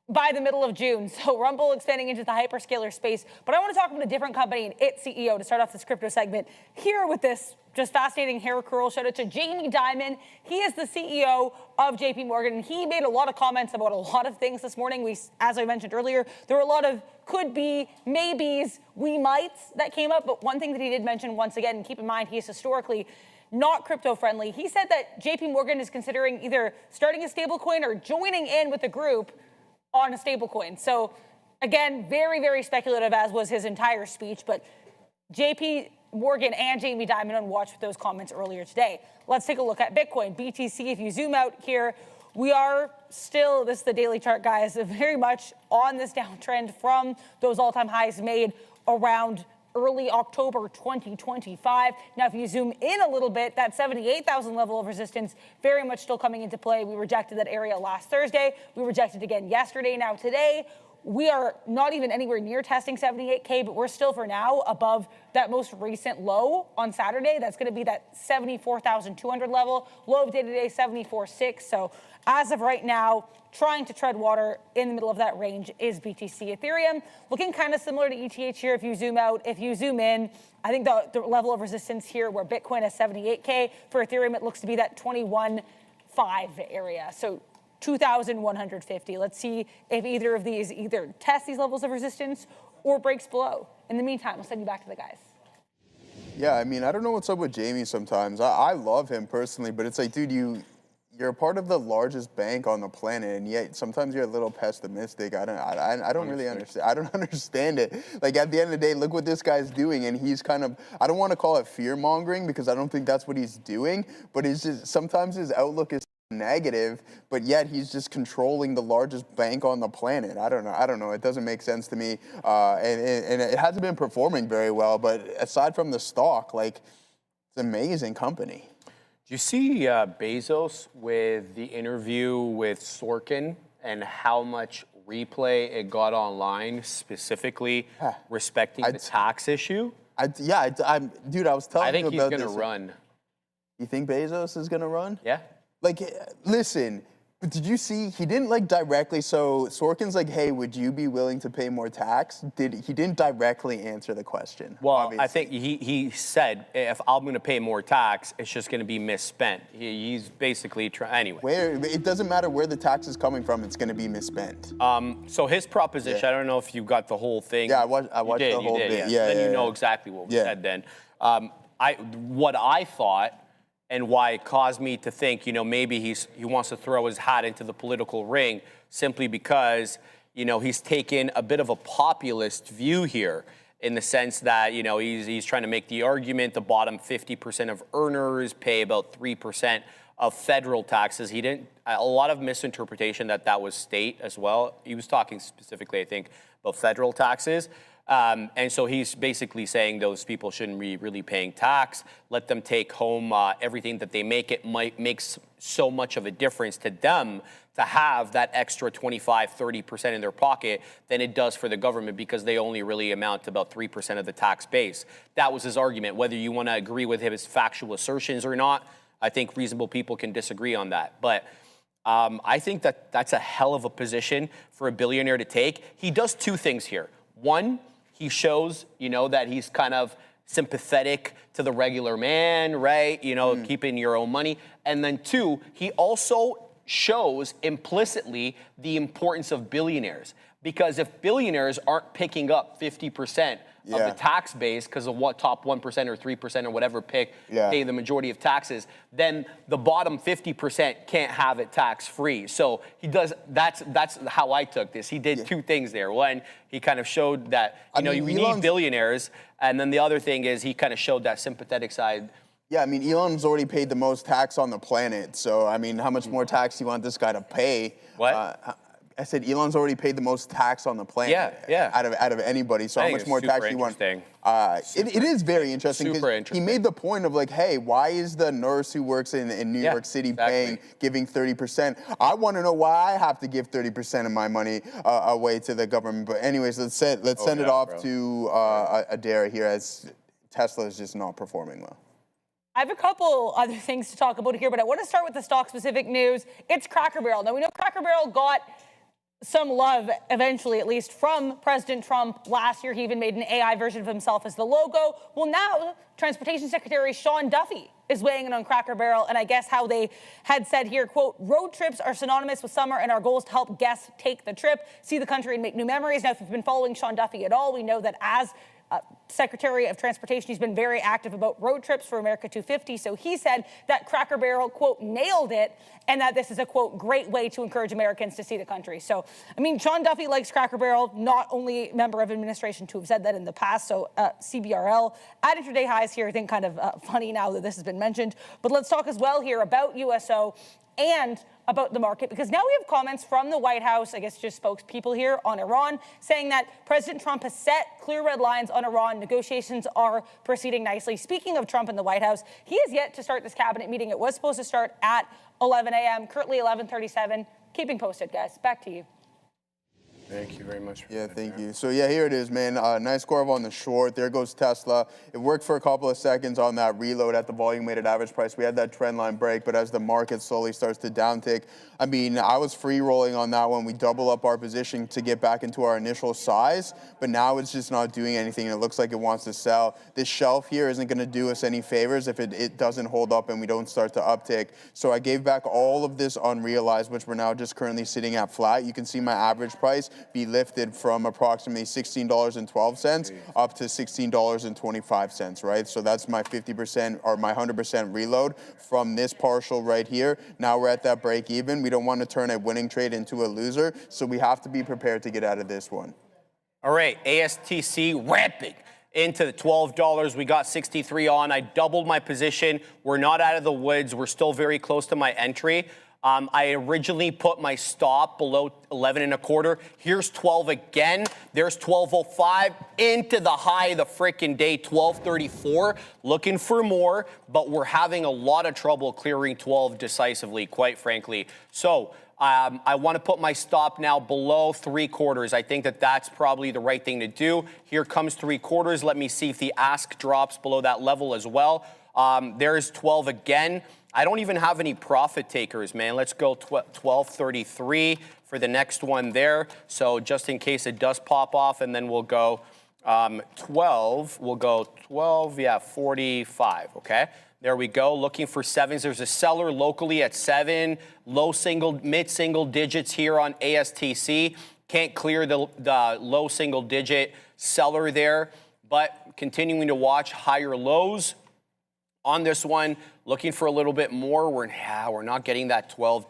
by the middle of June. So Rumble expanding into the hyperscaler space. But I want to talk about a different company and its CEO to start off this crypto segment here with this just fascinating hair curl. Shout out to Jamie Dimon. He is the CEO of JP Morgan, and he made a lot of comments about a lot of things this morning. As I mentioned earlier, there were a lot of could be, maybes, we mights that came up. But one thing that he did mention once again, and keep in mind, he is historically not crypto friendly. He said that JP Morgan is considering either starting a stablecoin or joining in with a group on a stablecoin. So again, very, very speculative, as was his entire speech. But JP Morgan and Jamie Dimon on watch with those comments earlier today. Let's take a look at Bitcoin. BTC, if you zoom out here, we are still, this is the daily chart, guys, very much on this downtrend from those all-time highs made around early October 2025. Now, if you zoom in a little bit, that 78,000 level of resistance very much still coming into play. We rejected that area last Thursday. We rejected again yesterday. Now today, we are not even anywhere near testing 78K, but we're still for now above that most recent low on Saturday. That's going to be that 74,200 level. Low of day today, 74.6. So as of right now, trying to tread water in the middle of that range is BTC. Ethereum looking kind of similar to ETH here. If you zoom out, if you zoom in, I think the level of resistance here where Bitcoin has 78K, for Ethereum it looks to be that 21.5 area. So 2,150. Let's see if either of these either test these levels of resistance or breaks below. In the meantime, we'll send you back to the guys. Yeah, I mean, I don't know what's up with Jamie sometimes. I love him personally, but it's like, dude, you're a part of the largest bank on the planet, and yet sometimes you're a little pessimistic. I don't really understand. I don't understand it. Like, at the end of the day, look what this guy's doing, and he's kind of, I don't want to call it fear-mongering because I don't think that's what he's doing, but it's just, sometimes his outlook is negative, but yet he's just controlling the largest bank on the planet. I don't know. It doesn't make sense to me, and it hasn't been performing very well, but aside from the stock, like, it's an amazing company. Do you see Bezos with the interview with Sorkin and how much replay it got online, specifically respecting the tax issue? Dude, I was telling you about this. I think he's going to run. You think Bezos is going to run? Yeah. Like, listen, but did you see, he didn't like directly, so Sorkin's like, hey, would you be willing to pay more tax? He didn't directly answer the question. Well, obviously. I think he said, if I'm going to pay more tax, it's just going to be misspent. He's basically trying, anyway. It doesn't matter where the tax is coming from, it's going to be misspent. So his proposition, I don't know if you got the whole thing. Yeah, I watched the whole bit. Yeah, then you know exactly what we said then. What I thought, and why it caused me to think, maybe he wants to throw his hat into the political ring simply because, he's taken a bit of a populist view here in the sense that, he's trying to make the argument the bottom 50% of earners pay about 3% of federal taxes. A lot of misinterpretation that was state as well. He was talking specifically, I think, about federal taxes. And so he's basically saying those people shouldn't be really paying tax. Let them take home everything that they make. It might make so much of a difference to them to have that extra 25, 30% in their pocket than it does for the government because they only really amount to about 3% of the tax base. That was his argument. Whether you want to agree with his factual assertions or not, I think reasonable people can disagree on that. But I think that's a hell of a position for a billionaire to take. He does two things here. One, he shows, that he's kind of sympathetic to the regular man, right? You know, keeping your own money. And then 2, he also shows implicitly the importance of billionaires. Because if billionaires aren't picking up 50% of the tax base because of what top 1% or 3% or whatever pay the majority of taxes, then the bottom 50% can't have it tax-free. So he does, that's how I took this. He did 2 things there. One, he kind of showed that, you know, we need billionaires. And then the other thing is he kind of showed that sympathetic side. Yeah, I mean, Elon's already paid the most tax on the planet. So, I mean, how much more tax do you want this guy to pay? What? I said Elon's already paid the most tax on the planet out of anybody. So how much more tax do you want? It is very interesting because he made the point of like, hey, why is the nurse who works in New York City giving 30%? I want to know why I have to give 30% of my money away to the government. But anyways, let's send it off to Adair here, as Tesla is just not performing well. I have a couple other things to talk about here, but I want to start with the stock-specific news. It's Cracker Barrel. Now, we know Cracker Barrel got some love, eventually at least, from President Trump last year. He even made an AI version of himself as the logo. Well, now Transportation Secretary Sean Duffy is weighing in on Cracker Barrel, and I guess how they had said here, quote, road trips are synonymous with summer, and our goal is to help guests take the trip, see the country, and make new memories. Now, if you've been following Sean Duffy at all, we know that as Secretary of Transportation, he's been very active about road trips for America 250. So he said that Cracker Barrel, quote, nailed it, and that this is a, quote, great way to encourage Americans to see the country. So, I mean, Sean Duffy likes Cracker Barrel, not only member of administration to have said that in the past. So CBRL at intraday highs here. I think kind of funny now that this has been mentioned. But let's talk as well here about USO and about the market, because now we have comments from the White House, I guess just spokespeople here, on Iran, saying that President Trump has set clear red lines on Iran. Negotiations are proceeding nicely. Speaking of Trump and the White House, he is yet to start this cabinet meeting. It was supposed to start at 11 a.m., currently 11:37. Keeping posted, guys. Back to you. Thank you very much. Thank you. So, here it is, man. Nice curve on the short. There goes Tesla. It worked for a couple of seconds on that reload at the volume-weighted average price. We had that trend line break, but as the market slowly starts to downtick, I mean, I was free rolling on that one. We double up our position to get back into our initial size, but now it's just not doing anything, and it looks like it wants to sell. This shelf here isn't going to do us any favors if it doesn't hold up and we don't start to uptick. So I gave back all of this unrealized, which we're now just currently sitting at flat. You can see my average price be lifted from approximately $16.12 up to $16.25, right? So that's my 50% or my 100% reload from this partial right here. Now we're at that break even. We don't want to turn a winning trade into a loser, so we have to be prepared to get out of this one. All right, ASTC ramping into the $12. We got 63 on. I doubled my position. We're not out of the woods. We're still very close to my entry. I originally put my stop below 11 and a quarter. Here's 12 again. There's 12.05 into the high of the frickin' day, 12.34. Looking for more, but we're having a lot of trouble clearing 12 decisively, quite frankly. So I want to put my stop now below 3/4. I think that that's probably the right thing to do. Here comes 3/4. Let me see if the ask drops below that level as well. There's 12 again. I don't even have any profit takers, man. Let's go 12.33 for the next one there. So just in case it does pop off, and then we'll go 12. We'll go 12, 45, okay? There we go. Looking for sevens. There's a seller locally at 7, mid-single digits here on ASTC. Can't clear the low single digit seller there, but continuing to watch higher lows. On this one, looking for a little bit more. We're not getting that 12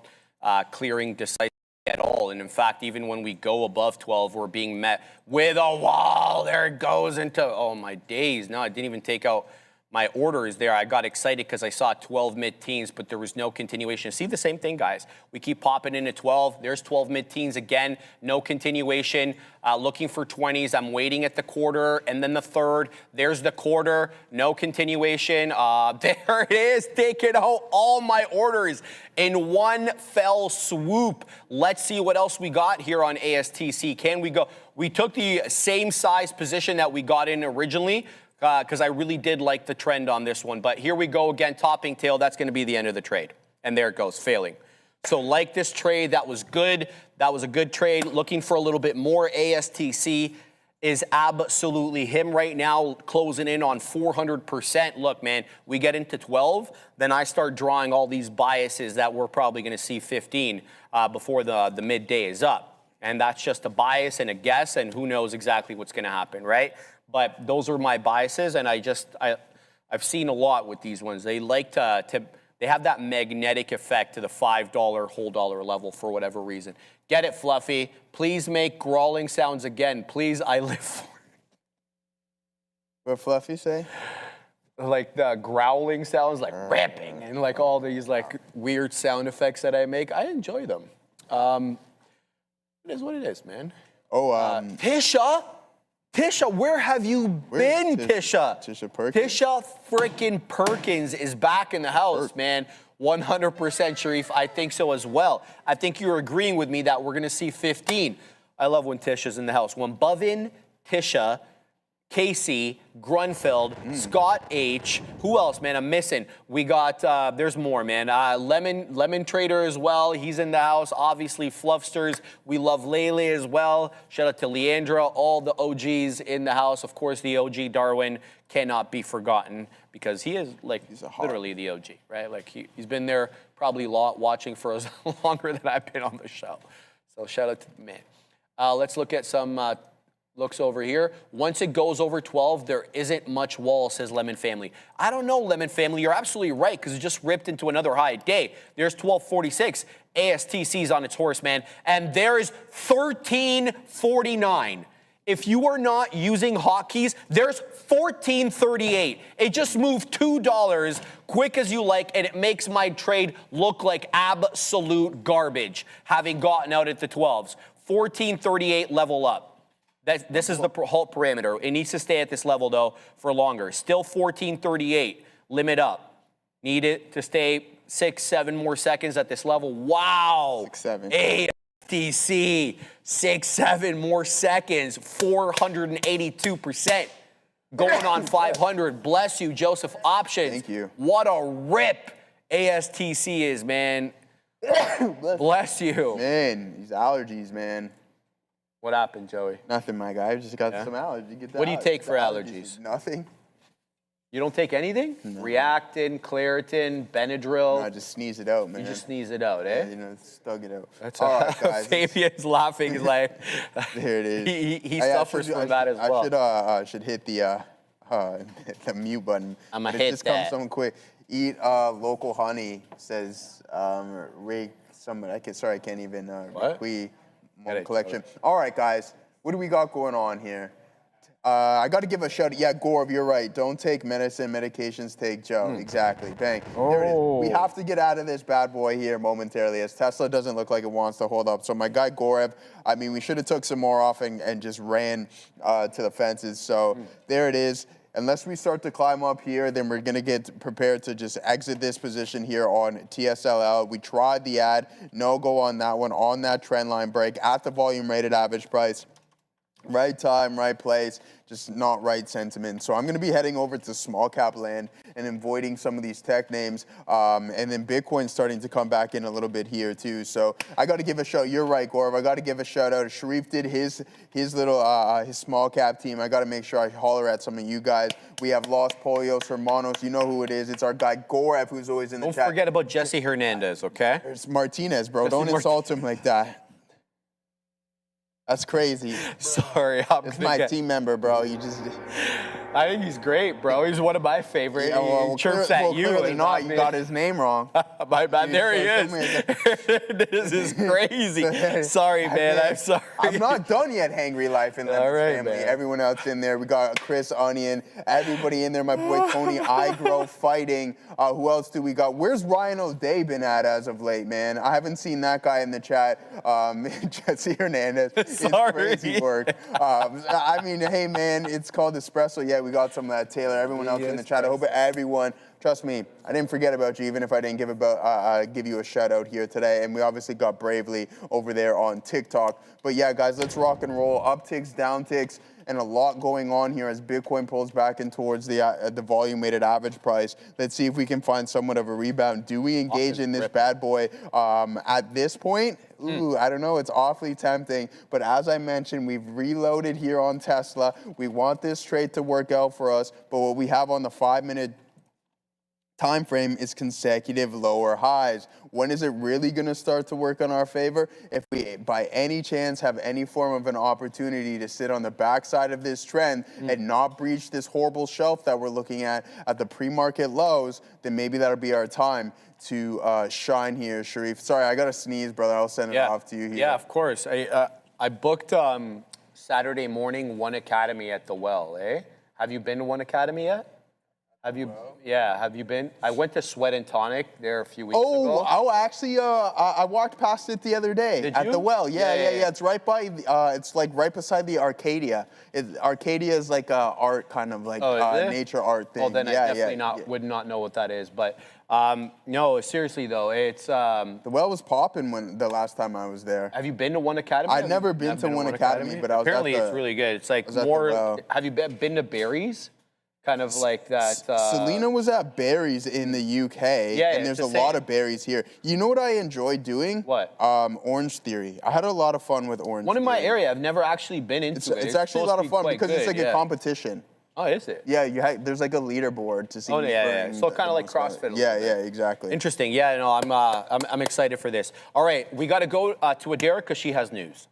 clearing decisively at all. And in fact, even when we go above 12, we're being met with a wall. There it goes into, oh my days. No, I didn't even take out my orders there. I got excited because I saw 12 mid-teens, but there was no continuation. See the same thing, guys. We keep popping into 12. There's 12 mid-teens again. No continuation. Looking for 20s. I'm waiting at the quarter and then the third. There's the quarter. No continuation. There it is. Taking out all my orders in one fell swoop. Let's see what else we got here on ASTC. Can we go? We took the same size position that we got in originally, because I really did like the trend on this one. But here we go again, topping tail. That's going to be the end of the trade. And there it goes, failing. So like this trade, that was good. That was a good trade. Looking for a little bit more ASTC. is absolutely him right now, closing in on 400%. Look, man, we get into 12, then I start drawing all these biases that we're probably going to see 15 before the midday is up. And that's just a bias and a guess, and who knows exactly what's going to happen, right? But those are my biases, and I've seen a lot with these ones. They like they have that magnetic effect to the $5 whole dollar level for whatever reason. Get it, Fluffy. Please make growling sounds again. Please, I live for it. What Fluffy say? Like the growling sounds, like rapping, and like all these like weird sound effects that I make. I enjoy them. It is what it is, man. Oh, Tisha, where have you been, Tisha? Tisha Perkins? Tisha freaking Perkins is back in the house, man. 100% Sharif, I think so as well. I think you're agreeing with me that we're going to see 15. I love when Tisha's in the house. When Bovin, Tisha, Casey, Grunfeld, Scott H. Who else, man? I'm missing. We got, there's more, man. Lemon Trader as well. He's in the house. Obviously, Fluffsters. We love Lele as well. Shout out to Leandra. All the OGs in the house. Of course, the OG Darwin cannot be forgotten because he is like literally the OG, right? Like he's been there probably watching for as longer than I've been on the show. So shout out to the man. Let's look at some looks over here. Once it goes over 12, there isn't much wall, says Lemon Family. I don't know, Lemon Family. You're absolutely right because it just ripped into another high day. There's 1246. ASTC's on its horse, man. And there's 1349. If you are not using hotkeys, there's 1438. It just moved $2 quick as you like, and it makes my trade look like absolute garbage, having gotten out at the 12s. 1438 level up. This is the halt parameter. It needs to stay at this level, though, for longer. Still 1438. Limit up. Need it to stay 6-7 more seconds at this level. Wow. 6-7. AFTC. 6-7 more seconds. 482%. Going on 500. Bless you, Joseph Options. Thank you. What a rip ASTC is, man. Bless you. Man, these allergies, man. What happened, Joey? Nothing, my guy. I just got some allergies. What do you take for allergies? Nothing. You don't take anything? No. Reactin, Claritin, Benadryl? No, I just sneeze it out, man. You just sneeze it out, eh? Yeah, you know, stug it out. That's all right, guys. Fabian's laughing. He's like, there it is. He suffers from that as well. I should hit the mute button. I'm going to hit hit just that. Comes something quick. Eat local honey, says Ray. I can't even. What? Collection. All right, guys. What do we got going on here? I got to give a shout out. Yeah, Gorb, you're right. Don't take medicine. Medications take Joe. Exactly. Bang. There it is. We have to get out of this bad boy here momentarily as Tesla doesn't look like it wants to hold up. So my guy Goreb, I mean, we should have took some more off and just ran to the fences. So there it is. Unless we start to climb up here, then we're going to get prepared to just exit this position here on TSLA. We tried the ad. No go on that one. On that trend line break at the volume rated average price. Right time, right place, just not right sentiment. So I'm going to be heading over to small cap land and avoiding some of these tech names. And then Bitcoin's starting to come back in a little bit here too. So I got to give a shout. You're right, Gorb. I got to give a shout out. Sharif did his little his small cap team. I got to make sure I holler at some of you guys. We have Los Polios Hermanos. You know who it is. It's our guy Gorb, who's always in the chat. Don't forget about Jesse Hernandez, okay? It's Martinez, bro. Don't insult him like that. That's crazy. Sorry, it's my team member, bro. You just. I think he's great, bro. He's one of my favorites. Yeah, well, he chirps at you. Clearly not. You got his name wrong. My bad. There he is. This is crazy. Sorry, man. I'm sorry. I'm not done yet, Hangry Life in the family. Man. Everyone else in there. We got Chris Onion. Everybody in there. My boy Tony Igro fighting. Who else do we got? Where's Ryan O'Day been at as of late, man? I haven't seen that guy in the chat. Jesse Hernandez. Sorry. It's crazy work. I mean, hey, man, it's called Espresso. Yeah, we got some of that. Taylor, everyone else in the chat. I hope everyone, trust me, I didn't forget about you, even if I didn't give you a shout out here today. And we obviously got Bravely over there on TikTok. But yeah, guys, let's rock and roll. Upticks, downticks. and a lot going on here as Bitcoin pulls back in towards the volume weighted average price. Let's see if we can find somewhat of a rebound. Do we engage in this bad boy at this point? Ooh, I don't know. It's awfully tempting. But as I mentioned, we've reloaded here on Tesla. We want this trade to work out for us. But what we have on the 5-minute time frame is consecutive lower highs. When is it really going to start to work on our favor? If we, by any chance, have any form of an opportunity to sit on the backside of this trend and not breach this horrible shelf that we're looking at the pre-market lows, then maybe that'll be our time to shine here, Sharif. Sorry, I got to sneeze, brother. I'll send it off to you here. Yeah, of course. I booked Saturday morning One Academy at the Well, eh? Have you been to One Academy yet? Have you? Yeah, have you been? I went to Sweat and Tonic there a few weeks ago. Oh, actually, I walked past it the other day. Did at you? the Well. Yeah. It's right by. It's like right beside the Arcadia. Arcadia is like a art kind of like nature art thing. Oh, then I definitely would not know what that is. But no, seriously though, it's. The Well was popping when the last time I was there. Have you been to One Academy? I've never been to One Academy, but I was apparently at the, it's really good. It's like was at the more. Well. Have you been to Barry's? Kind of like that. Selena was at Barry's in the UK, and there's a lot of Barry's here. You know what I enjoy doing? What? Orange Theory. I had a lot of fun with Orange One Theory. in my area. I've never actually been into it. It's actually a lot of fun because it's like a competition. Oh, is it? Yeah, there's like a leaderboard to see. Oh, yeah. So kind of like CrossFit. Yeah, exactly. Interesting. Yeah, no, I'm excited for this. All right, we got to go to Adara because she has news.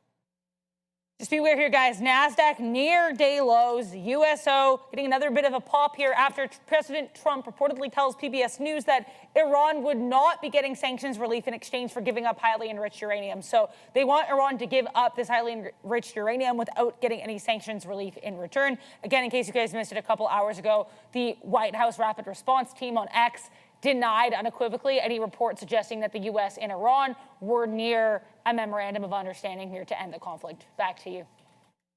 Just beware here, guys. NASDAQ near day lows. USO getting another bit of a pop here after President Trump reportedly tells PBS News that Iran would not be getting sanctions relief in exchange for giving up highly enriched uranium. So they want Iran to give up this highly enriched uranium without getting any sanctions relief in return. Again, in case you guys missed it a couple hours ago, the White House Rapid Response Team on X denied unequivocally any report suggesting that the U.S. and Iran were near a memorandum of understanding here to end the conflict. Back to you.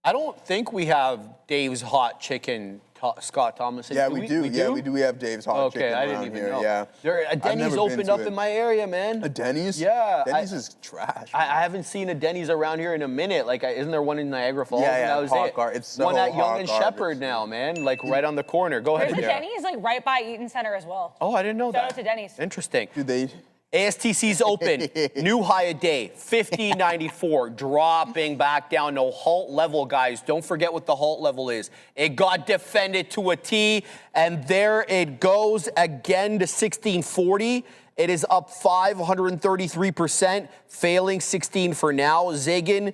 I don't think we have Dave's Hot Chicken, Scott Thomas. Yeah, we do. We have Dave's Hot Chicken. Okay, I didn't even know. Yeah. A Denny's opened up in my area, man. A Denny's? Yeah. Denny's is trash. I haven't seen a Denny's around here in a minute. Like, isn't there one in Niagara Falls? Yeah, that was hot it. It's so one at Young hot and garbage. Shepherd now, man. Like right on the corner. Go ahead. There's a Denny's like right by Eaton Center as well. Oh, I didn't know that. Shout out to Denny's. Interesting. Do they? ASTC's open. New high a day, 1594, dropping back down. No halt level, guys. Don't forget what the halt level is. It got defended to a T, and there it goes again to 1640. It is up 533%, failing 16 for now. Zagging.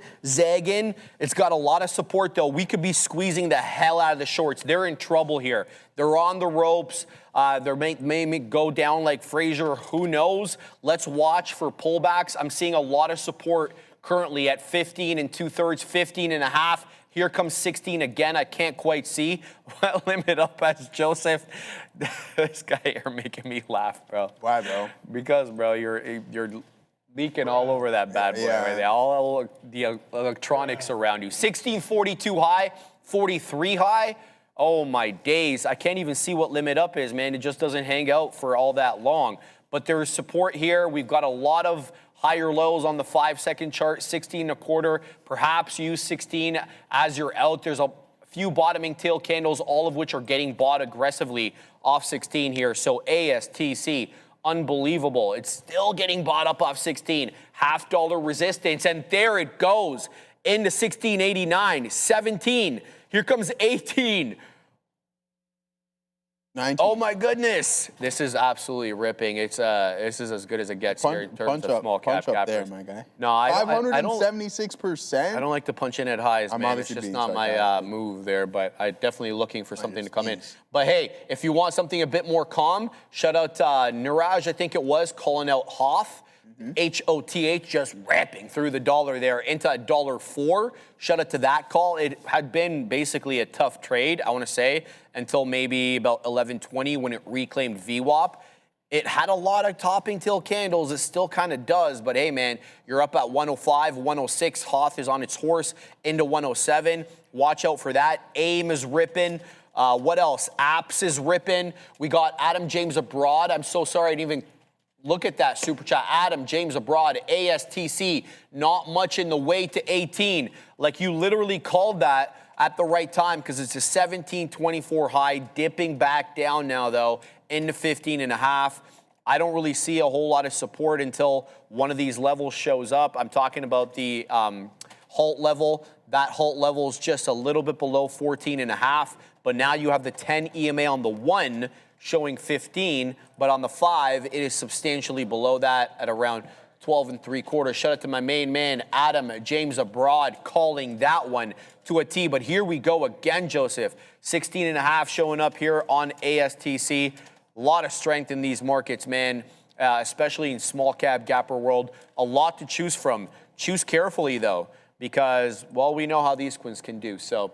It's got a lot of support, though. We could be squeezing the hell out of the shorts. They're in trouble here. They're on the ropes. They may go down like Fraser. Who knows? Let's watch for pullbacks. I'm seeing a lot of support currently at 15 2/3, 15 and a half. Here comes 16 again. I can't quite see. Limit up as Joseph. This guy, you're making me laugh, bro. Why, bro? Because, bro, you're leaking all over that bad boy right there. All the electronics around you. 1642 high, 43 high. Oh, my days. I can't even see what limit up is, man. It just doesn't hang out for all that long. But there's support here. We've got a lot of higher lows on the 5-second chart, 16.25. Perhaps use 16 as you're out. There's a few bottoming tail candles, all of which are getting bought aggressively off 16 here. So ASTC, unbelievable. It's still getting bought up off 16. $0.50 resistance, and there it goes into 1689, 17. Here comes 18. 19. Oh my goodness! This is absolutely ripping. It's this is as good as it gets here in terms of small cap punch up gappers. there, my guy. No, I 576%. I don't like to punch in at highs, I'm man. It's obviously just being not my sarcastic. move there. But I'm definitely looking for something to come in. But hey, if you want something a bit more calm, shout out Niraj, I think it was, calling out Hoth. HOTH, just ramping through the dollar there into $1.04. Shout out to that call. It had been basically a tough trade, I want to say, until maybe about 11:20 when it reclaimed VWAP. It had a lot of topping tail candles. It still kind of does. But hey, man, you're up at 105, 106. Hoth is on its horse into 107. Watch out for that. AIM is ripping. What else? Apps is ripping. We got Adam James abroad. I'm so sorry I didn't even Look at that super chat. Adam, James Abroad, ASTC, not much in the way to 18. Like you literally called that at the right time because it's a 17.24 high, dipping back down now though into 15.5. I don't really see a whole lot of support until one of these levels shows up. I'm talking about the halt level. That halt level is just a little bit below 14.5, but now you have the 10 EMA on the 1 showing 15, but on the 5, it is substantially below that at around 12.75. Shout out to my main man, Adam, James Abroad, calling that one to a T. But here we go again, Joseph. 16.5 showing up here on ASTC. A lot of strength in these markets, man, especially in small cap gapper world. A lot to choose from. Choose carefully, though, because, well, we know how these quins can do. So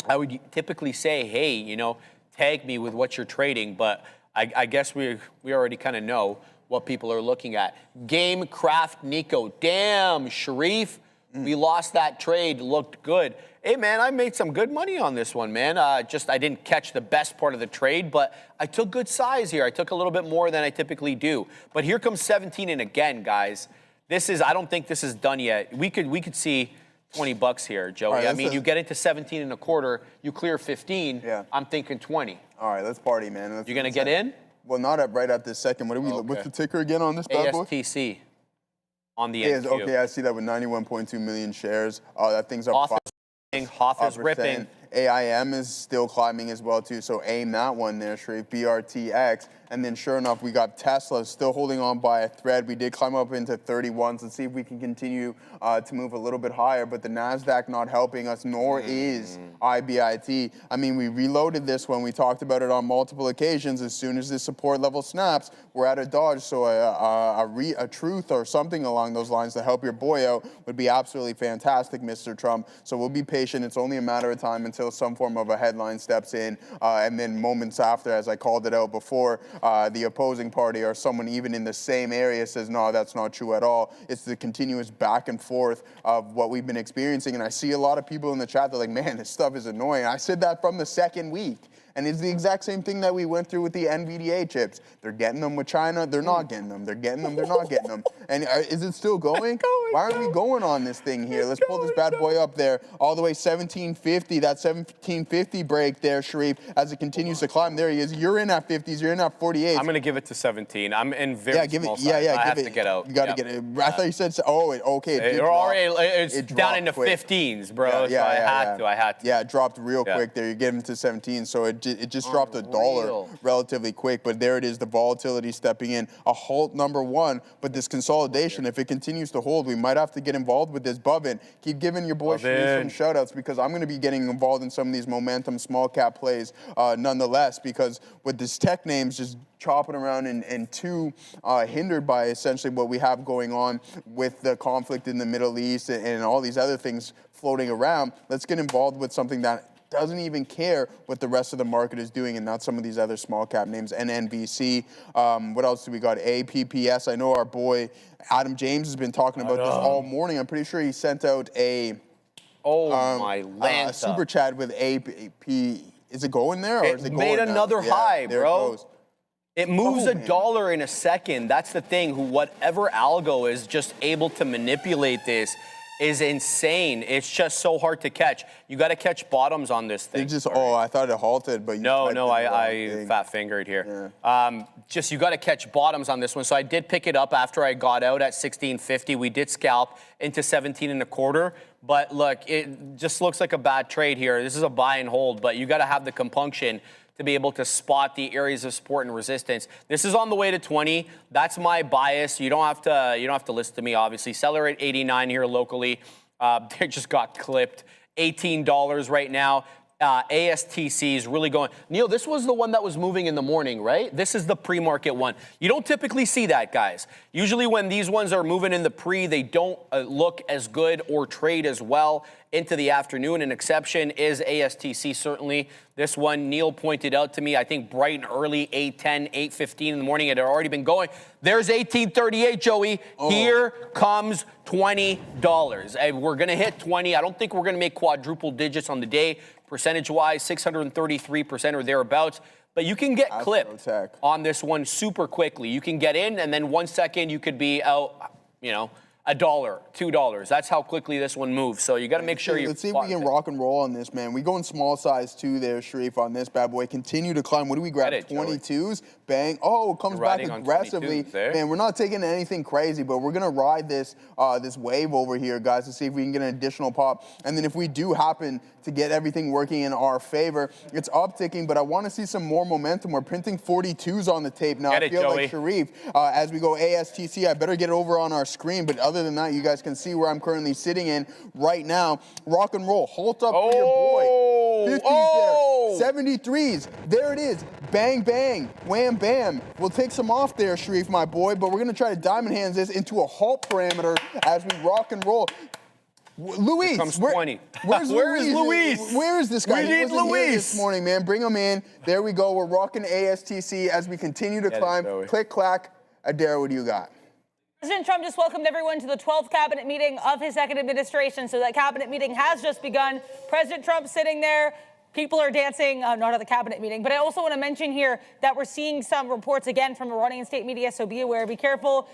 I would typically say, hey, you know, tag me with what you're trading, but I guess we already kind of know what people are looking at. Game Craft Nico. Damn, Sharif, we lost that trade. Looked good. Hey, man, I made some good money on this one, man. I didn't catch the best part of the trade, but I took good size here. I took a little bit more than I typically do. But here comes 17, and again, guys, I don't think this is done yet. We could see $20 here, Joey. Right, I mean, you get into 17.25, you clear 15. Yeah. I'm thinking 20. All right, let's party, man. You're gonna get in? Well, not right at this second. What are we? Okay. What's the ticker again on this bad boy? ASTC on the Yes, NQ. okay, I see that with 91.2 million shares. That thing's up Hoth is 5%. ripping. AIM is still climbing as well too. So aim that one there, Sharif. BRTX. And then sure enough, we got Tesla still holding on by a thread. We did climb up into 31s. Let's see if we can continue to move a little bit higher. But the NASDAQ not helping us, nor is IBIT. I mean, we reloaded this one. We talked about it on multiple occasions. As soon as this support level snaps, we're at a dodge. So a truth or something along those lines to help your boy out would be absolutely fantastic, Mr. Trump. So we'll be patient. It's only a matter of time until some form of a headline steps in. And then moments after, as I called it out before, the opposing party or someone even in the same area says, no, that's not true at all. It's the continuous back and forth of what we've been experiencing. And I see a lot of people in the chat, they're like, man, this stuff is annoying. I said that from the second week. And it's the exact same thing that we went through with the NVDA chips. They're getting them with China. They're not getting them. They're getting them. They're not getting them. And is it still going? Why aren't we going on this thing here? Let's pull this bad boy up there. All the way 1750. That 1750 break there, Sharif, as it continues to climb. There he is. You're in at 50s. You're in at 48s. I'm going to give it to 17. I'm in very small size. Yeah, I have to get out. You got to get it. I thought you said, okay. It's down into quick. 15s, bro. I had to. Yeah, it dropped real quick there. You get him to 17, so it just dropped $1 relatively quick. But there it is, the volatility stepping in. A halt number 1, but this consolidation, if it continues to hold, we might have to get involved with this. Bovin, keep giving your boy Sharif some shout-outs because I'm going to be getting involved in some of these momentum small cap plays nonetheless, because with this tech names just chopping around and too hindered by essentially what we have going on with the conflict in the Middle East and all these other things floating around, let's get involved with something that doesn't even care what the rest of the market is doing, and not some of these other small cap names. NNBC. What else do we got? APPS. I know our boy Adam James has been talking about this all morning. I'm pretty sure he sent out a super chat with AP. Is it going there, or is it going? Made another high, bro. It moves $1 in a second. That's the thing. Whatever algo is just able to manipulate this is insane. It's just so hard to catch. You got to catch bottoms on this thing. I thought it halted, but I fat fingered here. Yeah. You got to catch bottoms on this one. So I did pick it up after I got out at 1650. We did scalp into 17.25. But look, it just looks like a bad trade here. This is a buy and hold, but you got to have the compunction to be able to spot the areas of support and resistance. This is on the way to 20. That's my bias. You don't have to listen to me, obviously. Seller at 89 here locally. They just got clipped. $18 right now. ASTC is really going. Neil, this was the one that was moving in the morning, right? This is the pre-market one. You don't typically see that, guys. Usually when these ones are moving in the pre, they don't look as good or trade as well into the afternoon. An exception is ASTC, certainly. This one, Neil pointed out to me, I think bright and early, 8:10, 8:15 in the morning. It had already been going. There's 1838, Joey. Here comes $20. We're going to hit 20. I don't think we're going to make quadruple digits on the day. Percentage-wise, 633% or thereabouts. But you can get clipped Astrotech. on this one super quickly. You can get in, and then 1 second you could be out, you know, $1, $2. That's how quickly this one moves. So you got to make sure you. Let's see if we can rock and roll on this, man. We go in small size too there, Sharif, on this bad boy. Continue to climb. What do we grab? Get it, Joey. 22s. Bang. Oh, it comes You're back riding on aggressively. 22s there. Man, we're not taking anything crazy, but we're going to ride this this wave over here, guys, to see if we can get an additional pop. And then if we do happen to get everything working in our favor, it's upticking, but I want to see some more momentum. We're printing 42s on the tape now. Get I it, feel Joey. like Sharif, as we go ASTC, I better get it over on our screen, but other than that, you guys can see where I'm currently sitting in right now. Rock and roll. Halt up for your boy. 50s there. 73s. There it is. Bang, bang. Wham, bam. We'll take some off there, Sharif, my boy, but we're going to try to diamond hands this into a halt parameter as we rock and roll. Luis, Here comes 20. Where's Where is Luis? Luis? Where is this guy? We He need wasn't here Luis. this morning, man. Bring him in. There we go. We're rocking ASTC as we continue to Get it, climb. Joey. Click, clack. Adair, what do you got? President Trump just welcomed everyone to the 12th cabinet meeting of his second administration. So that cabinet meeting has just begun. President Trump sitting there. People are dancing, not at the cabinet meeting. But I also want to mention here that we're seeing some reports again from Iranian state media. So be aware, be careful.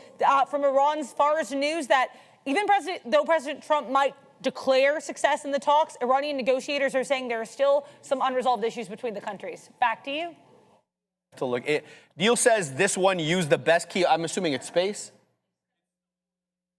From Iran's Fars news that even though President Trump might declare success in the talks, Iranian negotiators are saying there are still some unresolved issues between the countries. Back to you. To look, Neil says this one used the best key. I'm assuming it's space.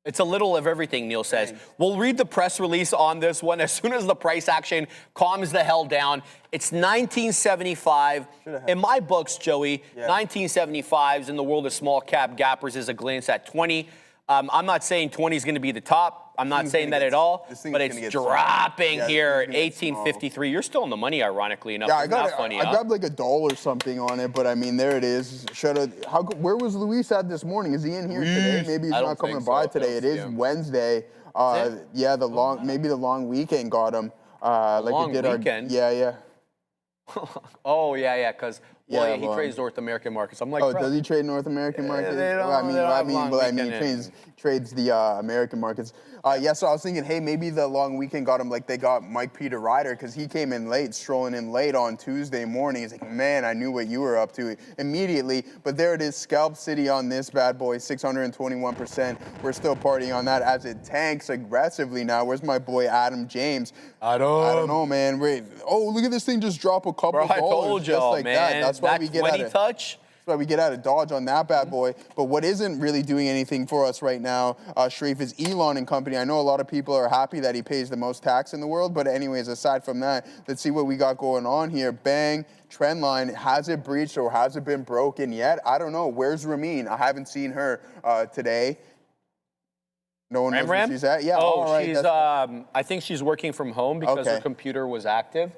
It's a little of everything, Neil says. We'll read the press release on this one as soon as the price action calms the hell down. It's 1975. In my books, Joey, 1975s in the world of small cap gappers is a glance at 20. I'm not saying 20 is going to be the top. I'm not saying that at all, but it's dropping here, 1853. You're still in the money, ironically enough. Yeah, I grabbed like $1 or something on it, but I mean, there it is. Where was Luis at this morning? Is he in here today? Maybe he's not coming by today. It is Wednesday. Yeah, maybe the long weekend got him. Long weekend? Yeah. Oh, yeah, because he well, trades North American markets. I'm like, oh, bro, does he trade North American markets? they don't He trades the American markets. So I was thinking, hey, maybe the long weekend got him like they got Mike Peter Ryder, because he came in late, strolling in late on Tuesday morning. He's like, man, I knew what you were up to immediately. But there it is, Scalp City on this bad boy, 621%. We're still partying on that as it tanks aggressively now. Where's my boy Adam James? I don't know, man. Wait. Oh, look at this thing just drop a couple bro, I dollars told just y'all, like man. that. That's why we get at it. Touch. That's why we get out of dodge on that bad boy. But what isn't really doing anything for us right now, Sharif, is Elon and company. I know a lot of people are happy that he pays the most tax in the world, but anyways, aside from that, let's see what we got going on here. Bang, trend line. Has it breached or has it been broken yet? I don't know. Where's Ramin? I haven't seen her today. No one knows where she's at? Yeah, oh, all right. She's, I think she's working from home because her computer was active.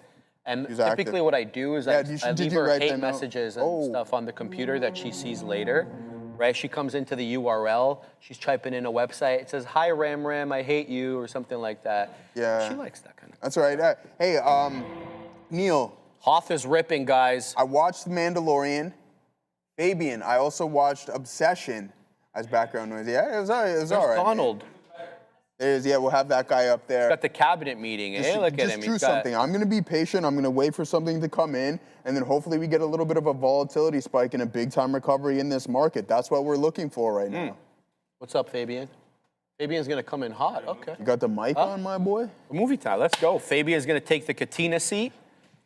And typically what I do is I leave her hate messages and stuff on the computer that she sees later, right? She comes into the URL, she's typing in a website, it says, hi, Ram, I hate you, or something like that. Yeah. She likes that kind of That's right. Hey, Neil. Hoth is ripping, guys. I watched The Mandalorian. Fabian, I also watched Obsession as background noise. Yeah, it was all right. Donald. We'll have that guy up there. He's got the cabinet meeting. Hey, look at him. Just do something. I'm going to be patient. I'm going to wait for something to come in, and then hopefully we get a little bit of a volatility spike and a big-time recovery in this market. That's what we're looking for right now. What's up, Fabian? Fabian's going to come in hot. Okay. You got the mic on, my boy? Movie time. Let's go. Fabian's going to take the Katina seat.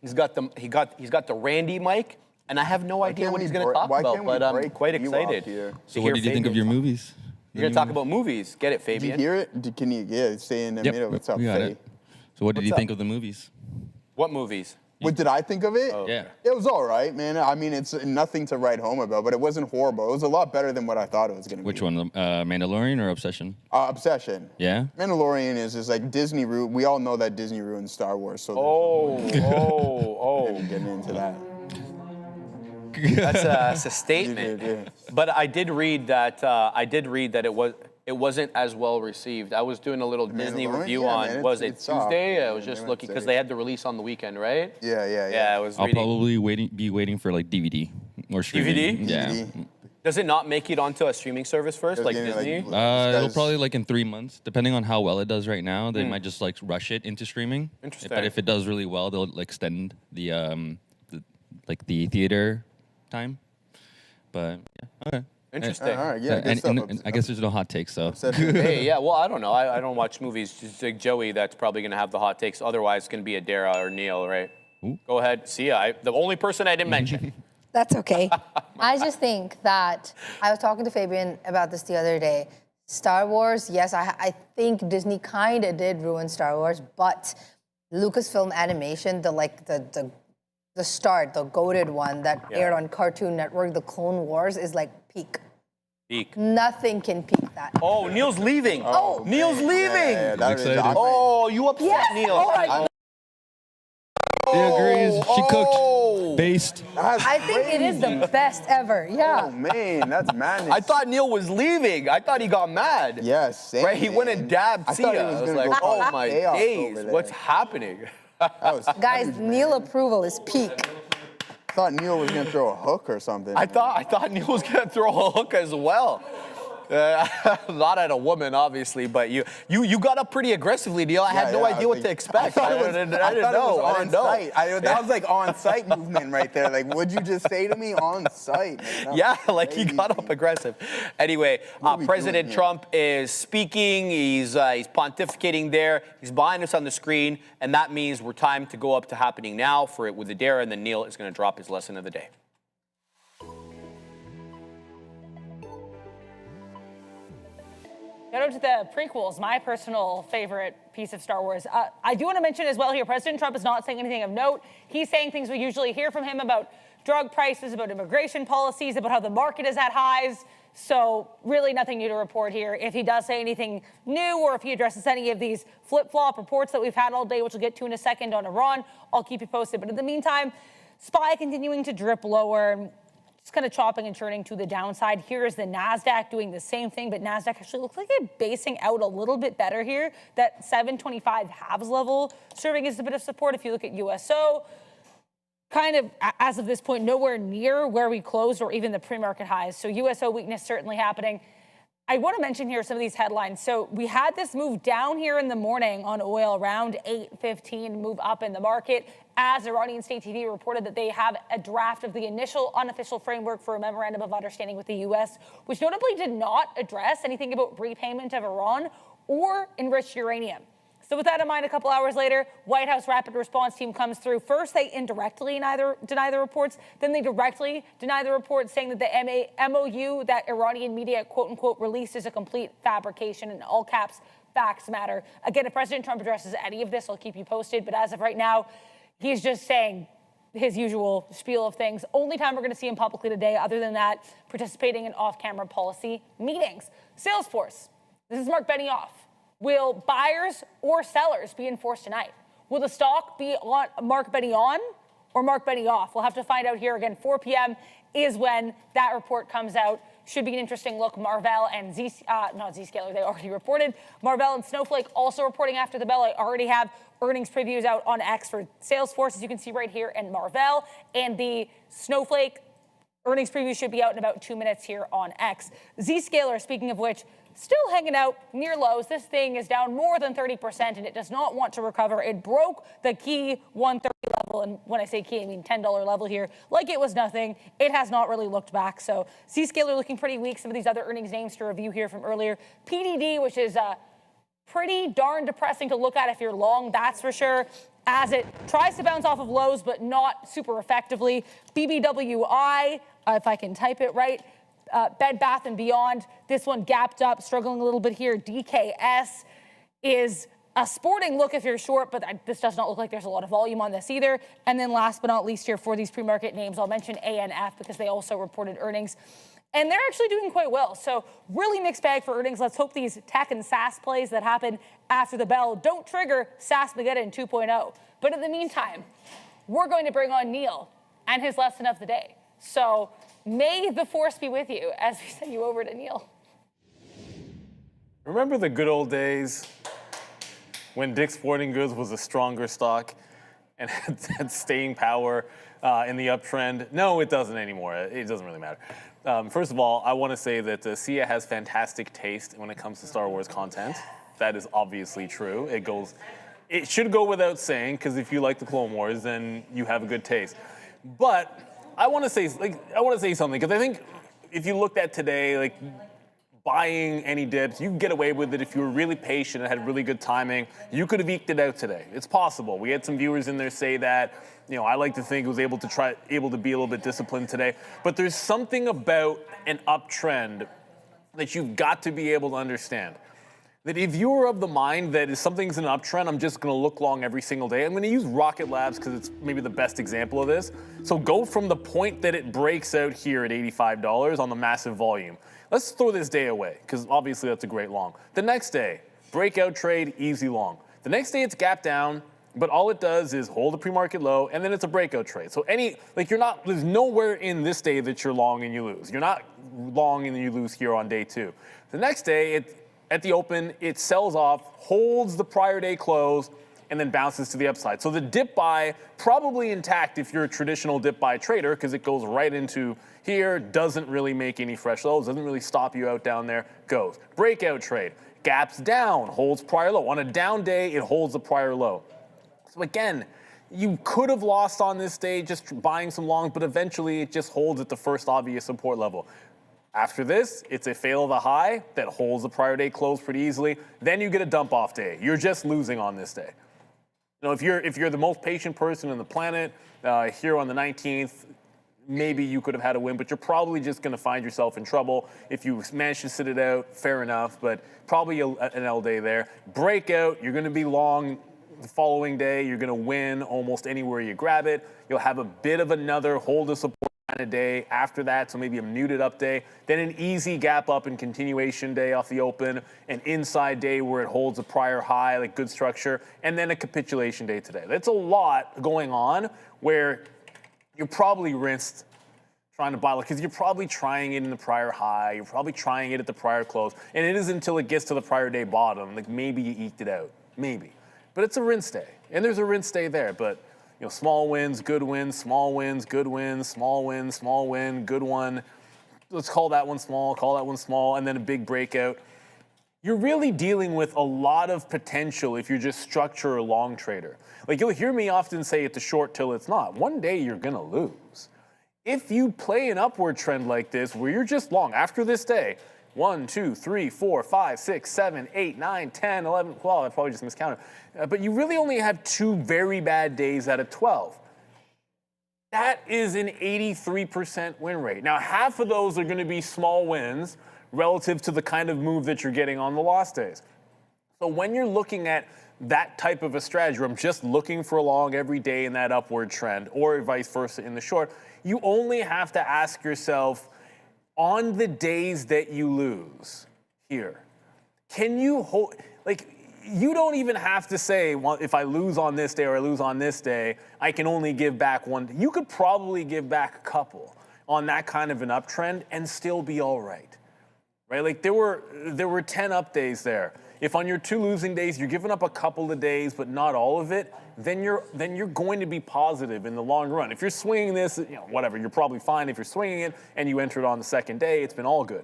He's got the Randy mic, and I have no idea what he's going to talk about, but I'm quite excited. So what did you think of your movies? You're going to talk about movies. Get it, Fabian. Did you hear it? Can you stay in the middle? What's up, Faye? So what did you think of the movies? What movies? What did I think of it? Yeah. It was all right, man. I mean, it's nothing to write home about, but it wasn't horrible. It was a lot better than what I thought it was going to be. Which one, Mandalorian or Obsession? Obsession. Yeah? Mandalorian is like Disney. We all know that Disney ruined Star Wars. So getting into that. That's a statement. But I did read that. It wasn't as well received. I was doing a little Disney review on. Was it Tuesday? I was just looking because they had the release on the weekend, right? Yeah. I was. I'll probably be waiting for like DVD or streaming. DVD? Yeah. Does it not make it onto a streaming service first, like Disney? It'll probably like in 3 months, depending on how well it does right now. They might just like rush it into streaming. Interesting. But if it does really well, they'll extend the like the theater time. But yeah, okay. Interesting. All right, yeah, good stuff. And I guess there's no hot takes, so. Hey, yeah, well, I don't know. I don't watch movies. Just like Joey, that's probably going to have the hot takes. Otherwise, it's going to be Adara or Neil, right? Ooh. Go ahead. See ya. The only person I didn't mention. That's okay. I just think that I was talking to Fabian about this the other day. Star Wars, yes, I think Disney kind of did ruin Star Wars, but Lucasfilm Animation, the start, the goated one that aired on Cartoon Network, the Clone Wars, is like peak. Peak. Nothing can peak that. Oh, Neil's leaving. Oh. Neil's leaving. Yeah, that was excited. awkward. Oh, you upset Yes. Neil. Oh my She agrees. She cooked. Based. That's I think it is the best ever. Oh Yeah. man, that's madness. I thought Neil was leaving. I thought he got mad. Yes, same, Right, he went and man. dabbed I thought he Sia. was I was gonna like, go oh cause my chaos days, over there. what's happening? That was Guys, huge, Neil man. approval is peak. I thought Neil was gonna throw a hook or something. I thought Neil was gonna throw a hook as well. Not at a woman, obviously, but you got up pretty aggressively, Neil. I had no idea what to expect. I didn't know. I didn't know. That was like on-site movement right there. Like, what'd you just say to me? On-site. Man. Yeah, like he got up aggressive. Anyway, What are we President doing here? Trump is speaking. He's pontificating there. He's behind us on the screen, and that means we're time to go up to happening now for it with Adara, and then Neil is going to drop his lesson of the day. Shout out to the prequels, my personal favorite piece of Star Wars. I do want to mention as well here, President Trump is not saying anything of note. He's saying things we usually hear from him about drug prices, about immigration policies, about how the market is at highs. So really nothing new to report here. If he does say anything new or if he addresses any of these flip-flop reports that we've had all day, which we'll get to in a second on Iran, I'll keep you posted. But in the meantime, SPY continuing to drip lower. Just kind of chopping and churning to the downside. Here is the NASDAQ doing the same thing, but NASDAQ actually looks like it's basing out a little bit better here. That 725 halves level serving as a bit of support. If you look at USO, kind of, as of this point, nowhere near where we closed or even the pre-market highs. So USO weakness certainly happening. I want to mention here some of these headlines. So we had this move down here in the morning on oil around 8:15, move up in the market as Iranian State TV reported that they have a draft of the initial unofficial framework for a memorandum of understanding with the U.S., which notably did not address anything about repayment of Iran or enriched uranium. So with that in mind, a couple hours later, White House rapid response team comes through. First, they indirectly deny the reports. Then they directly deny the reports, saying that the MOU that Iranian media, quote unquote, released is a complete fabrication, in all caps, facts matter. Again, if President Trump addresses any of this, I'll keep you posted. But as of right now, he's just saying his usual spiel of things. Only time we're going to see him publicly today, other than that, participating in off-camera policy meetings. Salesforce. This is Mark Benioff. Will buyers or sellers be enforced tonight? Will the stock be on Mark Benioff or Mark Benioff? We'll have to find out here again. 4 p.m. is when that report comes out. Should be an interesting look. Marvell and Zscaler, they already reported. Marvell and Snowflake also reporting after the bell. I already have earnings previews out on X for Salesforce, as you can see right here, and Marvell. And the Snowflake earnings preview should be out in about 2 minutes here on X. Zscaler, speaking of which, still hanging out near lows. This thing is down more than 30%, and it does not want to recover. It broke the key 130 level, and when I say key, I mean $10 level here, like it was nothing. It has not really looked back. So Zscaler looking pretty weak. Some of these other earnings names to review here from earlier. PDD, which is pretty darn depressing to look at if you're long, that's for sure, as it tries to bounce off of lows, but not super effectively. BBWI, if I can type it right, Bed Bath & Beyond, this one gapped up, struggling a little bit here. DKS is a sporting look if you're short, but this does not look like there's a lot of volume on this either. And then last but not least here for these pre-market names, I'll mention ANF because they also reported earnings. And they're actually doing quite well. So really mixed bag for earnings. Let's hope these tech and SaaS plays that happen after the bell don't trigger SaaSmageddon 2.0. But in the meantime, we're going to bring on Neil and his lesson of the day. So may the force be with you as we send you over to Neil. Remember the good old days when Dick's Sporting Goods was a stronger stock and had staying power in the uptrend? No, it doesn't anymore. It doesn't really matter. First of all, I want to say that Sia has fantastic taste when it comes to Star Wars content. That is obviously true. It should go without saying, because if you like the Clone Wars, then you have a good taste. But I want to say something, because I think if you looked at today, like buying any dips, you can get away with it if you were really patient and had really good timing. You could have eked it out today. It's possible. We had some viewers in there say that. I like to think was able to be a little bit disciplined today. But there's something about an uptrend that you've got to be able to understand. That if you are of the mind that if something's in an uptrend, I'm just going to look long every single day. I'm going to use Rocket Labs because it's maybe the best example of this. So go from the point that it breaks out here at $85 on the massive volume. Let's throw this day away, because obviously that's a great long. The next day, breakout trade, easy long. The next day it's gap down, but all it does is hold a pre-market low, and then it's a breakout trade. So there's nowhere in this day that you're long and you lose. You're not long and you lose here on day 2. The next day, at the open, it sells off, holds the prior day close, and then bounces to the upside. So the dip buy, probably intact if you're a traditional dip buy trader, because it goes right into here, doesn't really make any fresh lows, doesn't really stop you out down there, goes. Breakout trade, gaps down, holds prior low. On a down day, it holds the prior low. So again, you could have lost on this day just buying some longs, but eventually it just holds at the first obvious support level. After this, it's a fail of the high that holds the prior day close pretty easily. Then you get a dump off day. You're just losing on this day. If you're the most patient person on the planet, here on the 19th, maybe you could have had a win, but you're probably just going to find yourself in trouble. If you manage to sit it out, fair enough, but probably an L day there. Breakout, you're going to be long the following day. You're going to win almost anywhere you grab it. You'll have a bit of another hold of support kind of day after that, so maybe a muted up day, then an easy gap up and continuation day off the open, an inside day where it holds a prior high, like good structure, and then a capitulation day today. That's a lot going on where you're probably rinsed trying to buy, because you're probably trying it in the prior high, you're probably trying it at the prior close, and it isn't until it gets to the prior day bottom, like maybe you eked it out, maybe. But it's a rinse day, and there's a rinse day there, but small wins, good wins, small wins, good wins, small win, small win, good one. Let's call that one small, and then a big breakout. You're really dealing with a lot of potential if you're just structure a long trader. Like you'll hear me often say it's a short till it's not. One day you're gonna lose. If you play an upward trend like this where you're just long after this day, 1, 2, 3, 4, 5, 6, 7, 8, 9, 10, 11, well, I probably just miscounted. But you really only have 2 very bad days out of 12. That is an 83% win rate. Now, half of those are going to be small wins relative to the kind of move that you're getting on the loss days. So when you're looking at that type of a strategy, where I'm just looking for a long every day in that upward trend, or vice versa in the short, you only have to ask yourself, on the days that you lose here, can you hold, you don't even have to say, well, if I lose on this day or I lose on this day, I can only give back one. You could probably give back a couple on that kind of an uptrend and still be all right? Like there were 10 up days there. If on your 2 losing days you're giving up a couple of days but not all of it, then you're going to be positive in the long run. If you're swinging this, whatever, you're probably fine. If you're swinging it and you enter it on the second day, it's been all good.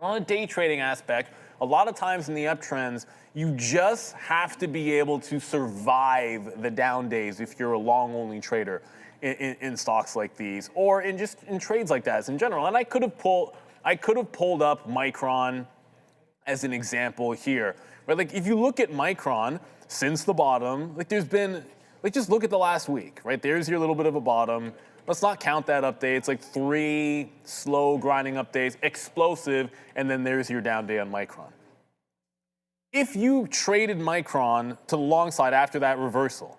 On a day trading aspect, a lot of times in the uptrends, you just have to be able to survive the down days if you're a long-only trader in stocks like these, or in trades like that in general. And I could have pulled up Micron as an example here. Right? If you look at Micron since the bottom, there's been, just look at the last week, right? There's your little bit of a bottom. Let's not count that update. It's 3 slow grinding updates, explosive, and then there's your down day on Micron. If you traded Micron to the long side after that reversal,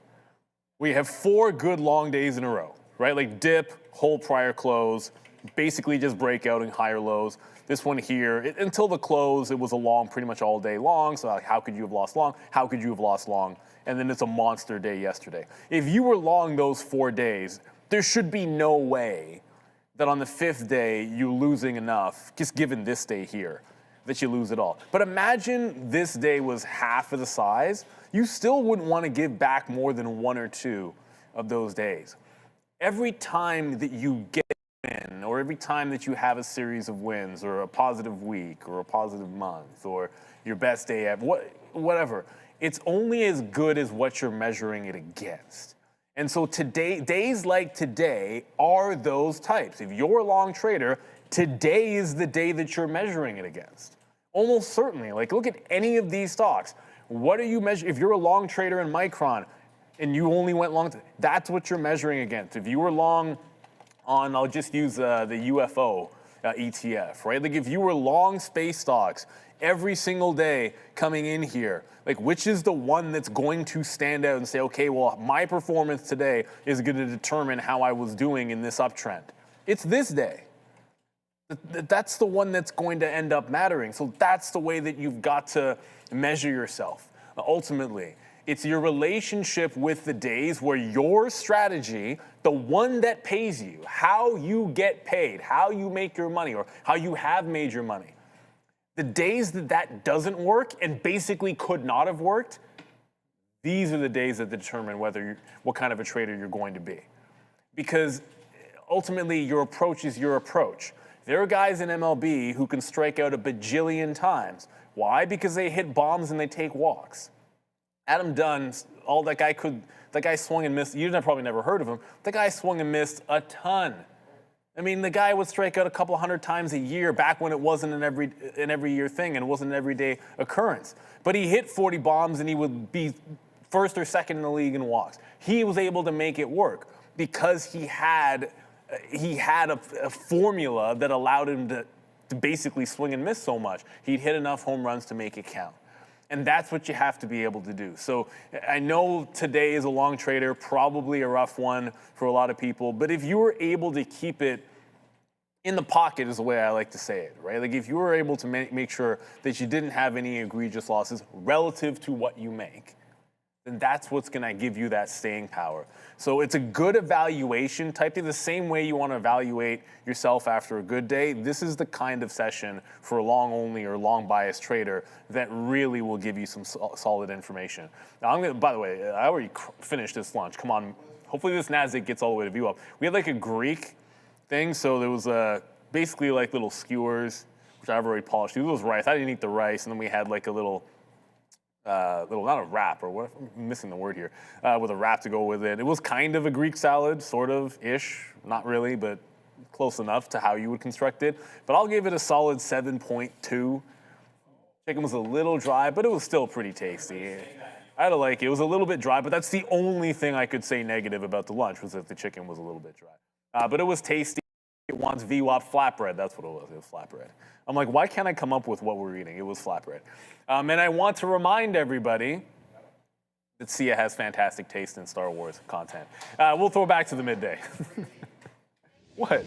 we have 4 good long days in a row, right? Dip, whole prior close, basically just breakout and higher lows. This one here, until the close, it was a long pretty much all day long. So how could you have lost long? How could you have lost long? And then it's a monster day yesterday. If you were long those 4 days, there should be no way that on the 5th day you're losing enough, just given this day here, that you lose it all. But imagine this day was half of the size. You still wouldn't want to give back more than 1 or 2 of those days. Every time that you get in, or every time that you have a series of wins, or a positive week, or a positive month, or your best day ever, whatever, it's only as good as what you're measuring it against. And so today, days like today are those types. If you're a long trader, today is the day that you're measuring it against. Almost certainly. Like, look at any of these stocks. What are you measuring? If you're a long trader in Micron and you only went long, that's what you're measuring against. If you were long on, I'll just use the UFO ETF, right? Like, if you were long space stocks every single day coming in here, like, which is the one that's going to stand out and say, okay, well, my performance today is going to determine how I was doing in this uptrend? It's this day. That's the one that's going to end up mattering. So that's the way that you've got to measure yourself. Ultimately, it's your relationship with the days where your strategy, the one that pays you, how you get paid, how you make your money, or how you have made your money. The days that that doesn't work and basically could not have worked, these are the days that determine what kind of a trader you're going to be. Because ultimately, your approach is your approach. There are guys in MLB who can strike out a bajillion times. Why? Because they hit bombs and they take walks. Adam Dunn, that guy swung and missed. You've probably never heard of him. The guy swung and missed a ton. I mean, the guy would strike out a couple hundred times a year back when it wasn't an every year thing and it wasn't an everyday occurrence. But he hit 40 bombs and he would be first or second in the league in walks. He was able to make it work because he had a formula that allowed him to basically swing and miss so much. He'd hit enough home runs to make it count. And that's what you have to be able to do. So I know today is a long trader, probably a rough one for a lot of people, but if you were able to keep it in the pocket is the way I like to say it, right? Like, if you were able to make sure that you didn't have any egregious losses relative to what you make, then that's what's gonna give you that staying power. So it's a good evaluation type thing, the same way you wanna evaluate yourself after a good day. This is the kind of session for a long only or long bias trader that really will give you some solid information. Now, by the way, I already finished this lunch. Come on, hopefully this NASDAQ gets all the way to view up. We had like a Greek thing, so there was basically like little skewers, which I've already polished. It was rice, I didn't eat the rice, and then we had like a little, not a wrap, or what, I'm missing the word here, with a wrap to go with it. It was kind of a Greek salad, sort of-ish, not really, but close enough to how you would construct it. But I'll give it a solid 7.2. Chicken was a little dry, but it was still pretty tasty. I had to like it. It was a little bit dry, but that's the only thing I could say negative about the lunch, was that the chicken was a little bit dry. But it was tasty. It wants VWAP flatbread. That's what it was. It was flatbread. I'm like, why can't I come up with what we're eating? It was flatbread. And I want to remind everybody that Sia has fantastic taste in Star Wars content. We'll throw back to the midday. What?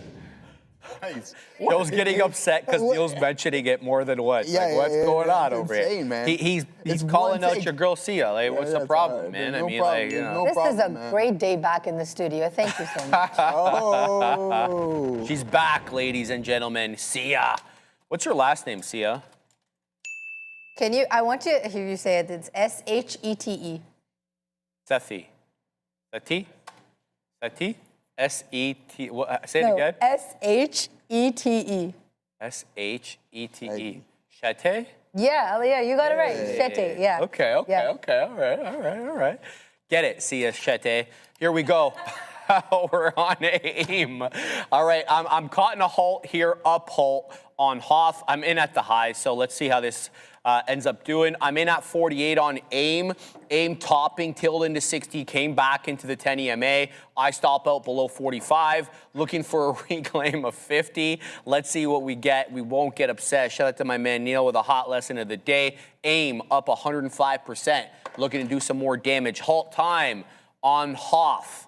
Nice. Neil's getting upset because Neil's mentioning it more than once. Yeah, like, what's going on over insane, here? Man. He's It's calling one out take. your girl Sia. Like, what's the problem, man? No I mean, problem. like, you know. No This is problem, a man. great day back in the studio. Thank you so much. Oh. She's back, ladies and gentlemen. Sia. What's your last name, Sia? I want to hear you say it. It's S-H-E-T-E. Sethi. Sethi? Sethi? S-E-T. Say it No, again. S-H-E-T-E. S-H-E-T-E. Chete? Yeah, you got it right. Shete, yeah. Okay. Yeah. All right. Get it, Sia Chete. Here we go. We're on AIM. All right, I'm caught in a halt here, up halt on Hoff. I'm in at the high, so let's see how this ends up doing. I'm in at 48 on AIM. AIM topping, tailed into 60, came back into the 10 EMA. I stop out below 45, looking for a reclaim of 50. Let's see what we get. We won't get upset. Shout out to my man Neil with a hot lesson of the day. AIM up 105%, looking to do some more damage. Halt time on Hoff.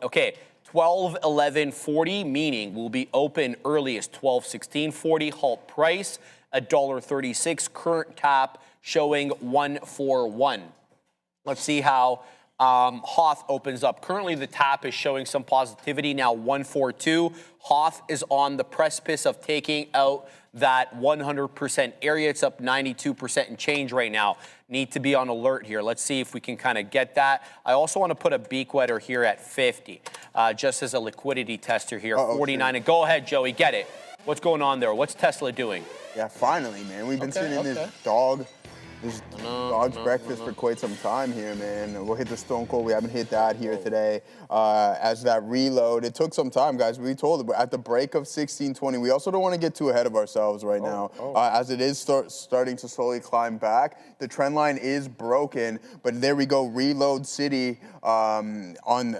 Okay, 12:11:40, meaning we'll be open earliest 12:16:40. Halt price $1.36. Current tap showing 141. Let's see how Hoff opens up. Currently, the tap is showing some positivity now, 142. Hoff is on the precipice of taking out that 100% area. It's up 92% and change right now. Need to be on alert here. Let's see if we can kind of get that. I also want to put a beak wetter here at 50, just as a liquidity tester here. 49. And go ahead, Joey, get it. What's going on there? What's Tesla doing? Yeah, finally, man. We've been sitting in this dog This dog's breakfast for quite some time here, man. We'll hit the Stone Cold. We haven't hit that here today. As that reload, it took some time, guys. We told it at the break of 1620. We also don't want to get too ahead of ourselves right now, as it is starting to slowly climb back. The trend line is broken, but there we go. Reload City on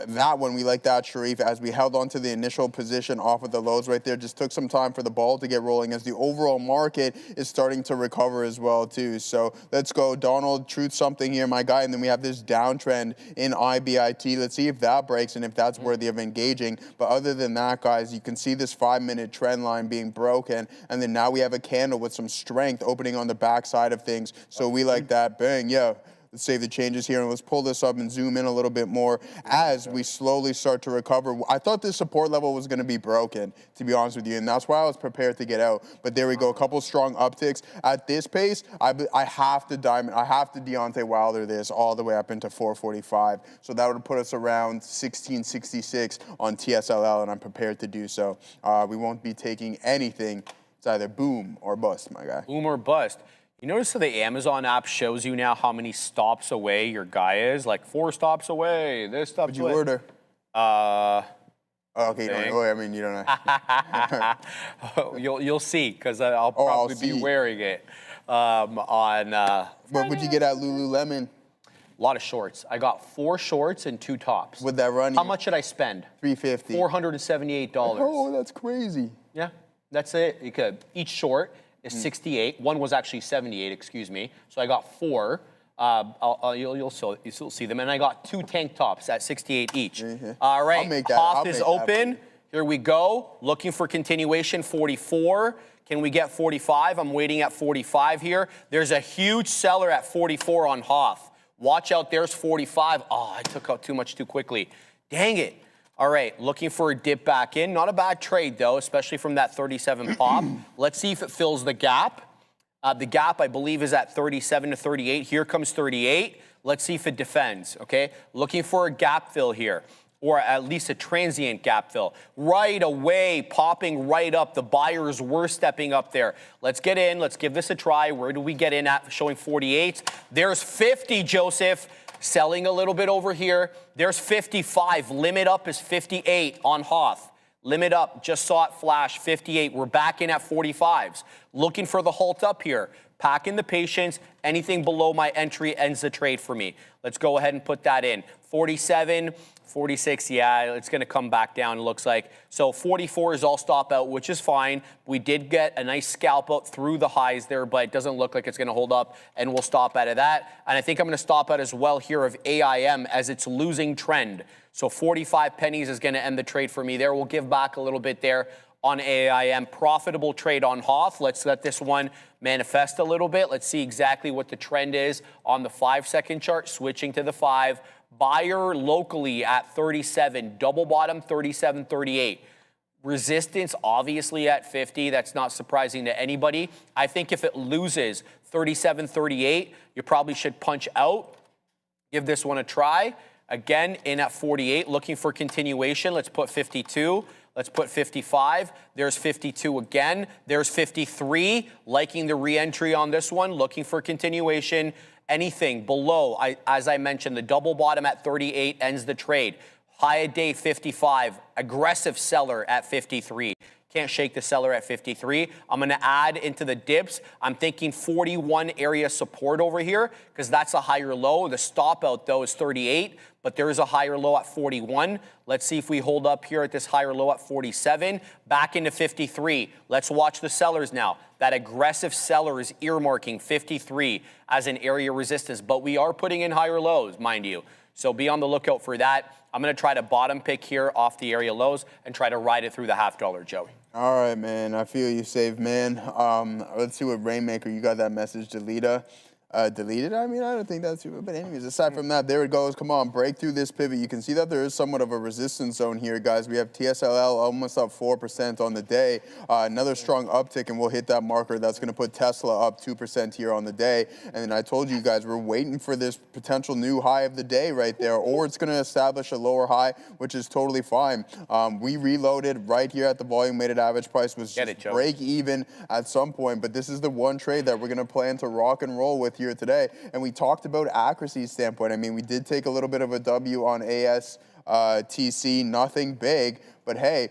that one. We like that, Sharif, as we held on to the initial position off of the lows right there. Just took some time for the ball to get rolling as the overall market is starting to recover as well, too. So let's go, Donald, truth something here, my guy. And then we have this downtrend in IBIT. Let's see if that breaks and if that's worthy of engaging. But other than that, guys, you can see this 5-minute trend line being broken. And then now we have a candle with some strength opening on the back side of things. So we like that. Bang, yeah. Let's save the changes here and let's pull this up and zoom in a little bit more as we slowly start to recover. I thought this support level was going to be broken, to be honest with you, and that's why I was prepared to get out. But there we go, a couple strong upticks. At this pace, I have to Deontay Wilder this all the way up into 445. So that would put us around 1666 on TSLL, and I'm prepared to do so. We won't be taking anything. It's either boom or bust, my guy. Boom or bust. You notice how the Amazon app shows you now how many stops away your guy is? Like 4 stops away, this stops What'd you away. order? Okay, you don't know. You'll see, because I'll probably be wearing it What would you get at Lululemon? A lot of shorts. I got 4 shorts and 2 tops. Would that run How much did I spend? $350. $478. Oh, that's crazy. Yeah, that's it. You could. Each short is 68. One was actually 78, excuse me. So I got 4. You'll see them. And I got 2 tank tops at 68 each. All right, Hoth is open. Here we go. Looking for continuation, 44. Can we get 45? I'm waiting at 45 here. There's a huge seller at 44 on Hoth. Watch out, there's 45. Oh, I took out too much too quickly. Dang it. All right, looking for a dip back in. Not a bad trade, though, especially from that 37 pop. Let's see if it fills the gap. The gap, I believe, is at 37 to 38. Here comes 38. Let's see if it defends, okay? Looking for a gap fill here, or at least a transient gap fill. Right away, popping right up. The buyers were stepping up there. Let's get in. Let's give this a try. Where do we get in at? Showing 48. There's 50, Joseph. Selling a little bit over here. There's 55. Limit up is 58 on Hoth. Limit up, just saw it flash, 58. We're back in at 45s. Looking for the halt up here. Pack in the patience. Anything below my entry ends the trade for me. Let's go ahead and put that in. 47, 46, yeah, it's going to come back down, it looks like. So 44 is all stop out, which is fine. We did get a nice scalp out through the highs there, but it doesn't look like it's going to hold up, and we'll stop out of that. And I think I'm going to stop out as well here of AIM as it's losing trend. So 45 pennies is going to end the trade for me there. We'll give back a little bit there on AIM. Profitable trade on Hoth. Let's let this one manifest a little bit. Let's see exactly what the trend is on the 5-second chart. Switching to the 5. Buyer locally at 37. Double bottom 37.38. Resistance obviously at 50. That's not surprising to anybody. I think if it loses 37.38, you probably should punch out. Give this one a try. Again, in at 48, looking for continuation. Let's put 52. Let's put 55. There's 52 again. There's 53. Liking the re-entry on this one. Looking for continuation. Anything below, as I mentioned, the double bottom at 38 ends the trade. High of day 55. Aggressive seller at 53. Can't shake the seller at 53. I'm going to add into the dips. I'm thinking 41 area support over here because that's a higher low. The stop out, though, is 38, but there is a higher low at 41. Let's see if we hold up here at this higher low at 47. Back into 53. Let's watch the sellers now. That aggressive seller is earmarking 53 as an area resistance, but we are putting in higher lows, mind you. So be on the lookout for that. I'm going to try to bottom pick here off the area lows and try to ride it through the $0.50, Joey. All right, man. I feel you, saved man. Let's see what Rainmaker, you got that message, deleted? Deleted? I mean, I don't think that's too, but anyways, aside from that, there it goes. Come on, break through this pivot. You can see that there is somewhat of a resistance zone here, guys. We have TSLL almost up 4% on the day. Another strong uptick, and we'll hit that marker. That's going to put Tesla up 2% here on the day. And then I told you guys, we're waiting for this potential new high of the day right there, or it's going to establish a lower high, which is totally fine. We reloaded right here at the volume-weighted average price was just break even at some point, but this is the one trade that we're going to plan to rock and roll with here today. And we talked about accuracy standpoint. I mean, we did take a little bit of a W on ASTC, nothing big, but hey,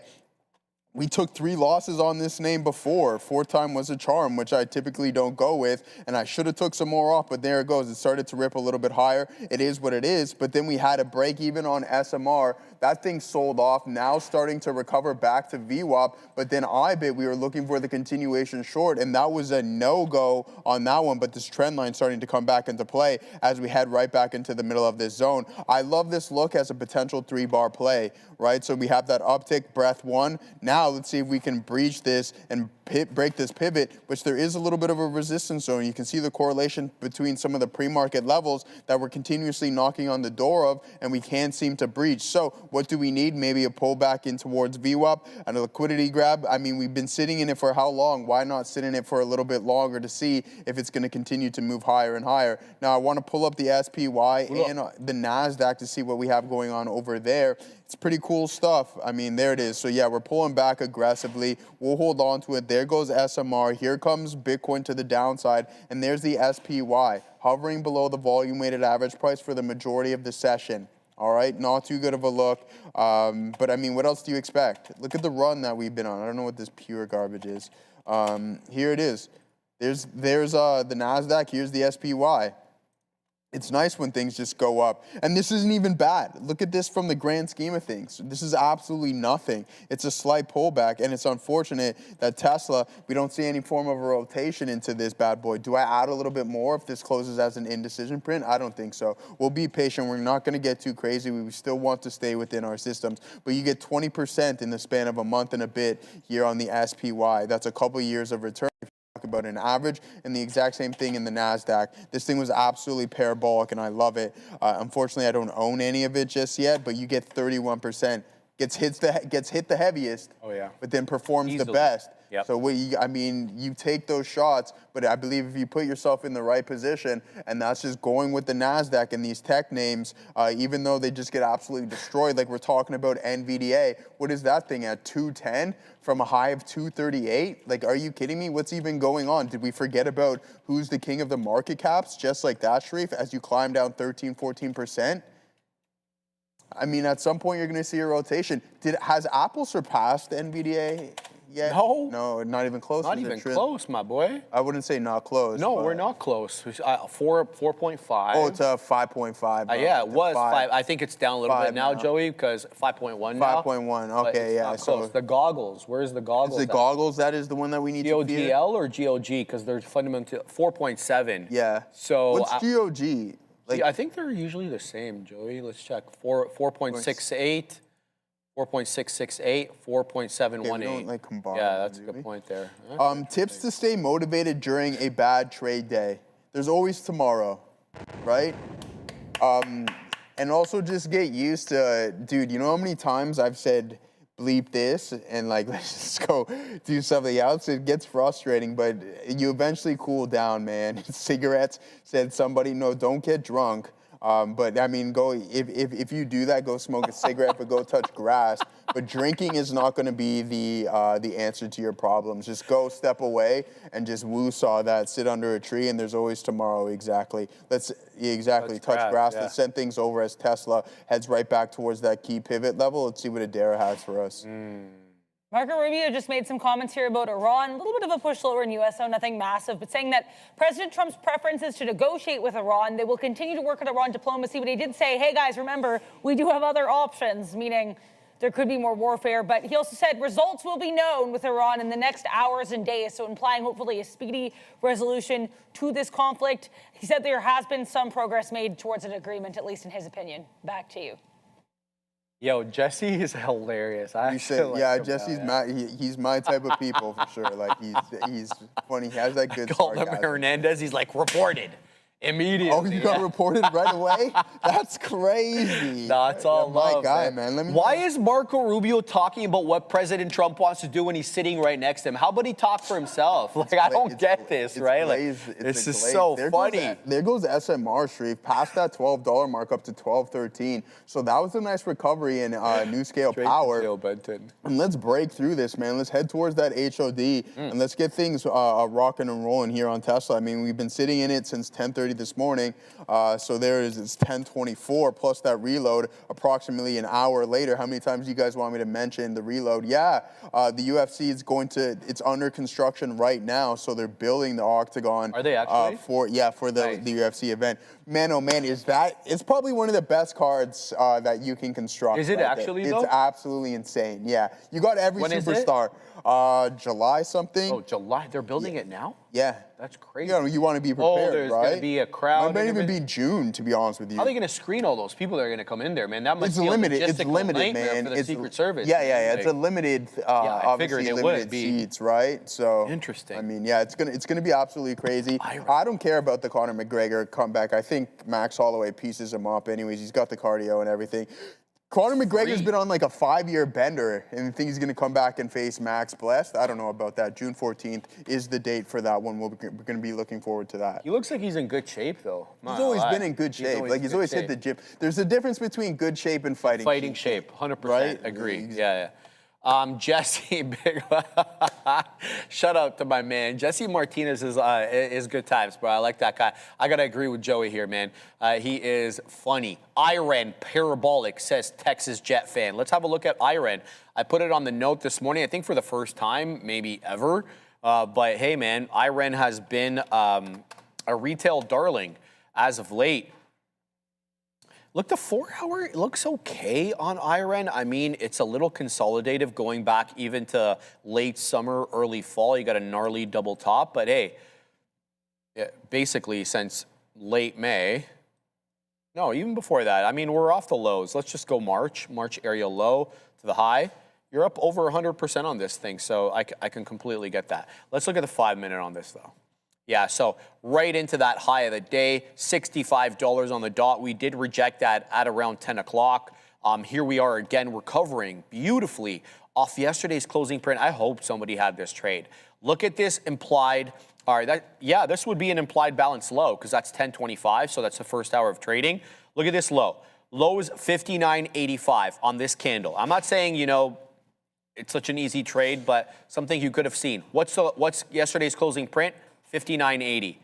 we took 3 losses on this name before. 4th time was a charm, which I typically don't go with, and I should have took some more off, but there it goes. It started to rip a little bit higher. It is what it is, but then we had a break even on SMR. That thing sold off, now starting to recover back to VWAP, but then IBIT, we were looking for the continuation short, and that was a no-go on that one, but this trend line starting to come back into play as we head right back into the middle of this zone. I love this look as a potential 3-bar play, right? So we have that uptick, breath 1. Now let's see if we can breach this and break this pivot, which there is a little bit of a resistance zone. You can see the correlation between some of the pre-market levels that we're continuously knocking on the door of, and we can't seem to breach. So what do we need? Maybe a pullback in towards VWAP and a liquidity grab. I mean, we've been sitting in it for how long? Why not sit in it for a little bit longer to see if it's going to continue to move higher and higher? Now, I want to pull up the SPY and the NASDAQ to see what we have going on over there. It's pretty cool stuff. I mean, there it is. So yeah, we're pulling back aggressively. We'll hold on to it. There goes SMR. Here comes Bitcoin to the downside. And there's the SPY, hovering below the volume-weighted average price for the majority of the session. All right, not too good of a look. But I mean, what else do you expect? Look at the run that we've been on. I don't know what this pure garbage is. Here it is. There's the NASDAQ. Here's the SPY. It's nice when things just go up. And this isn't even bad. Look at this from the grand scheme of things. This is absolutely nothing. It's a slight pullback, and it's unfortunate that Tesla, we don't see any form of a rotation into this bad boy. Do I add a little bit more if this closes as an indecision print? I don't think so. We'll be patient. We're not going to get too crazy. We still want to stay within our systems. But you get 20% in the span of a month and a bit here on the SPY. That's a couple years of return. About an average, and the exact same thing in the NASDAQ. This thing was absolutely parabolic, and I love it. Unfortunately, I don't own any of it just yet, but you get 31%. Gets hit the heaviest, but then performs the best. Yep. So I mean, you take those shots, but I believe if you put yourself in the right position, and that's just going with the NASDAQ and these tech names, even though they just get absolutely destroyed, like we're talking about NVDA, what is that thing at 210 from a high of 238? Like, are you kidding me? What's even going on? Did we forget about who's the king of the market caps, just like that, Sharif, as you climb down 13, 14%? I mean, at some point, you're going to see a rotation. Has Apple surpassed NVDA yet? No, not even close. Not even close, my boy. I wouldn't say not close. No, we're not close. 4.5. Oh, it's a 5.5. Yeah, it was 5. I think it's down a little bit now, Joey, because 5.1 now. 5.1. Okay, yeah. So the goggles. Where's the goggles? The goggles. That is the one that we need to fear. GOGL or GOG? Because they're fundamental 4.7. Yeah. So what's GOG? Like, I think they're usually the same, Joey. Let's check. 4.68. 4.668, 4.718. Okay, we don't like combine. Yeah, that's a good point there. Tips to stay motivated during a bad trade day. There's always tomorrow, right? And also just get used to, dude, you know how many times I've said bleep this and like, let's just go do something else? It gets frustrating, but you eventually cool down, man. Cigarettes, said somebody, no, don't get drunk. But I mean, if you do that, go smoke a cigarette, but go touch grass. But drinking is not going to be the answer to your problems. Just go step away and just woo-saw that. Sit under a tree, and there's always tomorrow. Exactly. Touch grass. Yeah. Let's send things over as Tesla heads right back towards that key pivot level. Let's see what Adara has for us. Marco Rubio just made some comments here about Iran. A little bit of a push lower in U.S., so nothing massive, but saying that President Trump's preference is to negotiate with Iran. They will continue to work on Iran diplomacy, but he did say, hey, guys, remember, we do have other options, meaning there could be more warfare. But he also said results will be known with Iran in the next hours and days, so implying hopefully a speedy resolution to this conflict. He said there has been some progress made towards an agreement, at least in his opinion. Back to you. Yo, Jesse is hilarious. He's my type of people for sure. Like he's funny. He has that good Called him sarcasm. Hernandez. He's like reported. Immediately. Oh, you got reported right away? That's crazy. That's all my love, guy, man. Let me Why is Marco Rubio talking about what President Trump wants to do when he's sitting right next to him? How about he talk for himself? Like, I don't get this, right? Like, this is so funny. There goes SMR, Sharif, past that $12 mark up to $12.13. So that was a nice recovery in new scale power. And let's break through this, man. Let's head towards that HOD and let's get things rocking and rolling here on Tesla. I mean, we've been sitting in it since 10:30 this morning. So there it is, it's 10:24 plus that reload approximately an hour later. How many times do you guys want me to mention the reload? Yeah, the UFC is it's under construction right now. So they're building the octagon. Are they actually? For the UFC event. Man, oh man, it's probably one of the best cards that you can construct. Is it actually though? It's absolutely insane. Yeah, you got every superstar. July something. Oh, July. They're building it now? Yeah. That's crazy. You want to be prepared, there's right? going to be a crowd. It might even be June, to be honest with you. How are they going to screen all those people that are going to come in there, man? That must be limited. a It's limited, man. for the Secret Service. Yeah. It's a limited, I figured it would limited be. seats, right? So Interesting. I mean, yeah, it's gonna be absolutely crazy. I don't care about the Conor McGregor comeback. I think Max Holloway pieces him up. Anyways, he's got the cardio and everything. Conor McGregor's been on like a 5-year bender, and I think he's going to come back and face Max Blessed. I don't know about that. June 14th is the date for that one. We're going to be looking forward to that. He looks like he's in good shape, though. He's always been in good shape. He's always hit the gym. There's a difference between good shape and fighting. Fighting shape, 100%. Right? Agree. Yeah. Jesse, big shout out to my man. Jesse Martinez is good times, bro. I like that guy. I got to agree with Joey here, man. He is funny. Iran Parabolic says Texas Jet fan. Let's have a look at Iran. I put it on the note this morning, I think for the first time, maybe ever. But hey, man, Iran has been a retail darling as of late. Look, the 4-hour, it looks okay on Iran. I mean, it's a little consolidative going back even to late summer, early fall. You got a gnarly double top. But hey, basically since late May, no, even before that, I mean, we're off the lows. Let's just go March area low to the high. You're up over 100% on this thing, so I can completely get that. Let's look at the 5-minute on this, though. Yeah, so right into that high of the day, $65 on the dot. We did reject that at around 10 o'clock. Here we are again recovering beautifully off yesterday's closing print. I hope somebody had this trade. Look at this implied. All right, this would be an implied balance low because that's 10.25, so that's the first hour of trading. Look at this low. Low is 59.85 on this candle. I'm not saying, it's such an easy trade, but something you could have seen. What's yesterday's closing print? 59.80.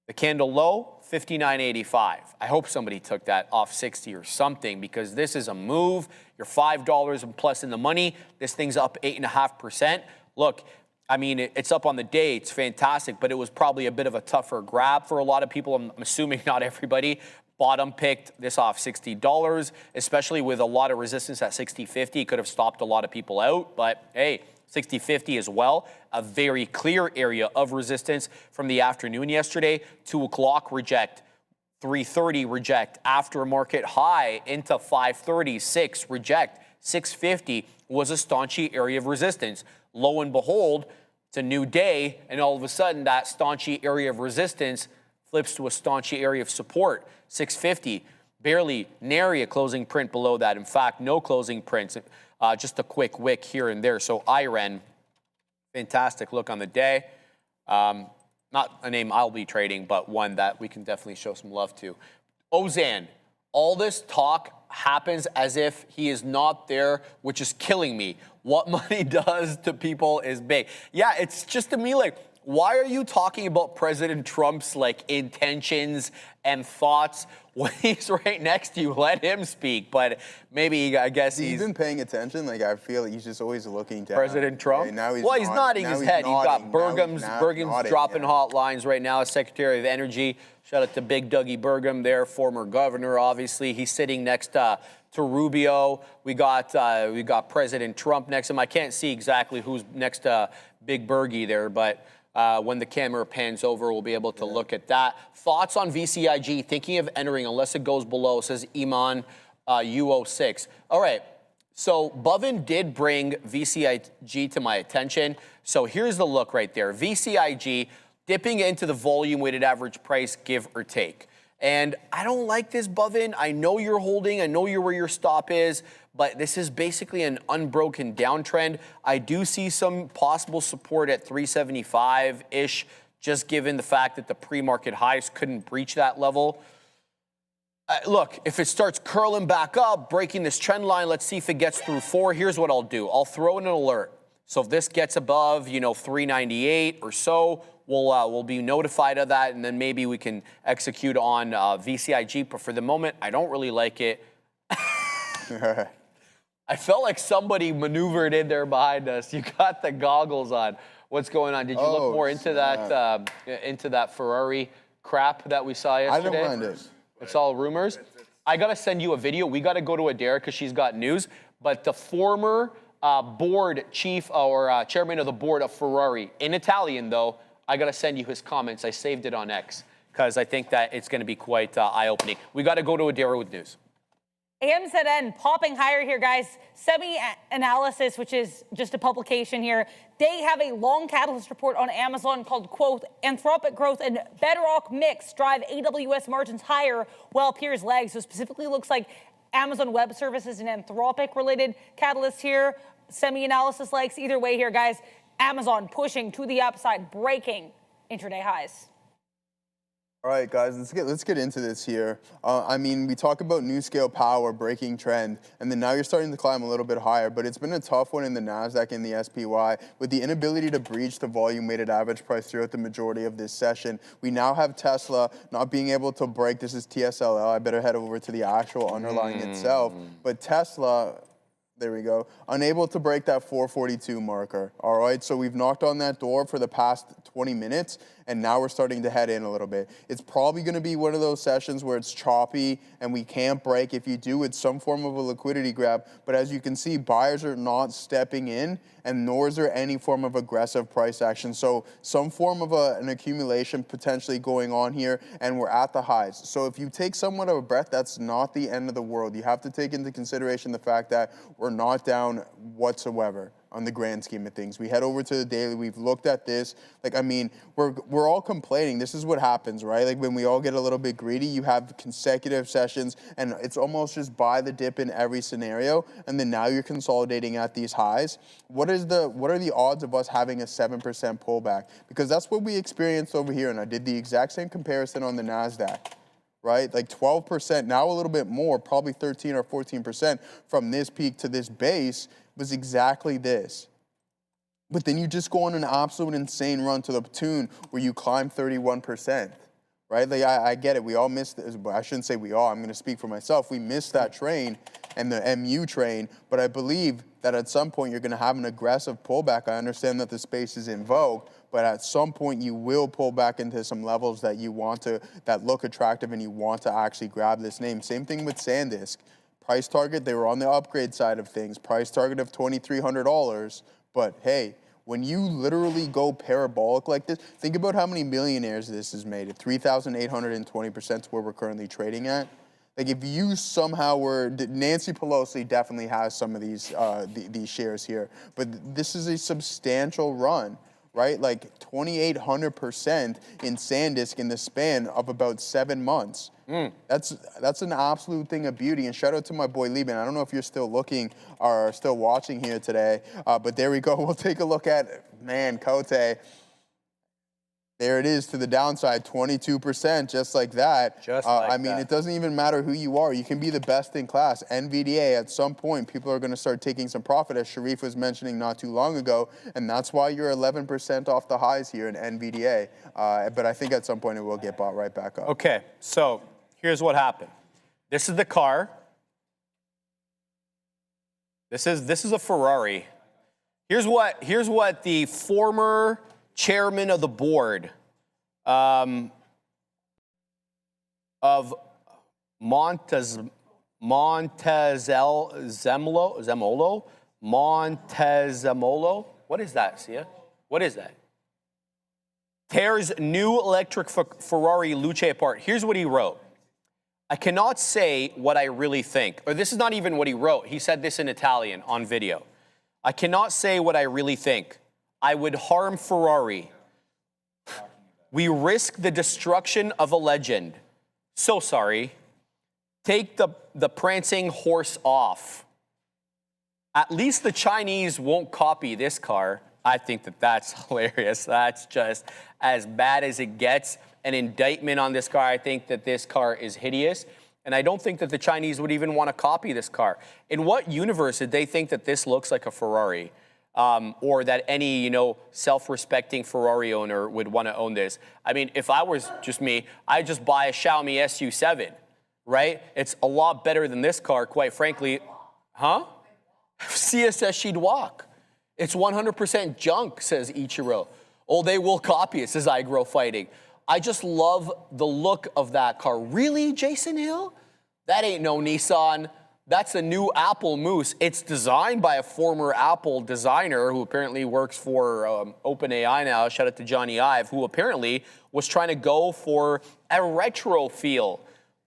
The candle low, 59.85. I hope somebody took that off 60 or something because this is a move. You're $5 and plus in the money. This thing's up 8.5%. Look, I mean, it's up on the day. It's fantastic, but it was probably a bit of a tougher grab for a lot of people. I'm assuming not everybody. Bottom picked this off $60, especially with a lot of resistance at 60.50. It could have stopped a lot of people out, but hey, 60.50 as well, a very clear area of resistance from the afternoon yesterday. 2 o'clock reject, 3:30 reject, after market high into 5:30, 6 reject, 6.50 was a staunchy area of resistance. Lo and behold, it's a new day, and all of a sudden that staunchy area of resistance flips to a staunchy area of support. 6.50, barely nary a closing print below that. In fact, no closing prints. Just a quick wick here and there. So Iran, fantastic look on the day. Not a name I'll be trading, but one that we can definitely show some love to. Ozan, all this talk happens as if he is not there, which is killing me. What money does to people is big. Yeah, it's just to me like, why are you talking about President Trump's intentions and thoughts when he's right next to you? Let him speak. But maybe I guess he's been paying attention. I feel like he's just always looking down. President Trump. Right, now he's nodding his head. You've got Burgum's dropping hotlines right now as Secretary of Energy. Shout out to Big Dougie Burgum there, former governor. Obviously, he's sitting next to Rubio. We got President Trump next to him. I can't see exactly who's next to Big Bergie there, but. When the camera pans over, we'll be able to look at that. Thoughts on VCIG, thinking of entering unless it goes below, says Iman U06. All right, so Bovin did bring VCIG to my attention. So here's the look right there. VCIG dipping into the volume weighted average price, give or take. And I don't like this, Bovin. I know you're holding. I know you're where your stop is. But this is basically an unbroken downtrend. I do see some possible support at 375-ish, just given the fact that the pre-market highs couldn't breach that level. Look, if it starts curling back up, breaking this trend line, let's see if it gets through 4. Here's what I'll do. I'll throw in an alert. So if this gets above, 398 or so, we'll be notified of that, and then maybe we can execute on VCIG. But for the moment, I don't really like it. I felt like somebody maneuvered in there behind us. You got the goggles on. What's going on? Did you look more into that Ferrari crap that we saw yesterday? I don't mind it. It's all rumors. I got to send you a video. We got to go to Adara because she's got news. But the former board chief or chairman of the board of Ferrari, in Italian though, I got to send you his comments. I saved it on X because I think that it's going to be quite eye-opening. We got to go to Adara with news. AMZN popping higher here, guys. Semi-analysis, which is just a publication here, they have a long catalyst report on Amazon called, quote, Anthropic growth and Bedrock mix drive AWS margins higher while peers lag. So specifically looks like Amazon Web Services and Anthropic related catalysts here. Semi-analysis likes either way here, guys. Amazon pushing to the upside, breaking intraday highs. All right, guys, let's get into this here. I mean, we talk about new scale power, breaking trend, and then now you're starting to climb a little bit higher, but it's been a tough one in the NASDAQ and the SPY with the inability to breach the volume-weighted average price throughout the majority of this session. We now have Tesla not being able to break. This is TSLA. I better head over to the actual underlying itself. But Tesla, there we go, unable to break that 442 marker. All right, so we've knocked on that door for the past 20 minutes, and now we're starting to head in a little bit. It's probably going to be one of those sessions where it's choppy and we can't break. If you do, it's some form of a liquidity grab. But as you can see, buyers are not stepping in, and nor is there any form of aggressive price action. So some form of an accumulation potentially going on here, and we're at the highs. So if you take somewhat of a breath, that's not the end of the world. You have to take into consideration the fact that we're not down whatsoever on the grand scheme of things. We head over to the daily. We've looked at this. Like, I mean, we're all complaining. This is what happens, right? Like when we all get a little bit greedy, you have consecutive sessions, and it's almost just buy the dip in every scenario, and then now you're consolidating at these highs. What are the odds of us having a 7% pullback? Because that's what we experienced over here, and I did the exact same comparison on the NASDAQ. Right? Like 12%, now a little bit more, probably 13 or 14% from this peak to this base was exactly this. But then you just go on an absolute insane run to the tune where you climb 31%. Right? Like I get it. We all missed this. I shouldn't say we all. I'm going to speak for myself. We missed that train and the MU train. But I believe that at some point you're going to have an aggressive pullback. I understand that the space is in vogue, but at some point you will pull back into some levels that you want to, that look attractive, and you want to actually grab this name. Same thing with SanDisk. Price target, they were on the upgrade side of things. Price target of $2,300. But hey, when you literally go parabolic like this, think about how many millionaires this has made. At 3,820% to where we're currently trading at. Like if you somehow were, Nancy Pelosi definitely has some of these shares here, but this is a substantial run. Right, like 2,800% in SanDisk in the span of about 7 months. That's an absolute thing of beauty. And shout out to my boy Lieben. I don't know if you're still looking or still watching here today, but there we go. We'll take a look at, man, Cote. There it is to the downside, 22%, just like that. I mean, it doesn't even matter who you are. You can be the best in class. NVDA, at some point, people are going to start taking some profit, as Sharif was mentioning not too long ago, and that's why you're 11% off the highs here in NVDA. But I think at some point it will get bought right back up. Okay, so here's what happened. This is the car. This is a Ferrari. Here's what the former chairman of the board of Montezemolo. What is that, Sia? What is that? Tears new electric Ferrari Luce apart. Here's what he wrote. I cannot say what I really think. Or this is not even what he wrote. He said this in Italian on video. I cannot say what I really think. I would harm Ferrari. We risk the destruction of a legend. So sorry. Take the prancing horse off. At least the Chinese won't copy this car. I think that's hilarious. That's just as bad as it gets. An indictment on this car. I think that this car is hideous. And I don't think that the Chinese would even want to copy this car. In what universe did they think that this looks like a Ferrari? Or that any, self-respecting Ferrari owner would want to own this? I mean, if I was just me, I'd just buy a Xiaomi SU7, right? It's a lot better than this car, quite frankly. Huh? Sia says she'd walk. It's 100% junk, says Ichiro. Oh, they will copy it, says I Grow Fighting. I just love the look of that car. Really, Jason Hill? That ain't no Nissan. That's a new Apple Moose. It's designed by a former Apple designer who apparently works for OpenAI now. Shout out to Johnny Ive, who apparently was trying to go for a retro feel.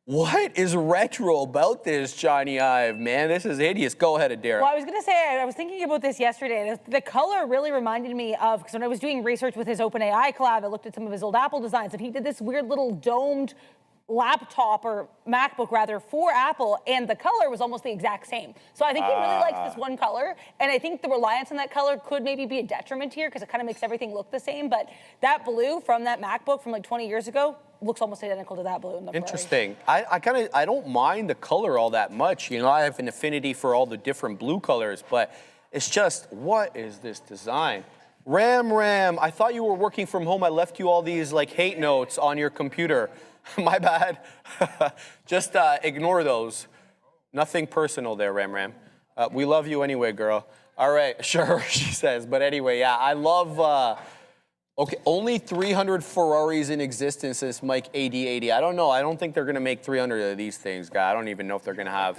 What is retro about this, Johnny Ive? Man, this is hideous. Go ahead, Adara. Well, I was going to say, I was thinking about this yesterday. The color really reminded me of, because when I was doing research with his OpenAI collab, I looked at some of his old Apple designs, and he did this weird little domed laptop, or MacBook rather, for Apple, and the color was almost the exact same. So I think he really likes this one color, and I think the reliance on that color could maybe be a detriment here, because it kind of makes everything look the same. But that blue from that MacBook from like 20 years ago looks almost identical to that blue in the Interesting. I don't mind the color all that much. I have an affinity for all the different blue colors, but it's just, what is this design? Ram, I thought you were working from home. I left you all these hate notes on your computer. My bad. Just ignore those. Nothing personal there, Ram. We love you anyway, girl. All right, sure, she says. But anyway, yeah, I love... Okay, only 300 Ferraris in existence, says Mike AD80. I don't know. I don't think they're going to make 300 of these things, guy. I don't even know if they're going to have...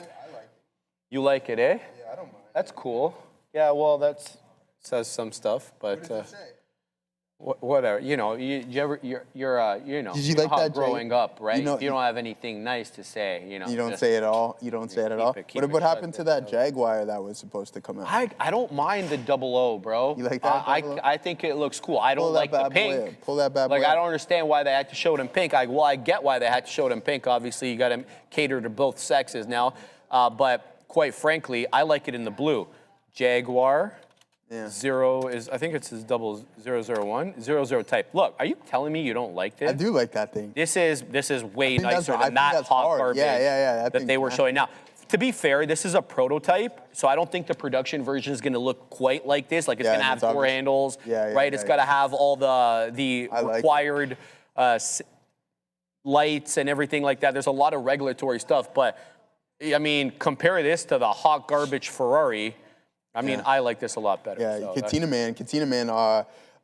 You like it, eh? Yeah, I don't mind. That's cool. Yeah, well, that says some stuff, but... What does it say? Whatever, you're Did you like that growing up, right? You know, if you don't have anything nice to say, you don't say it all. You don't say it at all. What happened to that Jaguar that was supposed to come out? I don't mind the 00, bro. You like that? I think it looks cool. I don't like the pink. Pull that bad boy. I don't understand why they had to show it in pink. I get why they had to show it in pink. Obviously, you got to cater to both sexes now. But quite frankly, I like it in the blue. Jaguar. Yeah. Zero is, I think it's his 001, 00 type. Look, are you telling me you don't like this? I do like that thing. This is way nicer than that hot garbage that they were showing. Now, to be fair, this is a prototype, so I don't think the production version is going to look quite like this. Like, it's going to have door handles, right? It's got to have all the required lights and everything like that. There's a lot of regulatory stuff, but, I mean, compare this to the hot garbage Ferrari. I mean, I like this a lot better. Yeah, so Katina Man,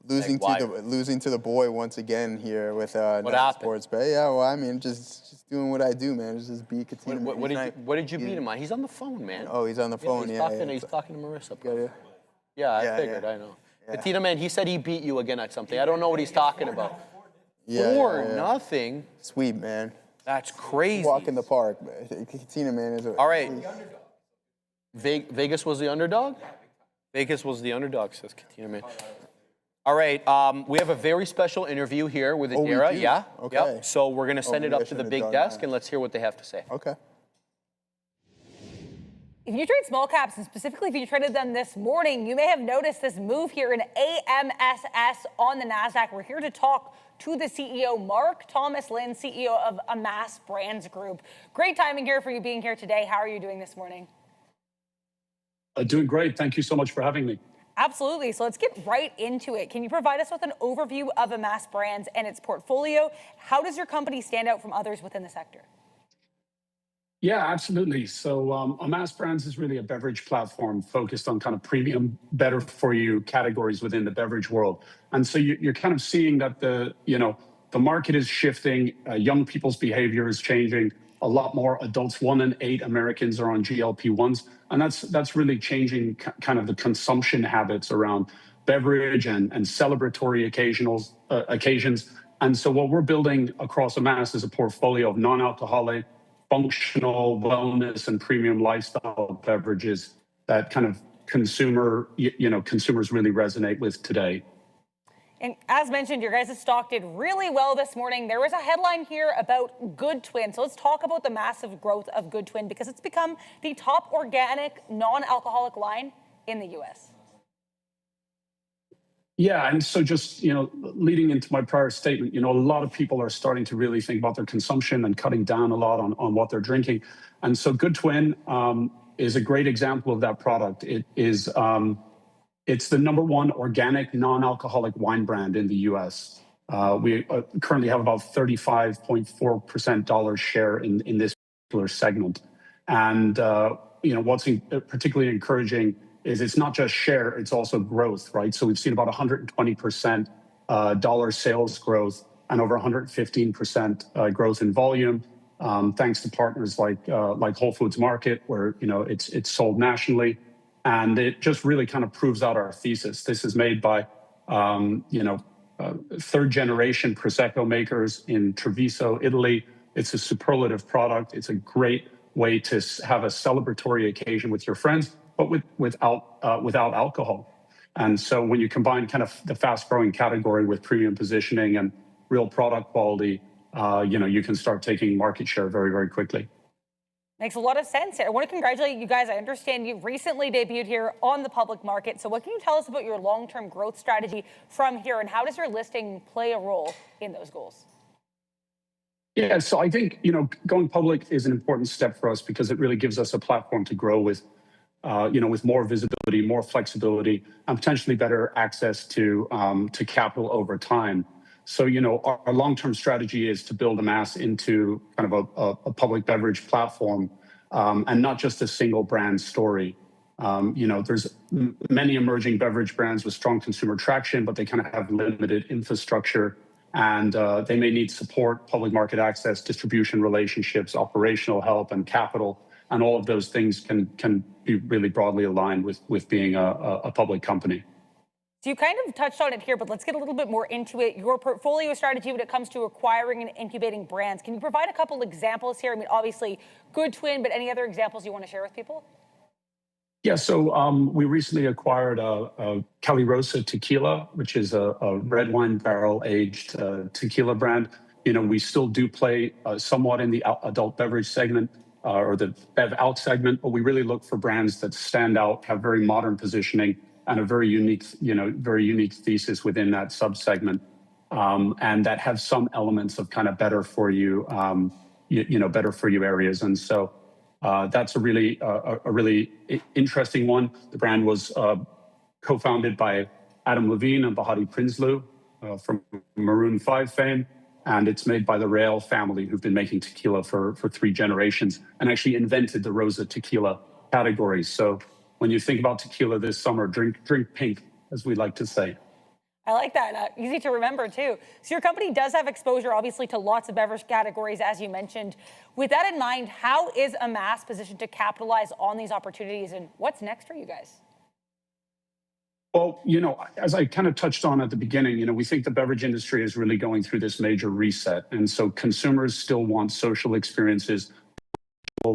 losing to the boy once again here with Sports Bay. Yeah, well, I mean, just doing what I do, man. Just beat Katina Man. What did you beat him on? He's on the phone, man. Oh, he's on the phone. He's talking to Marissa. I figured. I know. Yeah. Katina Man, he said he beat you again at something. I don't know what he's talking about. 4-0. Sweet, man. That's crazy. Walk in the park, man. Katina Man is all right. Vegas was the underdog? Vegas was the underdog, says Katina Man. All right, we have a very special interview here with Adara. Yeah. Okay. Yep. So we're going to send it up to the big desk, and let's hear what they have to say. Okay. If you trade small caps, and specifically if you traded them this morning, you may have noticed this move here in AMSS on the NASDAQ. We're here to talk to the CEO, Mark Thomas Lin, CEO of Amass Brands Group. Great timing here for you being here today. How are you doing this morning? Doing great. Thank you so much for having me. Absolutely. So let's get right into it. Can you provide us with an overview of Amass Brands and its portfolio? How does your company stand out from others within the sector? Yeah, absolutely. So Amass Brands is really a beverage platform focused on kind of premium, better for you categories within the beverage world. And so you're kind of seeing that the market is shifting, young people's behavior is changing. A lot more adults, 1 in 8 Americans are on GLP-1s. And that's really changing kind of the consumption habits around beverage and celebratory occasions. And so what we're building across Amass is a portfolio of non-alcoholic, functional, wellness, and premium lifestyle beverages that kind of consumers really resonate with today. And as mentioned, your guys' stock did really well this morning. There was a headline here about Good Twin. So let's talk about the massive growth of Good Twin because it's become the top organic non-alcoholic line in the U.S. Yeah, and so just, leading into my prior statement, a lot of people are starting to really think about their consumption and cutting down a lot on what they're drinking. And so Good Twin is a great example of that product. It is, it's the #1 organic non-alcoholic wine brand in the U.S. We currently have about 35.4% dollar share in this particular segment. And, what's particularly encouraging is it's not just share, it's also growth, right? So we've seen about 120% dollar sales growth and over 115% growth in volume, thanks to partners like Whole Foods Market, where it's sold nationally, and it just really kind of proves out our thesis. This is made by third-generation Prosecco makers in Treviso, Italy. It's a superlative product. It's a great way to have a celebratory occasion with your friends, but without alcohol. And so when you combine kind of the fast-growing category with premium positioning and real product quality, you can start taking market share very, very quickly. Makes a lot of sense here. I want to congratulate you guys. I understand you recently debuted here on the public market. So what can you tell us about your long-term growth strategy from here, and how does your listing play a role in those goals? Yeah, so I think, going public is an important step for us because it really gives us a platform to grow with more visibility, more flexibility, and potentially better access to capital over time. So, our long-term strategy is to build Amass into kind of a public beverage platform, and not just a single brand story. There's many emerging beverage brands with strong consumer traction, but they kind of have limited infrastructure, and they may need support, public market access, distribution relationships, operational help, and capital. And all of those things can be really broadly aligned with being a public company. So you kind of touched on it here, but let's get a little bit more into it. Your portfolio strategy when it comes to acquiring and incubating brands. Can you provide a couple examples here? I mean, obviously, Good Twin, but any other examples you want to share with people? Yeah, so we recently acquired a Cali Rosa tequila, which is a red wine barrel-aged tequila brand. We still do play somewhat in the adult beverage segment, or the bev out segment, but we really look for brands that stand out, have very modern positioning, and a very unique thesis within that subsegment, and that have some elements of kind of better for you areas. And so that's a really interesting one. The brand was co-founded by Adam Levine and Bahati Prinsloo from Maroon 5 fame. And it's made by the Real family, who've been making tequila for 3 generations and actually invented the Rosa tequila category. So when you think about tequila this summer, drink pink, as we like to say. I like that. Easy to remember, too. So your company does have exposure, obviously, to lots of beverage categories, as you mentioned. With that in mind, how is Amass positioned to capitalize on these opportunities, and what's next for you guys? Well, as I kind of touched on at the beginning, we think the beverage industry is really going through this major reset. And so consumers still want social experiences.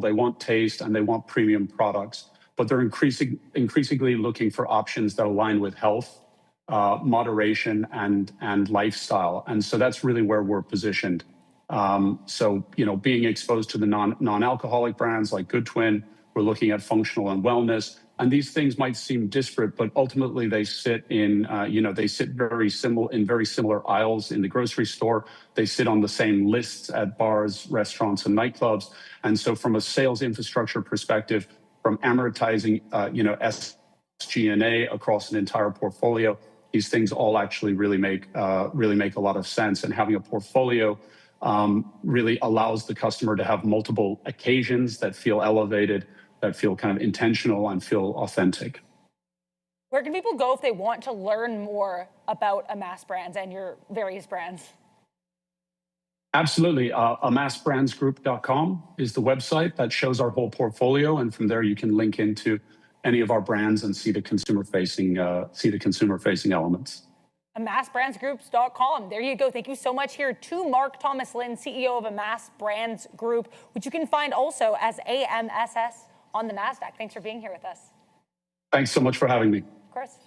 They want taste and they want premium products, but they're increasingly looking for options that align with health, moderation, and lifestyle. And so that's really where we're positioned. So, being exposed to the non-alcoholic brands like Good Twin, we're looking at functional and wellness. And these things might seem disparate, but ultimately they sit in, very similar aisles in the grocery store. They sit on the same lists at bars, restaurants, and nightclubs. And so from a sales infrastructure perspective, from amortizing, SG&A across an entire portfolio, these things all actually really make a lot of sense. And having a portfolio really allows the customer to have multiple occasions that feel elevated, that feel kind of intentional, and feel authentic. Where can people go if they want to learn more about Amass Brands and your various brands? Absolutely. AmassBrandsGroup.com is the website that shows our whole portfolio, and from there you can link into any of our brands and see the consumer-facing elements. AmassBrandsGroup.com. There you go. Thank you so much here to Mark Thomas Lynn, CEO of Amass Brands Group, which you can find also as AMSS on the NASDAQ. Thanks for being here with us. Thanks so much for having me. Of course.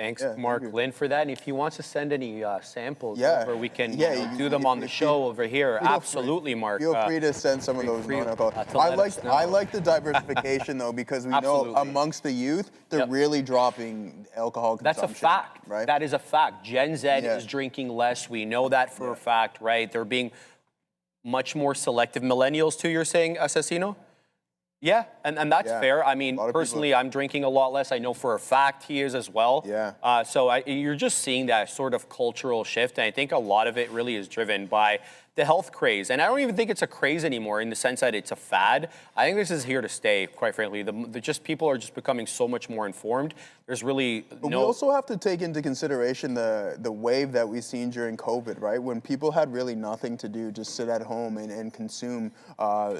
Thanks, Yeah, Mark thank you. Lynn, for that. And if he wants to send any samples Yeah. over, we can Yeah, do them on the show over here. feel free. Absolutely, Mark. Feel free to send some of those free, non-alcoholic. to let us know. I like the diversification though, because we know Absolutely. amongst the youth, they're Yep. really dropping alcohol That's consumption. a fact. right? That is a fact. Gen Z Yeah. is drinking less. We know that for a fact, right? They're being much more selective. Millennials, too, you're saying, Assassino? Yeah, and that's Yeah. fair. I mean, A lot of personally, I'm drinking a lot less. I know for a fact he is as well. Yeah. So you're just seeing that sort of cultural shift, and I think a lot of it really is driven by the health craze. And I don't even think it's a craze anymore in the sense that it's a fad. I think this is here to stay, quite frankly. Just people are just becoming so much more informed. There's really We no... also have to take into consideration the wave that we've seen during COVID, right? When people had really nothing to do, just sit at home and consume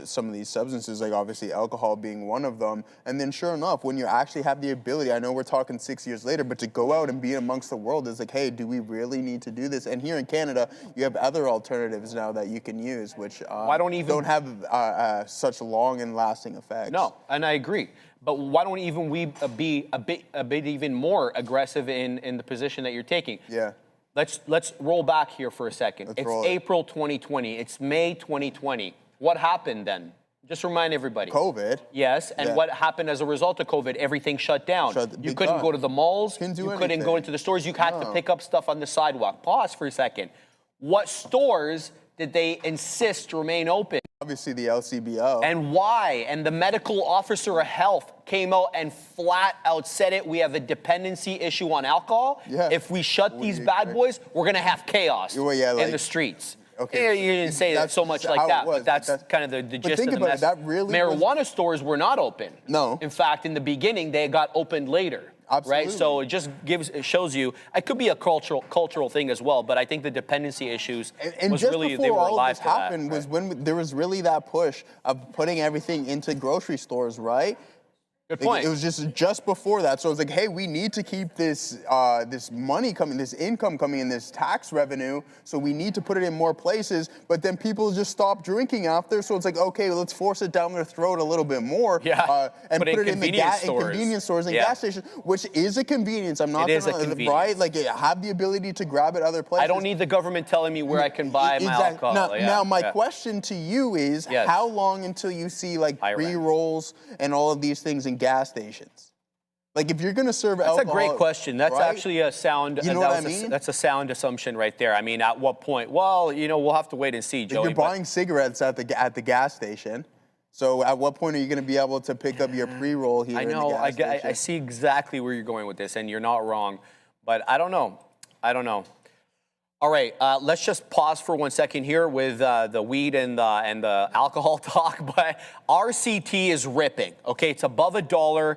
some of these substances, like obviously alcohol being one of them. And then sure enough, when you actually have the ability, I know we're talking 6 years later, but to go out and be amongst the world is like, hey, do we really need to do this? And here in Canada, you have other alternatives now that you can use, which don't have such long and lasting effects. No, and I agree. But why don't even we be a bit even more aggressive in the position that you're taking? Yeah. Let's roll back here for a second. It's April 2020. It's May 2020. What happened then? Just remind everybody. COVID. Yes, and what happened as a result of COVID? Everything shut down. You couldn't go to the malls. Couldn't do you couldn't anything. go into the stores. You had to pick up stuff on the sidewalk. Pause for a second. What stores did they insist remain open? Obviously the LCBO. And why? And the medical officer of health came out and flat out said it. We have a dependency issue on alcohol. Yeah. If we shut these bad boys, we're going to have chaos in the streets. Okay. You didn't say that so much like that, but that's kind of the gist of the message. That really marijuana stores were not open. No. In fact, in the beginning, they got opened later. Absolutely. Right? So it shows you, it could be a cultural thing as well, but I think the dependency issues and was just really, before they were all alive of this to that. happened was when there was really that push of putting everything into grocery stores, right? Good point. It was just before that. So it's like, hey, we need to keep this this money coming, this income coming in, this tax revenue. So we need to put it in more places. But then people just stop drinking after. So it's like, okay, let's force it down their throat a little bit more. Yeah. And put it in convenience convenience stores and gas stations, which is a convenience. I'm not It is a gonna, convenience. right? Like, have the ability to grab it other places. I don't need the government telling me where I can buy my alcohol. Now my question to you is, how long until you see like pre-rolls and all of these things in gas stations? Like if you're going to serve alcohol, that's a great question. That's actually a sound. You know what I mean? That's a sound assumption right there. I mean, at what point? Well, we'll have to wait and see, Joey. You're buying cigarettes at the gas station. So at what point are you going to be able to pick up your pre-roll here? I know. In the gas station? I see exactly where you're going with this, and you're not wrong. But I don't know. All right, let's just pause for 1 second here with the weed and the alcohol talk. But RCT is ripping. Okay, it's above $1.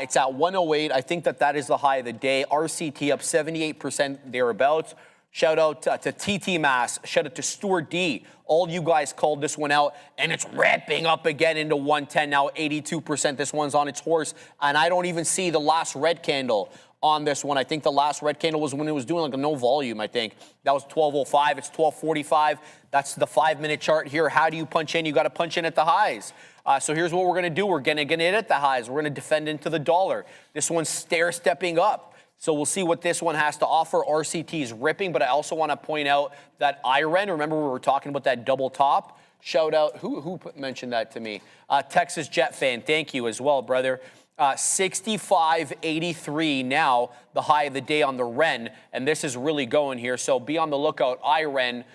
It's at 108. I think that is the high of the day. RCT up 78% thereabouts. Shout out to TT Mass. Shout out to Stuart D. All you guys called this one out, and it's ripping up again into 110 now. 82%. This one's on its horse, and I don't even see the last red candle on this one. I think the last red candle was when it was doing like a no volume, I think. That was 12:05. It's 12:45. That's the 5-minute chart here. How do you punch in? You got to punch in at the highs. So here's what we're going to do. We're going to hit at the highs. We're going to defend into the dollar. This one's stair-stepping up. So we'll see what this one has to offer. RCT is ripping, but I also want to point out that IREN, remember we were talking about that double top? Shout out, who mentioned that to me? Texas Jet fan, thank you as well, brother. 65.83 now, the high of the day on the REN, and this is really going here. So be on the lookout. IREN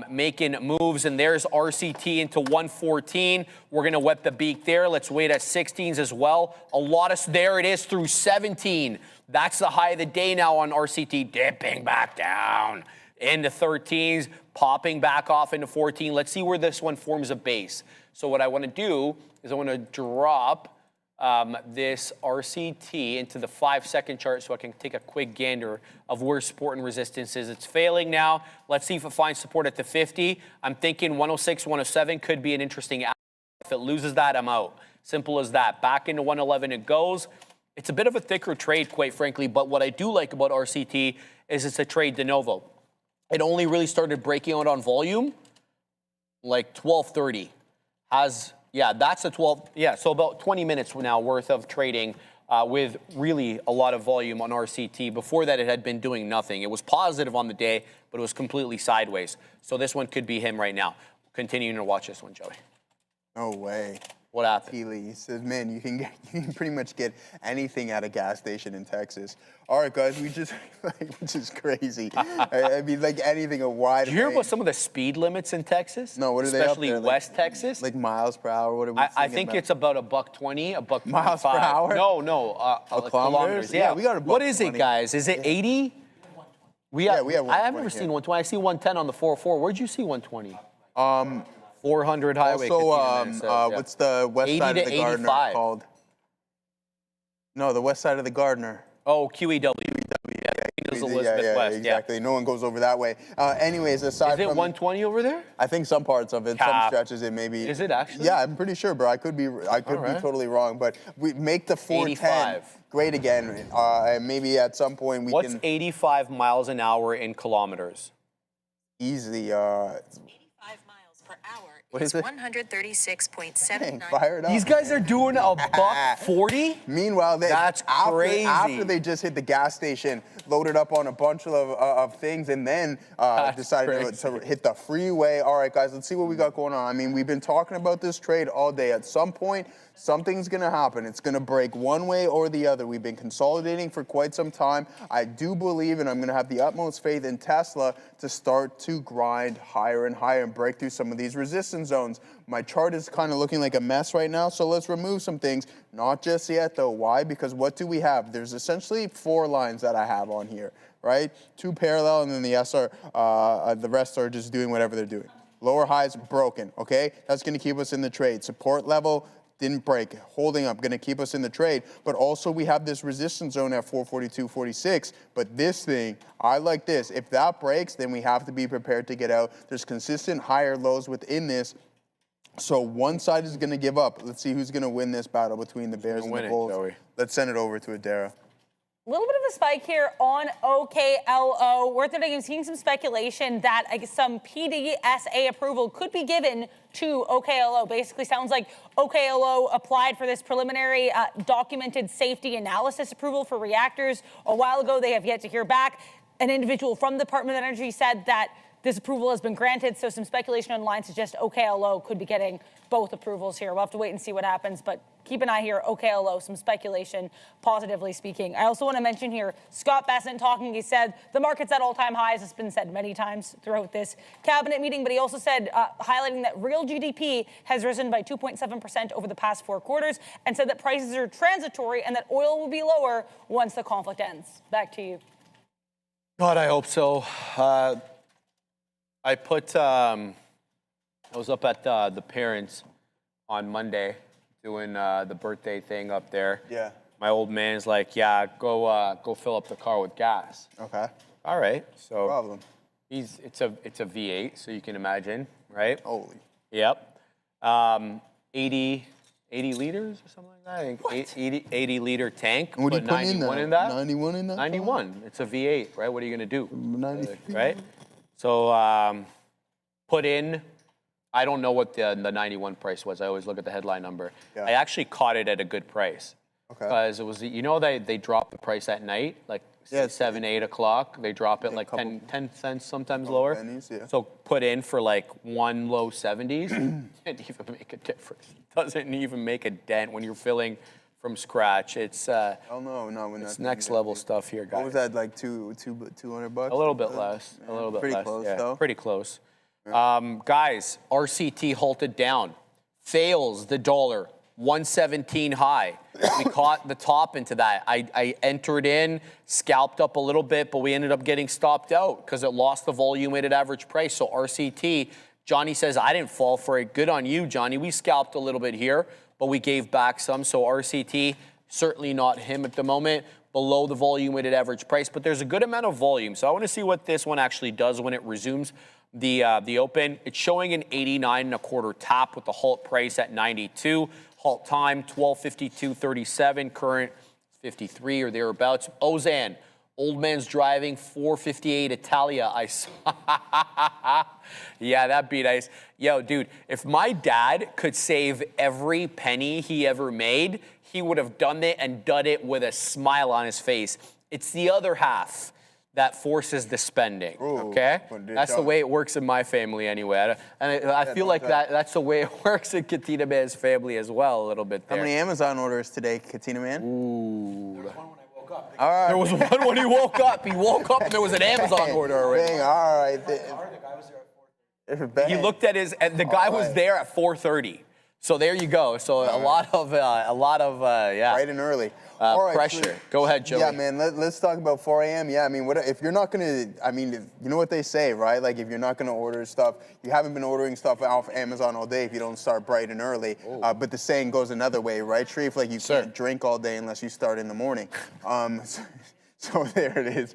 making moves, and there's RCT into 114. We're going to wet the beak there. Let's wait at 16s as well. There it is through 17. That's the high of the day now on RCT, dipping back down into 13s, popping back off into 14. Let's see where this one forms a base. So what I want to do is I want to drop this RCT into the 5-second chart so I can take a quick gander of where support and resistance is. It's failing now. Let's see if it finds support at the 50. I'm thinking 106, 107 could be an interesting. If it loses that, I'm out. Simple as that. Back into 111 it goes. It's a bit of a thicker trade, quite frankly, but what I do like about RCT is it's a trade de novo. It only really started breaking out on volume like 12:30. Yeah, that's a 12. Yeah, so about 20 minutes now worth of trading with really a lot of volume on RCT. Before that, it had been doing nothing. It was positive on the day, but it was completely sideways. So this one could be him right now. Continuing to watch this one, Joey. No way. What happened? He says, man, you can pretty much get anything at a gas station in Texas. All right, guys, which is crazy. I mean, like anything, a wide. Did you hear about some of the speed limits in Texas? No, what are they up Especially there? West Texas? Like miles per hour? What are we I think it's about $1.20, $1.25. Miles per hour? No, kilometers. Yeah, we got a What is it, $1.20. guys? Is it 80? We have I've 120 never seen here. 120. I see 110 on the 404. Where'd you see 120? 400 highway. Also, what's the west 80 side to of the Gardner 85. called? No, the west side of the Gardner. Oh, QEW. Is Elizabeth West. Exactly. No one goes over that way. Anyways, aside Is it from 120 over there? I think some parts of it, some Cap. stretches it maybe. Is it actually? Yeah, I'm pretty sure, bro. I could be right. totally wrong, but we make the 410 85. great again. And maybe at some point we What's can 85 miles an hour in kilometers? easily 85 miles per hour What is is it? 136.79. fire it up. These guys are doing a $1.40? Meanwhile, That's crazy. After they just hit the gas station, loaded up on a bunch of things, and then decided to hit the freeway. All right, guys, let's see what we got going on. I mean, we've been talking about this trade all day. At some point, something's going to happen. It's going to break one way or the other. We've been consolidating for quite some time. I do believe, and I'm going to have the utmost faith in Tesla to start to grind higher and higher and break through some of these resistance zones. My chart is kind of looking like a mess right now, so let's remove some things. Not just yet, though. Why? Because what do we have? There's essentially 4 lines that I have on here, right? 2 parallel, and then the rest are just doing whatever they're doing. Lower highs broken, okay? That's going to keep us in the trade. Support level didn't break, holding up, going to keep us in the trade. But also we have this resistance zone at 442.46. But this thing, I like this. If that breaks, then we have to be prepared to get out. There's consistent higher lows within this. So one side is going to give up. Let's see who's going to win this battle between the Bears and the Bulls. Let's send it over to Adara. A little bit of a spike here on OKLO. Worth noting, I'm seeing some speculation that some PDSA approval could be given to OKLO. Basically sounds like OKLO applied for this preliminary documented safety analysis approval for reactors a while ago. They have yet to hear back. An individual from the Department of Energy said that this approval has been granted, so some speculation online suggests OKLO could be getting both approvals here. We'll have to wait and see what happens, but keep an eye here. OKLO, some speculation, positively speaking. I also want to mention here, Scott Bessent talking, he said the market's at all-time highs. It's been said many times throughout this cabinet meeting, but he also said, highlighting that real GDP has risen by 2.7% over the past 4 quarters, and said that prices are transitory and that oil will be lower once the conflict ends. Back to you. God, I hope so. I was up at the parents on Monday doing the birthday thing up there. Yeah. My old man's like, yeah, go fill up the car with gas. Okay. All right. So No problem. it's a V8, so you can imagine, right? Holy. Yep. 80 liters or something like that. I think 80 liter tank. What do you Put put in 91 that? in that? 91 in that? 91. It's a V8, right? What are you gonna do? 93. Right? So put in, I don't know what the 91 price was. I always look at the headline number. Yeah. I actually caught it at a good price. Okay. Because it was, they drop the price at night, like Yeah, 7, 8 o'clock. They drop it like couple- 10 cents, sometimes lower. pennies, yeah. So put in for like 1 low 70s. Didn't even make a difference. Doesn't even make a dent when you're filling from scratch. It's Oh no, when it's that's next level stuff here, guys. What was that, like $200? A little bit less. A little bit Pretty less. close, yeah, though. Pretty close. Guys, RCT halted down. Fails the dollar. 117 high. We caught the top into that. I entered in, scalped up a little bit, but we ended up getting stopped out because it lost the volume weighted average price. So RCT, Johnny says, I didn't fall for it. Good on you, Johnny. We scalped a little bit here, but we gave back some. So RCT, certainly not him at the moment, below the volume weighted average price, but there's a good amount of volume. So I want to see what this one actually does when it resumes the open. It's showing an 89.25 tap with the halt price at 92. Halt time 12:52.37. Current 53 or thereabouts. Ozan Old man's driving 458 Italia. I saw. Yeah, that'd be nice. Yo, dude, if my dad could save every penny he ever made, he would have done it and done it with a smile on his face. It's the other half that forces the spending, okay? That's the way it works in my family anyway. And I feel like that's the way it works in Katina Man's family as well, a little bit there. How many Amazon orders today, Katina Man? Ooh. All right. There was one when he woke up. He woke up and there was an Amazon order already. Dang, all right. He looked at his, and the guy was there at 4:30. So there you go. So a lot of yeah. Bright and early. All right, pressure. so, Go ahead, Joey. Yeah, man. Let's talk about 4 a.m. Yeah, I mean, if you're not gonna, you know what they say, right? Like, if you're not gonna order stuff, you haven't been ordering stuff off Amazon all day if you don't start bright and early. But the saying goes another way, right, Sharif? Like, you can't drink all day unless you start in the morning. So there it is.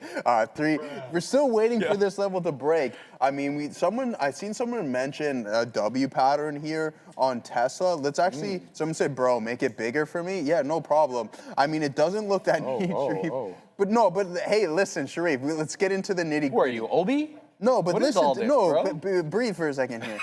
3. We're still waiting for this level to break. I mean, I seen someone mention a W pattern here on Tesla. Let's actually. Someone said, "Bro, make it bigger for me." Yeah, no problem. I mean, it doesn't look that neat, Sharif. But no. But hey, listen, Sharif. Let's get into the nitty-gritty. Who are you, Obi? No, but what listen. Is all this, breathe for a second here.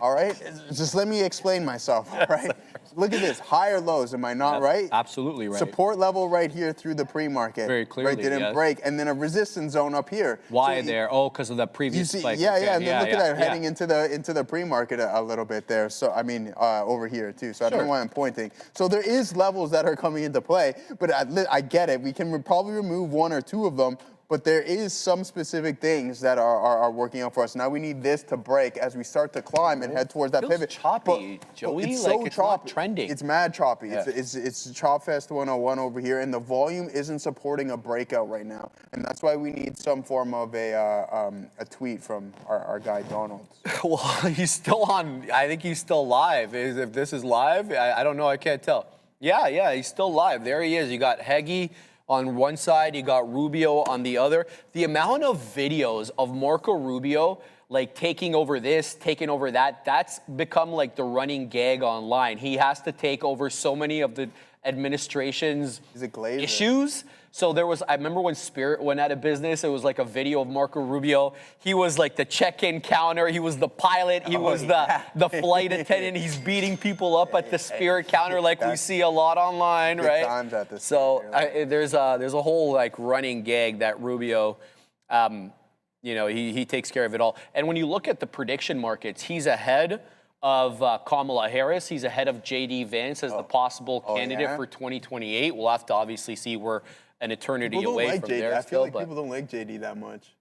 All right, just let me explain myself. All right, look at this, higher lows. Am I not right? Absolutely right. Support level right here through the pre-market. Very clearly, right, didn't break, and then a resistance zone up here. Why there? Because of the previous spike. Yeah, okay. And then look at that heading into the pre-market a little bit there. So I mean, over here too. So I don't know why I'm pointing. So there is levels that are coming into play, but I get it. We can probably remove 1 or 2 of them. But there is some specific things that are working out for us. Now we need this to break as we start to climb and head towards that pivot. Choppy, Joey. It's like so it's choppy. Not trending. It's mad choppy. Yeah. It's Chop Fest 101 over here, and the volume isn't supporting a breakout right now. And that's why we need some form of a tweet from our guy Donald. Well, he's still on. I think he's still live. If this is live, I don't know. I can't tell. Yeah, he's still live. There he is. You got Heggie on one side, you got Rubio on the other. The amount of videos of Marco Rubio like taking over this, taking over that, that's become like the running gag online. He has to take over so many of the administration's issues. So there was, I remember when Spirit went out of business, it was like a video of Marco Rubio. He was like the check-in counter. He was the pilot. He was the flight attendant. He's beating people up at the Spirit counter like we see a lot online, right? Times at the so there's a whole like running gag that Rubio, you know, he takes care of it all. And when you look at the prediction markets, he's ahead of Kamala Harris. He's ahead of J.D. Vance as the possible candidate for 2028. We'll have to obviously see we're an eternity away from there. I feel like people don't like J.D. that much.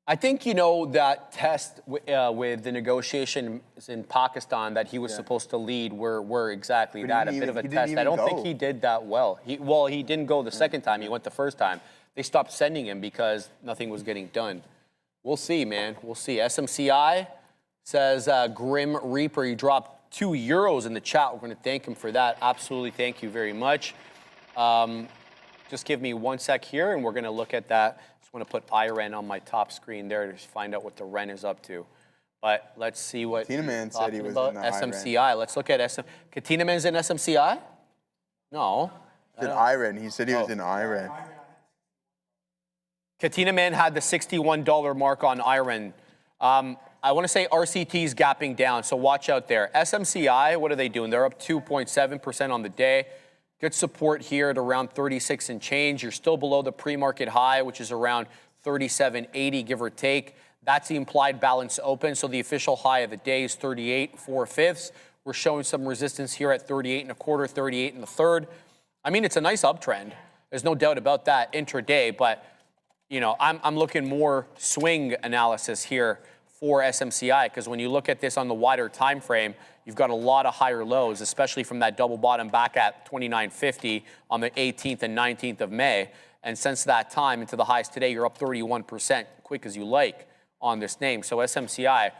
I think, you know, that test with the negotiations in Pakistan that he was supposed to lead were exactly that, a bit of a test. I don't think he did that well. He didn't go the second time. He went the first time. They stopped sending him because nothing was getting done. We'll see, man. We'll see. SMCI says Grim Reaper, he dropped €2 in the chat. We're going to thank him for that. Absolutely, thank you very much. Just give me 1 sec here, and we're going to look at that. Just want to put IREN on my top screen there to find out what the REN is up to. But let's see what Katina Man said he was about. in the SMCI. Let's look at Katina Man's in SMCI? No. He said IREN. He said he was in IREN. Katina Man had the $61 mark on IREN. I want to say RCT's gapping down, so watch out there. SMCI, what are they doing? They're up 2.7% on the day. Good support here at around 36 and change. You're still below the pre-market high, which is around 37.80, give or take. That's the implied balance open, so the official high of the day is 38.4. We're showing some resistance here at 38.25, 38 and a third. I mean, it's a nice uptrend. There's no doubt about that intraday, but you know, I'm looking more swing analysis here for SMCI, because when you look at this on the wider time frame, you've got a lot of higher lows, especially from that double bottom back at 29.50 on the 18th and 19th of May. And since that time into the highs today, you're up 31%, quick as you like on this name. So SMCI,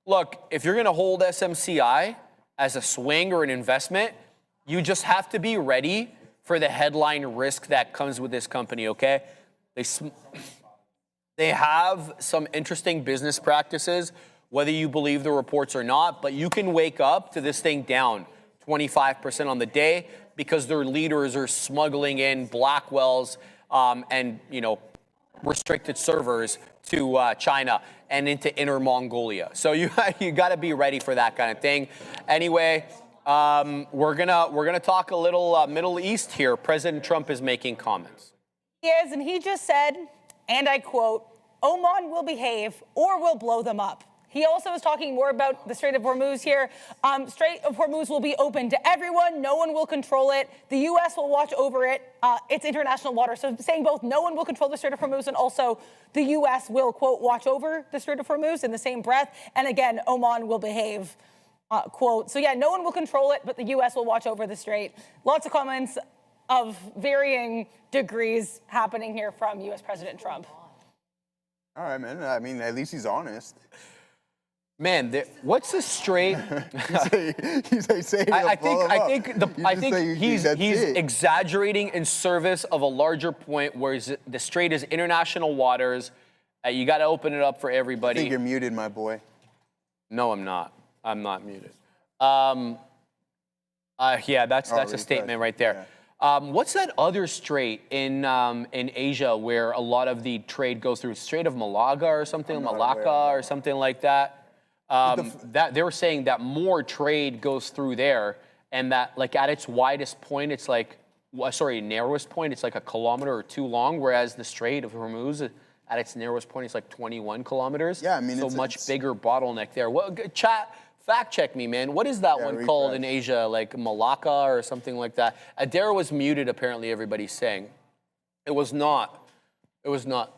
look, if you're going to hold SMCI as a swing or an investment, you just have to be ready for the headline risk that comes with this company, okay? They have some interesting business practices, whether you believe the reports or not, but you can wake up to this thing down 25% on the day because their leaders are smuggling in Blackwells and, you know, restricted servers to China and into Inner Mongolia. So you got to be ready for that kind of thing. Anyway, we're gonna talk a little Middle East here. President Trump is making comments. He is, and he just said, and I quote, "Oman will behave or we'll blow them up." He also is talking more about the Strait of Hormuz here. Strait of Hormuz will be open to everyone. No one will control it. The U.S. will watch over it. It's international water. So saying both no one will control the Strait of Hormuz and also the U.S. will, quote, watch over the Strait of Hormuz in the same breath. And again, Oman will behave, quote. So yeah, no one will control it, but the U.S. will watch over the strait. Lots of comments of varying degrees happening here from U.S. President Trump. All right, man. I mean, at least he's honest. Man, what's the strait? I think he's exaggerating in service of a larger point, where the strait is international waters. You got to open it up for everybody. I think you're muted, my boy. No, I'm not. I'm not muted. Yeah, that's a statement right there. Yeah. What's that other strait in Asia where a lot of the trade goes through? Strait of Malaga or something, Malacca or something like that. That they were saying that more trade goes through there, and that like at its widest point, it's like, narrowest point, it's like 1 kilometer or 2 long, whereas the Strait of Hormuz at its narrowest point is like 21 kilometers. Yeah, I mean, so it's much bigger bottleneck there. Chat, fact check me, man. What is that one called in Asia? Like Malacca or something like that? Adara was muted, apparently, everybody's saying. It was not. It was not.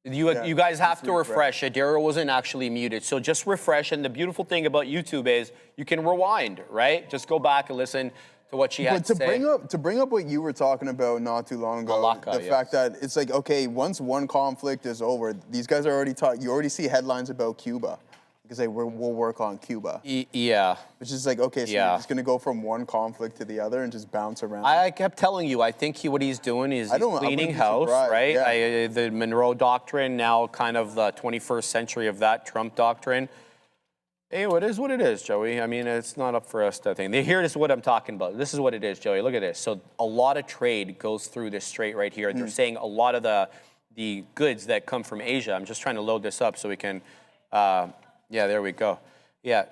You guys have to refresh. Adara wasn't actually muted. So just refresh. And the beautiful thing about YouTube is you can rewind, right? Just go back and listen to what she had to say. To bring up what you were talking about not too long ago, Malacca, fact that it's like, okay, once one conflict is over, these guys are already you already see headlines about Cuba. Because we'll work on Cuba. Yeah. Which is like, okay, so you're just going to go from one conflict to the other and just bounce around. I kept telling you, I think what he's doing is he's cleaning house, right? Yeah. The Monroe Doctrine, now kind of the 21st century of that, Trump doctrine. Hey, it is what it is, Joey. I mean, it's not up for us to think. Here is what I'm talking about. This is what it is, Joey. Look at this. So a lot of trade goes through this strait right here. They're saying a lot of the goods that come from Asia. I'm just trying to load this up so we can... yeah, there we go. Yeah.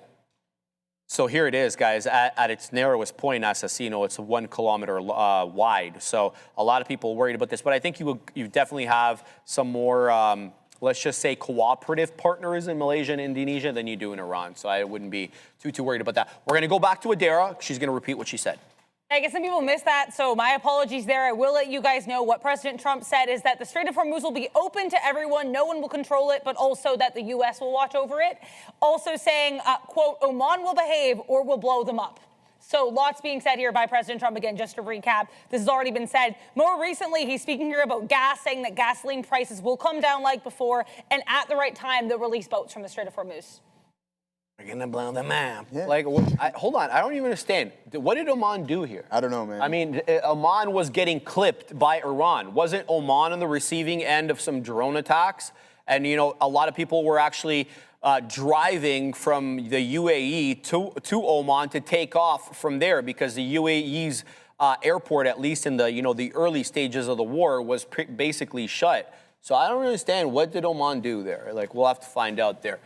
So here it is, guys. At its narrowest point, Assassino, it's 1 kilometer wide. So a lot of people are worried about this, but I think you definitely have some more, let's just say, cooperative partners in Malaysia and Indonesia than you do in Iran. So I wouldn't be too worried about that. We're going to go back to Adara. She's going to repeat what she said. I guess some people missed that, so my apologies there. I will let you guys know what President Trump said is that the Strait of Hormuz will be open to everyone. No one will control it, but also that the U.S. will watch over it. Also saying, quote, Oman will behave or we'll blow them up. So lots being said here by President Trump. Again, just to recap, this has already been said. More recently, he's speaking here about gas, saying that gasoline prices will come down like before, and at the right time, they'll release boats from the Strait of Hormuz. We're going to blow them up. Yeah. Like, hold on. I don't even understand. What did Oman do here? I don't know, man. I mean, Oman was getting clipped by Iran. Wasn't Oman on the receiving end of some drone attacks? And, you know, a lot of people were actually driving from the UAE to Oman to take off from there because the UAE's airport, at least in the, the early stages of the war, was basically shut. So I don't understand. What did Oman do there? Like, we'll have to find out there.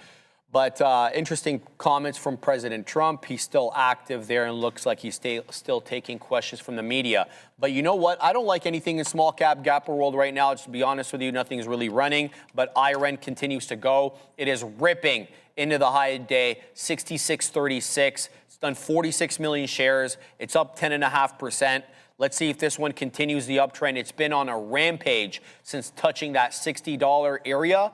But interesting comments from President Trump. He's still active there and looks like he's still taking questions from the media. But you know what? I don't like anything in small cap gapper world right now. Just to be honest with you, nothing's really running. But IREN continues to go. It is ripping into the high day, 66.36. It's done 46 million shares. It's up 10.5%. Let's see if this one continues the uptrend. It's been on a rampage since touching that $60 area.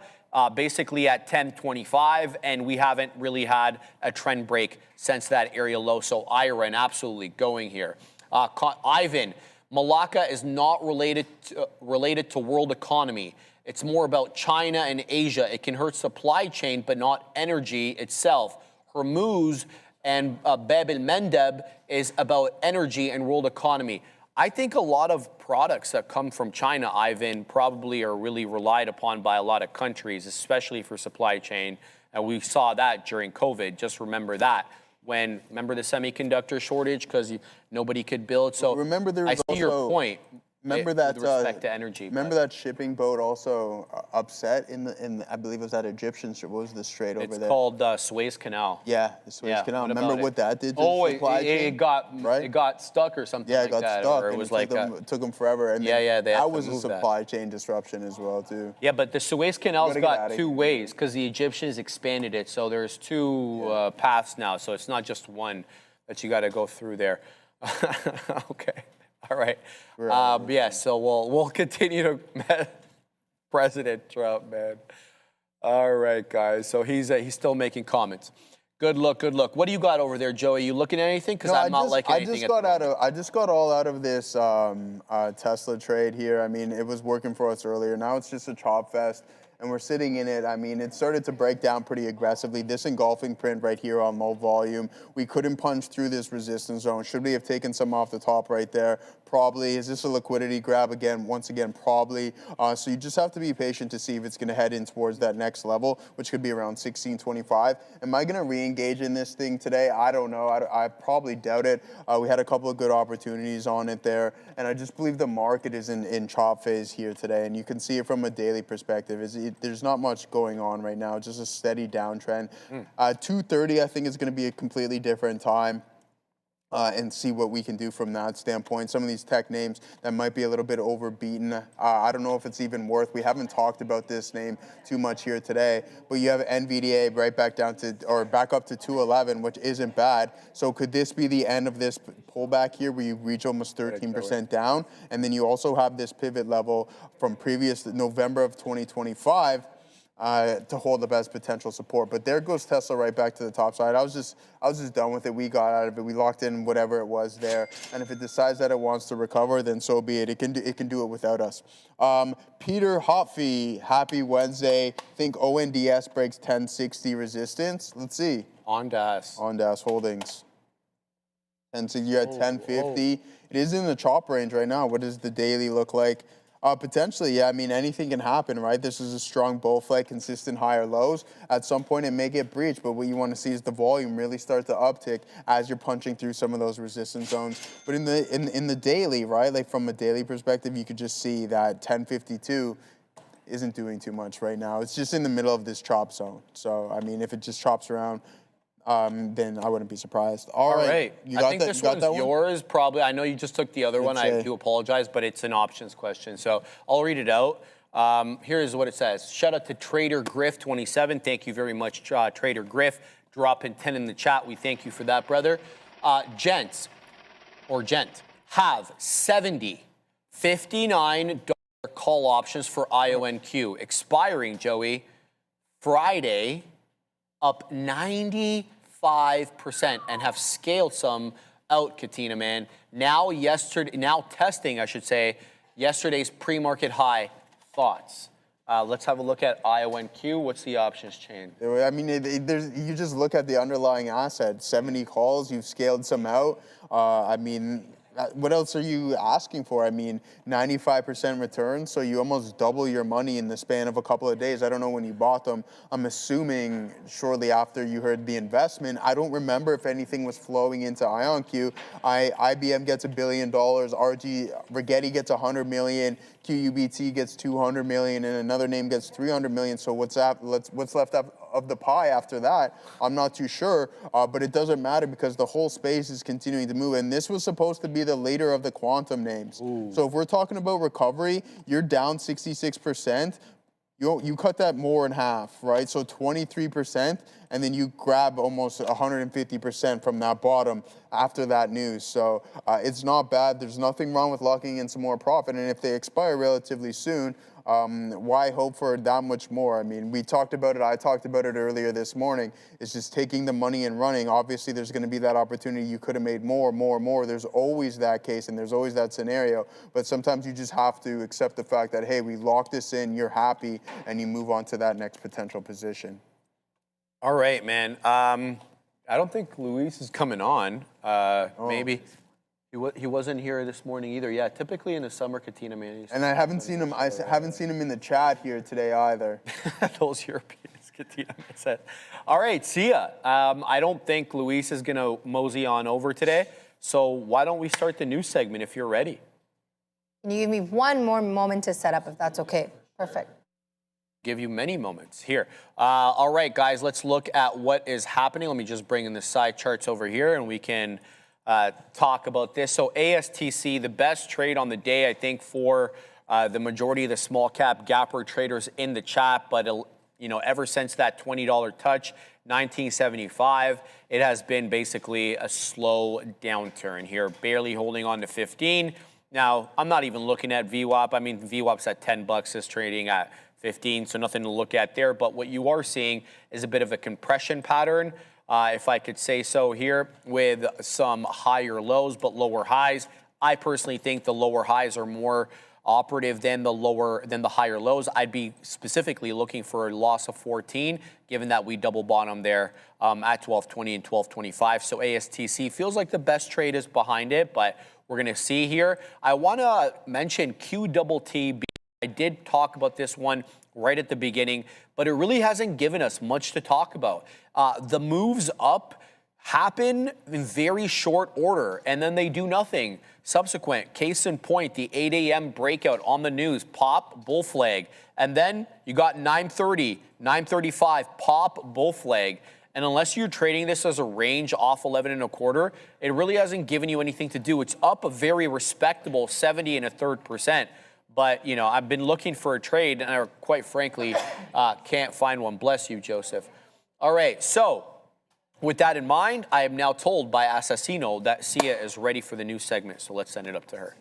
Basically at 10.25, and we haven't really had a trend break since that area low. So IREN absolutely going here. Ivan, Malacca is not related to world economy. It's more about China and Asia. It can hurt supply chain, but not energy itself. Hormuz and Bab el-Mandeb is about energy and world economy. I think a lot of products that come from China, Ivan, probably are really relied upon by a lot of countries, especially for supply chain. And we saw that during COVID. Just remember that. Remember the semiconductor shortage because nobody could build. So remember there was I see your point. Remember that with respect to energy. Remember that shipping boat also upset in I believe it was that Egyptian. What was the strait over there? It's called Suez Canal. Yeah, the Suez Canal. What Remember about what that did to Oh, the supply chain? it got stuck or something Yeah, like it got that. stuck. Or it And was took them forever. And they had that to was a move that. supply chain disruption as well too. Yeah, but the Suez Canal's Gotta get got outta two here. ways because the Egyptians expanded it. So there's two paths now. So it's not just one that you got to go through there. Okay. All right. Yeah, so we'll continue to President Trump, man. All right, guys. So he's still making comments. Good look, good look. What do you got over there, Joey? You looking at anything? Because I'm not liking anything. I just got all out of this Tesla trade here. I mean, it was working for us earlier. Now it's just a chop fest, and we're sitting in it. I mean, it started to break down pretty aggressively. This engulfing print right here on low volume. We couldn't punch through this resistance zone. Should we have taken some off the top right there? Probably. Is this a liquidity grab again? Once again, probably. So you just have to be patient to see if it's going to head in towards that next level, which could be around 1625. Am I going to re-engage in this thing today? I don't know. I probably doubt it. We had a couple of good opportunities on it there, and I just believe the market is in chop phase here today, and you can see it from a daily perspective. There's not much going on right now, just a steady downtrend. 2:30, I think, is going to be a completely different time. And see what we can do from that standpoint. Some of these tech names that might be a little bit overbeaten. I don't know if it's even worth. We haven't talked about this name too much here today, but you have NVDA right back down to, or back up to 211, which isn't bad. So could this be the end of this pullback here where you reach almost 13% down? And then you also have this pivot level from previous November of 2025 to hold the best potential support. But there goes Tesla right back to the top side. I was just done with it. We got out of it. We locked in whatever it was there. And if it decides that it wants to recover, then so be it. It can do it without us. Peter Hopfee, happy Wednesday. Think ONDS breaks 1060 resistance. Let's see. Ondas Holdings. And so you're at 1050. It is in the chop range right now. What does the daily look like? Potentially, yeah. I mean, anything can happen, right? This is a strong bull flag, consistent higher lows. At some point, it may get breached, but what you want to see is the volume really start to uptick as you're punching through some of those resistance zones. But in the daily, right, like from a daily perspective, you could just see that 1052 isn't doing too much right now. It's just in the middle of this chop zone. So, I mean, if it just chops around, then I wouldn't be surprised. All right. I think this one's yours, probably. I know you just took the other one. I do apologize, but it's an options question. So I'll read it out. Here's what it says. Shout out to Trader Griff 27. Thank you very much, Trader Griff. Dropping 10 in the chat. We thank you for that, brother. Gent have 70 $59 call options for IONQ expiring, Joey, Friday, up 95% and have scaled some out, Katina, man. Now testing, I should say, yesterday's pre-market high. Thoughts? Let's have a look at IONQ. What's the options chain? I mean, you just look at the underlying asset. 70 calls, you've scaled some out. I mean, what else are you asking for? I mean, 95% return, so you almost double your money in the span of a couple of days. I don't know when you bought them. I'm assuming shortly after you heard the investment. I don't remember if anything was flowing into IonQ. IBM gets $1 billion, Rigetti gets $100 million, QUBT gets $200 million, and another name gets $300 million. So what's left of the pie after that? I'm not too sure, but it doesn't matter because the whole space is continuing to move. And this was supposed to be the later of the quantum names. Ooh. So if we're talking about recovery, you're down 66%. You cut that more in half, right? So 23%, and then you grab almost 150% from that bottom after that news. So it's not bad. There's nothing wrong with locking in some more profit. And if they expire relatively soon, why hope for that much more? I mean, we talked about it. I talked about it earlier this morning. It's just taking the money and running. Obviously, there's going to be that opportunity. You could have made more. There's always that case, and there's always that scenario. But sometimes you just have to accept the fact that, hey, we locked this in, you're happy, and you move on to that next potential position. All right, man. I don't think Luis is coming on. Maybe. He wasn't here this morning either. Yeah, typically in the summer, Katina, man. And I haven't seen him. I haven't seen him in the chat here today either. Those Europeans, Katina said. All right, see ya. I don't think Luis is gonna mosey on over today. So why don't we start the news segment if you're ready? Can you give me one more moment to set up, if that's okay? Perfect. Give you many moments here. All right, guys, let's look at what is happening. Let me just bring in the side charts over here and we can talk about this. So ASTC, the best trade on the day, I think, for the majority of the small cap gapper traders in the chat, but you know, ever since that $20 touch, 1975, it has been basically a slow downturn here, barely holding on to 15. Now, I'm not even looking at VWAP. I mean, VWAP's at 10 bucks, is trading at 15, so nothing to look at there. But what you are seeing is a bit of a compression pattern, if I could say so here, with some higher lows but lower highs. I personally think the lower highs are more operative than the higher lows. I'd be specifically looking for a loss of 14, given that we double bottom there at 12.20 and 12.25. So ASTC feels like the best trade is behind it, but we're going to see here. I want to mention QTT. I did talk about this one right at the beginning, but it really hasn't given us much to talk about. The moves up happen in very short order, and then they do nothing. Subsequent, case in point, the 8 a.m. breakout on the news, pop, bull flag. And then you got 9:30, 9:35, pop, bull flag. And unless you're trading this as a range off 11 1/4, it really hasn't given you anything to do. It's up a very respectable 70 1/3%. But, you know, I've been looking for a trade, and I quite frankly can't find one. Bless you, Joseph. All right, so with that in mind, I am now told by Assassino that Sia is ready for the new segment, so let's send it up to her.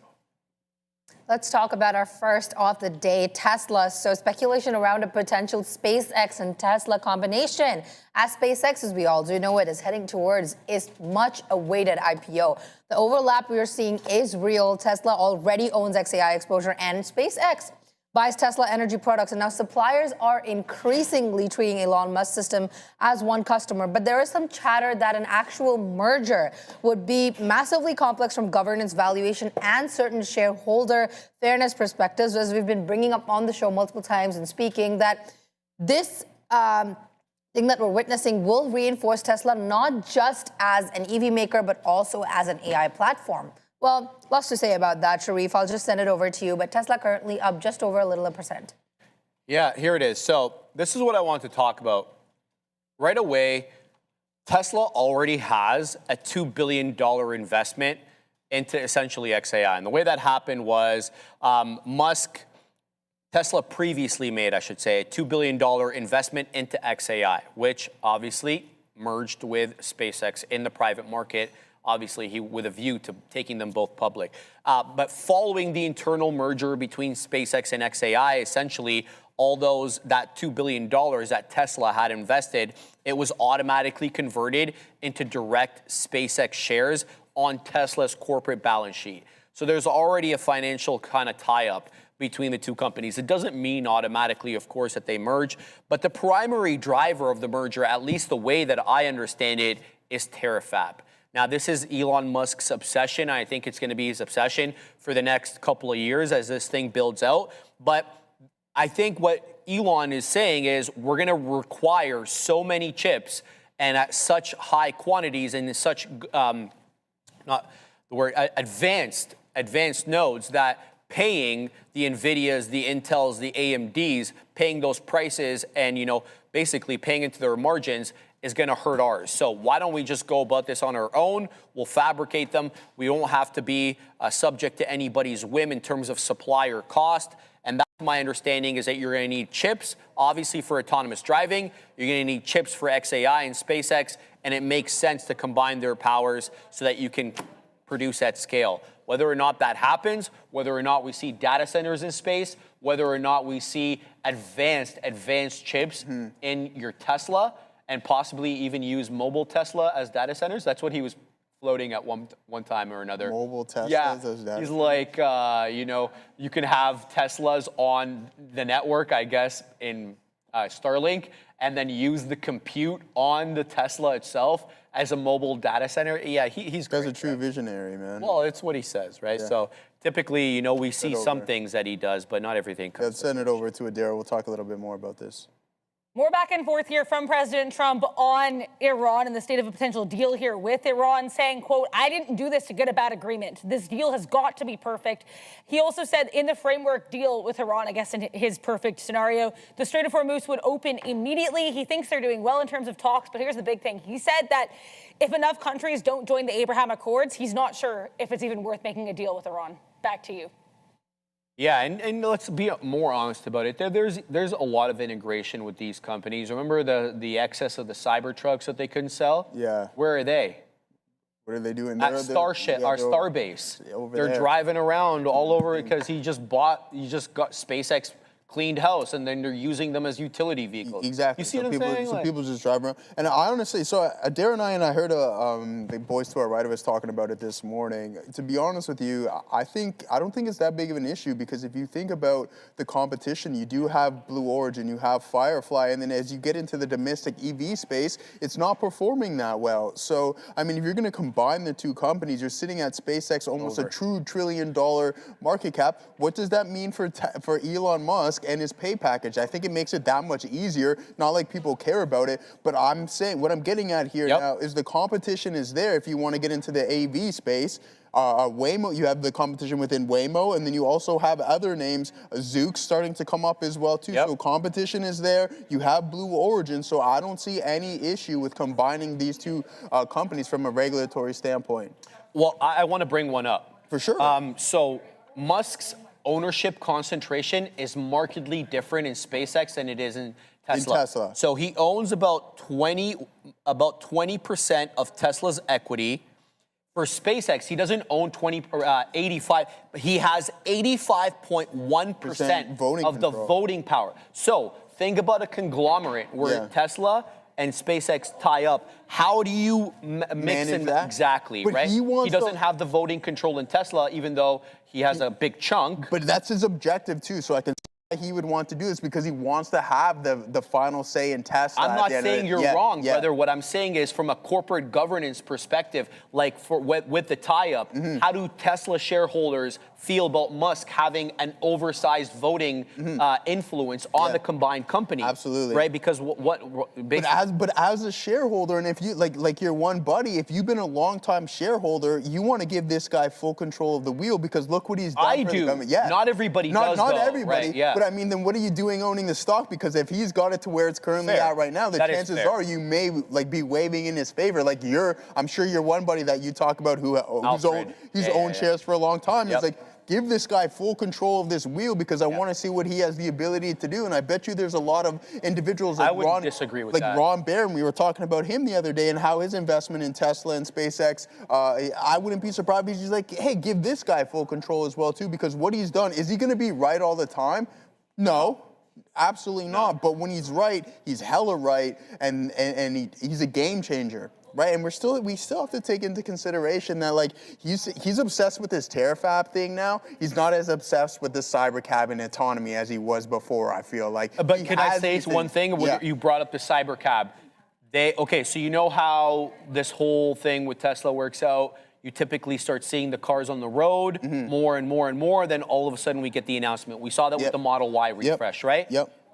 Let's talk about our first of the day, Tesla. So speculation around a potential SpaceX and Tesla combination, as SpaceX, as we all do know it, is heading towards its much awaited IPO. The overlap we are seeing is real. Tesla already owns XAI exposure, and SpaceX buys Tesla energy products, and now suppliers are increasingly treating Elon Musk's system as one customer. But there is some chatter that an actual merger would be massively complex from governance, valuation, and certain shareholder fairness perspectives, as we've been bringing up on the show multiple times and speaking, that this thing that we're witnessing will reinforce Tesla not just as an EV maker, but also as an AI platform. Well, lots to say about that, Sharif. I'll just send it over to you. But Tesla currently up just over a little a percent. Yeah, here it is. So this is what I want to talk about. Right away, Tesla already has a $2 billion investment into essentially XAI. And the way that happened was Tesla previously made, I should say, a $2 billion investment into XAI, which obviously merged with SpaceX in the private market, obviously with a view to taking them both public. But following the internal merger between SpaceX and XAI, essentially all that $2 billion that Tesla had invested, it was automatically converted into direct SpaceX shares on Tesla's corporate balance sheet. So there's already a financial kind of tie-up between the two companies. It doesn't mean automatically, of course, that they merge, but the primary driver of the merger, at least the way that I understand it, is Terafab. Now, this is Elon Musk's obsession. I think it's going to be his obsession for the next couple of years as this thing builds out. But I think what Elon is saying is we're going to require so many chips and at such high quantities and in such, not the word, advanced nodes that paying the NVIDIAs, the Intels, the AMDs, paying those prices and, you know, basically paying into their margins is going to hurt ours. So why don't we just go about this on our own? We'll fabricate them. We don't have to be subject to anybody's whim in terms of supply or cost. And that's my understanding, is that you're going to need chips, obviously, for autonomous driving. You're going to need chips for XAI and SpaceX, and it makes sense to combine their powers so that you can produce at scale. Whether or not that happens, whether or not we see data centers in space, whether or not we see advanced chips in your Tesla, and possibly even use mobile Tesla as data centers. That's what he was floating at one time or another. Mobile Teslas as data He's centers? like, you know, you can have Teslas on the network, I guess, in Starlink, and then use the compute on the Tesla itself as a mobile data center. Yeah, he's That's great, a true right? visionary, man. Well, it's what he says, right? Yeah. So typically, you know, we see some over. things that he does, but not everything comes. Let's send it over to Adara. We'll talk a little bit more about this. More back and forth here from President Trump on Iran and the state of a potential deal here with Iran, saying, quote, I didn't do this to get a bad agreement. This deal has got to be perfect. He also said in the framework deal with Iran, I guess in his perfect scenario, the Strait of Hormuz would open immediately. He thinks they're doing well in terms of talks, but here's the big thing. He said that if enough countries don't join the Abraham Accords, he's not sure if it's even worth making a deal with Iran. Back to you. Yeah, and let's be more honest about it. There's a lot of integration with these companies. Remember the excess of the Cybertrucks that they couldn't sell? Yeah. Where are they? What are they doing? At Starbase. They're there. driving around all over because he just got SpaceX cleaned house, and then they're using them as utility vehicles. Exactly. You see what I'm saying? So people just drive around. And I honestly, so Adair and I heard the boys to our right of us talking about it this morning. To be honest with you, I don't think it's that big of an issue, because if you think about the competition, you do have Blue Origin, you have Firefly, and then as you get into the domestic EV space, it's not performing that well. So, I mean, if you're going to combine the two companies, you're sitting at SpaceX almost a true $1 trillion market cap. What does that mean for Elon Musk and his pay package? I think it makes it that much easier. Not like people care about it, but I'm saying what I'm getting at here now is the competition is there if you want to get into the AV space. Waymo, you have the competition within Waymo, and then you also have other names, Zoox starting to come up as well too. So competition is there. You have Blue Origin, so I don't see any issue with combining these two companies from a regulatory standpoint. Well, I want to bring one up. For sure. So Musk's ownership concentration is markedly different in SpaceX than it is in Tesla. So he owns about 20% of Tesla's equity. For SpaceX, he doesn't own 85, but he has 85.1% of the voting power. So think about a conglomerate where Tesla and SpaceX tie up. How do you mix in that? Exactly, but right? He doesn't have the voting control in Tesla, even though he has a big chunk. But that's his objective too, so I can see why he would want to do this, because he wants to have the final say in Tesla. I'm not saying you're wrong, brother. What I'm saying is, from a corporate governance perspective, like with the tie-up, how do Tesla shareholders feel about Musk having an oversized voting influence on the combined company? Absolutely. Right? Because but as a shareholder, and if you like your one buddy, if you've been a long-time shareholder, you want to give this guy full control of the wheel, because look what he's done. I do. Not everybody does. Not though, everybody. Right? Yeah. But I mean, then what are you doing owning the stock? Because if he's got it to where it's currently at right now, the chances are you may be waving in his favor. Like I'm sure your one buddy that you talk about who's owned shares for a long time is like, give this guy full control of this wheel, because I want to see what he has the ability to do. And I bet you there's a lot of individuals like I wouldn't disagree with that. Ron Barron, we were talking about him the other day and how his investment in Tesla and SpaceX, I wouldn't be surprised if he's like, hey, give this guy full control as well too, because what he's done, is he going to be right all the time? No. Absolutely not. But when he's right, he's hella right, and he's a game changer. Right, and we still have to take into consideration that, like, he's obsessed with this terafab thing now. He's not as obsessed with the cybercab and autonomy as he was before, I feel like. But can I say one thing? You brought up the cybercab. So you know how this whole thing with Tesla works out? You typically start seeing the cars on the road more and more and more. Then all of a sudden we get the announcement. We saw that with the Model Y refresh, right?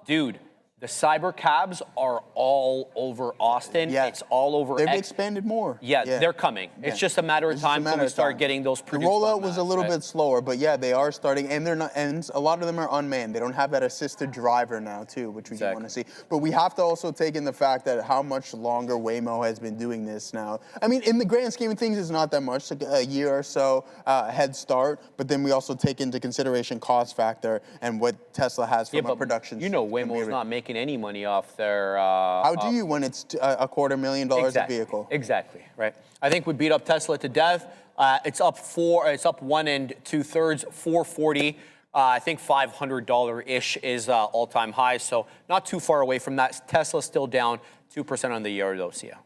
Dude, the cybercabs are all over Austin. It's all over. They've expanded more. They're coming. It's just a matter of time until we start getting those produced. The rollout was a little bit slower, but yeah, they are starting, and they're not. And a lot of them are unmanned. They don't have that assisted driver now, too, which we want to see. But we have to also take in the fact that how much longer Waymo has been doing this now. I mean, in the grand scheme of things, it's not that much, like a year or so head start. But then we also take into consideration cost factor and what Tesla has from a production. You know, Waymo's not making any money off their. How do you when it's $250,000 a vehicle? Exactly, right. I think we beat up Tesla to death. It's up 1 2/3, 440. I think $500-ish is all-time high, so not too far away from that. Tesla's still down 2% on the year, though. So yeah.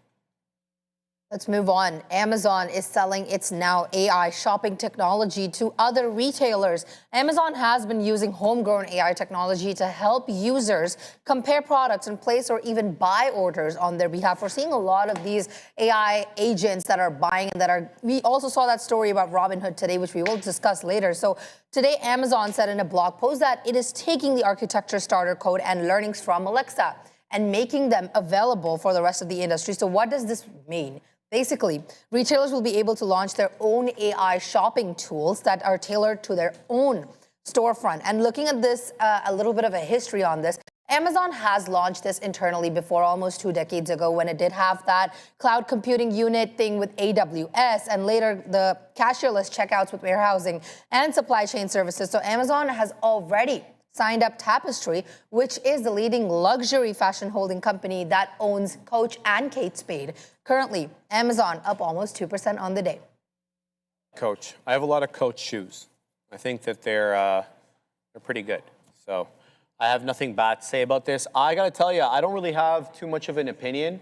Let's move on. Amazon is selling its Now AI shopping technology to other retailers. Amazon has been using homegrown AI technology to help users compare products and place or even buy orders on their behalf. We're seeing a lot of these AI agents that are buying and we also saw that story about Robinhood today, which we will discuss later. So today, Amazon said in a blog post that it is taking the architecture starter code and learnings from Alexa and making them available for the rest of the industry. So what does this mean? Basically, retailers will be able to launch their own AI shopping tools that are tailored to their own storefront. And looking at this, a little bit of a history on this, Amazon has launched this internally before, almost 2 decades ago, when it did have that cloud computing unit thing with AWS, and later the cashierless checkouts with warehousing and supply chain services. So Amazon has already signed up Tapestry, which is the leading luxury fashion holding company that owns Coach and Kate Spade. Currently, Amazon up almost 2% on the day. Coach. I have a lot of Coach shoes. I think that they're pretty good. So I have nothing bad to say about this. I got to tell you, I don't really have too much of an opinion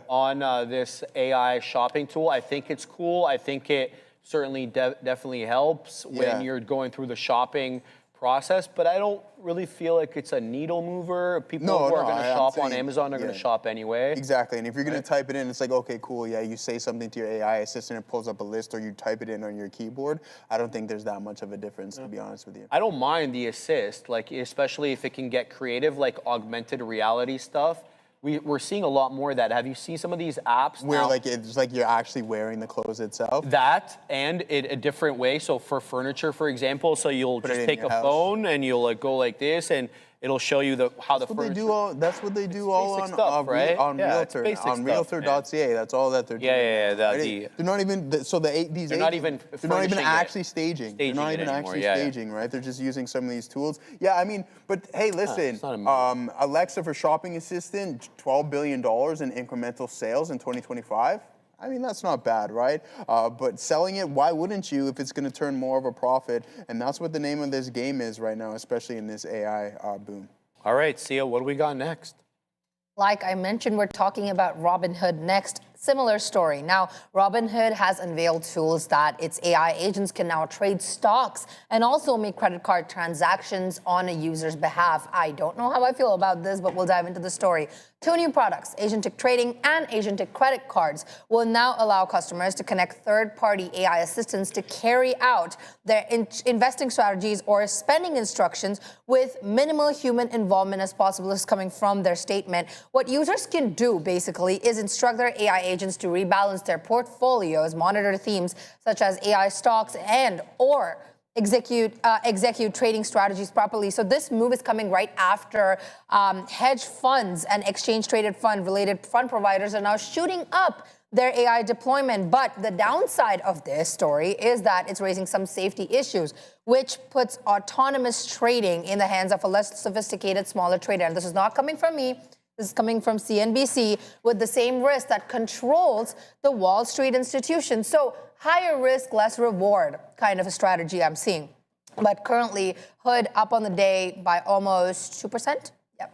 on this AI shopping tool. I think it's cool. I think it certainly definitely helps when you're going through the shopping process, but I don't really feel like it's a needle mover. People who are going to shop on Amazon are going to shop anyway. Exactly, and if you're going to type it in, it's like, okay, cool, yeah, you say something to your AI assistant, it pulls up a list, or you type it in on your keyboard. I don't think there's that much of a difference, to be honest with you. I don't mind the assist, like especially if it can get creative, like augmented reality stuff. We're seeing a lot more of that. Have you seen some of these apps where now? like it's like you're actually wearing the clothes itself? That, and in a different way. So for furniture, for example, so you'll just take a phone and you'll like go like this, and it'll show you how the furniture. That's what they do all on stuff, right? on Realtor, on Realtor.ca. That's all that they're doing. Yeah. They're not even they're not even actually staging. They're not even actually staging, right? They're just using some of these tools. Yeah, I mean, but hey, listen, Alexa for shopping assistant, $12 billion in incremental sales in 2025. I mean, that's not bad, right? But selling it, why wouldn't you if it's going to turn more of a profit? And that's what the name of this game is right now, especially in this AI boom. All right, Sia, what do we got next? Like I mentioned, we're talking about Robinhood next. Similar story. Now, Robinhood has unveiled tools that its AI agents can now trade stocks and also make credit card transactions on a user's behalf. I don't know how I feel about this, but we'll dive into the story. 2 new products, agentic trading and agentic credit cards, will now allow customers to connect third-party AI assistants to carry out their investing strategies or spending instructions with minimal human involvement as possible. This is coming from their statement. What users can do, basically, is instruct their AI agents to rebalance their portfolios, monitor themes such as AI stocks, and or execute trading strategies properly. So this move is coming right after hedge funds and exchange-traded fund-related fund providers are now shooting up their AI deployment. But the downside of this story is that it's raising some safety issues, which puts autonomous trading in the hands of a less sophisticated, smaller trader. And this is not coming from me. This is coming from CNBC, with the same risk that controls the Wall Street institution. So higher risk, less reward kind of a strategy I'm seeing. But currently, Hood up on the day by almost 2%. Yep.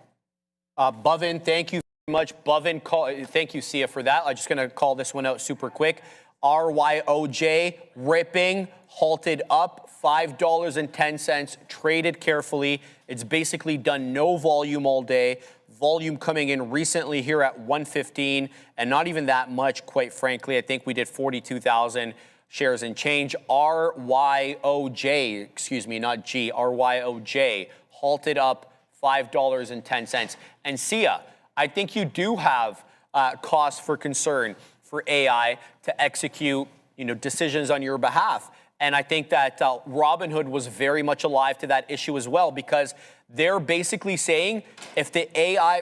Bhavin, thank you very much. Bhavin, thank you, Sia, for that. I'm just going to call this one out super quick. RYOJ, ripping, halted up, $5.10, traded carefully. It's basically done no volume all day. Volume coming in recently here at 115, and not even that much, quite frankly. I think we did 42,000 shares and change. RYOJ, excuse me, not G, RYOJ, halted up $5.10. And Sia, I think you do have cause for concern for AI to execute, decisions on your behalf. And I think that Robinhood was very much alive to that issue as well, because they're basically saying if the AI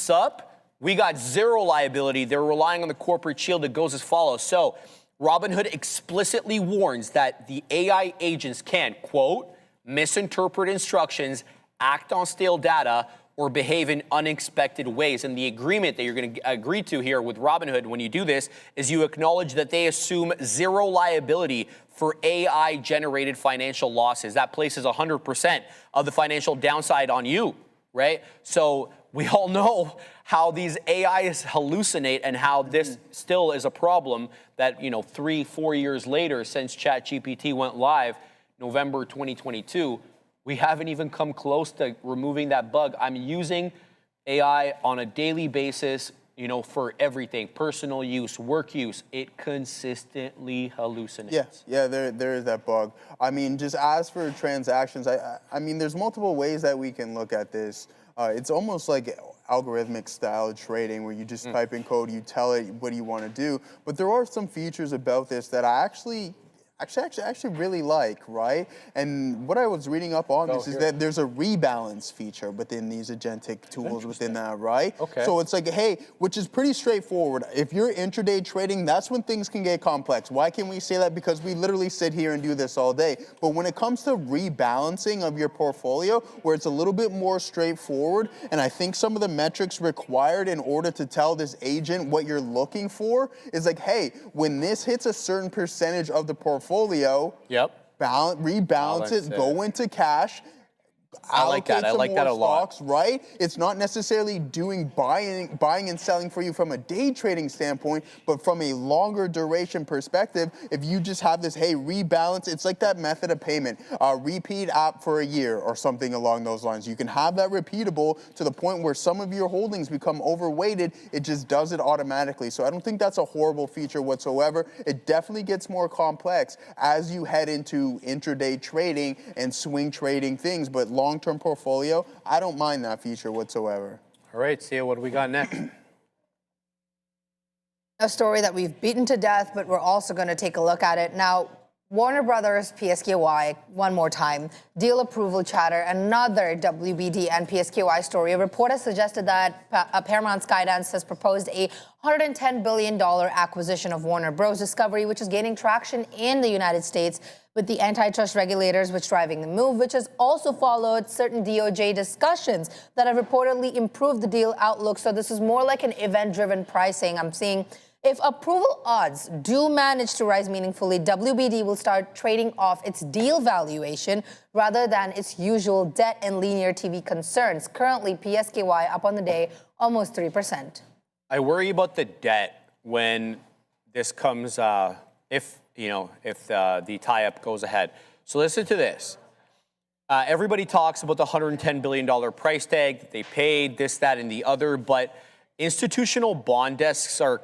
up, we got zero liability. They're relying on the corporate shield that goes as follows. So Robinhood explicitly warns that the AI agents can, quote, misinterpret instructions, act on stale data, or behave in unexpected ways. And the agreement that you're going to agree to here with Robinhood when you do this is you acknowledge that they assume zero liability for AI-generated financial losses. That places 100% of the financial downside on you, right? So we all know how these AIs hallucinate and how this still is a problem that, 3-4 years later, since ChatGPT went live, November 2022, we haven't even come close to removing that bug. I'm using AI on a daily basis, for everything, personal use, work use. It consistently hallucinates. Yeah, there is that bug. I mean, just as for transactions, I mean, there's multiple ways that we can look at this. It's almost like algorithmic style trading where you just type in code, you tell it what you want to do. But there are some features about this that I actually really like, right? And what I was reading up on this is that there's a rebalance feature within these agentic tools within that, right? Okay. So it's like, hey, which is pretty straightforward. If you're intraday trading, that's when things can get complex. Why can we say that? Because we literally sit here and do this all day. But when it comes to rebalancing of your portfolio, where it's a little bit more straightforward, and I think some of the metrics required in order to tell this agent what you're looking for is like, hey, when this hits a certain percentage of the portfolio, rebalance it, go into cash. I like that. I like that a lot. Stocks, right? It's not necessarily doing buying and selling for you from a day trading standpoint, but from a longer duration perspective. If you just have this, hey, rebalance, it's like that method of payment, repeat app for a year or something along those lines. You can have that repeatable to the point where some of your holdings become overweighted. It just does it automatically. So I don't think that's a horrible feature whatsoever. It definitely gets more complex as you head into intraday trading and swing trading things, but long-term portfolio, I don't mind that feature whatsoever. All right, Sia, what do we got next? A story that we've beaten to death, but we're also going to take a look at it. Now, Warner Brothers, PSKY, one more time, deal approval chatter, another WBD and PSKY story. A report has suggested that Paramount Skydance has proposed a $110 billion acquisition of Warner Bros. Discovery, which is gaining traction in the United States with the antitrust regulators, which driving the move, which has also followed certain DOJ discussions that have reportedly improved the deal outlook. So this is more like an event-driven pricing. I'm seeing if approval odds do manage to rise meaningfully, WBD will start trading off its deal valuation rather than its usual debt and linear TV concerns. Currently, PSKY up on the day, almost 3%. I worry about the debt when this comes, if the tie-up goes ahead. So listen to this. Everybody talks about the $110 billion price tag that they paid, this, that, and the other, but institutional bond desks are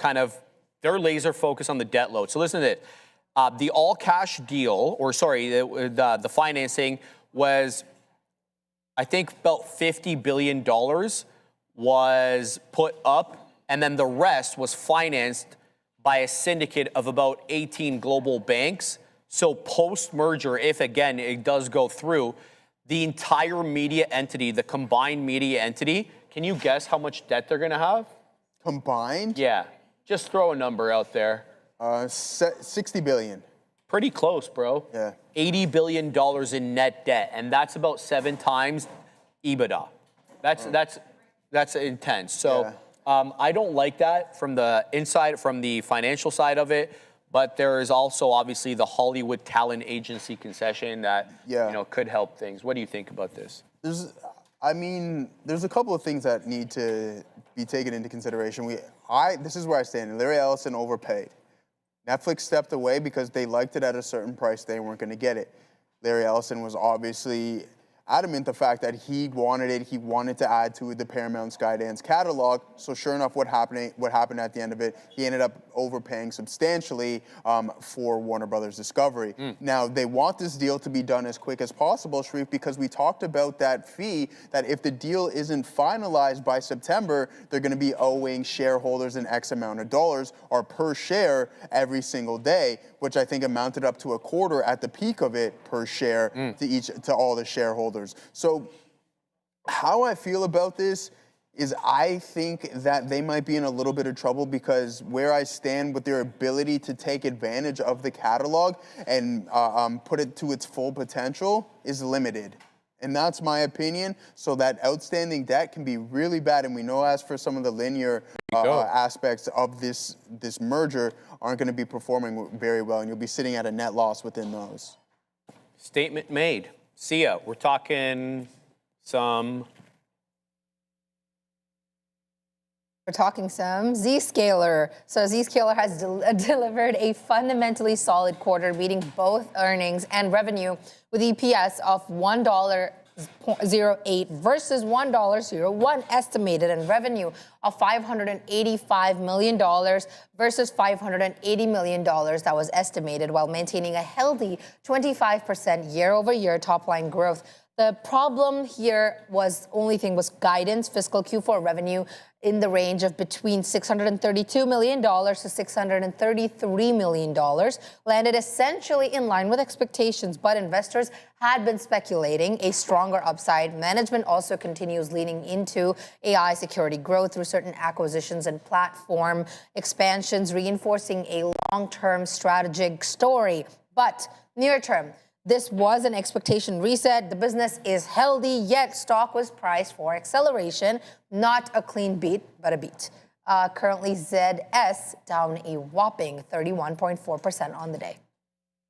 they're laser focused on the debt load. So listen to this. The all-cash deal, the financing was, I think, about $50 billion was put up, and then the rest was financed by a syndicate of about 18 global banks. So post-merger, if again it does go through, the entire media entity, the combined media entity, can you guess how much debt they're gonna have? Combined? Yeah, just throw a number out there. 60 billion. Pretty close, bro. Yeah. $80 billion in net debt, and that's about 7 times EBITDA. That's intense. So. Yeah. I don't like that from the inside, from the financial side of it, but there is also obviously the Hollywood talent agency concession that could help things. What do you think about this? There's a couple of things that need to be taken into consideration. This is where I stand. Larry Ellison overpaid. Netflix stepped away because they liked it at a certain price. They weren't going to get it. Larry Ellison was obviously adamant the fact that he wanted it. He wanted to add to the Paramount Skydance catalog. So sure enough, what happened at the end of it, he ended up overpaying substantially for Warner Brothers Discovery. Now, they want this deal to be done as quick as possible, Sharif, because we talked about that fee, that if the deal isn't finalized by September, they're going to be owing shareholders an X amount of dollars or per share every single day, which I think amounted up to $0.25 at the peak of it per share to all the shareholders. So how I feel about this is I think that they might be in a little bit of trouble because where I stand with their ability to take advantage of the catalog and put it to its full potential is limited. And that's my opinion. So that outstanding debt can be really bad. And we know as for some of the linear aspects of this merger aren't going to be performing very well. And you'll be sitting at a net loss within those. Statement made. Sia, we're talking some... We're talking some Zscaler. So Zscaler has delivered a fundamentally solid quarter, beating both earnings and revenue with EPS of $1.08 versus $1.01 estimated, and revenue of $585 million versus $580 million that was estimated, while maintaining a healthy 25% year-over-year top-line growth. The problem here was guidance, fiscal Q4 revenue in the range of between $632 million to $633 million, landed essentially in line with expectations, but investors had been speculating a stronger upside. Management also continues leaning into AI security growth through certain acquisitions and platform expansions, reinforcing a long-term strategic story. But near term, this was an expectation reset. The business is healthy, yet stock was priced for acceleration, not a clean beat, but a beat. Currently, ZS down a whopping 31.4% on the day.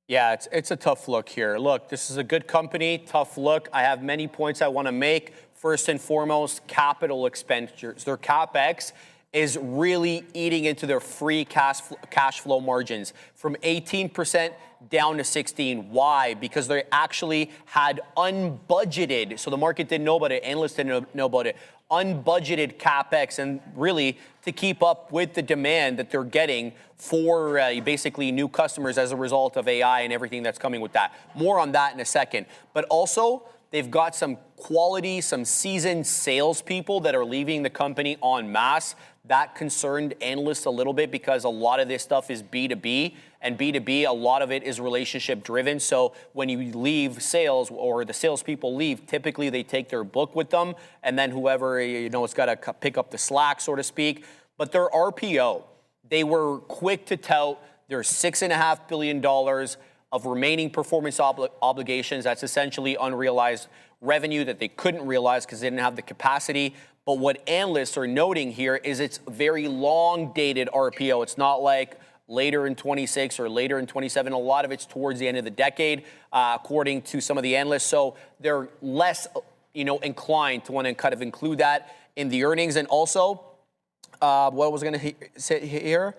Yeah, it's a tough look here. Look, this is a good company, tough look. I have many points I want to make. First and foremost, capital expenditures. Their CapEx is really eating into their free cash flow margins from 18% down to 16. Why? Because they actually had unbudgeted, so the market didn't know about it, analysts didn't know about it, unbudgeted CapEx, and really to keep up with the demand that they're getting for basically new customers as a result of AI and everything that's coming with that. More on that in a second. But also, they've got some quality, some seasoned salespeople that are leaving the company en masse. That concerned analysts a little bit because a lot of this stuff is B2B, and B2B, a lot of it is relationship driven. So when you leave sales or the salespeople leave, typically they take their book with them, and then whoever, has got to pick up the slack, so to speak. But their RPO, they were quick to tout their $6.5 billion of remaining performance obligations. That's essentially unrealized revenue that they couldn't realize because they didn't have the capacity. But what analysts are noting here is it's very long-dated RPO. It's not like later in 26 or later in 27. A lot of it's towards the end of the decade, according to some of the analysts. So they're less, inclined to want to kind of include that in the earnings. And also, what was going to say here?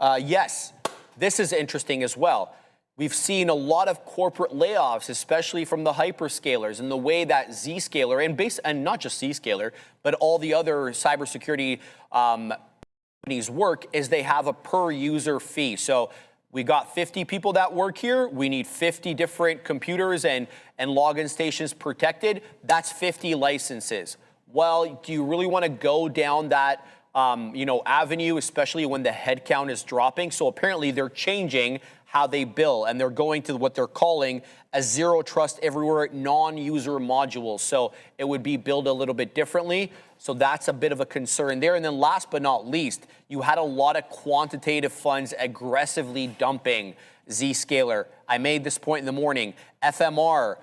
Yes, this is interesting as well. We've seen a lot of corporate layoffs, especially from the hyperscalers, and the way that Zscaler, and not just Zscaler, but all the other cybersecurity companies work, is they have a per user fee. So we got 50 people that work here. We need 50 different computers and login stations protected. That's 50 licenses. Well, do you really want to go down that avenue, especially when the headcount is dropping? So apparently they're changing how they bill, and they're going to what they're calling a zero trust everywhere non-user module. So it would be billed a little bit differently. So that's a bit of a concern there. And then last but not least, you had a lot of quantitative funds aggressively dumping Zscaler. I made this point in the morning. FMR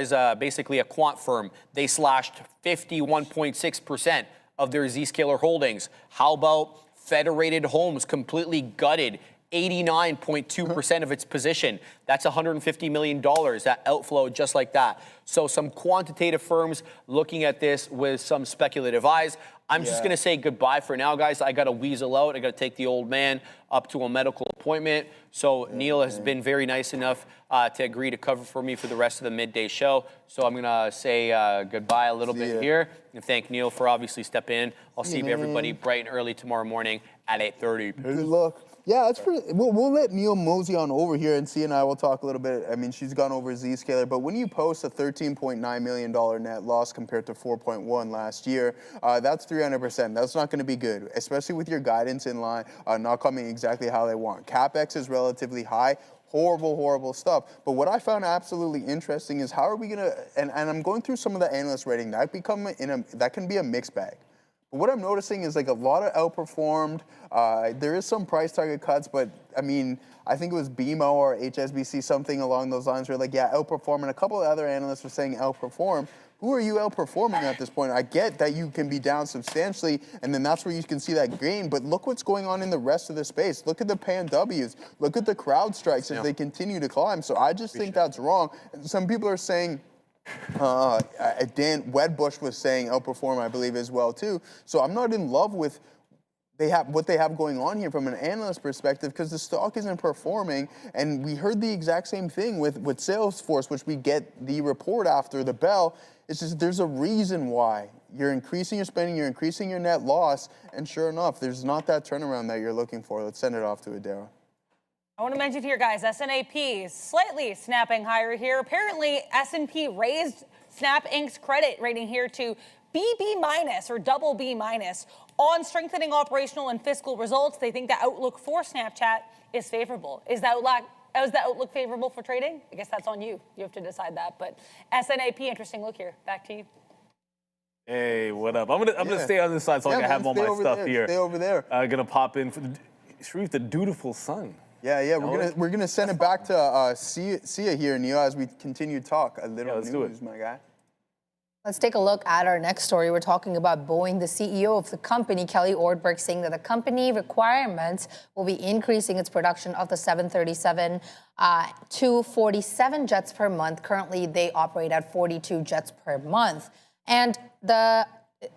is basically a quant firm. They slashed 51.6% of their Zscaler holdings. How about Federated Homes, completely gutted 89.2% of its position? That's $150 million, that outflow just like that. So some quantitative firms looking at this with some speculative eyes. I'm just going to say goodbye for now, guys. I got to weasel out. I got to take the old man up to a medical appointment. So Neil has been very nice enough to agree to cover for me for the rest of the midday show. So I'm going to say goodbye a little bit here and thank Neil for obviously stepping in. I'll see everybody bright and early tomorrow morning at 8:30. Good luck. Yeah, it's pretty. We'll let Neil mosey on over here, and C and I will talk a little bit. I mean, she's gone over Zscaler, but when you post a $13.9 million net loss compared to 4.1 last year, that's 300%. That's not going to be good, especially with your guidance in line, not coming exactly how they want. CapEx is relatively high. Horrible stuff. But what I found absolutely interesting is how are we going to, and I'm going through some of the analyst rating, that can be a mixed bag. But what I'm noticing is like a lot of outperformed. There is some price target cuts, but I mean, I think it was BMO or HSBC, something along those lines, where like, yeah, outperform, and a couple of other analysts were saying outperform. Who are you outperforming at this point? I get that you can be down substantially, and then that's where you can see that gain, but look what's going on in the rest of the space. Look at the PAN-Ws. Look at the crowd strikes as they continue to climb. So I just think that's wrong. And some people are saying, Dan Wedbush was saying outperform, I believe, as well, too. So I'm not in love with what they have going on here from an analyst perspective, because the stock isn't performing. And we heard the exact same thing with Salesforce, which we get the report after the bell. It's just there's a reason why you're increasing your spending, you're increasing your net loss, and sure enough, there's not that turnaround that you're looking for. Let's send it off to Adara. I want to mention here, guys, SNAP slightly snapping higher here. Apparently, S&P raised Snap Inc.'s credit rating here to BB minus or double B minus on strengthening operational and fiscal results. They think the outlook for Snapchat is favorable. Is the outlook favorable for trading? I guess that's on you. You have to decide that. But SNAP, interesting look here. Back to you. Hey, what up? I'm gonna stay on this side so I can have all my stuff here. Stay over there. I'm gonna pop in for Sharif, the dutiful son. Yeah. We're gonna send it back to Sia here, Neil, as we continue to talk a little news, my guy. Let's take a look at our next story. We're talking about Boeing. The CEO of the company, Kelly Ortberg, saying that the company requirements will be increasing its production of the 737 to 47 jets per month. Currently, they operate at 42 jets per month. And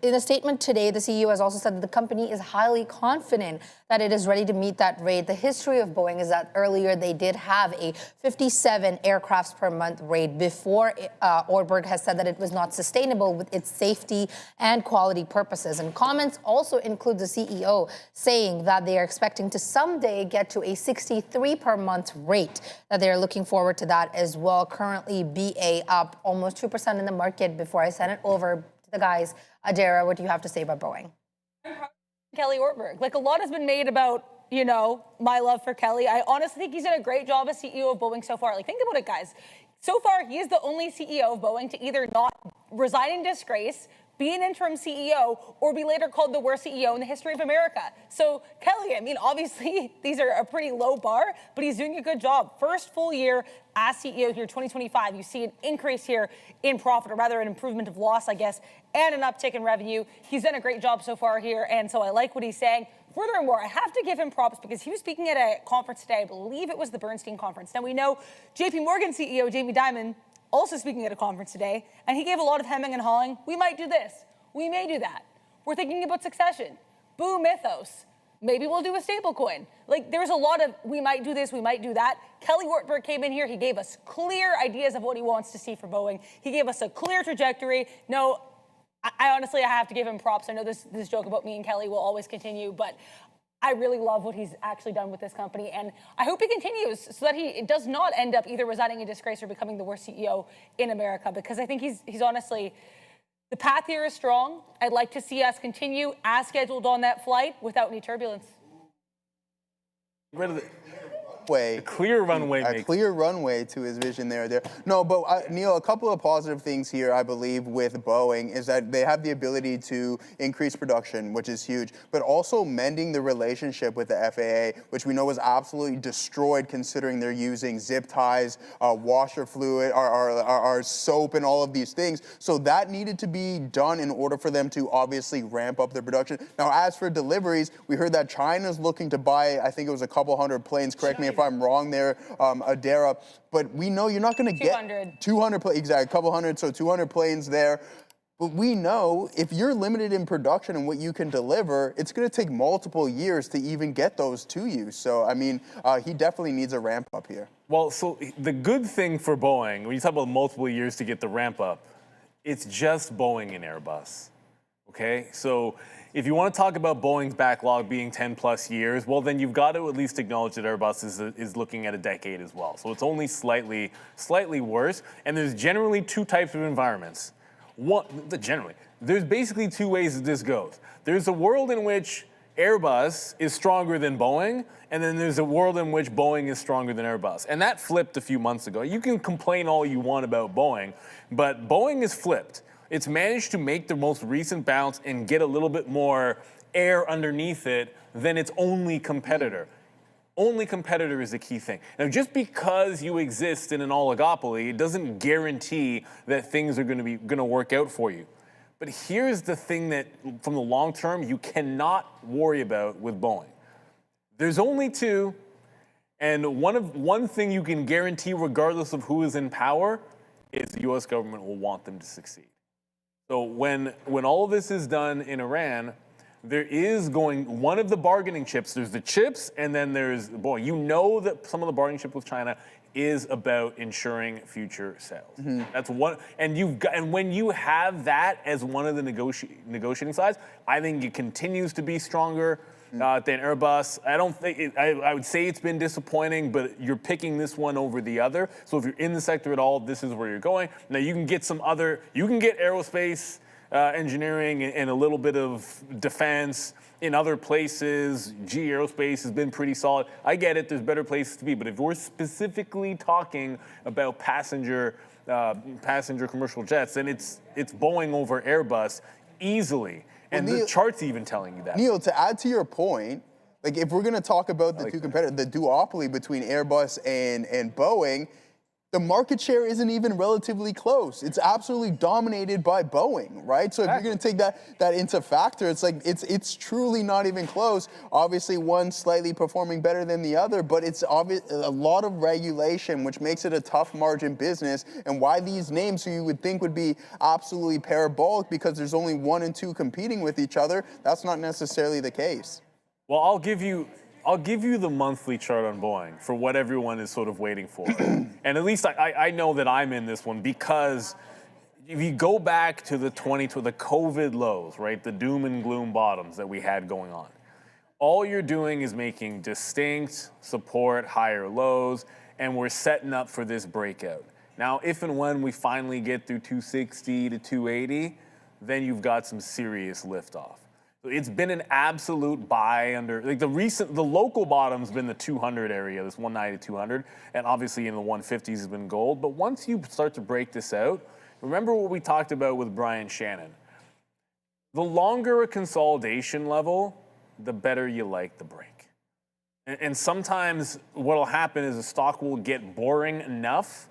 in a statement today, the CEO has also said that the company is highly confident that it is ready to meet that rate. The history of Boeing is that earlier they did have a 57 aircrafts per month rate before Ortberg has said that it was not sustainable with its safety and quality purposes. And comments also include the CEO saying that they are expecting to someday get to a 63 per month rate, that they are looking forward to that as well. Currently, BA up almost 2% in the market. Before I send it over to the guys, Adara, what do you have to say about Boeing? Kelly Ortberg. Like, a lot has been made about, you know, my love for Kelly. I honestly think he's done a great job as CEO of Boeing so far. Like, think about it, guys. So far, he is the only CEO of Boeing to either not resign in disgrace, be an interim CEO, or be later called the worst CEO in the history of America. So Kelly, I mean, obviously, these are a pretty low bar, but he's doing a good job. First full year as CEO here, 2025, you see an increase here in profit, or rather an improvement of loss, I guess, and an uptick in revenue. He's done a great job so far here, and so I like what he's saying. Furthermore, I have to give him props because he was speaking at a conference today. I believe it was the Bernstein conference. Now, we know JP Morgan CEO Jamie Dimon also speaking at a conference today, and he gave a lot of hemming and hawing. We might do this. We may do that. We're thinking about succession. Boo Mythos. Maybe we'll do a stable coin. Like, there's a lot of we might do this, we might do that. Kelly Ortberg came in here. He gave us clear ideas of what he wants to see for Boeing. He gave us a clear trajectory. No, I honestly, I have to give him props. I know this joke about me and Kelly will always continue, but I really love what he's actually done with this company, and I hope he continues so that he does not end up either resigning in disgrace or becoming the worst CEO in America, because I think he's honestly, the path here is strong. I'd like to see us continue as scheduled on that flight without any turbulence. A clear runway. A clear runway to his vision there. No, but Neil, a couple of positive things here, I believe, with Boeing is that they have the ability to increase production, which is huge, but also mending the relationship with the FAA, which we know was absolutely destroyed considering they're using zip ties, washer fluid, our soap, and all of these things. So that needed to be done in order for them to obviously ramp up their production. Now, as for deliveries, we heard that China's looking to buy, I think it was a couple hundred planes, correct me if I'm wrong there, Adara, but we know you're not going to get 200 planes, exactly, a couple hundred, so 200 planes there. But we know if you're limited in production and what you can deliver, it's going to take multiple years to even get those to you. So, I mean, he definitely needs a ramp up here. Well, so the good thing for Boeing, when you talk about multiple years to get the ramp up, it's just Boeing and Airbus, okay? So if you want to talk about Boeing's backlog being 10 plus years, well, then you've got to at least acknowledge that Airbus is looking at a decade as well. So it's only slightly worse. And there's generally two types of environments. There's basically two ways that this goes. There's a world in which Airbus is stronger than Boeing, and then there's a world in which Boeing is stronger than Airbus. And that flipped a few months ago. You can complain all you want about Boeing, but Boeing is flipped. It's managed to make the most recent bounce and get a little bit more air underneath it than its only competitor. Only competitor is the key thing. Now, just because you exist in an oligopoly, it doesn't guarantee that things are going to work out for you. But here's the thing that, from the long term, you cannot worry about with Boeing. There's only two, and one thing you can guarantee, regardless of who is in power, is the U.S. government will want them to succeed. So when all of this is done in Iran, there is one of the bargaining chips. There's the chips, and then there's Boeing. You know that some of the bargaining chips with China is about ensuring future sales. Mm-hmm. That's one, and when you have that as one of the negotiating sides, I think it continues to be stronger. than Airbus. I don't think I would say it's been disappointing, but you're picking this one over the other. So if you're in the sector at all, this is where you're going. Now you can get you can get aerospace engineering and a little bit of defense in other places. GE Aerospace has been pretty solid. I get it, there's better places to be, but if we're specifically talking about passenger commercial jets, then it's Boeing over Airbus easily. And the chart's even telling you that. Neil, to add to your point, like if we're going to talk about the two competitors, the duopoly between Airbus and Boeing, the market share isn't even relatively close. It's absolutely dominated by Boeing, right? So if you're going to take that into factor, it's like it's truly not even close. Obviously, one slightly performing better than the other, but it's a lot of regulation, which makes it a tough margin business. And why these names, who you would think would be absolutely parabolic because there's only 1 and 2 competing with each other, that's not necessarily the case. Well, I'll give you the monthly chart on Boeing for what everyone is sort of waiting for. And at least I know that I'm in this one because if you go back to the COVID lows, right, the doom and gloom bottoms that we had going on, all you're doing is making distinct support higher lows, and we're setting up for this breakout. Now, if and when we finally get through 260 to 280, then you've got some serious liftoff. It's been an absolute buy under, like the local bottom's been the 200 area, this 190 to 200, and obviously in the 150s has been gold. But once you start to break this out, remember what we talked about with Brian Shannon. The longer a consolidation level, the better you like the break. And sometimes what'll happen is a stock will get boring enough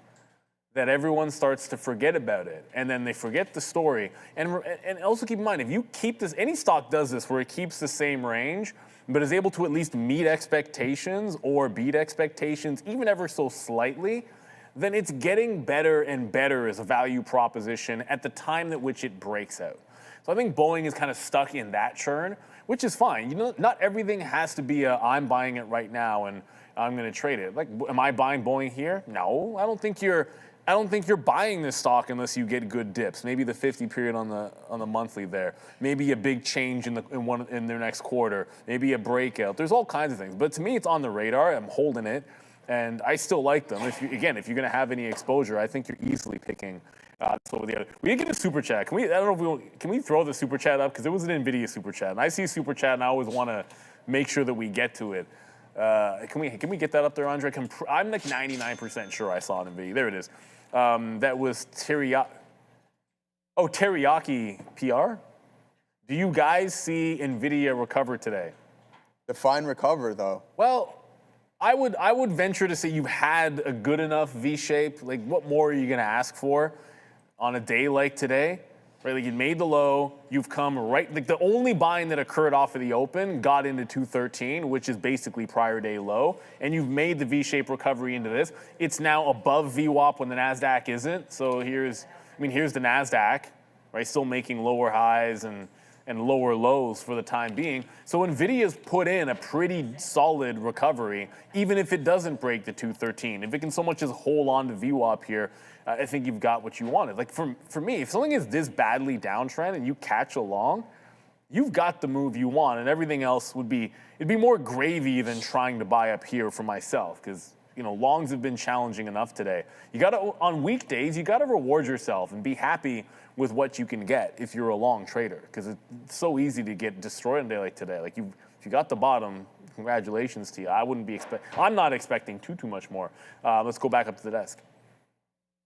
that everyone starts to forget about it, and then they forget the story. And also keep in mind, if you keep this, any stock does this where it keeps the same range, but is able to at least meet expectations or beat expectations, even ever so slightly, then it's getting better and better as a value proposition at the time at which it breaks out. So I think Boeing is kind of stuck in that churn, which is fine. You know, not everything has to be I'm buying it right now and I'm going to trade it. Like, am I buying Boeing here? No, I don't think you're buying this stock unless you get good dips. Maybe the 50 period on the monthly there. Maybe a big change in their next quarter. Maybe a breakout. There's all kinds of things. But to me, it's on the radar. I'm holding it, and I still like them. If you're going to have any exposure, I think you're easily picking this over the other. We did get a super chat. Can we throw the super chat up, because it was an NVIDIA super chat, and I see super chat, and I always want to make sure that we get to it. Can we get that up there, Andre? I'm like 99% sure I saw it in NVIDIA. There it is. That was Teriyaki PR. Do you guys see NVIDIA recover today? Define recover, though. Well, I would venture to say you've had a good enough V-shape. Like, what more are you going to ask for on a day like today? Right, like you made the low, you've come right, like the only buying that occurred off of the open got into 213, which is basically prior day low, and you've made the V-shaped recovery into this. It's now above VWAP when the NASDAQ isn't. So here's the NASDAQ, right, still making lower highs and lower lows for the time being. So NVIDIA's put in a pretty solid recovery, even if it doesn't break the 213. If it can so much as hold on to VWAP here, I think you've got what you wanted. Like for me, if something is this badly downtrend and you catch along, you've got the move you want, and everything else it'd be more gravy than trying to buy up here for myself, because longs have been challenging enough today. On weekdays, you gotta reward yourself and be happy with what you can get if you're a long trader, because it's so easy to get destroyed on a day like today. Like if you got the bottom, congratulations to you. I'm not expecting too much more. Let's go back up to the desk.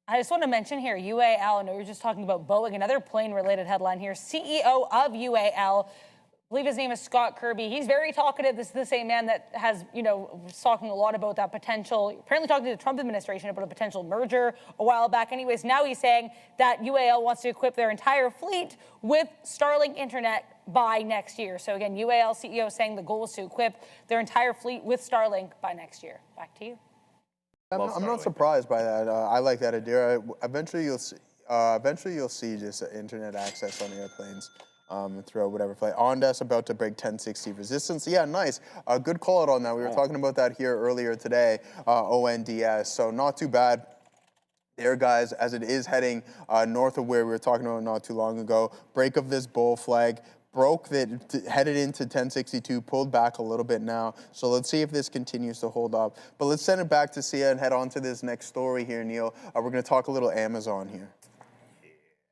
I just want to mention here, UAL, I know you're just talking about Boeing, another plane-related headline here. CEO of UAL, I believe his name is Scott Kirby. He's very talkative. This is the same man that has, was talking a lot about that potential, apparently talking to the Trump administration about a potential merger a while back. Anyways, now he's saying that UAL wants to equip their entire fleet with Starlink internet by next year. So again, UAL CEO saying the goal is to equip their entire fleet with Starlink by next year. Back to you. I'm not surprised by that. I like that idea. Eventually you'll see just internet access on airplanes throughout whatever flight. Ondas about to break 1060 resistance. Yeah, nice. Good call out on that. We were talking about that here earlier today. ONDS. So not too bad there, guys, as it is heading north of where we were talking about not too long ago. Break of this bull flag. broke that, headed into 1062, pulled back a little bit now. So let's see if this continues to hold up. But let's send it back to Sia and head on to this next story here, Neil. We're going to talk a little Amazon here.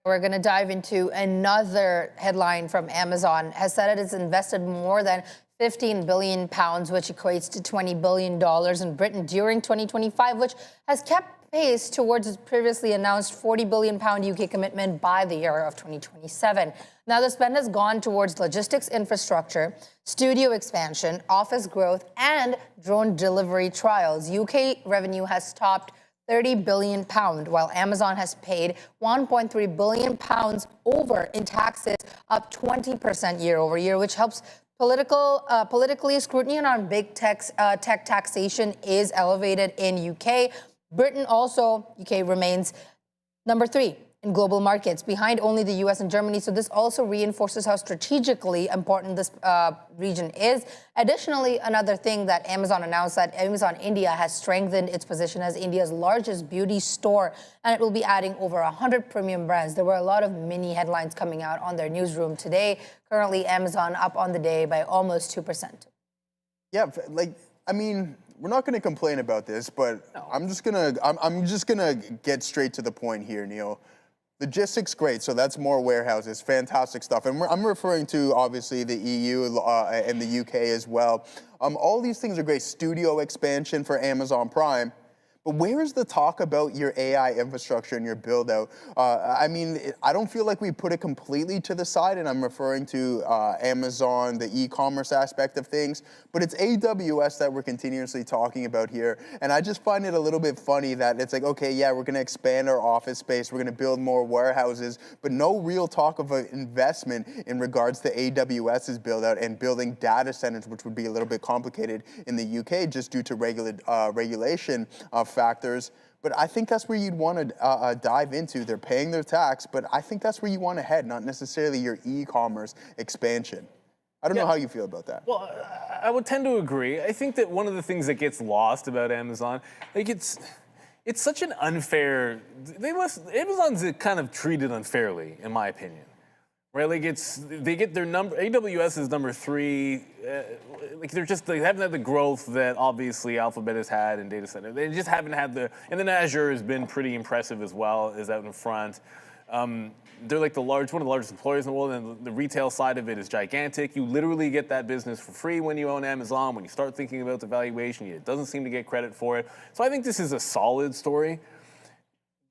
We're going to dive into another headline from Amazon. Has said it has invested more than 15 billion pounds, which equates to $20 billion in Britain during 2025, which has kept pace towards its previously announced 40 billion pound UK commitment by the year of 2027. Now, the spend has gone towards logistics infrastructure, studio expansion, office growth, and drone delivery trials. UK revenue has topped 30 billion pound, while Amazon has paid 1.3 billion pounds over in taxes, up 20% year over year, which helps politically. Scrutiny on big tech taxation is elevated in UK. Britain also, UK remains number 3 in global markets, behind only the US and Germany. So this also reinforces how strategically important this region is. Additionally, another thing that Amazon announced, that Amazon India has strengthened its position as India's largest beauty store, and it will be adding over 100 premium brands. There were a lot of mini headlines coming out on their newsroom today. Currently, Amazon up on the day by almost 2%. Yeah, I mean, we're not going to complain about this, but no. I'm just gonna get straight to the point here, Neil. Logistics, great. So that's more warehouses, fantastic stuff. And I'm referring to, obviously, the EU and the UK as well. All these things are great. Studio expansion for Amazon Prime. But where is the talk about your AI infrastructure and your build out? I mean, I don't feel like we put it completely to the side, and I'm referring to Amazon, the e-commerce aspect of things, but it's AWS that we're continuously talking about here. And I just find it a little bit funny that it's like, okay, yeah, we're gonna expand our office space, we're gonna build more warehouses, but no real talk of an investment in regards to AWS's build out and building data centers, which would be a little bit complicated in the UK just due to regulation factors. But I think that's where you'd want to dive into. They're paying their tax, but I think that's where you want to head, not necessarily your e-commerce expansion. I don't know how you feel about that. Well, I would tend to agree. I think that one of the things that gets lost about Amazon, like it's such an unfair. Amazon's kind of treated unfairly, in my opinion. Right, like they get their number. AWS is number 3. Like they haven't had the growth that obviously Alphabet has had in data center. They just haven't had and then Azure has been pretty impressive as well, is out in front. They're like one of the largest employers in the world, and the retail side of it is gigantic. You literally get that business for free when you own Amazon. When you start thinking about the valuation, it doesn't seem to get credit for it. So I think this is a solid story.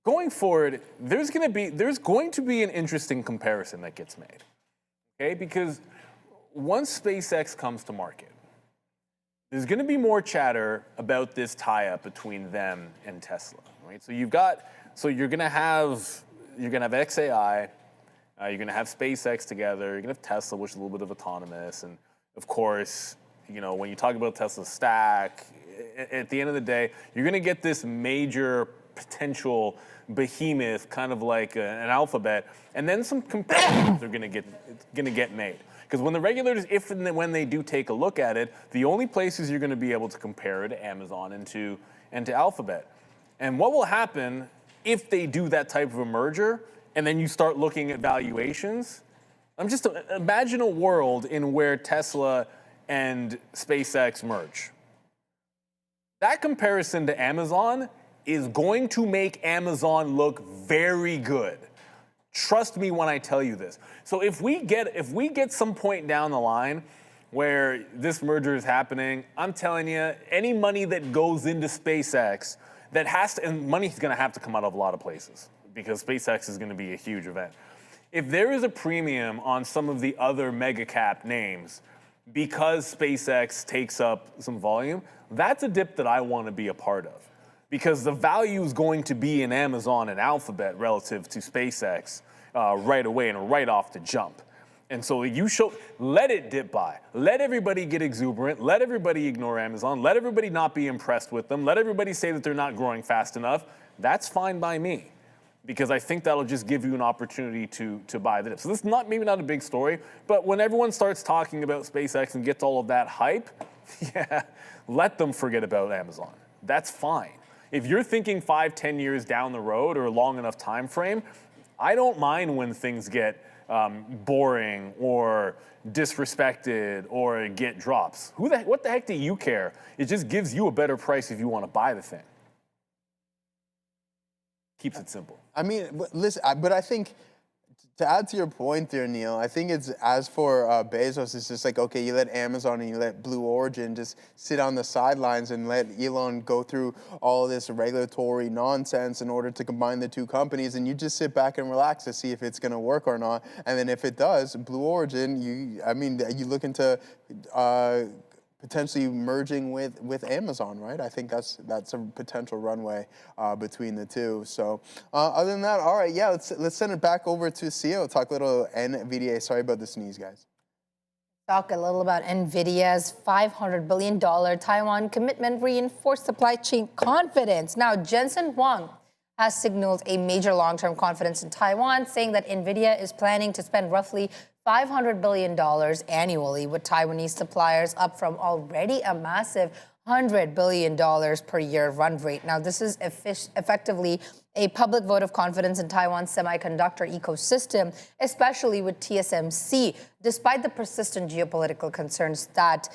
Going forward, there's going to be an interesting comparison that gets made, okay? Because once SpaceX comes to market, there's going to be more chatter about this tie-up between them and Tesla, right? So you're going to have XAI, you're going to have SpaceX together, you're going to have Tesla, which is a little bit of autonomous, and of course, when you talk about Tesla's stack, at the end of the day, you're going to get this major potential behemoth, kind of like an Alphabet, and then some comparisons are going to get made. Because when the regulators, if and when they do take a look at it, the only places you're going to be able to compare it to Amazon and to Alphabet. And what will happen if they do that type of a merger, and then you start looking at valuations? Imagine a world in where Tesla and SpaceX merge. That comparison to Amazon is going to make Amazon look very good. Trust me when I tell you this. So if we get some point down the line where this merger is happening, I'm telling you, any money that goes into SpaceX and money's going to have to come out of a lot of places because SpaceX is going to be a huge event. If there is a premium on some of the other mega cap names because SpaceX takes up some volume, that's a dip that I want to be a part of. Because the value is going to be in Amazon and Alphabet relative to SpaceX right away and right off the jump. And so let it dip by. Let everybody get exuberant. Let everybody ignore Amazon. Let everybody not be impressed with them. Let everybody say that they're not growing fast enough. That's fine by me. Because I think that'll just give you an opportunity to buy the dip. So this is maybe not a big story, but when everyone starts talking about SpaceX and gets all of that hype, let them forget about Amazon. That's fine. If you're thinking 5-10 years down the road or a long enough time frame, I don't mind when things get boring or disrespected or get drops. What the heck do you care? It just gives you a better price if you want to buy the thing. Keeps it simple. I mean, listen, but I think to add to your point there, Neil, I think it's as for Bezos, it's just like, okay, you let Amazon and you let Blue Origin just sit on the sidelines and let Elon go through all this regulatory nonsense in order to combine the two companies, and you just sit back and relax to see if it's going to work or not. And then if it does, Blue Origin, you look into potentially merging with Amazon, right? I think that's a potential runway between the two. So other than that, all right, yeah, let's send it back over to CEO. Talk a little NVIDIA. Sorry about the sneeze, guys. Talk a little about NVIDIA's $500 billion Taiwan commitment reinforced supply chain confidence. Now, Jensen Huang has signaled a major long-term confidence in Taiwan, saying that NVIDIA is planning to spend roughly $500 billion annually with Taiwanese suppliers, up from already a massive $100 billion per year run rate. Now, this is effectively a public vote of confidence in Taiwan's semiconductor ecosystem, especially with TSMC, despite the persistent geopolitical concerns that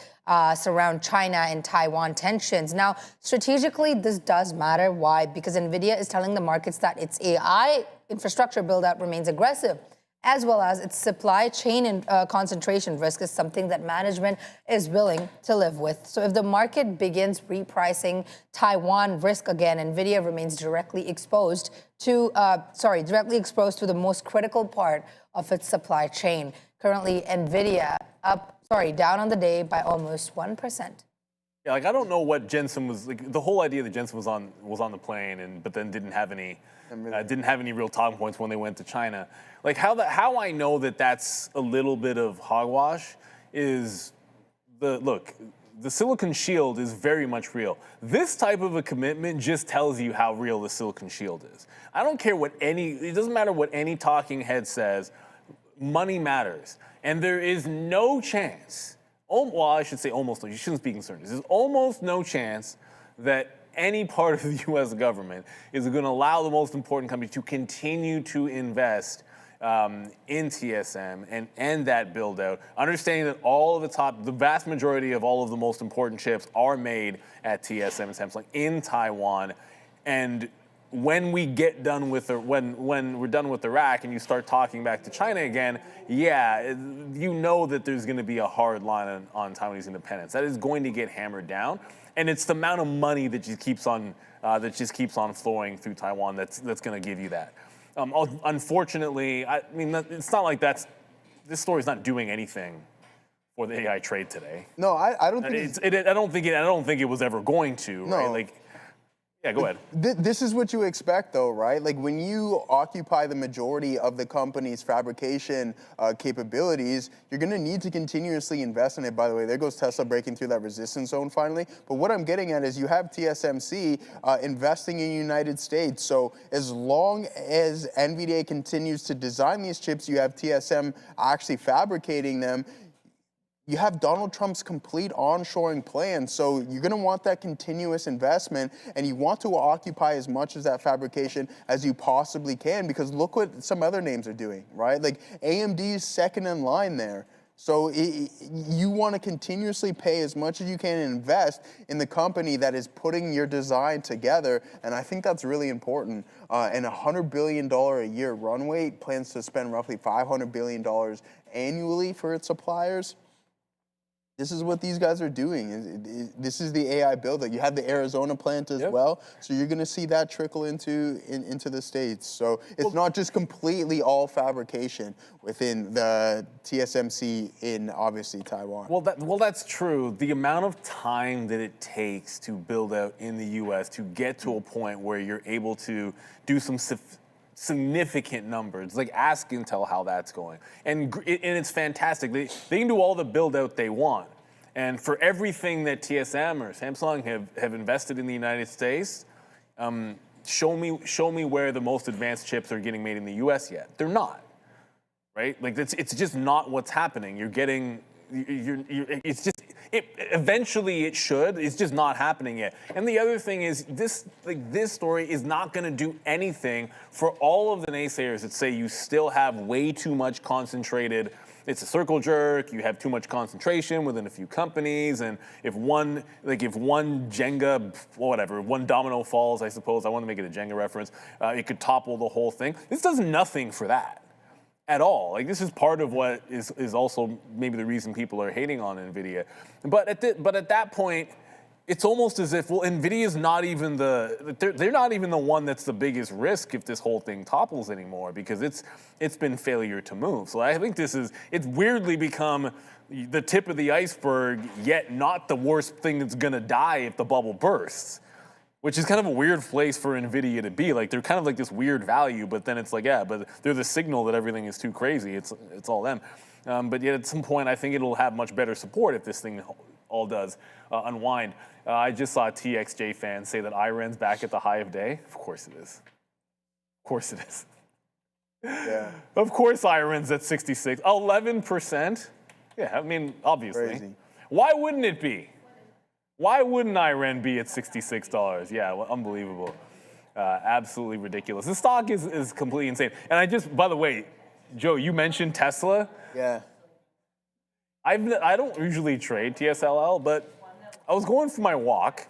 surround China and Taiwan tensions. Now, strategically, this does matter. Why? Because NVIDIA is telling the markets that its AI infrastructure build-out remains aggressive, as well as its supply chain and concentration risk is something that management is willing to live with. So if the market begins repricing Taiwan risk again, NVIDIA remains directly exposed to the most critical part of its supply chain. Currently, NVIDIA down on the day by almost 1%. Yeah, like I don't know what Jensen was like. The whole idea that Jensen was on the plane, but then didn't have any real talking points when they went to China. Like how I know that that's a little bit of hogwash is the silicon shield is very much real. This type of a commitment just tells you how real the silicon shield is. I don't care it doesn't matter what any talking head says. Money matters, and there is no chance. Well, I should say almost no. You shouldn't speak in certainty. There's almost no chance that any part of the U.S. government is going to allow the most important company to continue to invest in TSM and that build out, understanding that the vast majority of all of the most important chips are made at TSM and Samsung in Taiwan. And when we get done with when we're done with Iraq and you start talking back to China again, yeah, you know that there's going to be a hard line on Taiwanese independence. That is going to get hammered down, and it's the amount of money that just keeps on flowing through Taiwan that's going to give you that. Unfortunately, I mean, it's not like this story's not doing anything for the AI trade today. No, I don't think I don't think it was ever going to. No. Right? Like, yeah, go ahead. This is what you expect, though, right? Like when you occupy the majority of the company's fabrication capabilities, you're going to need to continuously invest in it. By the way, there goes Tesla breaking through that resistance zone finally. But what I'm getting at is you have TSMC investing in the United States. So as long as NVIDIA continues to design these chips, you have TSM actually fabricating them. You have Donald Trump's complete onshoring plan, so you're going to want that continuous investment, and you want to occupy as much of that fabrication as you possibly can, because look what some other names are doing, right? Like AMD is second in line there. So you want to continuously pay as much as you can and invest in the company that is putting your design together, and I think that's really important. And $100 billion a year runway plans to spend roughly $500 billion annually for its suppliers. This is what these guys are doing. This is the AI build-out. You have the Arizona plant as well, so you're going to see that trickle into the States. So it's not just completely all fabrication within the TSMC in, obviously, Taiwan. Well, that's true. The amount of time that it takes to build out in the U.S. to get to a point where you're able to do some significant numbers. Like, ask Intel how that's going. And it's fantastic. They can do all the build out they want. And for everything that TSM or Samsung have invested in the United States, show me where the most advanced chips are getting made in the US yet. They're not, right? Like, it's just not what's happening. It's just Eventually it should. It's just not happening yet. And the other thing is this story is not going to do anything for all of the naysayers that say you still have way too much concentrated. It's a circle jerk. You have too much concentration within a few companies, and if one Jenga, whatever, one domino falls, I suppose. I want to make it a Jenga reference. It could topple the whole thing. This does nothing for that at all. Like, this is part of what is also maybe the reason people are hating on NVIDIA. But at that point, it's almost as if, well, NVIDIA's not even they're not even the one that's the biggest risk if this whole thing topples anymore, because it's been failure to move. So I think it's weirdly become the tip of the iceberg, yet not the worst thing that's gonna die if the bubble bursts, which is kind of a weird place for NVIDIA to be. Like, they're kind of like this weird value, but then it's like, yeah, but they're the signal that everything is too crazy. It's all them. But yet at some point, I think it'll have much better support if this thing all does unwind. I just saw a TXJ fan say that IREN's back at the high of day. Of course it is. Of course it is. Yeah. Of course IREN's at 66. 11%? Yeah, I mean, obviously. Crazy. Why wouldn't it be? Why wouldn't IREN be at $66? Yeah, well, unbelievable. Absolutely ridiculous. The stock is completely insane. And by the way, Joe, you mentioned Tesla. Yeah. I don't usually trade TSLL, but I was going for my walk.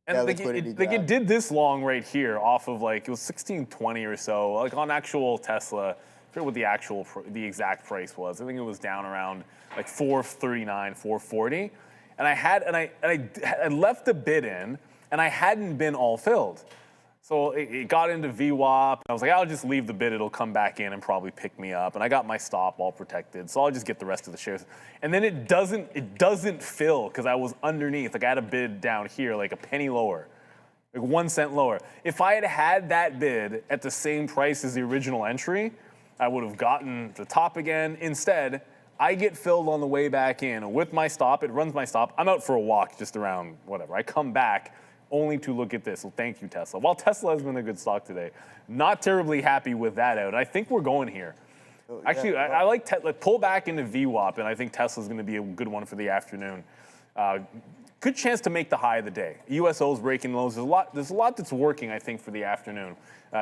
And it did this long right here off of, like, it was 1620 or so, like on actual Tesla. I forget what the exact price was. I think it was down around like 439, 440. And I left the bid in, and I hadn't been all filled. So it got into VWAP, and I was like, I'll just leave the bid, it'll come back in and probably pick me up. And I got my stop all protected, so I'll just get the rest of the shares. And then it doesn't fill, because I was underneath. Like, I had a bid down here, like a penny lower, like 1 cent lower. If I had had that bid at the same price as the original entry, I would have gotten the top again. Instead, I get filled on the way back in with my stop. It runs my stop. I'm out for a walk just around whatever. I come back only to look at this. So thank you, Tesla. While Tesla has been a good stock today, not terribly happy with that out. I think we're going here. Actually, I like pull back into VWAP, and I think Tesla's going to be a good one for the afternoon. Good chance to make the high of the day. USO's breaking lows. There's a lot that's working, I think, for the afternoon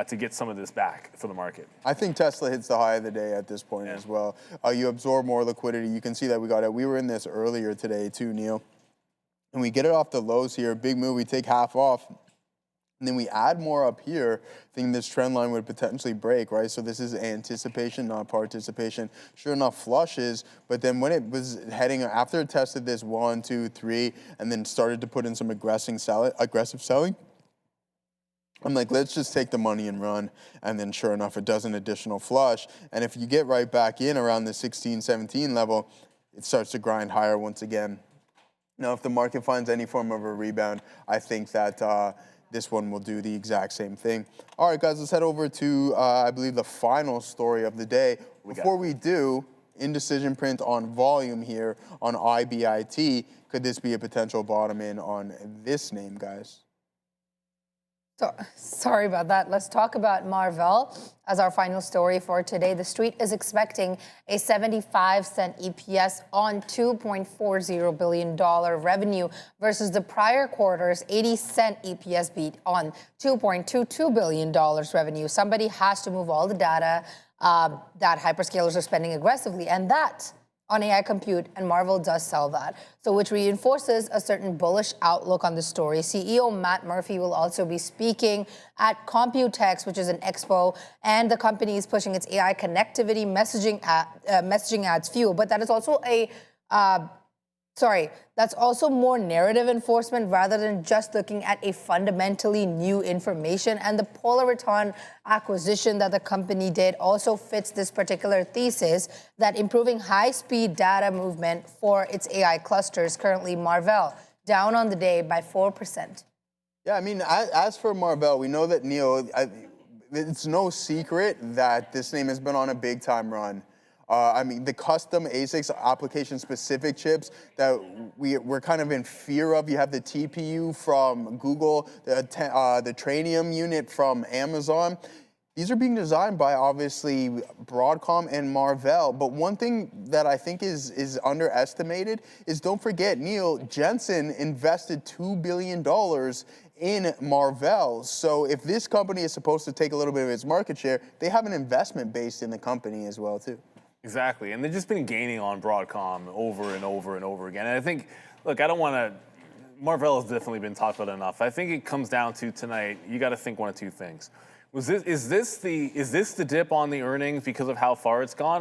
to get some of this back for the market. I think Tesla hits the high of the day at this point as well. You absorb more liquidity. You can see that we were in this earlier today too, Neil. And we get it off the lows here, big move, we take half off, and then we add more up here, thinking this trend line would potentially break, right? So this is anticipation, not participation. Sure enough, flushes, but then when it was heading, after it tested this 1, 2, 3, and then started to put in some aggressive selling, I'm like, let's just take the money and run. And then sure enough, it does an additional flush. And if you get right back in around the 16, 17 level, it starts to grind higher once again. Now, if the market finds any form of a rebound, I think that this one will do the exact same thing. All right, guys, let's head over to, I believe, the final story of the day. Before we do, indecision print on volume here on IBIT. Could this be a potential bottom in on this name, guys? So, sorry about that. Let's talk about Marvell as our final story for today. The street is expecting a 75-cent EPS on $2.40 billion revenue versus the prior quarter's 80-cent EPS beat on $2.22 billion revenue. Somebody has to move all the data that hyperscalers are spending aggressively, and that on AI compute, and Marvell does sell that. So which reinforces a certain bullish outlook on the story. CEO Matt Murphy will also be speaking at Computex, which is an expo, and the company is pushing its AI connectivity messaging ads fuel. But that is also that's also more narrative enforcement rather than just looking at a fundamentally new information. And the Polariton acquisition that the company did also fits this particular thesis that improving high-speed data movement for its AI clusters, currently Marvell, down on the day by 4%. Yeah, I mean, as for Marvell, we know that, Neil, it's no secret that this name has been on a big-time run. I mean, the custom ASICs, application-specific chips that we're kind of in fear of. You have the TPU from Google, the Trainium unit from Amazon. These are being designed by obviously Broadcom and Marvell, but one thing that I think is underestimated is, don't forget, Neil, Jensen invested $2 billion in Marvell. So if this company is supposed to take a little bit of its market share, they have an investment based in the company as well too. Exactly, and they've just been gaining on Broadcom over and over and over again. And I think, look, I don't want to. Marvell has definitely been talked about enough. I think it comes down to tonight. You got to think one of two things. Is this the dip on the earnings because of how far it's gone?